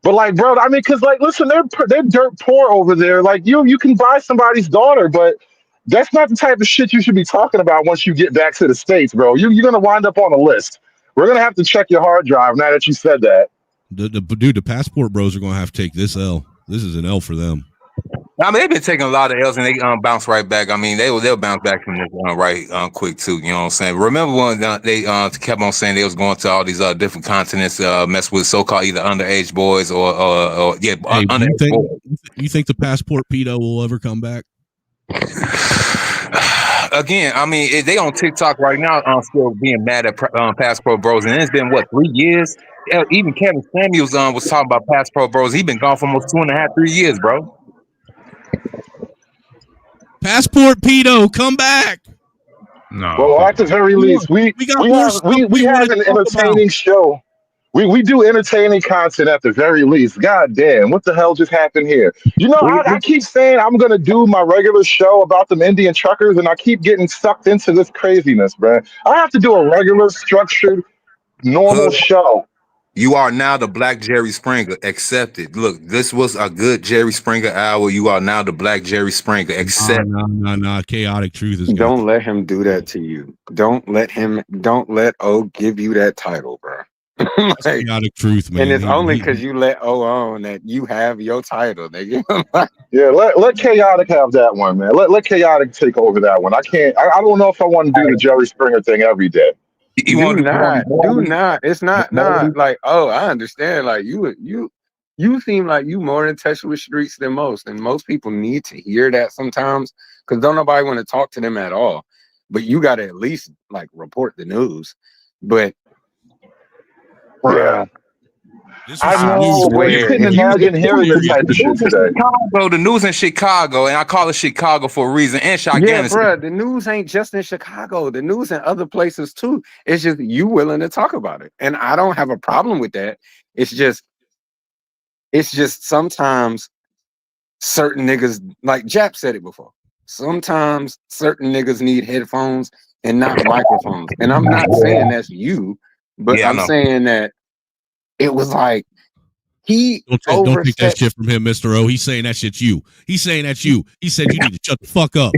But like, bro, I mean, because like, listen, they're dirt poor over there. Like, you can buy somebody's daughter, but that's not the type of shit you should be talking about once you get back to the States, bro. You're gonna wind up on a list. We're gonna have to check your hard drive now that you said that. The passport bros are gonna have to take this L. This is an L for them. I mean, they've been taking a lot of L's and they bounce right back. I mean, they'll bounce back from this quick too. You know what I'm saying? Remember when they kept on saying they was going to all these different continents, mess with so-called either underage boys or underage boys. You think the passport pedo will ever come back? Again, I mean, they on TikTok right now, still being mad at Passport Bros, and it's been what, 3 years? Even Kevin Samuels was talking about Passport Bros. He been gone for almost 2.5, 3 years, bro. Passport pedo, come back. No. Well, at the very least, we have an entertaining show. We do entertaining content at the very least. God damn, what the hell just happened here? You know, I keep saying I'm gonna do my regular show about them Indian truckers, and I keep getting sucked into this craziness, bro. I have to do a regular, structured, normal show. You are now the Black Jerry Springer. Accept it. Look, this was a good Jerry Springer hour. You are now the Black Jerry Springer. Accept. No. Chaotic Truth is. Don't let him do that to you. Don't let O give you that title, bro. Like, Chaotic Truth, man. And it's only because you let O on that you have your title, nigga. Yeah, let Chaotic have that one, man. Let Chaotic take over that one. I don't know if I want to do the Jerry Springer thing every day. Do not. It's not like, oh, I understand. Like you seem like you more in touch with streets than most, and most people need to hear that sometimes because don't nobody want to talk to them at all. But you got to at least like report the news. But yeah. I know, but you couldn't imagine hearing this type of shit today. The news in Chicago, and I call it Chicago for a reason, and yeah, bro, the news ain't just in Chicago. The news in other places too. It's just you willing to talk about it, and I don't have a problem with that. It's just sometimes certain niggas, like Jap said it before. Sometimes certain niggas need headphones and not microphones, and I'm not saying that's you, but I'm saying that. It was like don't take that shit from him, Mr. O. He's saying that shit's you. He's saying that's you. He said you need to shut the fuck up.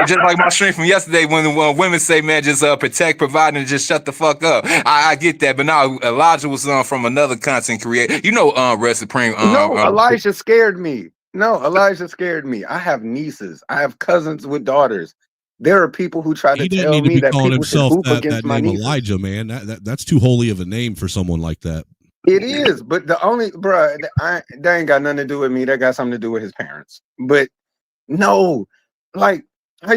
Just like my stream from yesterday when women say, man, just protect, provide, and just shut the fuck up. I get that, but now Elijah was from another content creator. You know, Red Supreme. Elijah scared me. Elijah scared me. I have nieces. I have cousins with daughters. There are people who try to tell me that people should hoop against my nieces. Elijah, man, that's too holy of a name for someone like that. It is, but that ain't got nothing to do with me. That got something to do with his parents. But no, like, how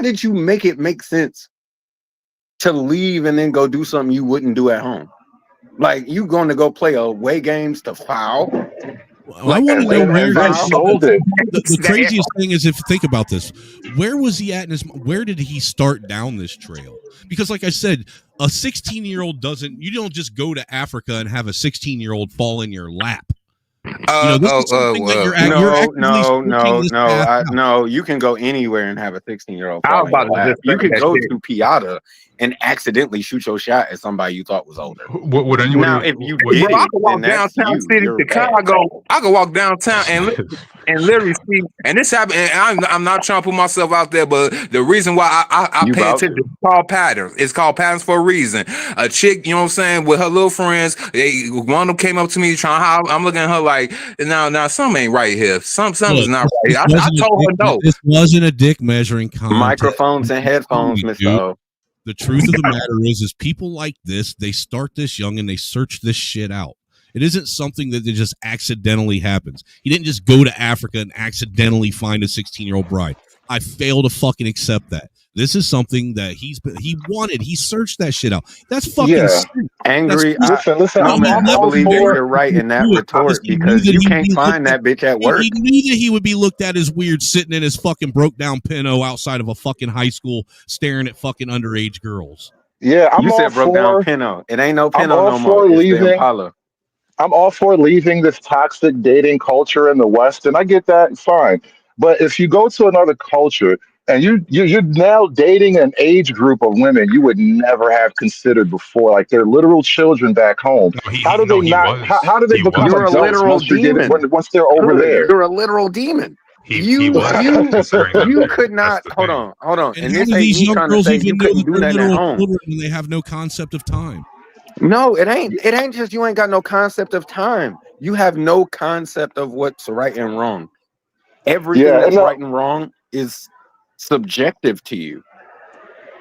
did you make it make sense to leave and then go do something you wouldn't do at home? Like, you going to go play away games to foul? I want to know where the craziest thing is, if you think about this, where was he at where did he start down this trail? Because like I said, a 16-year-old you don't just go to Africa and have a 16-year-old fall in your lap. This is something that you're actively searching this path out. No. You can go anywhere and have a 16-year-old. I was about to just You say can that go shit. to Piata and accidentally shoot your shot at somebody you thought was older. Would anybody? Now, if you Bro, did I it, can walk then that's downtown you. city, You're bad. Chicago. I can walk downtown and literally see. And this happened. And I'm not trying to put myself out there, but the reason why I You pay vouch? attention is called patterns. It's called patterns for a reason. A chick, you know what I'm saying, with her little friends. One of them came up to me trying to holler. I'm looking at her like, now something ain't right here. Something's not right here. I told her no. This wasn't a dick measuring contest. Microphones and headphones, Mr. O. The truth of the matter is people like this, they start this young and they search this shit out. It isn't something that just accidentally happens. He didn't just go to Africa and accidentally find a 16-year-old bride. I fail to fucking accept that. This is something that he wanted. He searched that shit out. That's fucking sick. Angry. Listen. I believe that you're right in that retort because you can't find that bitch at work. He knew that he would be looked at as weird sitting in his fucking broke down Pinto outside of a fucking high school staring at fucking underage girls. Yeah, I'm You all said broke for. down Pinto. It ain't no I'm Pinto all no for more. It's the leaving. Impala. I'm all for leaving this toxic dating culture in the West, and I get that, fine. But if you go to another culture and you're now dating an age group of women you would never have considered before, like they're literal children back home. How do they become You're a adults literal once demon. once they're over there? You're a literal demon. You could not. Hold on. And And how this do ain't these me young trying to girls say even you know couldn't that do they're that at literal home. children when they have no concept of time? No, it ain't. It ain't just you ain't got no concept of time. You have no concept of what's right and wrong. Everything that's right and wrong is subjective to you.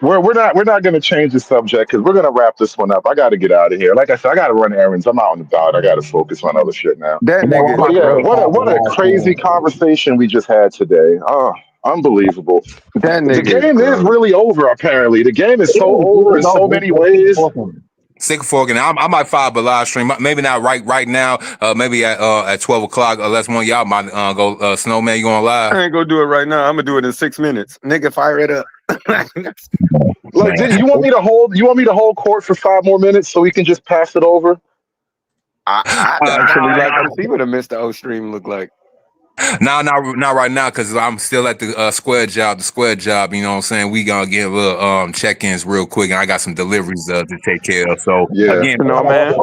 We're not going to change the subject because we're going to wrap this one up. I got to get out of here. Like I said, I got to run errands. I'm out and about. I got to focus on other shit now. That nigga, But yeah, what a crazy conversation we just had today. Oh, unbelievable. The game is really over. Apparently, the game is so over in so many ways. Sick of forking. I might file a live stream. Maybe not right now. Maybe at 12 o'clock. Unless one of y'all might go Snowman. You going live? I ain't gonna do it right now. I'm gonna do it in 6 minutes. Nigga, fire it up. Like, you want me to hold court for 5 more minutes so we can just pass it over? I'd actually like to see what a Mr. O stream look like. No, not right now because I'm still at the square job. The square job, you know what I'm saying? We gonna get a little check-ins real quick, and I got some deliveries to take care of. So again, man.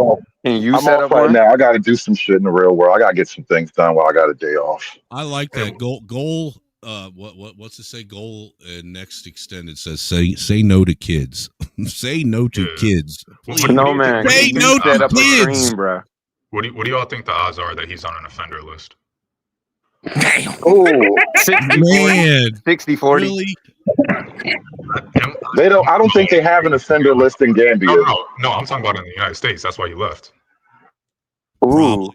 Can you I'm set off up right one? now. I got to do some shit in the real world. I got to get some things done while I got a day off. I like that goal. What's it say? Goal next extended says say no to kids. Say no to kids. Please. No man. Say no to kids, stream, bro. What do y'all think the odds are that he's on an offender list? Damn. Oh, 60-40. 60-40. Really? They don't. I don't think they have an offender list in Gambia. No, I'm talking about in the United States. That's why he left. Ooh,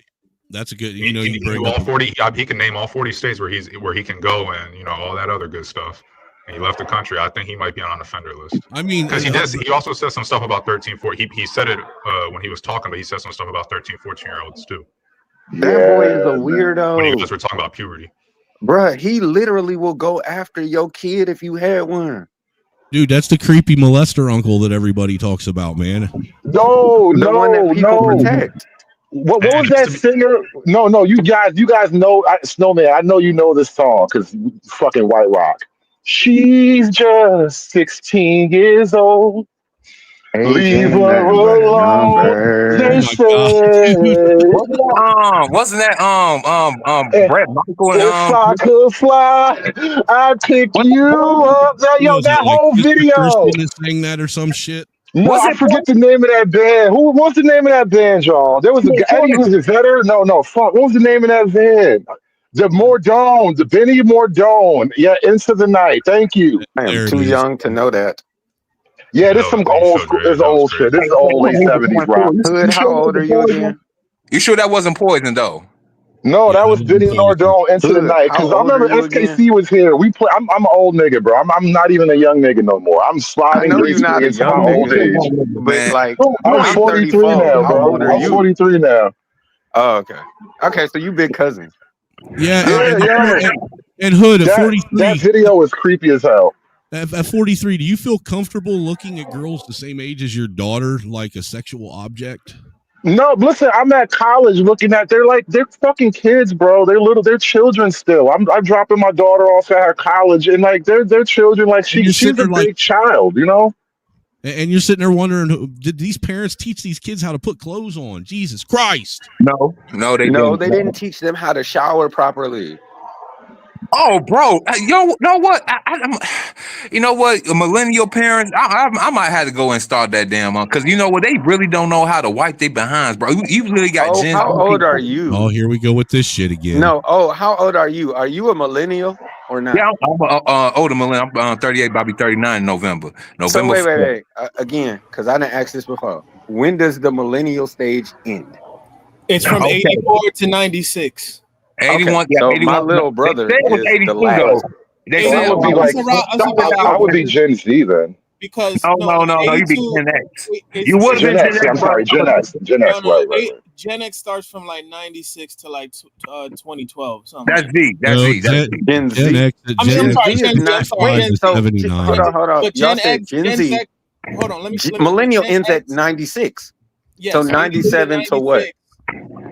that's a good. He can bring do all up 40. He can name all 40 states where he can go and all that other good stuff. And he left the country. I think he might be on an offender list. I mean, because he also said some stuff about 13, 14. He said it when he was talking, but he said some stuff about 13, 14-year-olds too. that boy is a weirdo. When you guys were talking about puberty. Bruh, he literally will go after your kid if you had one. Dude, that's the creepy molester uncle that everybody talks about, man. No, The one that people protect. What was that singer? No, you guys know Snowman. I know you know this song because fucking White Rock. She's just 16 years old. Leave her alone. They say. Wasn't that Brett Michael and If I could fly, I'd pick you up. That whole video. Saying that or some shit. No, I forget the name of that band. What's the name of that band, y'all? There was Eddie was a veteran. No, fuck. What was the name of that band? The Mordone, the Benny Mordone. Yeah, Into the Night. Thank you. I am too young to know that. Yeah, this some old school. This old shit. This is old late 70s rock. Hood, how old are you again? You sure that wasn't Poison though? No, that was Benny Mordone Into the Night. Because I remember SKC was here. We play. I'm an old nigga, bro. I'm not even a young nigga no more. I'm sliding I know you're not a into my young old nigga, age. but like I'm 43 now, How bro. old are I'm you? 43 now. Oh, okay. Okay, so you big cousin. Yeah, Yeah. and Hood at That 43. video is creepy as hell. At 43, do you feel comfortable looking at girls the same age as your daughter like a sexual object? No, listen, I'm at college looking at they're fucking kids, bro. They're children still. I'm dropping my daughter off at her college and like they're children, like And you're she's sitting a there like, big child, you know? and you're sitting there wondering, did these parents teach these kids how to put clothes on? Jesus Christ. No, they didn't teach them how to shower properly. Oh, bro, you know what? You know what? Millennial parents, I might have to go and start that damn because you know what? They really don't know how to wipe their behinds, bro. You really got. Gen How old are you? Oh, here we go with this shit again. No. Oh, how old are you? Are you a millennial or not? Yeah, I'm older millennial. I'm 38, about to be 39 in November. So wait. Again, because I didn't ask this before. When does the millennial stage end? It's from 84 to 96. 81. Okay, so 81. My little brother is the last. They said would be I would be Gen Z then. Because no, you'd be Gen X. You would have been Gen X. I'm sorry, Gen X. Right. Gen X starts from like 96 to like 2012. Something. That's Z. That's Z. Gen Z. Gen X. I mean, I'm sorry, Gen Z. Hold on. Y'all said Gen Z. Hold on, let me. Millennial ends at 96. Yes, so 97 to what?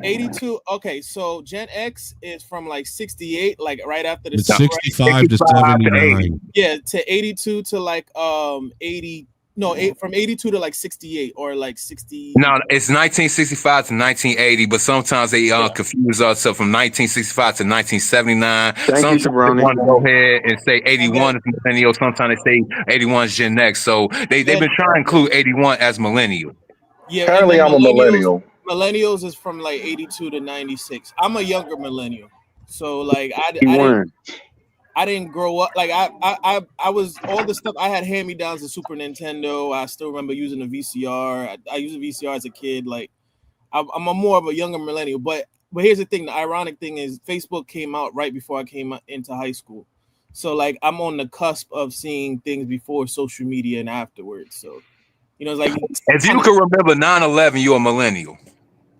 82. Okay, so Gen X is from like 68, like right after the It's 65 to 79. Yeah, to 82 to like 80. No, from 82 to like 68 or like 60. No, it's 1965 to 1980, but sometimes they confuse us. So from 1965 to 1979. Sometimes they want to go ahead and say 81 is millennial. Sometimes they say 81 is Gen X. So they've been trying to include 81 as millennial. Yeah, apparently I'm a millennial. Millennials is from like 82 to 96. I'm a younger millennial, so like I didn't grow up like I was all the stuff I had hand-me-downs the Super Nintendo. I still remember using a VCR. I used a VCR as a kid. Like I'm a more of a younger millennial. But here's the thing: the ironic thing is Facebook came out right before I came into high school, so like I'm on the cusp of seeing things before social media and afterwards. So you know, it's like if you can remember 9/11, you're a millennial.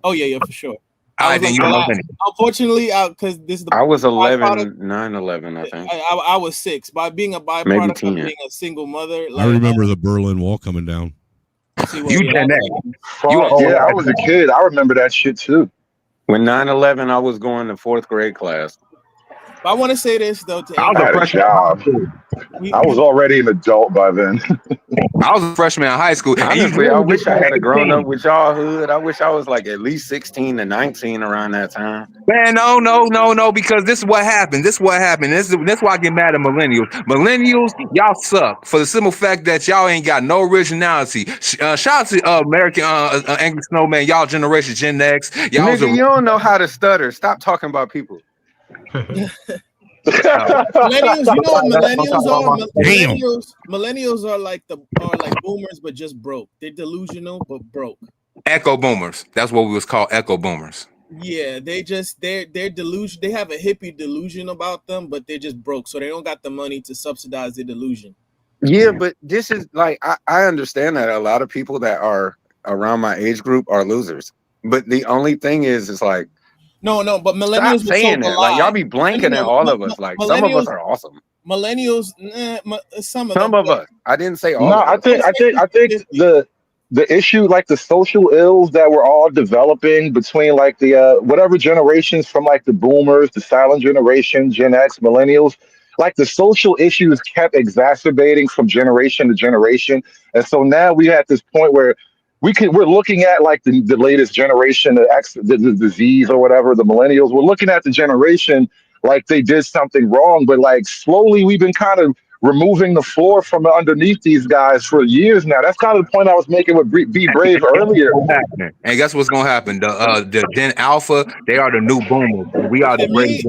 Oh yeah, for sure. Unfortunately, because this is I was 11, 9/11, I think. I was 6. By being a byproduct of being a single mother, I remember the Berlin Wall coming down. You Gen X. Yeah, I was a kid. I remember that shit too. When 9/11, I was going to 4th grade class. I want to say this though. I was already an adult by then. I was a freshman in high school. Honestly, I wish I had grown up with y'all hood. I wish I was like at least 16 to 19 around that time. Man, no, because this is what happened. This is why I get mad at millennials. Millennials, y'all suck for the simple fact that y'all ain't got no originality. Shout out to American Angry Snowman, y'all generation Gen X. Nigga, you don't know how to stutter. Stop talking about people. Millennials, you know what millennials are? Millennials are like boomers, but just broke. They're delusional, but broke. Echo boomers. That's what we was called, echo boomers. Yeah, they're delusion. They have a hippie delusion about them, but they're just broke, so they don't got the money to subsidize their delusion. Yeah, but this is like I understand that a lot of people that are around my age group are losers. But the only thing is like no, but millennials stop saying that. Like y'all be blanking at all of us. Like some of us are awesome. Millennials, some of us. I didn't say all. No, of us. I think the issue, like the social ills that we're all developing between like the whatever generations from like the boomers, the silent generation, Gen X, millennials, like the social issues kept exacerbating from generation to generation, and so now we at this point where we're looking at like the latest generation, the disease or whatever, the millennials. We're looking at the generation like they did something wrong, but like slowly we've been kind of removing the floor from underneath these guys for years now. That's kind of the point I was making with Be Brave earlier. And guess what's gonna happen? The Gen Alpha, they are the new boomers. We are the great.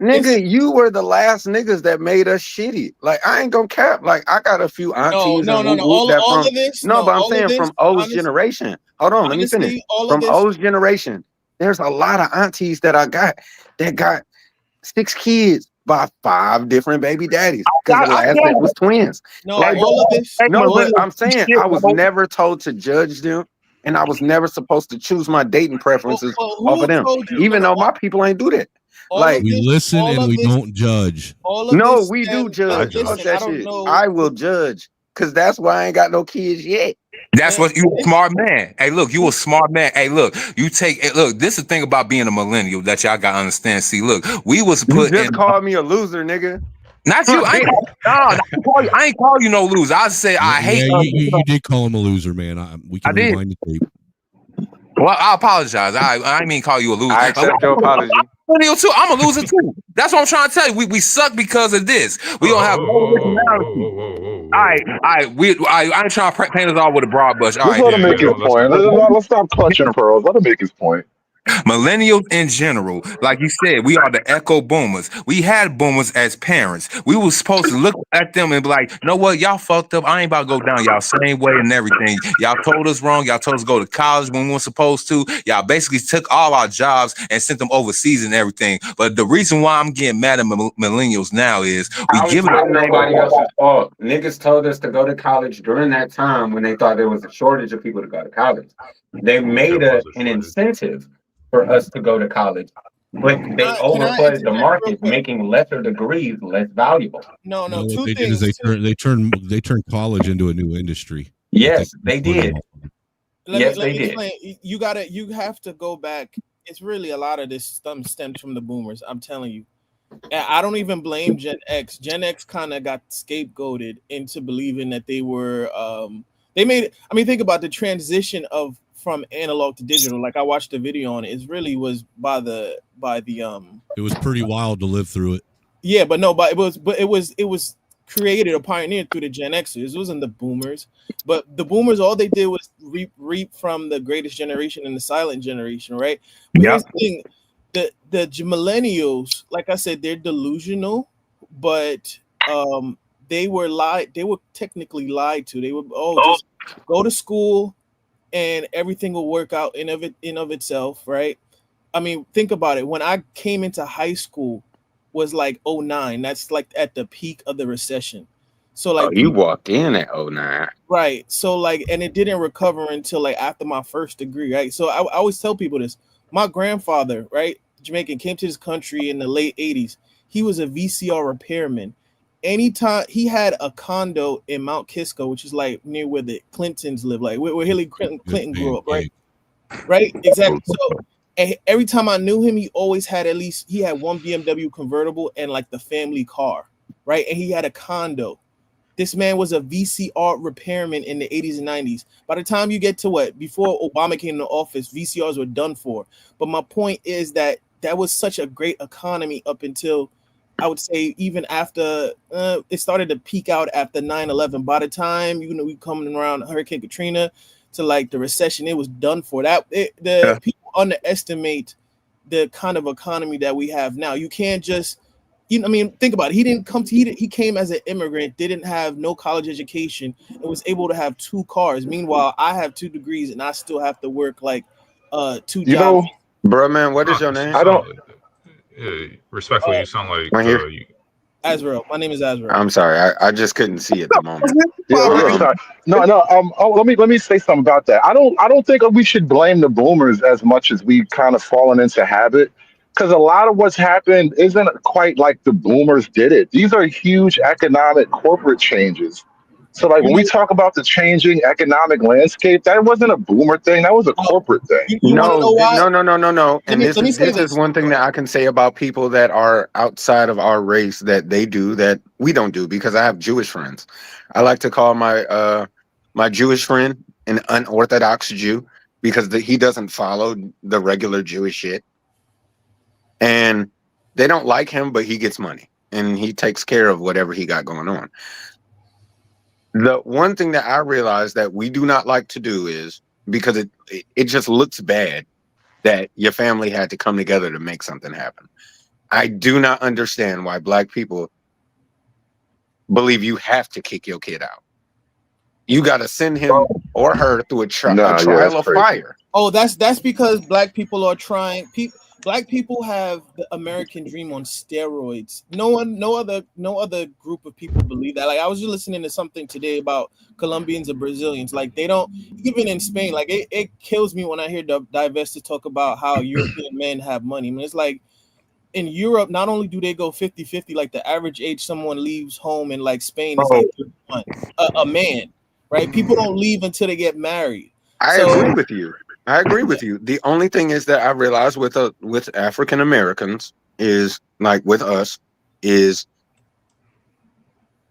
Nigga, you were the last niggas that made us shitty. Like I ain't gonna cap. Like I got a few aunties. No. All of this. No, but I'm saying from O's generation. Hold on, let me finish. From O's generation, there's a lot of aunties that I got that got 6 kids by 5 different baby daddies because the last one was twins. No, like, all of this. No, but I'm saying I was never told to judge them, and I was never supposed to choose my dating preferences off of them, even though my people ain't do that. Like we listen and we don't judge. No, we do judge. I will judge because that's why I ain't got no kids yet. That's what you a smart man. Hey, look, you a smart man. Hey, look, you take. Hey, look, this is the thing about being a millennial that y'all gotta understand. See, look, we was You put just in. called me a loser, nigga. Not you. I ain't call you no loser. I say I hate. You did call him a loser, man. We can rewind the tape. Well, I apologize. I didn't mean call you a loser. I accept your apology. I'm a loser too. That's what I'm trying to tell you. We suck because of this. We don't have no originality. All right. I ain't trying to paint us all with a broad brush. All Just right. let him make his point. Let's stop clutching pearls. Let him make his point. Millennials in general, like you said, we are the echo boomers. We had boomers as parents. We were supposed to look at them and be like, you know what, y'all fucked up. I ain't about to go down y'all same way and everything. Y'all told us wrong. Y'all told us to go to college when we weren't supposed to. Y'all basically took all our jobs and sent them overseas and everything. But the reason why I'm getting mad at millennials now is we give it nobody else's fault. Niggas told us to go to college during that time when they thought there was a shortage of people to go to college. They made an incentive for us to go to college, but they overplayed the market, making lesser degrees less valuable. No, What they did is they turned college into a new industry. Yes, they did. Let me explain. You have to go back. It's really a lot of this stems from the boomers. I'm telling you. And I don't even blame Gen X. Gen X kind of got scapegoated into believing that they were. Think about the transition from analog to digital. Like I watched a video on it. It really was by the. It was pretty wild to live through it. Yeah, but it was created or pioneered through the Gen Xers. It wasn't the boomers. But the boomers, all they did was reap from the greatest generation and the silent generation, right? But here's the thing. The millennials, like I said, they're delusional, but they were technically lied to. They were just go to school and everything will work out in of itself, right? I mean, think about it. When I came into high school was like 2009. That's like at the peak of the recession. So like you walked in at 2009. Right. So like, and it didn't recover until like after my first degree, right? So I always tell people this. My grandfather, right, Jamaican, came to this country in the late 80s. He was a VCR repairman. Anytime he had a condo in Mount Kisco, which is like near where the Clintons live, like where Hillary Clinton grew up, right? Right, exactly. So every time I knew him, he always had he had one BMW convertible and like the family car, right? And he had a condo. This man was a VCR repairman in the 80s and 90s. By the time you get to before Obama came into office, VCRs were done for. But my point is that was such a great economy up until, I would say, even after it started to peak out after 9/11. By the time we coming around Hurricane Katrina to like the recession, it was done for. People underestimate the kind of economy that we have now. You can't just, think about it. He came as an immigrant, didn't have no college education, and was able to have 2 cars. Meanwhile, I have 2 degrees and I still have to work like 2 jobs. Bro, man, what is your name? I don't. Respectfully, you sound like Azrael. My name is Azrael. I'm sorry, I just couldn't see at the moment. Let me say something about that. I don't think we should blame the boomers as much as we've kind of fallen into habit, because a lot of what's happened isn't quite like the boomers did it. These are huge economic corporate changes. So like when we talk about the changing economic landscape, that wasn't a boomer thing. That was a corporate thing. No. And this is one thing that I can say about people that are outside of our race that they do that we don't do, because I have Jewish friends. I like to call my my Jewish friend an unorthodox Jew because he doesn't follow the regular Jewish shit. And they don't like him, but he gets money and he takes care of whatever he got going on. The one thing that I realized that we do not like to do is, because it just looks bad that your family had to come together to make something happen. I do not understand why Black people believe you have to kick your kid out. You got to send him or her through a trial of fire. Oh, that's because Black people are trying. Black people have the American dream on steroids. No other group of people believe that. Like I was just listening to something today about Colombians and Brazilians. Like they don't, even in Spain, like it kills me when I hear divestors talk about how European men have money. I mean, it's like in Europe, not only do they go 50-50, like the average age someone leaves home in like Spain is like 31, a man. right? People don't leave until they get married. I agree with you. I agree with you. The only thing is that I realize with African Americans is like with us is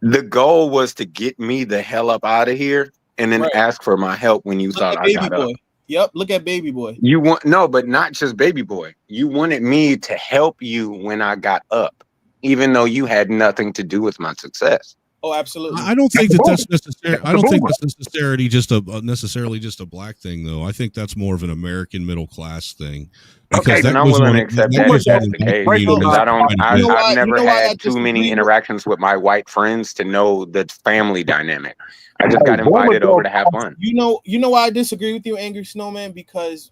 the goal was to get me the hell up out of here and then ask for my help when you thought I got up. Yep, look at Baby Boy. You want no, but not just Baby Boy. You wanted me to help you when I got up, even though you had nothing to do with my success. Oh, absolutely. I don't think that's necessary. I don't think that's necessarily just a black thing, though. I think that's more of an American middle class thing. Okay, then I'm willing to accept that if that's the case. Because I've never had too many interactions with my white friends to know the family dynamic. I just got invited over to have fun. You know why I disagree with you, Angry Snowman? Because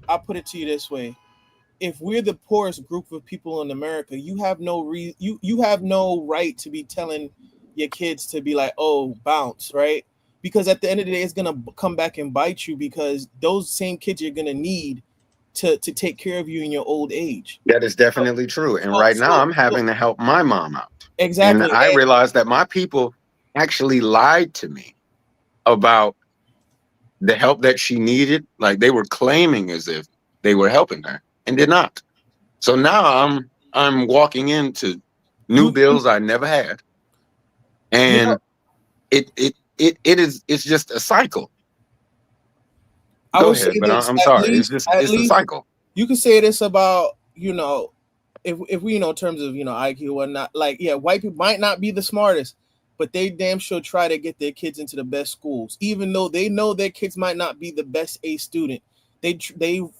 I'll put it to you this way. If we're the poorest group of people in America, you have no you have no right to be telling your kids to be like, oh, bounce, right? Because at the end of the day, it's gonna come back and bite you, because those same kids you're gonna need to take care of you in your old age. That is definitely true. And right now I'm having to help my mom out. Exactly. And I realized that my people actually lied to me about the help that she needed. Like they were claiming as if they were helping her and did not. So now I'm walking into new bills I never had. And it's just a cycle. Go ahead, but I'm sorry. It's a cycle. You can say this about, if we, in terms of, IQ or whatnot, like, yeah, white people might not be the smartest, but they damn sure try to get their kids into the best schools, even though they know their kids might not be the best A student. They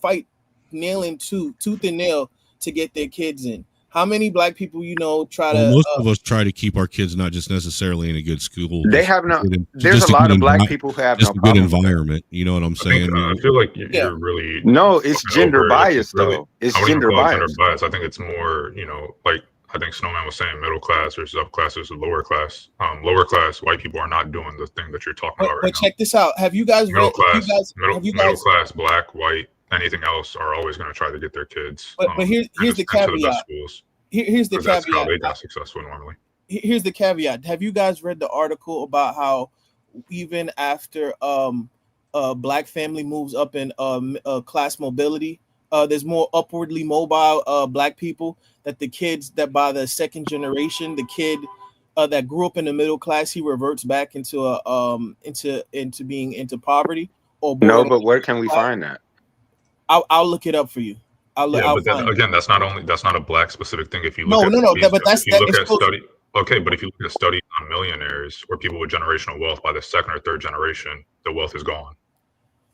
fight tooth and nail to get their kids in. How many black people try to? Most of us try to keep our kids not just necessarily in a good school. They have no. There's a lot of black people who have just no a good problem. environment. You know what I'm saying? I feel like you're really no. It's gender bias though. It's gender bias. I think it's more. Like I think Snowman was saying, middle class versus upper class versus lower class. Lower class white people are not doing the thing that you're talking about right now. But check this out. Have you guys middle class, black, white, anything else are always going to try to get their kids. But here's the caveat. Here's the caveat. That's how they got successful normally. Here's the caveat. Have you guys read the article about how even after a black family moves up in class mobility, there's more upwardly mobile black people, that the kids that by the second generation, the kid that grew up in the middle class, he reverts back into being into poverty. No, but where can we find that? I'll look it up for you. But then, again, that's not a black specific thing. If you look but if you look at study, okay, but if you look at studies on millionaires or people with generational wealth, by the second or third generation, the wealth is gone.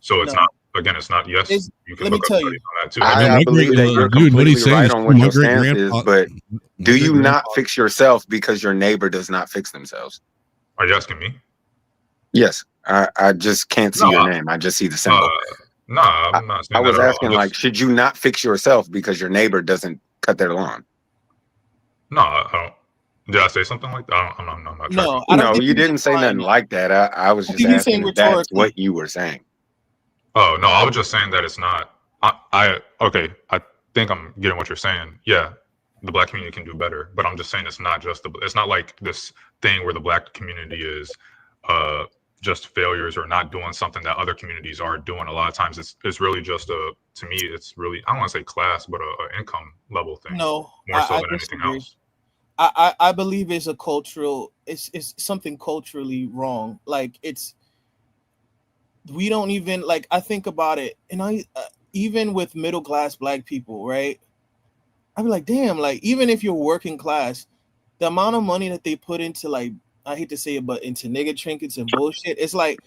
So it's not. Again, it's not. Yes, you can look up studies on that too. I believe that you're completely right on what your stance is, but do you not fix yourself because your neighbor does not fix themselves? Are you asking me? Yes, I just can't see your name. I just see the symbol. No, I'm not saying I was asking, like, should you not fix yourself because your neighbor doesn't cut their lawn? No, I don't. Did I say something like that? I'm not. No, you didn't say nothing like that. I was just asking if that's what you were saying. Oh no, I was just saying that it's not. I think I'm getting what you're saying. Yeah, the black community can do better, but I'm just saying it's not just it's not like this thing where the black community is just failures or not doing something that other communities are doing. A lot of times it's really just to me it's really, I don't want to say class, but a income level thing. No, more so than anything else. I believe it's a cultural, it's something culturally wrong. Like we don't even, like, I think about it, and even with middle class black people, right? I'd be like, damn, like, even if you're working class, the amount of money that they put into, like, I hate to say it, but into nigga trinkets and bullshit. It's like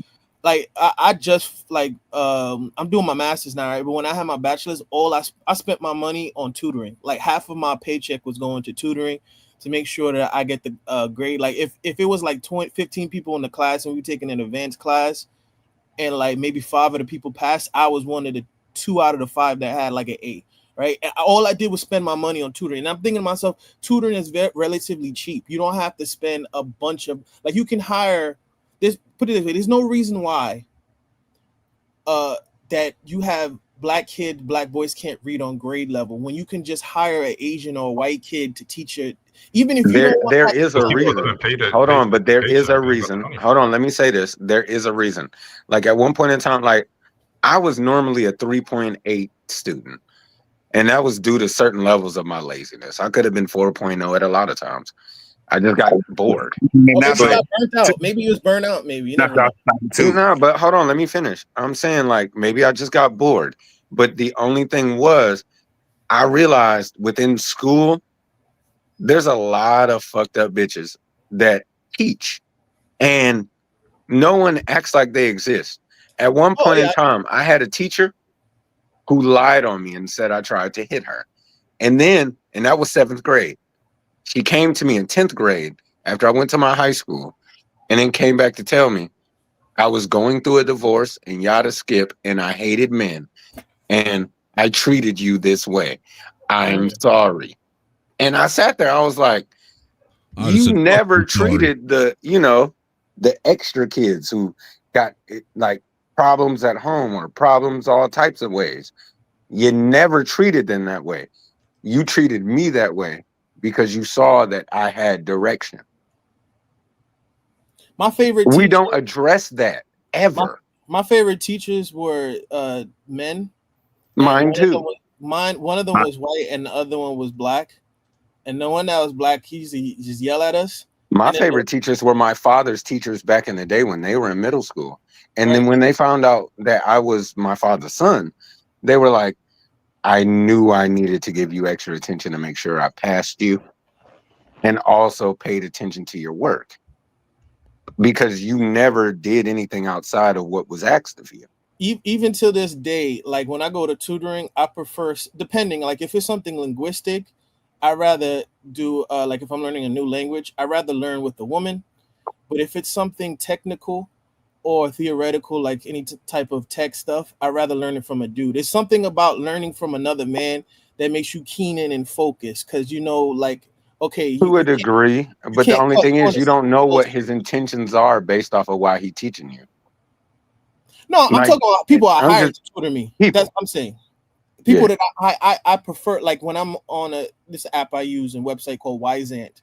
I just like I'm doing my master's now, right? But when I had my bachelor's, I spent my money on tutoring. Like half of my paycheck was going to tutoring to make sure that I get the grade. Like if it was like 15 people in the class and we were taking an advanced class, and like maybe 5 of the people passed, I was one of the 2 out of the 5 that had like an A. Right. And all I did was spend my money on tutoring. And I'm thinking to myself, tutoring is relatively cheap. You don't have to spend a bunch of, like, you can hire this. Put it this way: there's no reason why that you have black boys can't read on grade level when you can just hire an Asian or a white kid to teach even if you There, don't want there that, is a reason. Hold on, but there is a reason. Hold on, let me say this. There is a reason. Like at one point in time, like I was normally a 3.8 student, and that was due to certain levels of my laziness. I could have been 4.0 at a lot of times. I just got bored. or maybe you got burnt out. Maybe you was burnt out. Maybe you never know. No, but hold on, let me finish. I'm saying like maybe I just got bored. But the only thing was I realized within school, there's a lot of fucked up bitches that teach and no one acts like they exist. At one point in time, I had a teacher who lied on me and said I tried to hit her. And that was 7th grade. She came to me in 10th grade after I went to my high school and then came back to tell me I was going through a divorce and yada skip and I hated men and I treated you this way. I'm sorry. And I sat there, I was like, you never treated the extra kids who got like problems at home or problems all types of ways. You never treated them that way. You treated me that way because you saw that I had direction. My favorite. We don't address that ever. My favorite teachers were men. Mine too. One of them was white and the other one was black. And the one that was black, he just yell at us. My favorite teachers were my father's teachers back in the day when they were in middle school. And then when they found out that I was my father's son, they were like, I knew I needed to give you extra attention to make sure I passed you and also paid attention to your work because you never did anything outside of what was asked of you. Even to this day, like when I go to tutoring, I prefer, depending, like if it's something linguistic, I rather do like if I'm learning a new language, I rather learn with the woman. But if it's something technical or theoretical, like any type of tech stuff, I rather learn it from a dude. It's something about learning from another man that makes you keen in and focus, because like, okay, to a degree, but the only thing is you don't know what his intentions are based off of why he's teaching you. No, I'm talking about people I hired to tutor me. That's what I'm saying. People that I prefer, like when I'm on this app I use and website called Wisant.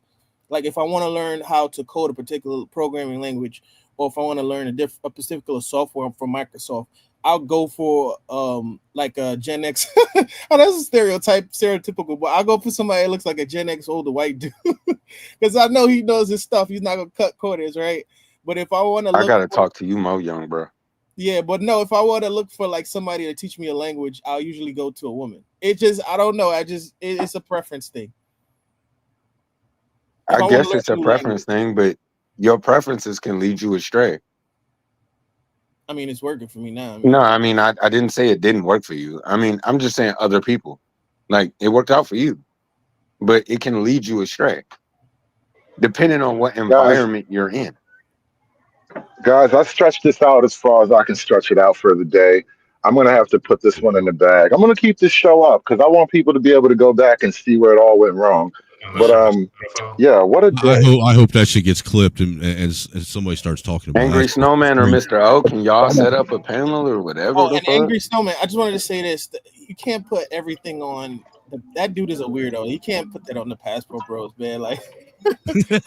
Like if I want to learn how to code a particular programming language, or if I want to learn a particular software from Microsoft, I'll go for like a Gen X. Oh, that's a stereotypical, but I'll go for somebody that looks like a Gen X older white dude because I know he knows his stuff. He's not gonna cut corners, right? But if I want to, I gotta talk to you, Mo Young, bro. Yeah, but no, if I want to look for like somebody to teach me a language, I'll usually go to a woman. It just, I don't know. It's a preference thing. I guess it's a preference thing, but your preferences can lead you astray. I mean, it's working for me now. No, I mean, I didn't say it didn't work for you. I mean, I'm just saying other people. Like, it worked out for you, but it can lead you astray, depending on what environment you're in. Guys, I stretched this out as far as I can stretch it out for the day. I'm going to have to put this one in the bag. I'm going to keep this show up because I want people to be able to go back and see where it all went wrong. But yeah, what a day. I hope that shit gets clipped and somebody starts talking about Angry Snowman or Mr. O, can y'all set up a panel or whatever? Oh, and Angry Snowman, I just wanted to say this. You can't put everything on. That dude is a weirdo. You can't put that on the Passport Bros, man. Like,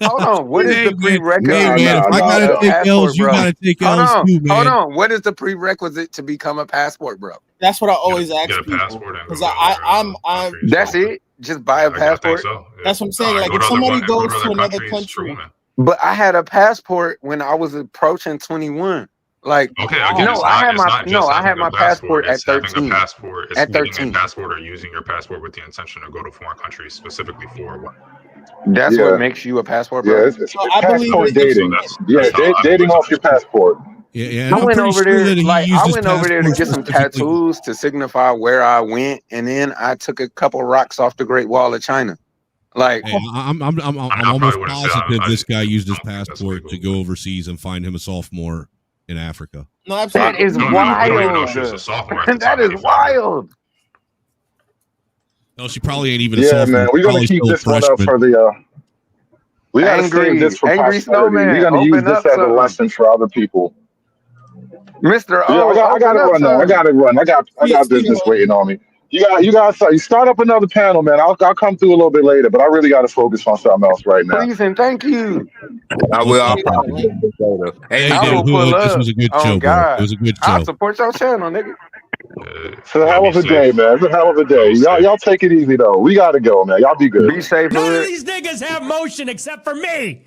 hold on. What is the prerequisite? Hey, man, if I gotta take L's, you gotta take L's too, man. Hold on. What is the prerequisite to become a Passport Bro? That's what I always ask people. Because I'm. That's it. Just buy a passport. So. That's what I'm saying. Like if somebody goes to another country. But I had a passport when I was approaching 21. Like, I had my passport at 13. At 13, passport or using your passport with the intention to go to foreign countries specifically for what? That's what makes you a passport, bro. Yeah, it's passport dating. Dating off your passport. Yeah. I went over there. I went over there to get some tattoos to signify where I went, and then I took a couple rocks off the Great Wall of China. Like, hey, I'm almost positive this guy used his passport to go overseas and find him a sophomore in Africa. No, absolutely. That is wild. That is wild. No, she probably ain't even a yeah, sophomore. man. We're gonna keep this one up for the. We gotta save this for posterity. We're gonna use this as a lesson for other people. Mr. O, I gotta run now. I got business waiting on me. You got you start up another panel, man. I'll come through a little bit later, but I really got to focus on something else right now. Please and thank you. I will. I'll probably get it later. Hey, I will dude, pull this up. was a good Oh show, bro. God, It was a good I'll show. support your channel, nigga. It's a hell of a day, man. It's a hell of a day. Y'all take it easy though. We gotta go, man. Y'all be good. Be safe. None of these niggas have motion except for me.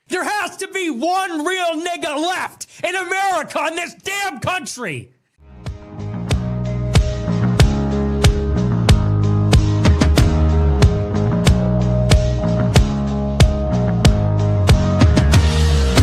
There has to be one real nigga left in America, in this damn country.